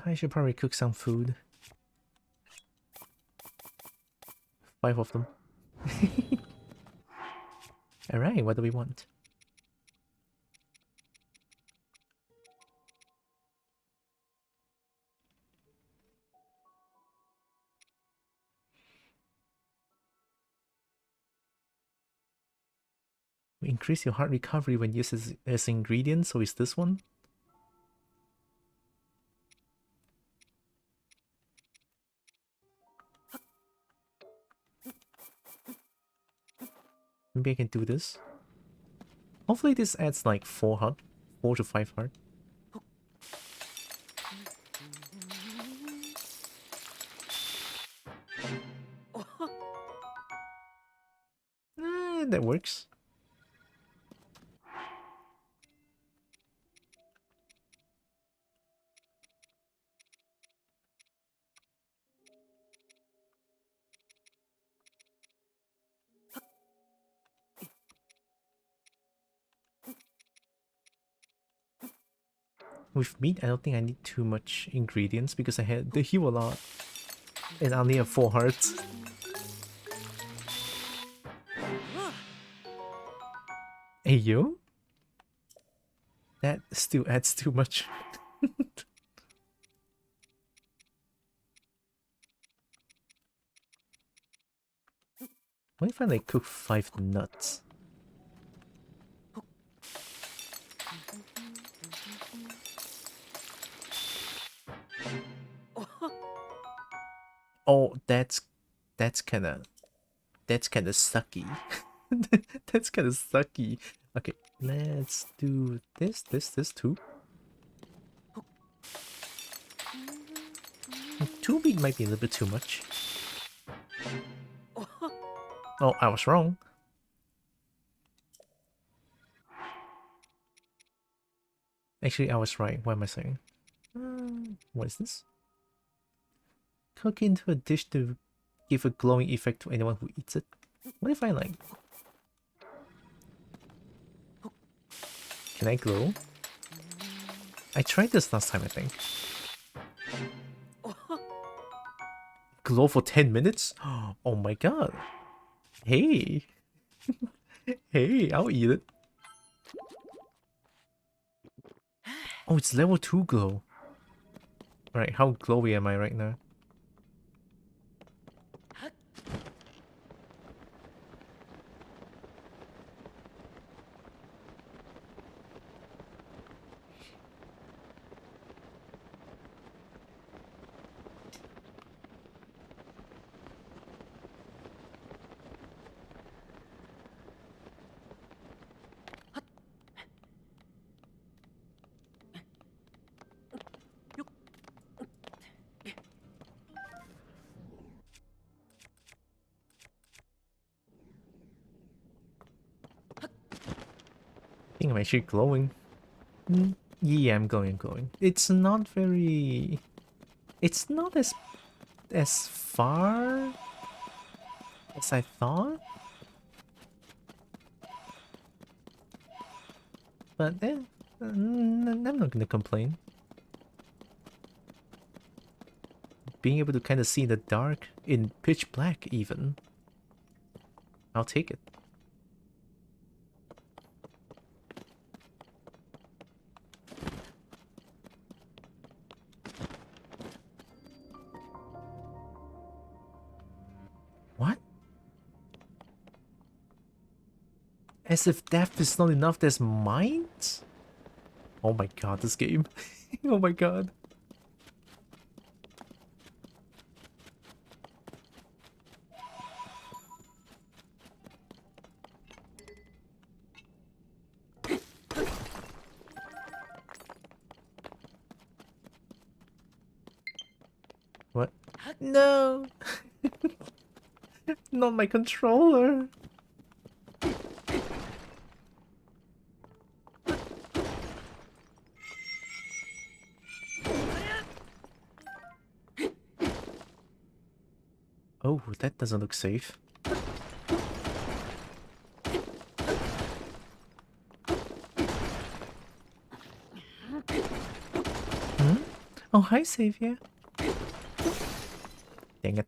I should probably cook some food. 5 of them. Alright, what do we want? We increase your heart recovery when used as ingredient, so is this one? Maybe I can do this. Hopefully this adds like 4 heart. 4 to 5 heart. That works. With meat, I don't think I need too much ingredients because I had the heal a lot. And I only have 4 hearts. Hey yo? That still adds too much. What if I like cook 5 nuts? Oh, that's kinda sucky. That's kinda sucky. Okay, let's do this too. 2 meat might be a little bit too much. Oh, I was wrong. Actually, I was right. What am I saying? What is this? Cook into a dish to give a glowing effect to anyone who eats it. What if I like... Can I glow? I tried this last time, I think. Glow for 10 minutes? Oh my god. Hey. Hey, I'll eat it. Oh, it's level 2 glow. Alright, how glowy am I right now? I think I'm actually glowing. Yeah, I'm glowing. It's not very... It's not as far as I thought. But I'm not gonna complain. being able to kind of see in the dark, in pitch black even. I'll take it. What? As if death is not enough, there's mines? Oh my god, this game. Oh my god. What? No! Not my controller! Oh, that doesn't look safe. Hmm? Oh, hi, Savior. Dang it.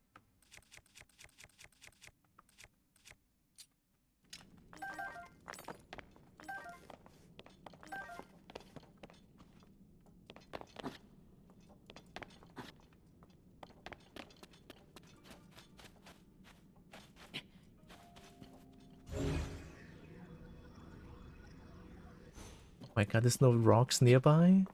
Oh my god, there's no rocks nearby?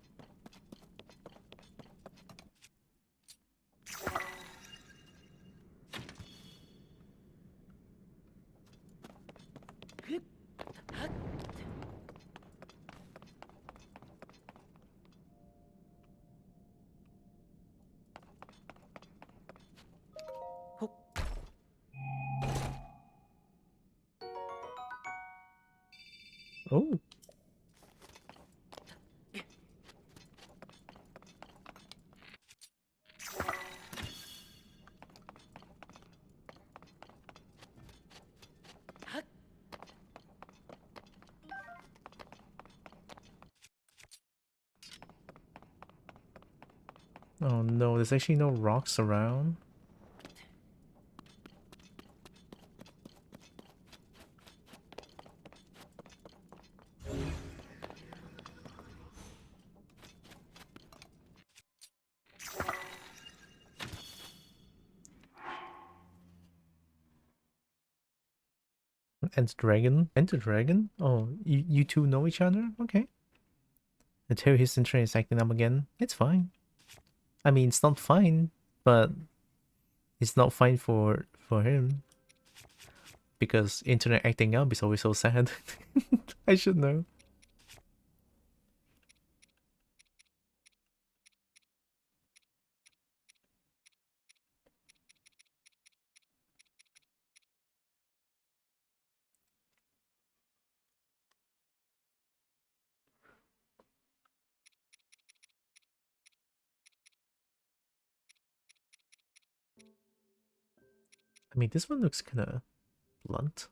Oh. Oh no, there's actually no rocks around. Enter Dragon? Enter Dragon? Oh, you two know each other? Okay. Until his internet is acting up again, it's fine. I mean, it's not fine, but it's not fine for him. Because internet acting up is always so sad. I should know. I mean, this one looks kind of blunt.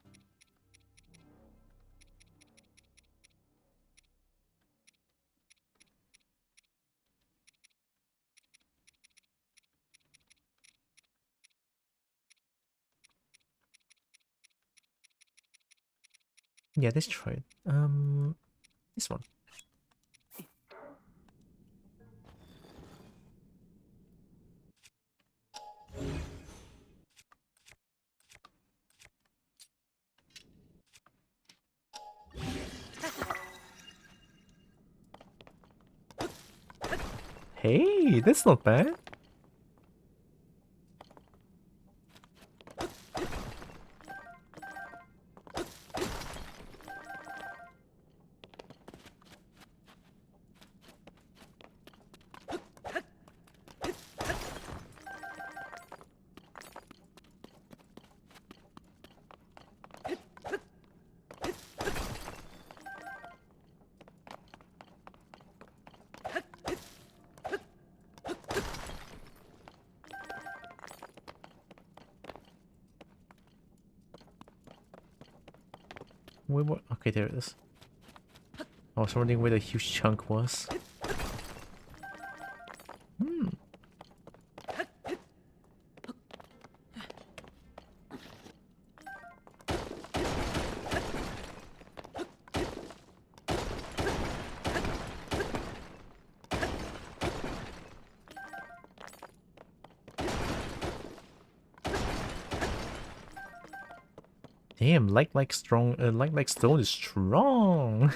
Yeah, let's try it. This one. Hey, that's not bad. Where, okay, there it is. I was wondering where the huge chunk was. Damn, like strong, like stone is strong.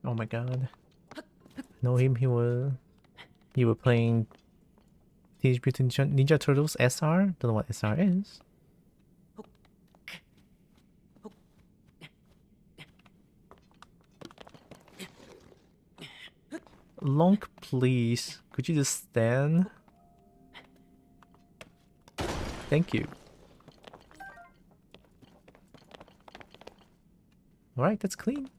Oh my god. Know him, he was playing Teenage Mutant Ninja Turtles SR? Don't know what SR is. Lonk, please. Could you just stand? Thank you. Alright, that's clean.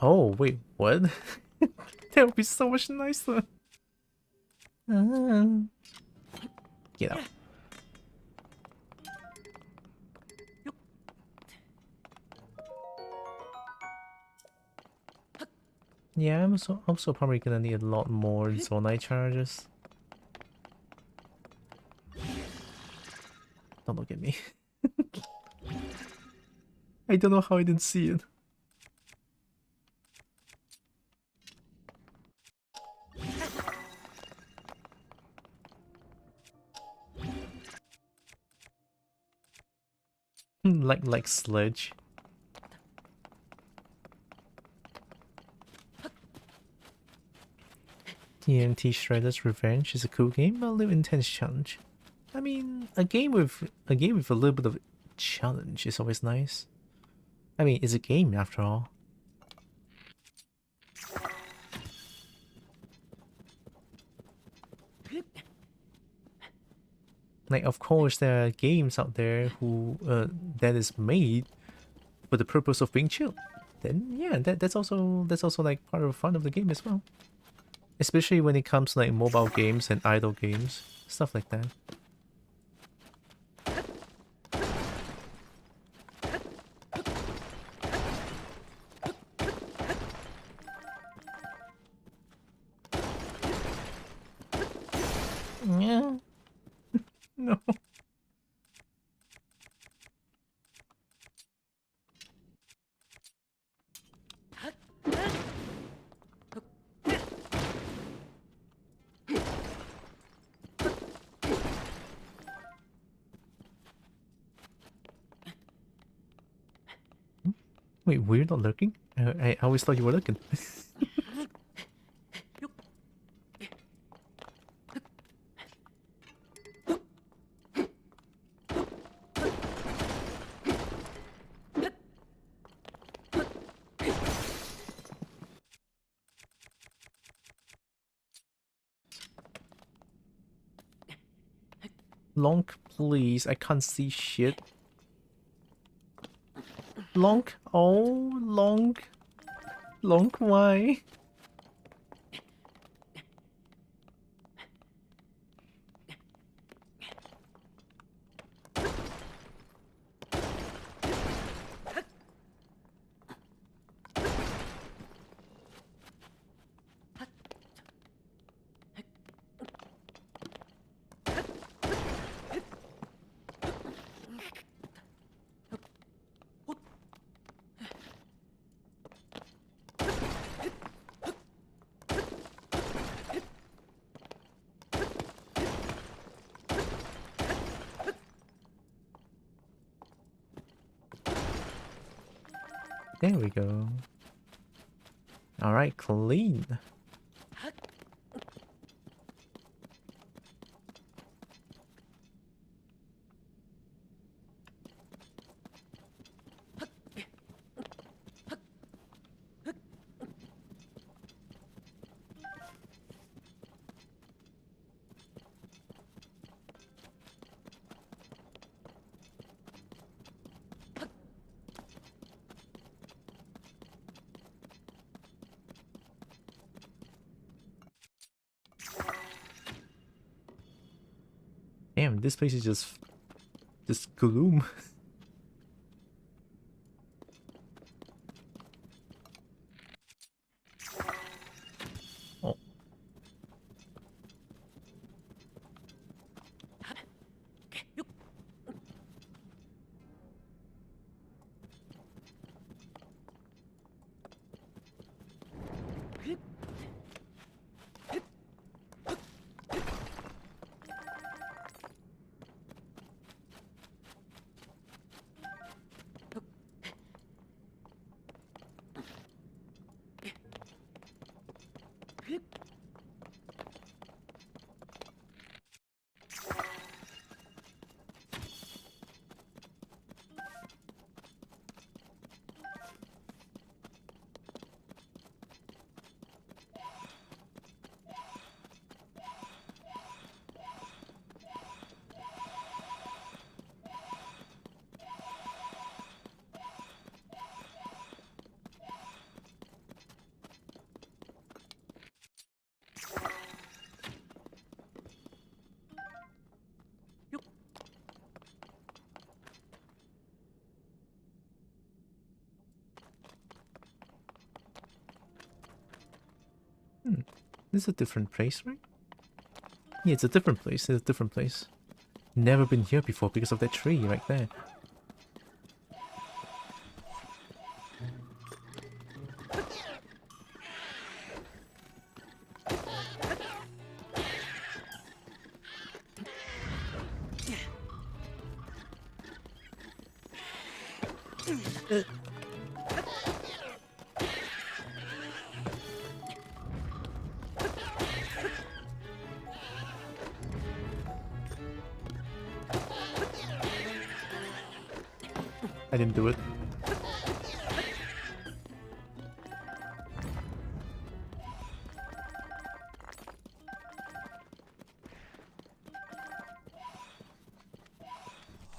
Oh, wait, what? That would be so much nicer. Get out. Yeah, I'm also probably gonna need a lot more Zonai charges. Don't look at me. I don't know how I didn't see it. like Sledge. TNT Shredder's Revenge is a cool game, but a little intense challenge. I mean, a game with a little bit of challenge is always nice. I mean, it's a game after all. Like, of course, there are games out there who that is made for the purpose of being chill. Then yeah, that's also like part of the fun of the game as well. Especially when it comes to like mobile games and idle games, stuff like that. Yeah. No. Wait, we're not lurking? I always thought you were looking. Lonk, please. I can't see shit. Lonk. Oh, Lonk. Lonk, why? There we go. Alright, clean. Damn, this place is just gloom. Oh. This is a different place, right? Yeah, it's a different place. It's a different place. Never been here before because of that tree right there. I didn't do it.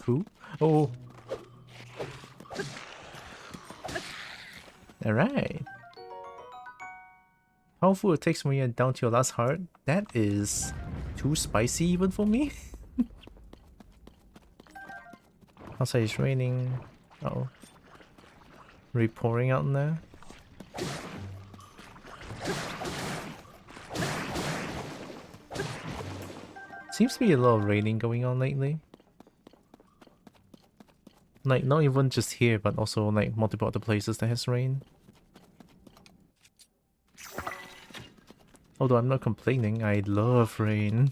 Who? Oh. Alright. Powerful attacks when you're down to your last heart. That is too spicy even for me. Outside it's raining. Uh-oh. Pouring out in there. Seems to be a lot of raining going on lately. Like, not even just here, but also like multiple other places that has rain. Although I'm not complaining, I love rain.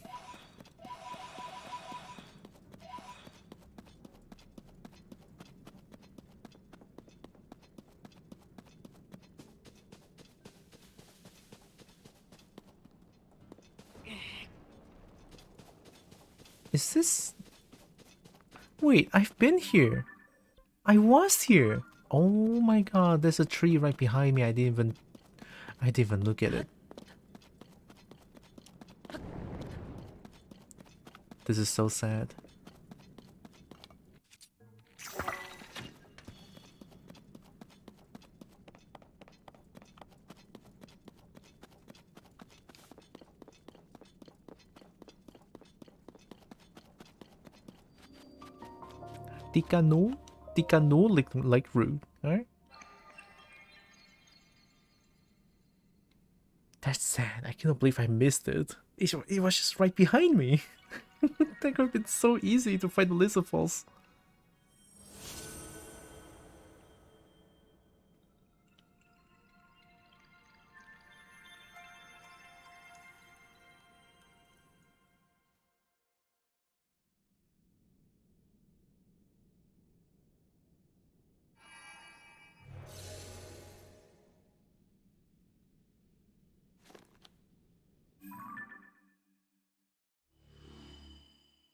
Is this... Wait, I've been here. I was here. Oh my god, there's a tree right behind me. I didn't even look at it. This is so sad. Tikano? Tikano like rude, alright? That's sad. I cannot believe I missed it. It was just right behind me. That could have been so easy to fight the lizard falls.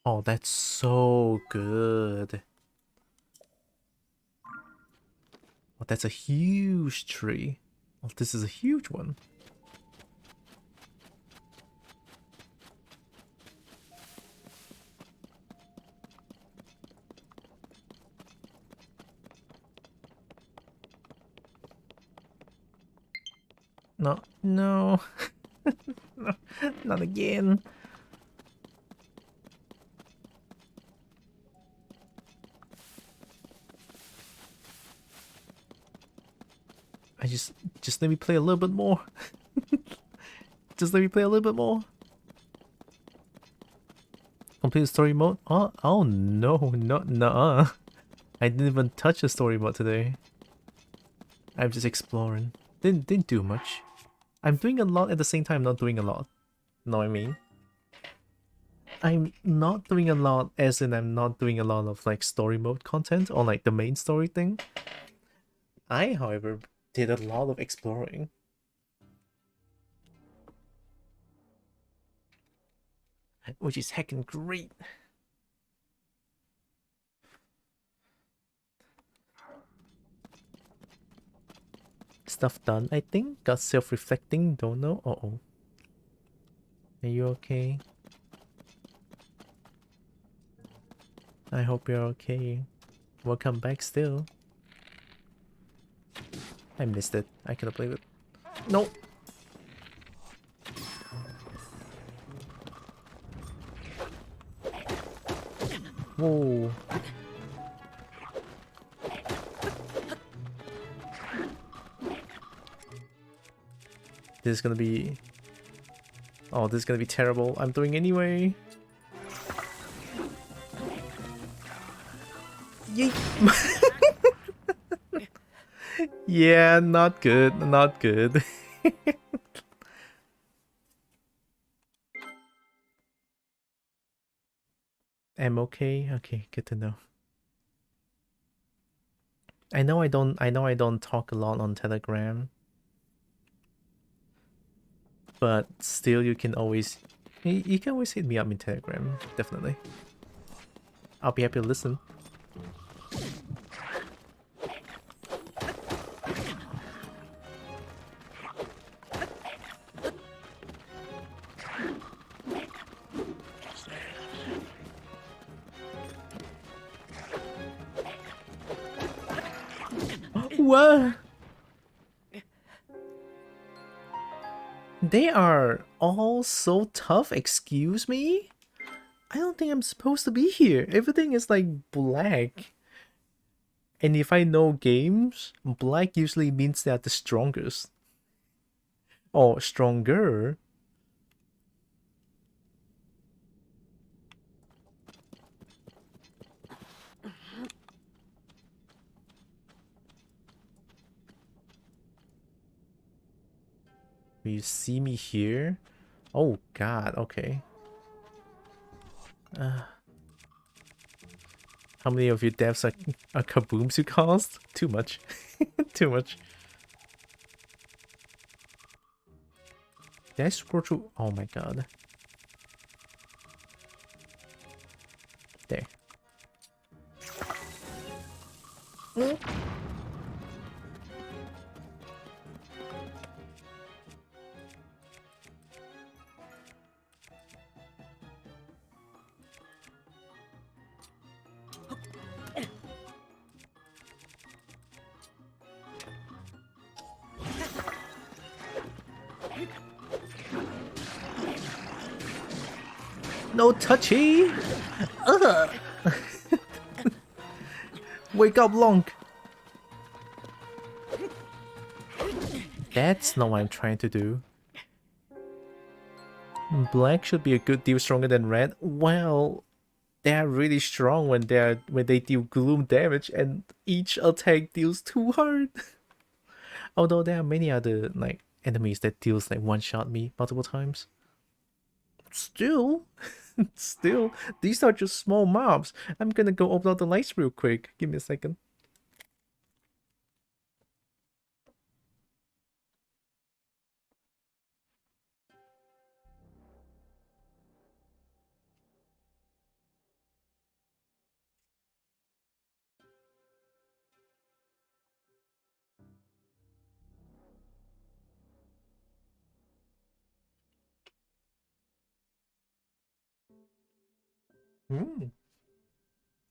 Oh, that's so good. Oh, that's a huge tree. Oh, this is a huge one. No, no. Not again. I just let me play a little bit more. Just let me play a little bit more. Complete story mode? Oh no, nuh-uh. I didn't even touch the story mode today. I'm just exploring. Didn't do much. I'm doing a lot at the same time, not doing a lot. Know what I mean? I'm not doing a lot as in I'm not doing a lot of like story mode content or like the main story thing. I, however, did a lot of exploring. Which is heckin' great. Stuff done, I think. Got self-reflecting, don't know. Uh-oh. Are you okay? I hope you're okay. Welcome back still. I missed it. I cannot believe it. No! Whoa. This is gonna be... Oh, this is gonna be terrible. I'm doing anyway. Yeet! Yeah, not good. Not good. I'm okay. Okay, good to know. I know I don't talk a lot on Telegram. But still you can always hit me up in Telegram, definitely. I'll be happy to listen. What? They are all so tough, excuse me? I don't think I'm supposed to be here. Everything is like black. And if I know games, black usually means they're the strongest. Or stronger. Will you see me here? Oh god, okay. How many of your deaths are kabooms you caused? Too much. Too much. Did I scroll through? Oh my god. There. No touchy! Ugh. Wake up, Lonk! That's not what I'm trying to do. Black should be a good deal stronger than red. Well, they're really strong when they deal gloom damage, and each attack deals 2 hard. Although there are many other like enemies that deals like one-shot me multiple times. Still, these are just small mobs. I'm gonna go open up the lights real quick. Give me a second.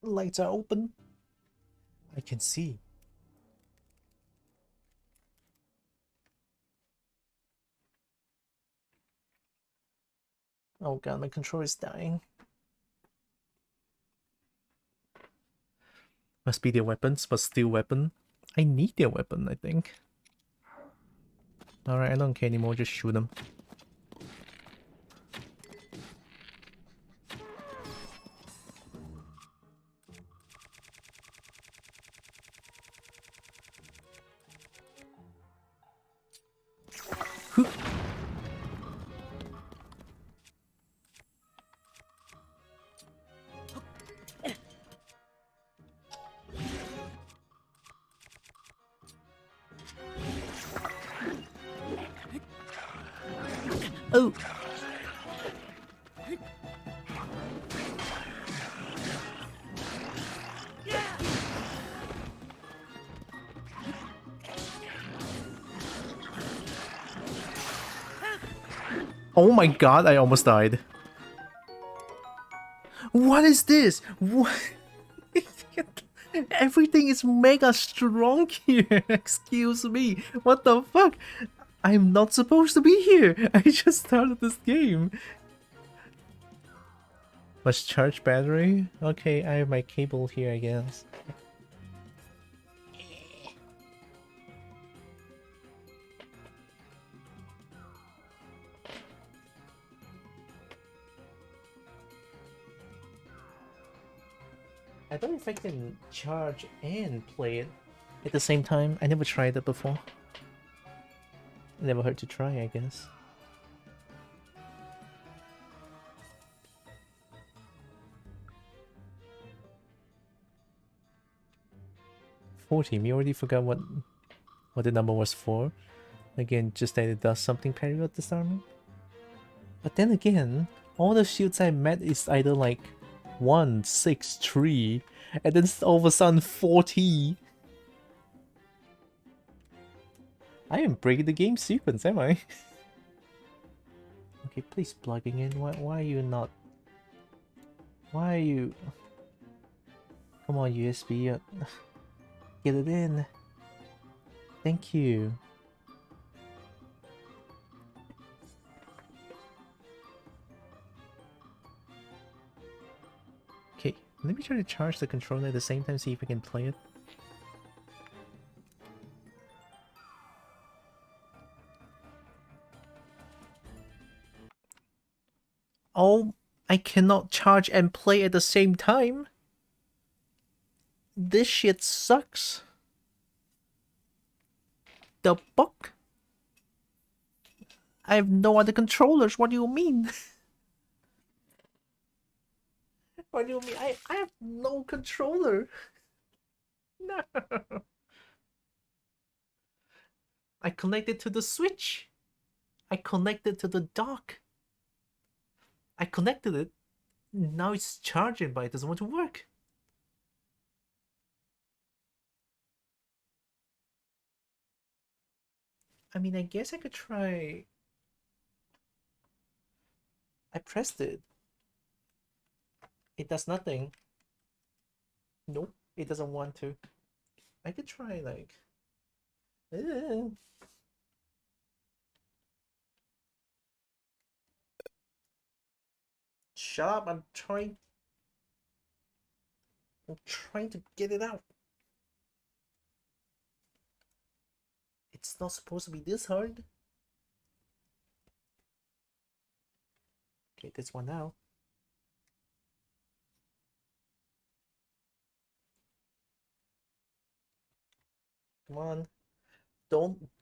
Lights are open. I can see. Oh god, my controller is dying. Must be their weapons, but still weapon. I need their weapon, I think. Alright, I don't care anymore, just shoot them. Oh! Oh my god, I almost died. What is this? What? Everything is mega strong here. Excuse me. What the fuck? I'm not supposed to be here. I just started this game. Must charge battery? Okay, I have my cable here, I guess. I don't know if I can charge and play it at the same time. I never tried that before. Never hurt to try, I guess. We already forgot what the number was for. Again, just that it does something period disarming. But then again, all the shields I met is either like 1, 6, 3, and then all of a sudden 40. I am breaking the game sequence, am I? Okay, please plugging in. Why are you not? Why are you? Come on, USB. Get it in. Thank you. Okay, let me try to charge the controller at the same time, see if I can play it. Oh, I cannot charge and play at the same time. This shit sucks. The fuck? I have no other controllers. What do you mean? What do you mean? I have no controller. No. I connected to the Switch. I connected to the dock. I connected it. Now it's charging, but it doesn't want to work. I mean, I guess I could try. I pressed it. It does nothing. Nope, it doesn't want to. I could try like. Shut up! I'm trying to get it out. It's not supposed to be this hard. Okay, this one now. Come on.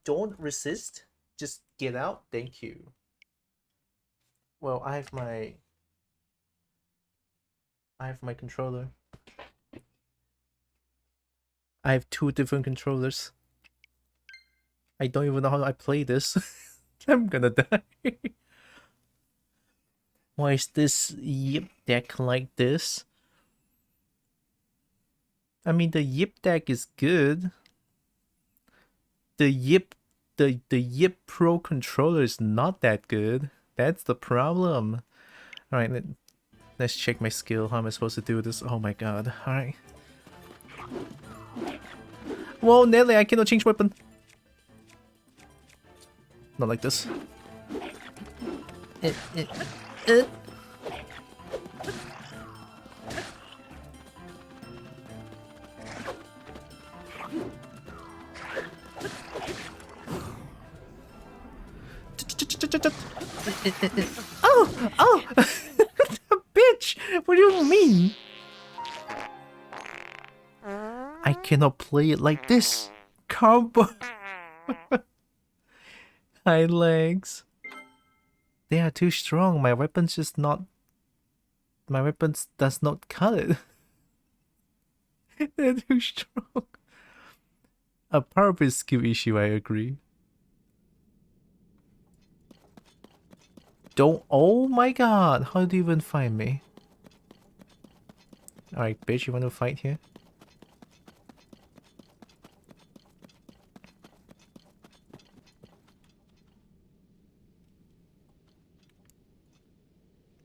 Don't resist. Just get out. Thank you. Well, I have my controller. I have 2 different controllers. I don't even know how I play this. I'm gonna die. Why is this Yip deck like this? I mean, the Yip deck is good. The Yip Pro controller is not that good. That's the problem. Alright, let's check my skill. How am I supposed to do this? Oh my god. Alright. Whoa, Nelly, I cannot change weapon. Not like this. Oh! Oh! Bitch! What do you mean? I cannot play it like this. Combo. High legs. They are too strong. My weapon's just not. My weapons does not cut it. They're too strong. A part of skill issue, I agree. Don't. Oh my god. How do you even find me? Alright, bitch, you want to fight here?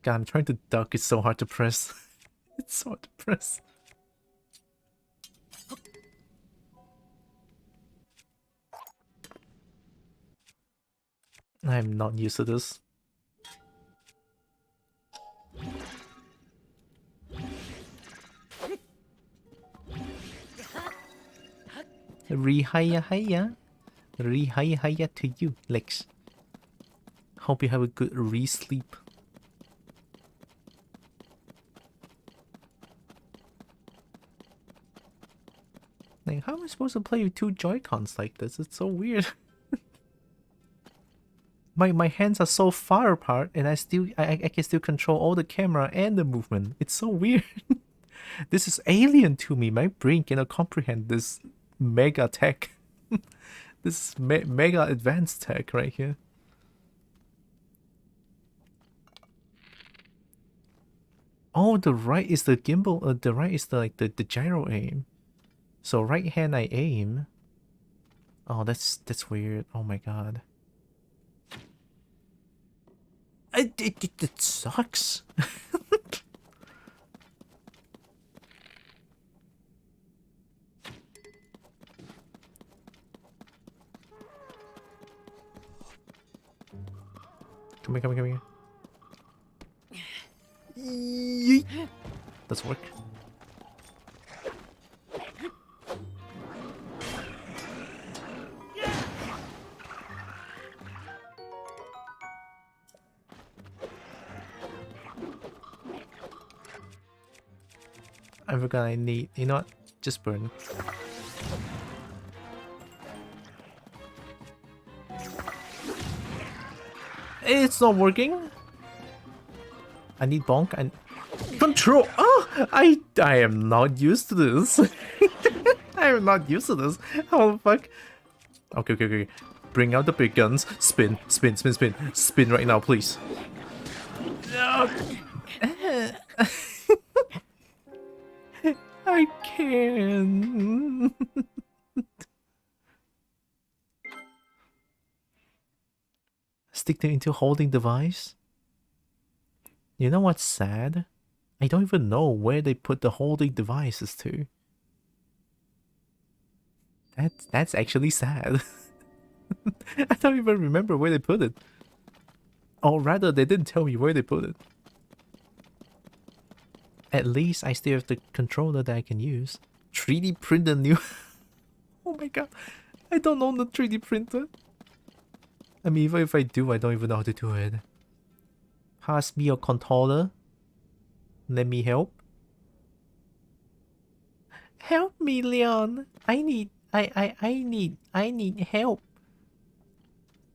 God, I'm trying to duck. It's so hard to press. It's so hard to press. I'm not used to this. Rihaya. Rihaya to you, Lex. Hope you have a good re-sleep. Like, how am I supposed to play with two Joy-Cons like this? It's so weird. My hands are so far apart, and I can still control all the camera and the movement. It's so weird. This is alien to me. My brain cannot comprehend this mega tech. This is mega advanced tech right here. Oh, the right is the gimbal. The right is the gyro aim. So right hand I aim. Oh, that's weird. Oh my god. It sucks. Come here. Yeet. Let's work. I forgot I need. You know what? Just burn. It's not working. I need bonk and control. Oh, I am not used to this. I am not used to this. How the fuck? Okay. Bring out the big guns. Spin right now, please. I can. Stick them into holding device. You know what's sad? I don't even know where they put the holding devices to. That's actually sad. I don't even remember where they put it. Or rather, they didn't tell me where they put it. At least I still have the controller that I can use. 3D print a new... Oh my god. I don't own the 3D printer. I mean, even if I do, I don't even know how to do it. Pass me your controller. Let me help. Help me, Leon. I need help.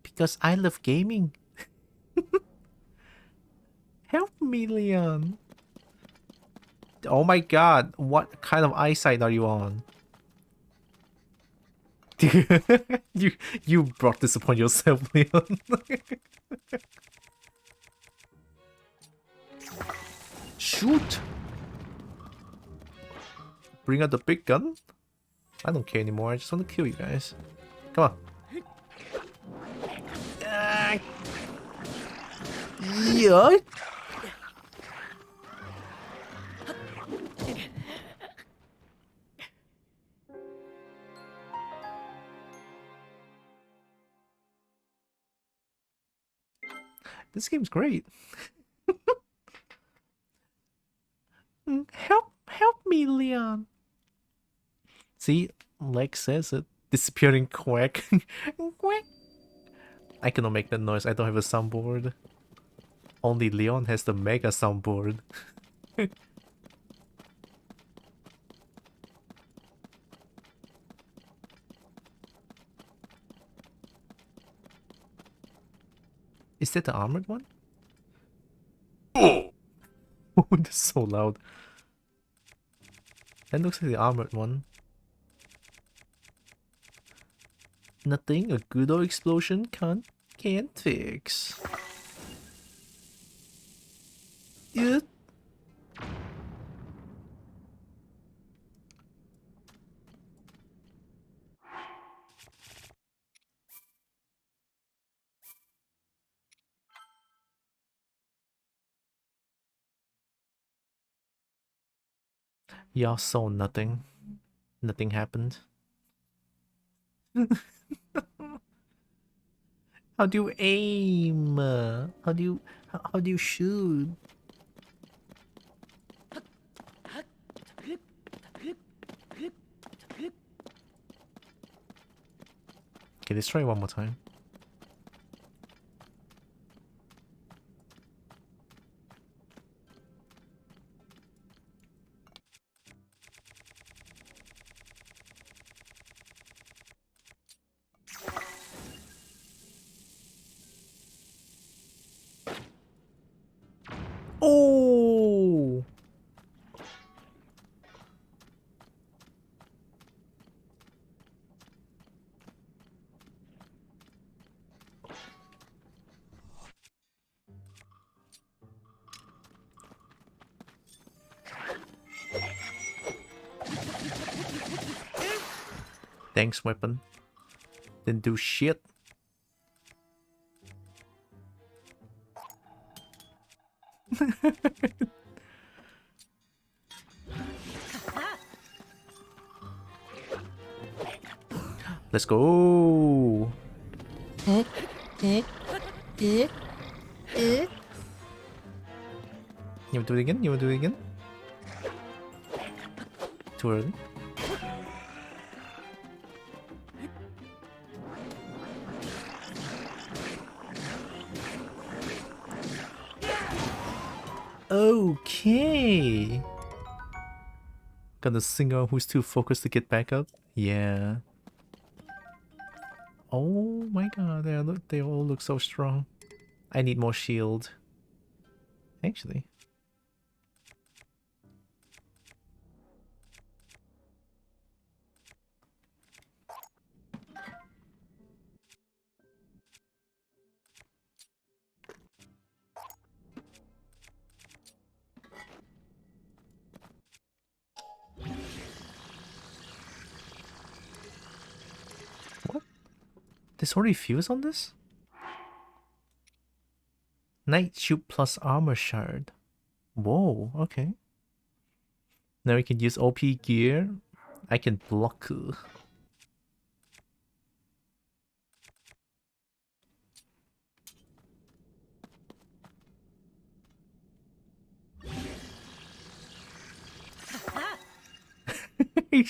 Because I love gaming. Help me, Leon. Oh my god, what kind of eyesight are you on? you brought this upon yourself, Leon. Shoot! Bring out the big gun? I don't care anymore, I just want to kill you guys. Come on. Yeah. This game's great. Help me, Leon. See, Lex says it. Disappearing quack. Quack. I cannot make that noise. I don't have a soundboard. Only Leon has the mega soundboard. Is that the armored one? Oh, that's so loud. That looks like the armored one. Nothing a good old explosion can't fix. Yeah. Y'all saw nothing. Nothing happened. How do you aim? How do you shoot? Okay, let's try one more time. Oh! Thanks, weapon. Didn't do shit. Let's go. You wanna do it again? You wanna do it again? Too early. Okay. Got a singer who's too focused to get back up. Yeah. Oh my god, they all look so strong. I need more shield. Actually. What? There's already fuse on this? Night shoot plus armor shard. Whoa, okay. Now we can use OP gear. I can block.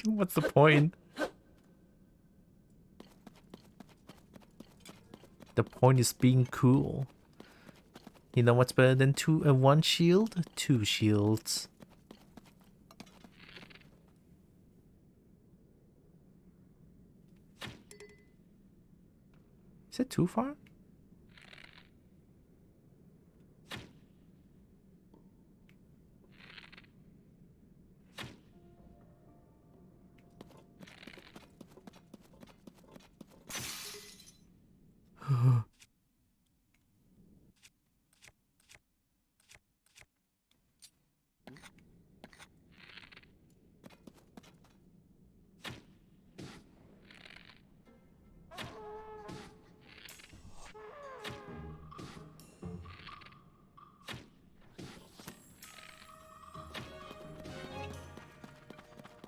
What's the point? The point is being cool. You know what's better than one shield? 2 shields. Is it too far?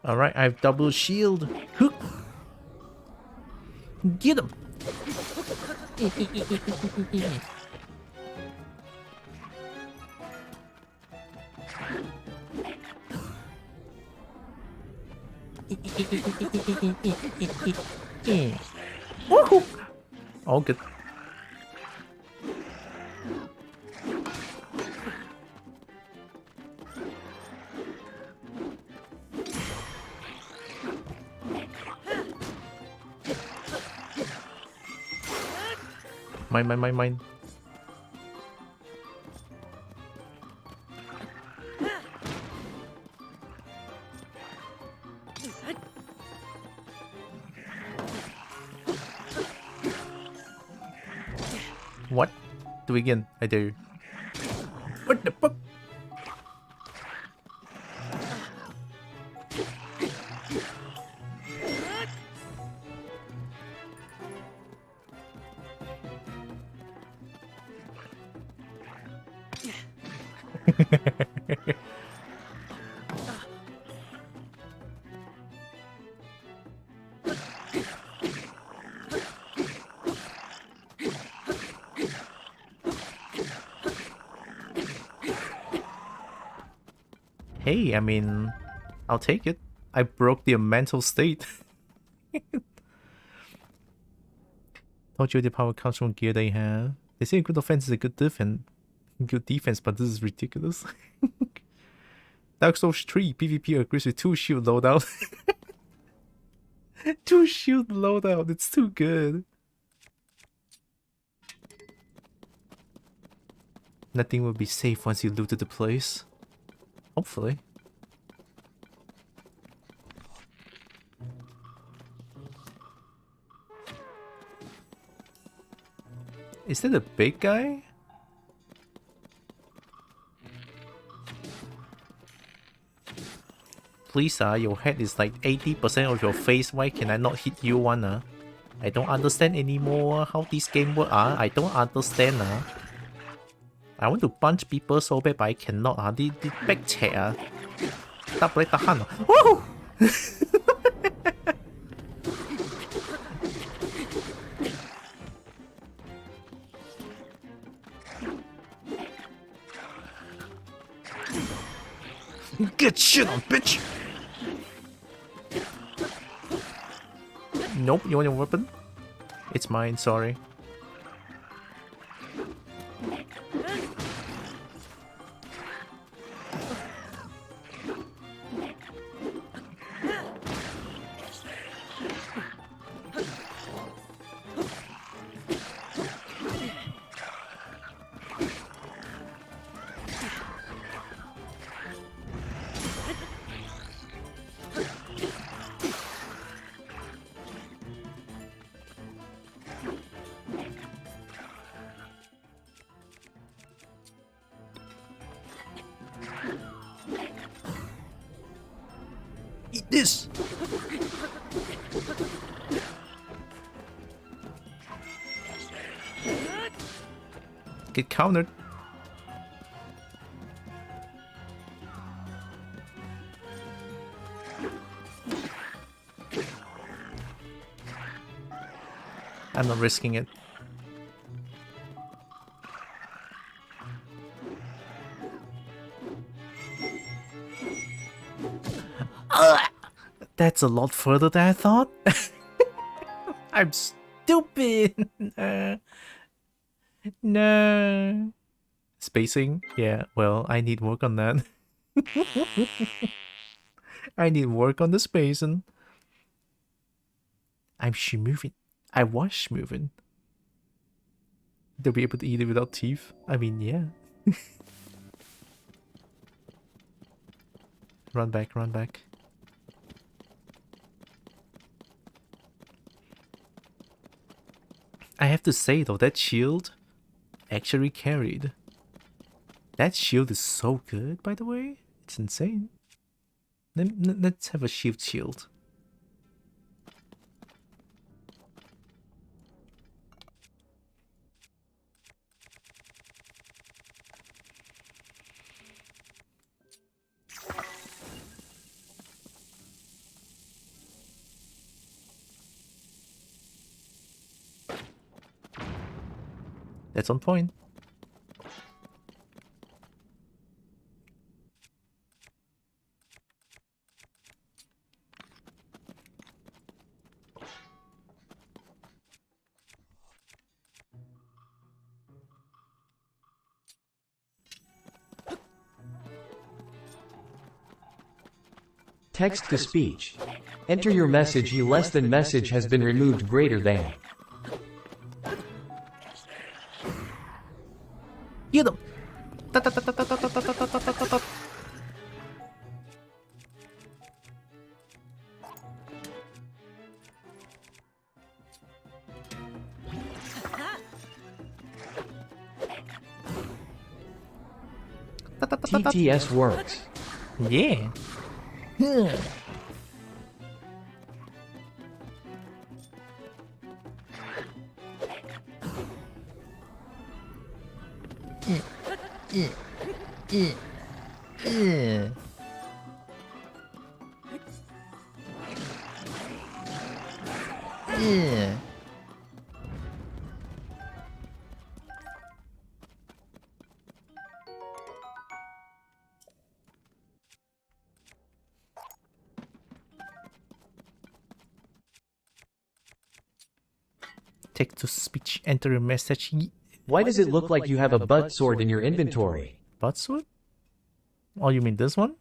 Alright, I have double shield. Hook. Get him. Woohoo! All good. Mine. What? Do again. I dare you. What the fuck? Hey, I mean, I'll take it. I broke their mental state. Told you the power comes from gear they have. They say a good offense is a good defense, but this is ridiculous. Dark Souls 3 PvP agrees with 2 shield loadout. 2 shield loadout, it's too good. Nothing will be safe once you looted the place. Hopefully. Is that a big guy? Please, your head is like 80% of your face. Why can I not hit you one? I don't understand anymore how this game works. I don't understand. I want to punch people so bad, but I cannot. The back chair. Double tahan. Woohoo! Get shit on, bitch! Nope, you want your weapon? It's mine, sorry. Eat this! Get countered. I'm not risking it. That's a lot further than I thought. I'm stupid. No. Spacing? Yeah, well, I need work on that. I need work on the spacing. I'm moving. I was moving. They'll be able to eat it without teeth. I mean, yeah. Run back, run back. I have to say though, that shield actually carried. That shield is so good, by the way. It's insane. Let's have a shield. That's on point. Text to speech. Enter your message. Less than message has been removed greater than. Get him! TTS works. Yeah. Text to speech. Enter a message. Why does it look like you have a butt sword in your inventory? Butt sword? Oh, you mean this one?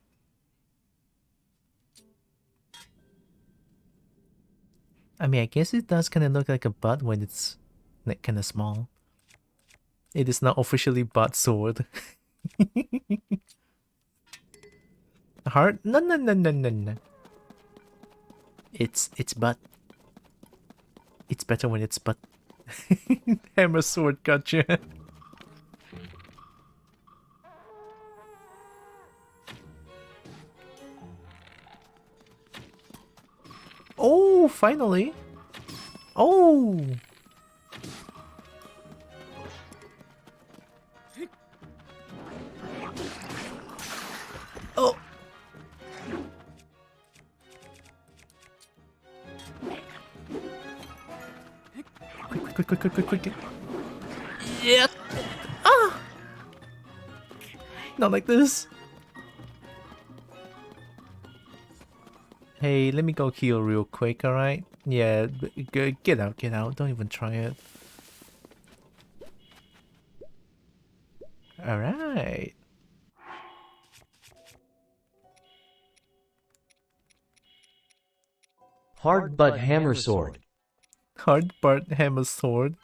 I mean, I guess it does kind of look like a butt when it's like kind of small. It is not officially butt sword. Heart? No, no, no, no, no, no. It's butt. It's better when it's butt. Hammer sword, gotcha. Oh, finally. Oh. Oh. Quick. Yeah. Ah. Not like this. Hey, let me go heal real quick, alright? Yeah, get out. Don't even try it. Alright. Hard butt hammer sword. Hard butt hammer sword.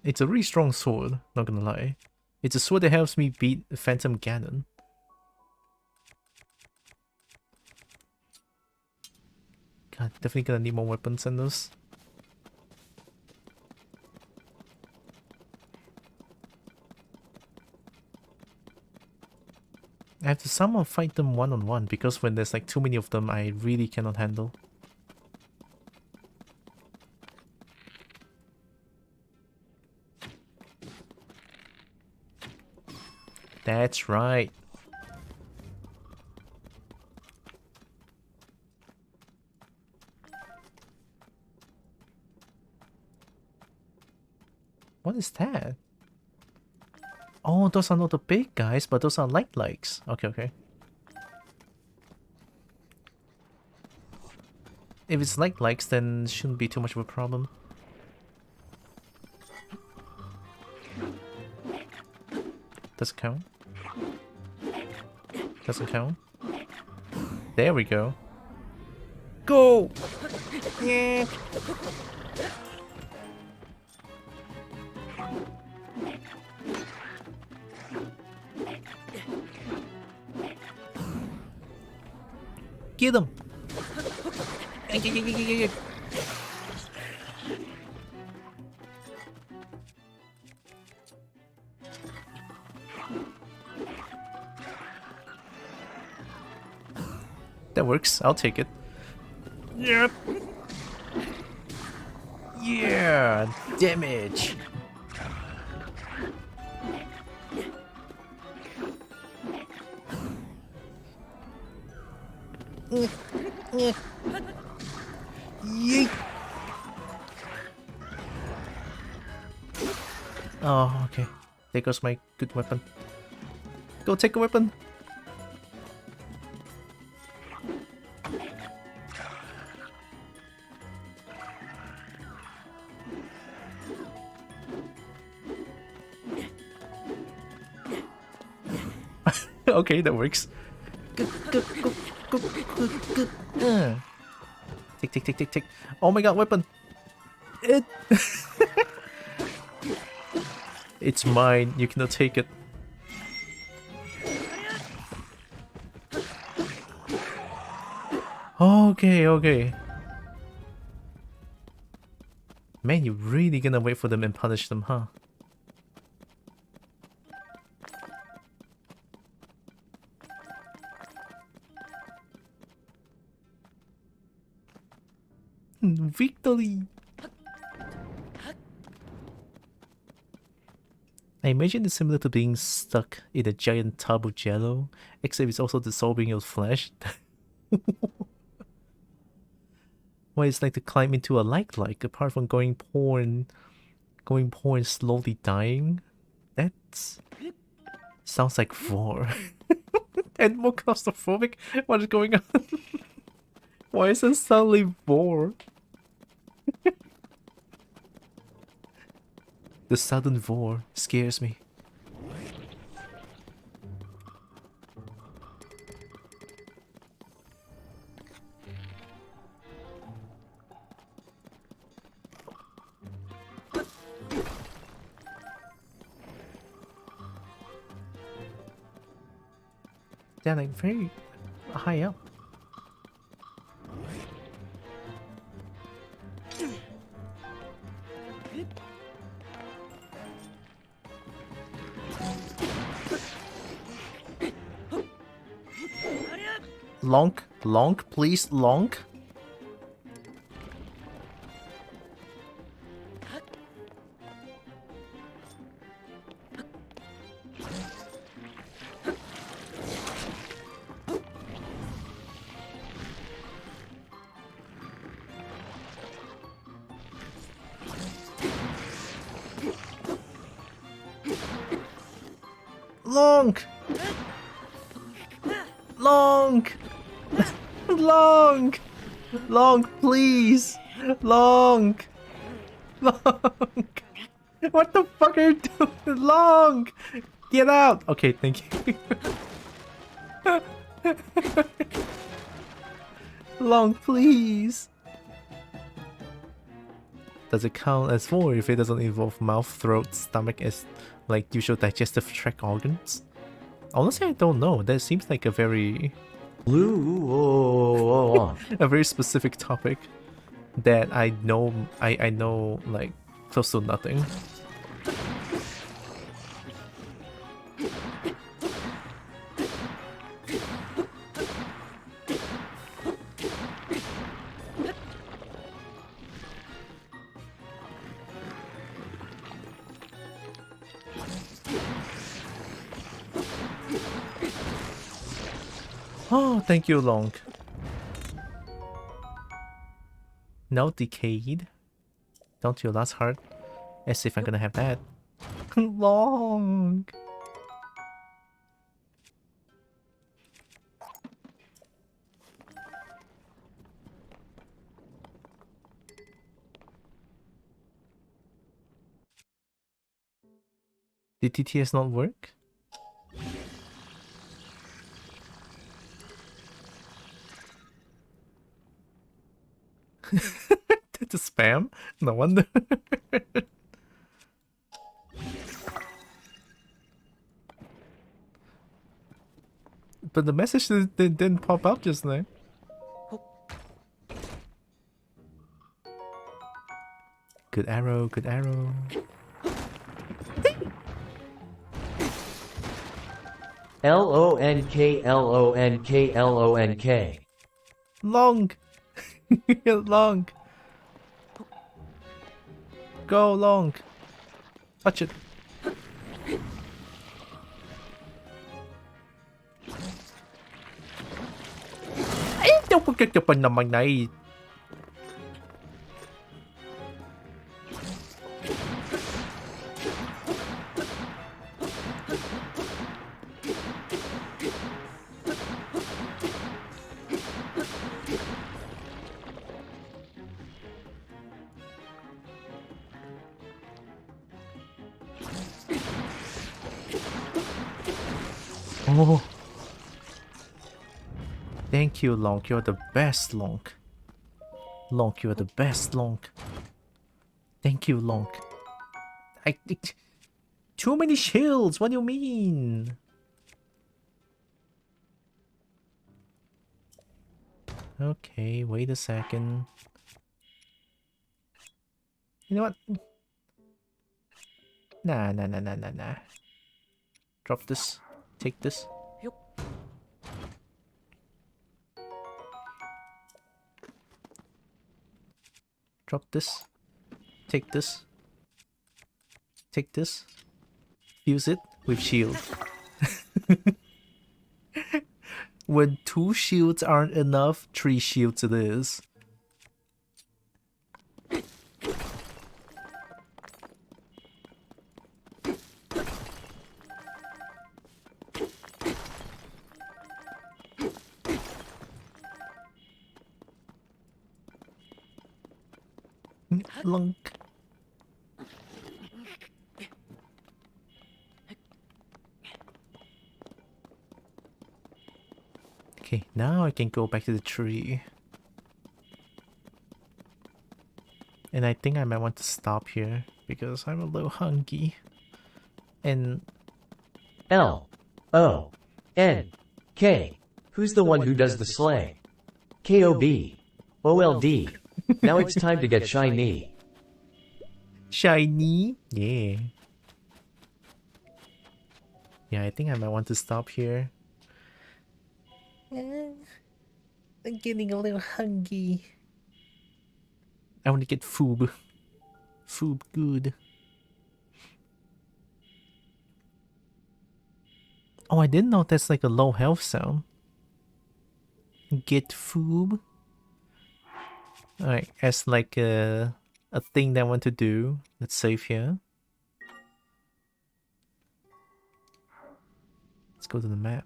It's a really strong sword, not gonna lie. It's a sword that helps me beat Phantom Ganon. God, definitely gonna need more weapons than this. I have to somehow fight them one-on-one because when there's like too many of them, I really cannot handle. That's right. What is that? Oh, those are not the big guys, but those are light likes. Okay. If it's light likes, then it shouldn't be too much of a problem. Doesn't count. Doesn't count. There we go. Go! Yeah. Get him! That works. I'll take it. Yep. Yeah, damage. Yeet. Oh, okay. There goes my good weapon. Go take a weapon. Okay, that works. Tick, tick, tick, tick, tick. Oh my god, weapon! It... It's mine, you cannot take it. Okay, okay. Man, you're really gonna wait for them and punish them, huh? Victory! I imagine it's similar to being stuck in a giant tub of jello, except it's also dissolving your flesh. What it's like to climb into a like, apart from going poor and slowly dying. That's... sounds like vor. And more claustrophobic? What is going on? Why is it suddenly vor? The sudden vor scares me. They're like very high up. Lonk, lonk, please, lonk. Lonk! Lonk! Lonk! Lonk, please! Lonk! Lonk! What the fuck are you doing? Lonk! Get out! Okay, thank you. Lonk, please! Does it count as 4 if it doesn't involve mouth, throat, stomach as like usual digestive tract organs? Honestly, I don't know. That seems like a very... a very specific topic that I know like close to nothing. Oh, thank you, Long. Now decayed. Down to your last heart. As if I'm gonna have that. Long. Did TTS not work? That's a spam? No wonder. But the message didn't pop up just now. Good arrow, good arrow. LONK LONK LONK. Long. Long. Go long. Touch it. Ay, napagkat ka pa naman na eh. Oh, Thank you, Lonk. You're the best, Lonk. Lonk, you're the best, Lonk. Thank you, Lonk. Too many shields. What do you mean? Okay, wait a second. You know what? Nah. Drop this. Take this. Drop this. Take this. Take this. Fuse it with shield. When 2 shields aren't enough, 3 shields it is. Lunk. Okay, now I can go back to the tree. And I think I might want to stop here because I'm a little hungry. And L-O-N-K. Who's the one who does the sleigh? K-O-B. Now it's time to get shiny. shiny? Yeah. Yeah, I think I might want to stop here. I'm getting a little hungry. I want to get food. Food good. Oh, I didn't know that's like a low health sound. Get food. Alright, as like a thing that I want to do. Let's save here. Let's go to the map.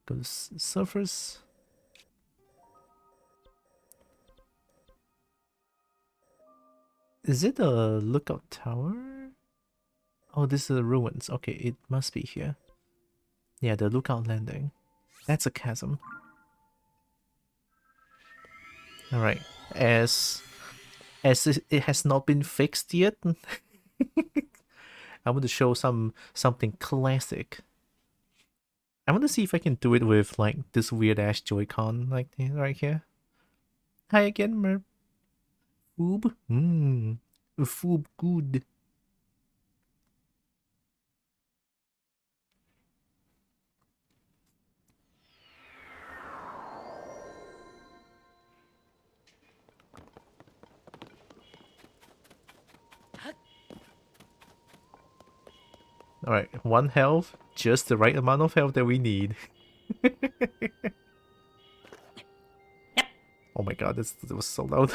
Go to surface. Is it a lookout tower? Oh, this is the ruins. Okay, it must be here. Yeah, the lookout landing. That's a chasm. Alright, as it has not been fixed yet, I want to show something classic. I want to see if I can do it with like this weird ass Joy-Con like right here. Hi again, Merp. Foob? Foob good. Alright, 1 health, just the right amount of health that we need. Oh my god, that was so loud.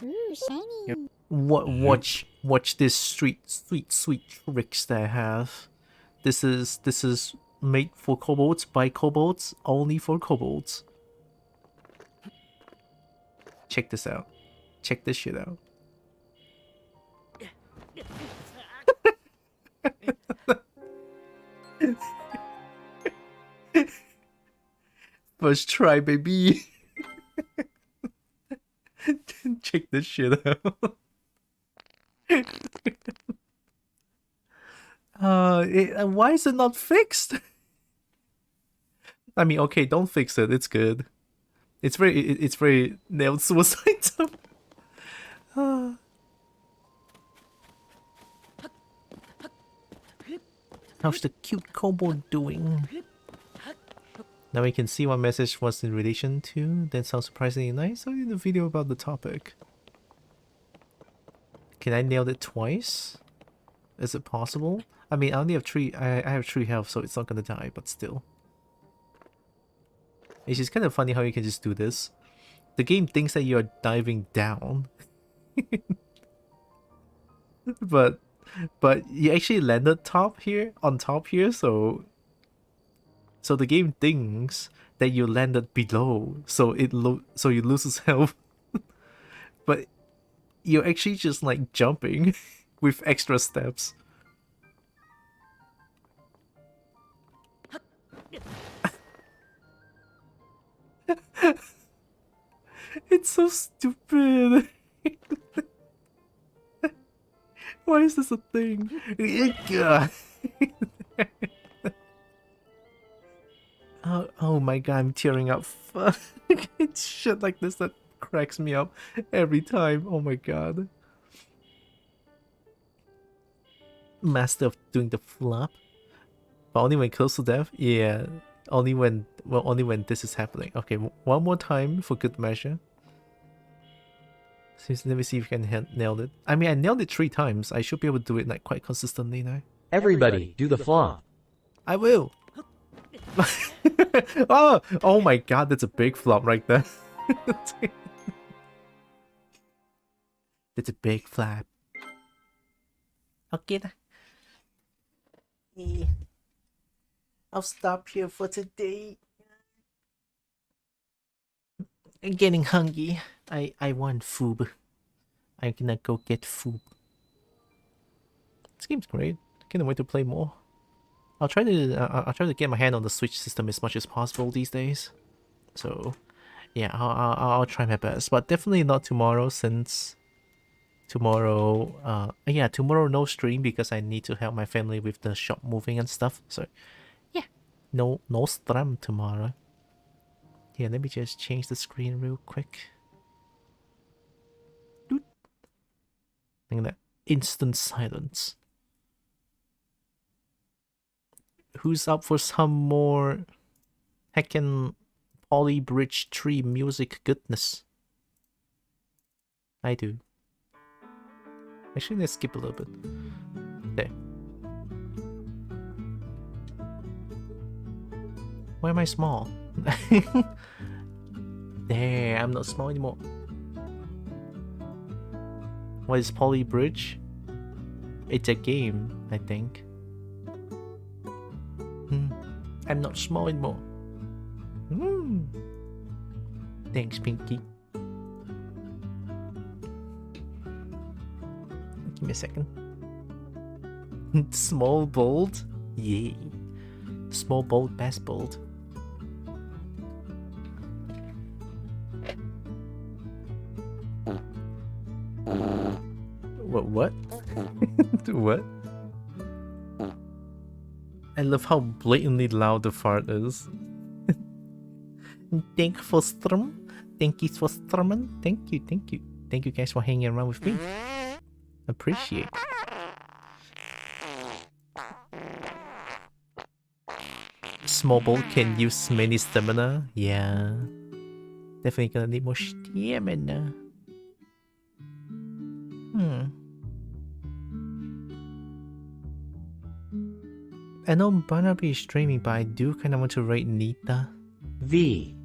Ooh, shiny. Watch this sweet tricks that I have. This is made for kobolds by kobolds, only for kobolds. Check this out. Check this shit out. First try, baby. Check this shit out. Why is it not fixed? I mean, okay, don't fix it. It's good. It's very nailed suicide. How's the cute kobold doing? Now we can see what message was in relation to. That sounds surprisingly nice. I'll do the video about the topic. Can I nail it twice? Is it possible? I mean, I only have 3. I have 3 health, so it's not gonna die. But still, it's just kind of funny how you can just do this. The game thinks that you're diving down, but you actually landed on top here, so the game thinks that you landed below, so so you lose health. But you're actually just like jumping with extra steps. It's so stupid. Why is this a thing? God. Oh my god, I'm tearing up. It's shit like this that cracks me up every time. Oh my god. Master of doing the flop. But only when close to death? Yeah. Only when this is happening. Okay, one more time for good measure. So let me see if I can nail it. I mean, I nailed it 3 times. I should be able to do it like quite consistently now. Everybody, do the flop. I will. Oh my god, that's a big flop right there. That's a big flap. Okay. Yeah. I'll stop here for today. I'm getting hungry. I want food. I'm gonna go get food. This game's great. Can't wait to play more. I'll try to get my hand on the Switch system as much as possible these days. So, yeah, I'll try my best, but definitely not tomorrow since tomorrow. Yeah, tomorrow no stream because I need to help my family with the shop moving and stuff. So, yeah, no stream tomorrow. Yeah, let me just change the screen real quick. Doot. Look at that instant silence. Who's up for some more heckin' Poly Bridge 3 music goodness? I do. Actually, let's skip a little bit. There. Why am I small? There, I'm not small anymore. What is Poly Bridge? It's a game, I think. I'm not small anymore. Thanks, Pinky. Give me a second. Small bold? Yay. Small bold, best bold. What? What? I love how blatantly loud the fart is. Thank you for stream. Thank you for streaming. Thank you. Thank you guys for hanging around with me. Appreciate. Small bowl can use many stamina. Yeah. Definitely gonna need more stamina. I know Barnaby is streaming, but I do kind of want to rate Nita. V.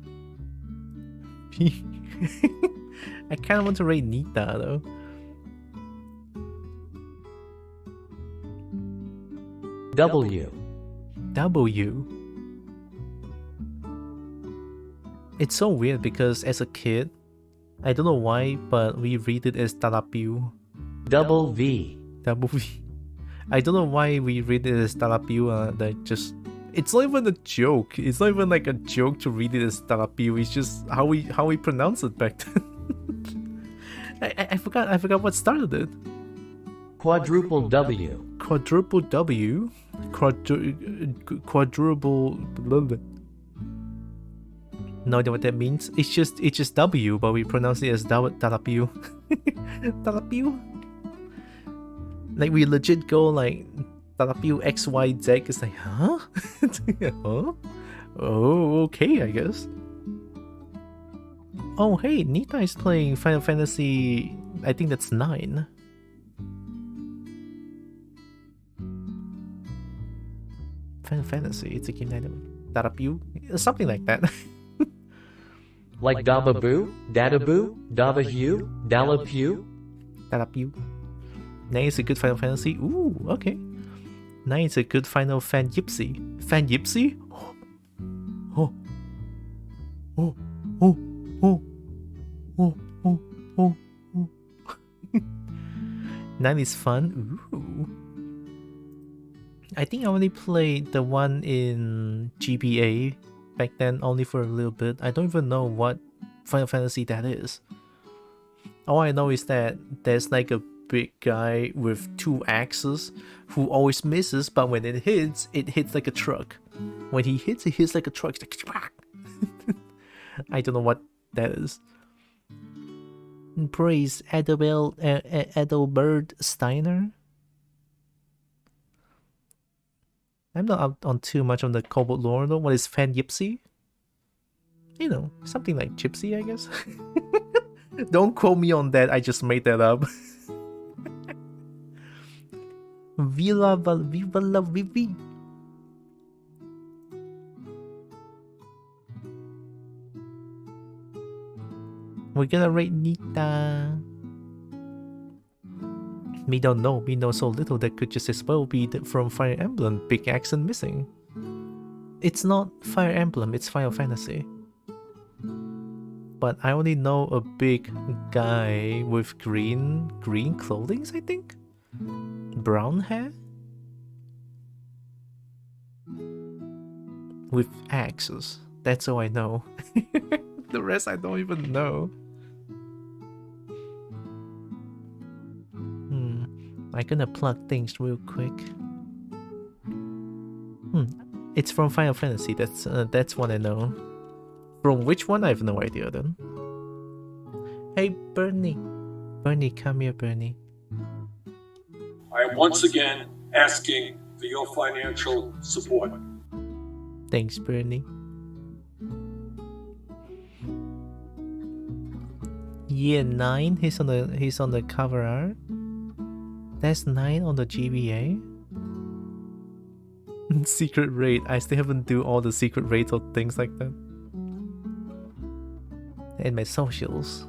I kind of want to rate Nita though. W. W. It's so weird because as a kid, I don't know why, but we read it as Talapiu. Double V. Double V. I don't know why we read it as Talapiu. It's not even a joke. It's not even like a joke to read it as Talapiu. It's just how we pronounce it back then. I forgot what started it. Quadruple W. Quadruple W. Quadruple. Blah, blah. No idea what that means. It's just W, but we pronounce it as Talapiu. Talapiu. Like we legit go like Talapiu XYZ. It's like, huh? Huh? Oh, okay, I guess. Oh, hey, Nita is playing Final Fantasy. I think that's 9. Final Fantasy. It's a game that Talapiu, something like that. Like Dababoo, Dadaboo, Dabahu, Dalapew. Talapiu. 9 is a good Final Fantasy. Ooh, okay. 9 is a good Final Fan Gypsy. Fan Gypsy? Oh. Oh. Oh. Oh. Oh. Oh. Oh. Oh. 9 is fun. Ooh. I think I only played the one in GBA back then, only for a little bit. I don't even know what Final Fantasy that is. All I know is that there's like a big guy with 2 axes who always misses, but when it hits like a truck. When he hits, it hits like a truck. It's like, I don't know what that is. Praise Adelbert Steiner. I'm not up on too much on the Cobalt lore though. What is Fan Gypsy? You know, something like Gypsy, I guess. Don't quote me on that, I just made that up. Viva la Vivi. We're gonna rate Nita. Me don't know. Me know so little that could just as well be from Fire Emblem. Big accent missing. It's not Fire Emblem, it's Final Fantasy. But I only know a big guy with green clothing, I think? Brown hair? With axes. That's all I know. The rest I don't even know. I'm gonna plug things real quick. It's from Final Fantasy. That's what I know. From which one? I have no idea then. Hey, Bernie. Bernie, come here, Bernie. I am once again asking for your financial support. Thanks, Bernie. Year 9. He's on the cover art. That's 9 on the GBA. Secret raid. I still haven't do all the secret raids or things like that. And my socials.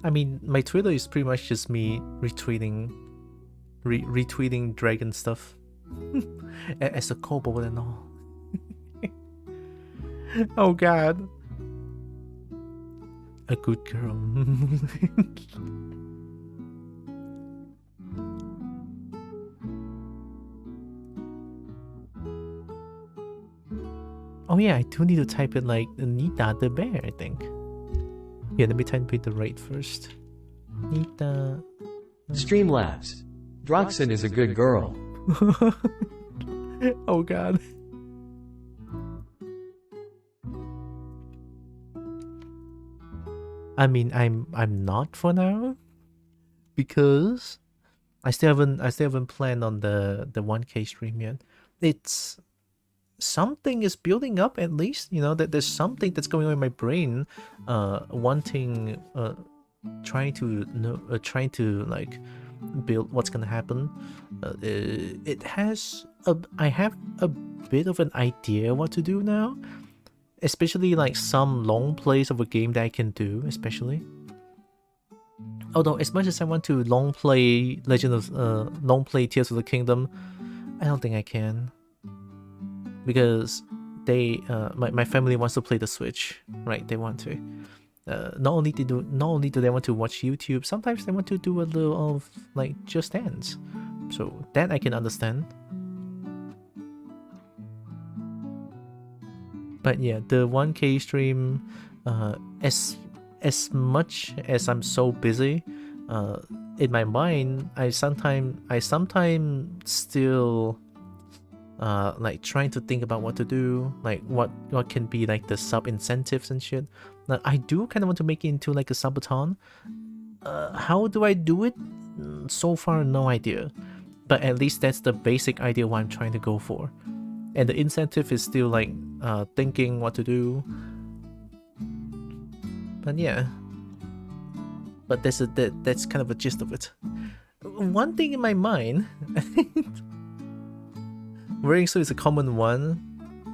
I mean, my Twitter is pretty much just me retweeting dragon stuff. As a kobold and all. Oh god. A good girl. Oh yeah, I do need to type it like Nita the bear, I think. Yeah, let me type it the right first. Nita. Streamlabs. Droxen is a good girl. Oh god. I mean, I'm not for now, because I still haven't planned on the 1K stream yet. It's something is building up, at least, you know, that there's something that's going on in my brain, wanting, trying to like build what's gonna happen. I have a bit of an idea what to do now. Especially like some long plays of a game that I can do, especially. Although as much as I want to long play long play Tears of the Kingdom, I don't think I can. Because my family wants to play the Switch, right? They want to. Not only do they want to watch YouTube, sometimes they want to do a little of like Just Dance. So that I can understand. But yeah, the 1K stream, as much as I'm so busy, in my mind, I sometimes still like trying to think about what to do, like what can be like the sub incentives and shit. I do kind of want to make it into like a subathon. How do I do it? So far, no idea. But at least that's the basic idea what I'm trying to go for. And the incentive is still like thinking what to do. But yeah. But that's kind of a gist of it. One thing in my mind, wearing suit is a common one,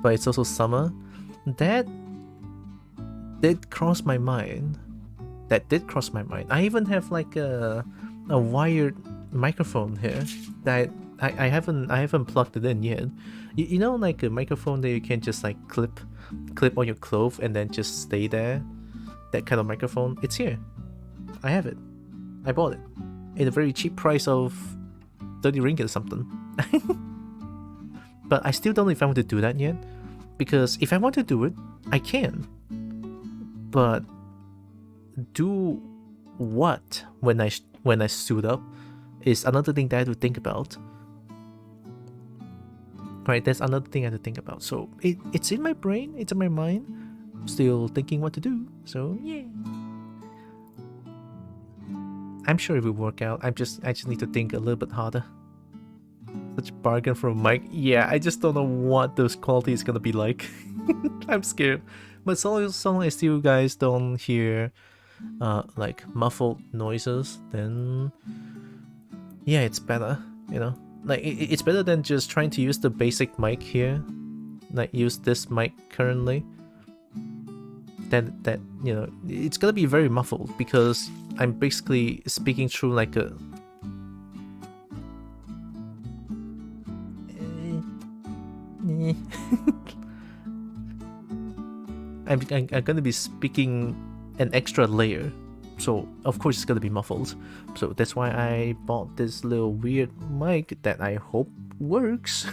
but it's also summer. That did cross my mind. I even have like a wired microphone here that I haven't plugged it in yet. You know, like a microphone that you can just like clip on your clothes and then just stay there. That kind of microphone. It's here. I have it. I bought it. in a very cheap price of 30 ringgit or something. But I still don't know if I want to do that yet, because if I want to do it, I can. But do what when I suit up is another thing that I have to think about. Right, that's another thing I have to think about. So it's in my brain, it's in my mind. Still thinking what to do. So yeah. I'm sure it will work out. I just need to think a little bit harder. Such a bargain for a mic. Yeah, I just don't know what those qualities is gonna be like. I'm scared. But so long as you guys don't hear like muffled noises, then yeah, it's better, you know. Like it's better than just trying to use the basic mic here. Like use this mic currently. That you know, it's gonna be very muffled because I'm basically speaking through like a I'm gonna be speaking an extra layer, so of course it's gonna be muffled. So that's why I bought this little weird mic that I hope works.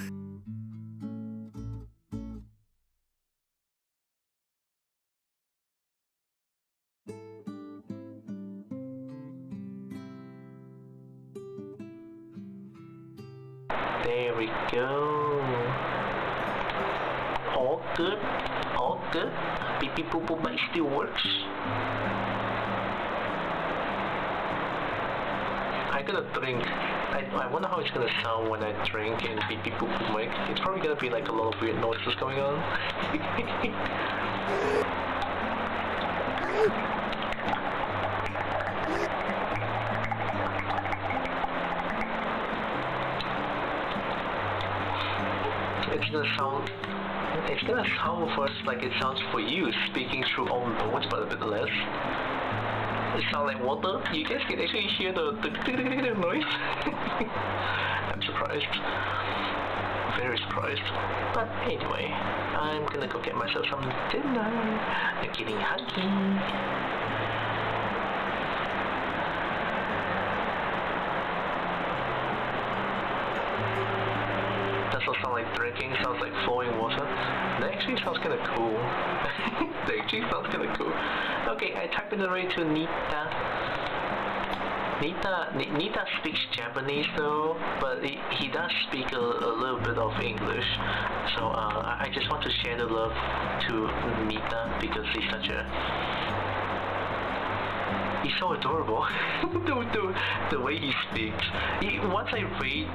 There we go. All good. All good. Beep beep boop boop mic still works. I'm gonna drink. I wonder how it's gonna sound when I drink in beep beep boop boop mic. It's probably gonna be like a lot of weird noises going on. It's gonna sound first like it sounds for you, speaking through all notes, but a bit less. It sounds like water. You guys can actually hear the noise. I'm surprised. Very surprised. But anyway, I'm gonna go get myself some dinner. I'm getting hungry. Doesn't sound like drinking, sounds like flowing water. That actually sounds kinda cool. That actually sounds kinda cool. Okay, I typed in the rate to Nita. Nita speaks Japanese though, but he does speak a little bit of English. So I just want to share the love to Nita because he's such a... He's so adorable. the way he speaks. Once I read...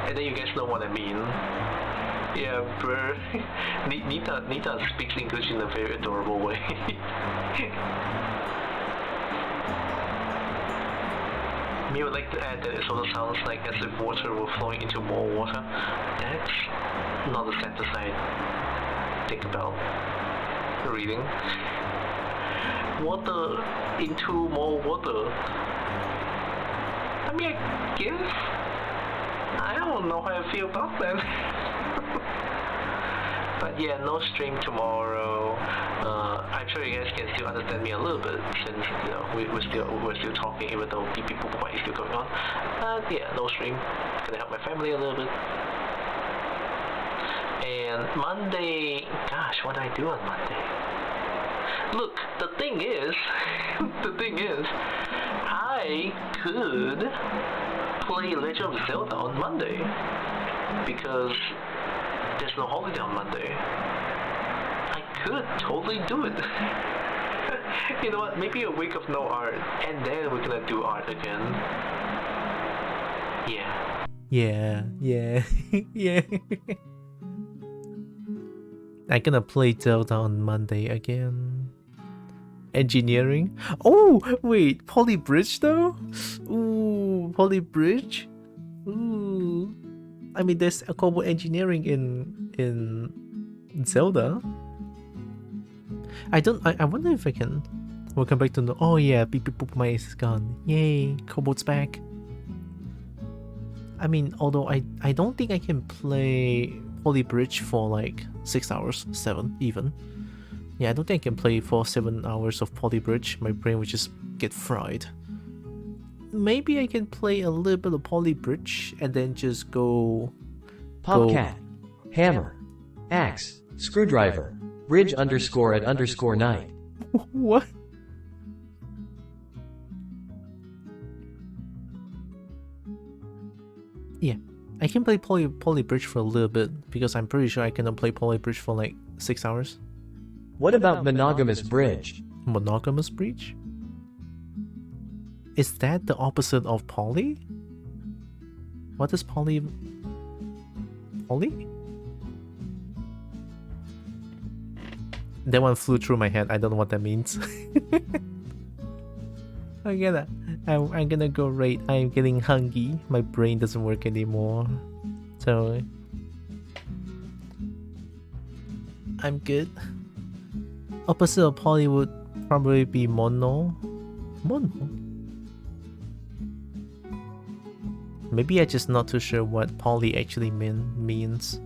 And then you guys know what I mean. Yeah, bro. Nita speaks English in a very adorable way. Me would like to add that it also sounds like as if water were flowing into more water. That's not a sentence I think about reading. Water into more water. I mean, I guess. I don't know how I feel about that. But yeah, no stream tomorrow. I'm sure you guys can still understand me a little bit since you know we're still talking even though beep beep boop boop is still going on. Yeah, no stream. Gonna help my family a little bit. And Monday, gosh, what did I do on Monday? Look, the thing is, I could play Legend of Zelda on Monday because there's no holiday on Monday. I could totally do it. You know what? Maybe a week of no art, and then we're gonna do art again. Yeah. Yeah. Yeah. I'm gonna play Zelda on Monday again. Engineering? Oh, wait, Poly Bridge though? Ooh, Poly Bridge? Ooh. I mean, there's a couple engineering in Zelda. I wonder if I can. Welcome back to the. Oh yeah, beep beep boop, my is gone. Yay, Kobold's back. I mean, although I don't think I can play Poly Bridge for like 6 hours, 7 even. Yeah, I don't think I can play for 7 hours of Poly Bridge. My brain would just get fried. Maybe I can play a little bit of Poly Bridge and then just go... Popcat. Hammer. Axe. Screwdriver. Bridge underscore at underscore night. What? Yeah, I can play Poly Bridge for a little bit because I'm pretty sure I cannot play Poly Bridge for like 6 hours. What about monogamous bridge? Monogamous Bridge? Is that the opposite of poly? What is poly? Poly? That one flew through my head. I don't know what that means. I'm gonna go raid. I'm getting hungry. My brain doesn't work anymore. So I'm good. Opposite of poly would probably be mono. Mono? Maybe I'm just not too sure what poly actually means.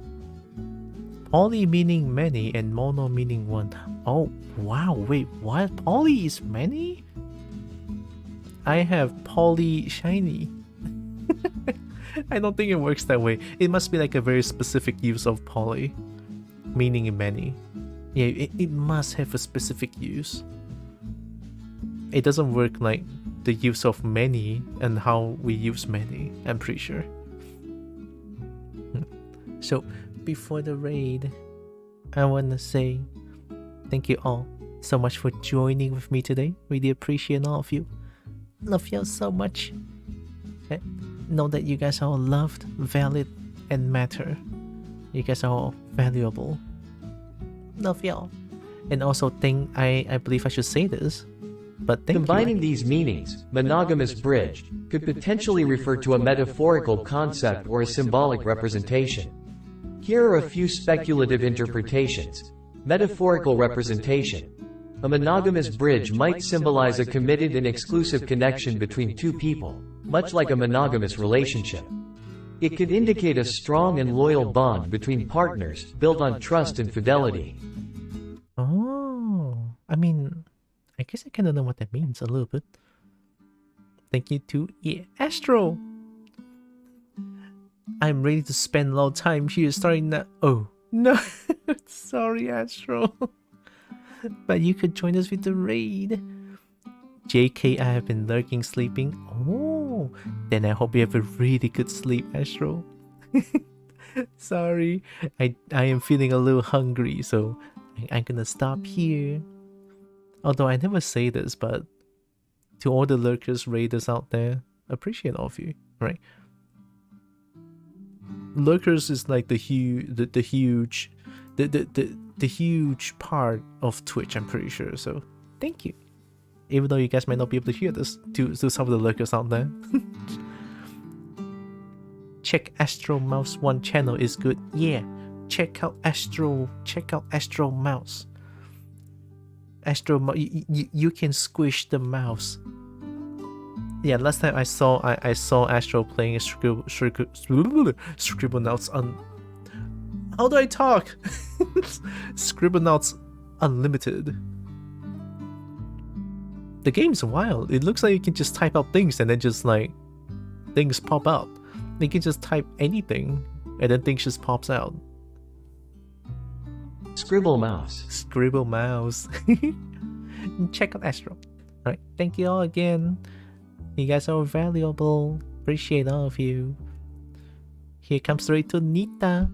Poly meaning many and mono meaning one. Oh, wow, wait, what? Poly is many? I have poly shiny. I don't think it works that way. It must be like a very specific use of poly, meaning many. Yeah, it must have a specific use. It doesn't work like the use of many and how we use many, I'm pretty sure. So, before the raid, I want to say thank you all so much for joining with me today. Really appreciate all of you. Love you all so much. Know that you guys are all loved, valid, and matter. You guys are all valuable. Love y'all. And also I believe I should say this, but Combining these meanings, monogamous bridge, could potentially refer to a metaphorical concept or a symbolic representation. Here are a few speculative interpretations. Metaphorical representation. A monogamous bridge might symbolize a committed and exclusive connection between two people, much like a monogamous relationship. It could indicate a strong and loyal bond between partners, built on trust and fidelity. Oh, I mean, I guess I kind of know what that means a little bit. Thank you to Astro. I'm ready to spend a lot of time here starting now. Oh, no. Sorry, Astro. But you could join us with the raid. JK, I have been lurking sleeping. Oh, then I hope you have a really good sleep, Astro. Sorry, I am feeling a little hungry, so I'm gonna stop here. Although I never say this, but to all the lurkers, raiders out there, appreciate all of you, right? Lurkers is like the huge part of Twitch, I'm pretty sure. So thank you. Even though you guys might not be able to hear this, to some of the lurkers out there. Check Astro Mouse 1 channel is good. Yeah, check out Astro Mouse. You can squish the mouse. Yeah, last time I saw Astro playing Scribblenauts on... How do I talk? Scribblenauts Unlimited. The game's wild. It looks like you can just type out things and then just like things pop out. You can just type anything and then things just pops out. Scribble mouse. Scribble mouse. Check out Astro. Alright, thank you all again. You guys are valuable. Appreciate all of you. Here comes straight to Nita.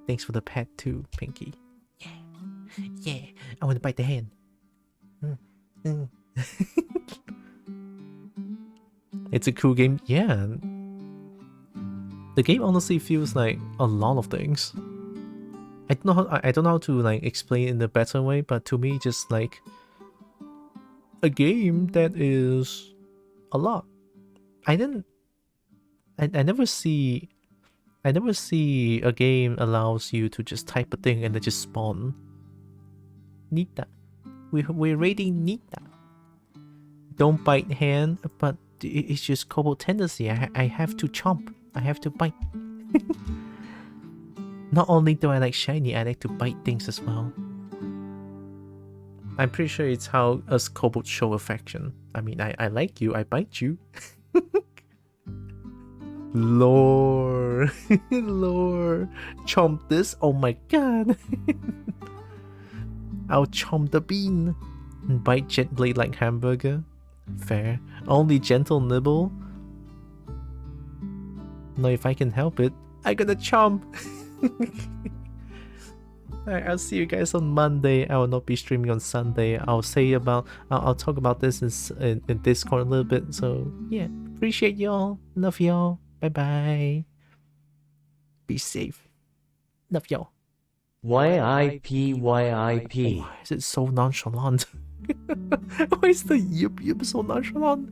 Thanks for the pet too, Pinky. Yeah, I want to bite the hand. It's a cool game. Yeah. The game honestly feels like a lot of things. I don't know how to like explain it in a better way, but to me, just like a game that is a lot. I never see a game allows you to just type a thing and then just spawn. Nita, we're raiding Nita. Don't bite hand, but it's just Kobo tendency. I have to chomp. I have to bite. Not only do I like shiny, I like to bite things as well. I'm pretty sure it's how us kobolds show affection. I mean, I like you, I bite you. Lore. Lore. Chomp this. Oh my god. I'll chomp the bean. And bite gently like hamburger. Fair. Only gentle nibble. No, if I can help it, I gotta chomp. Alright, I'll see you guys on Monday. I will not be streaming on Sunday. I'll talk about this in Discord a little bit. So yeah, appreciate y'all. Love y'all. Bye bye. Be safe. Love y'all. YIP. Why is it so nonchalant? Why is the yup so nonchalant?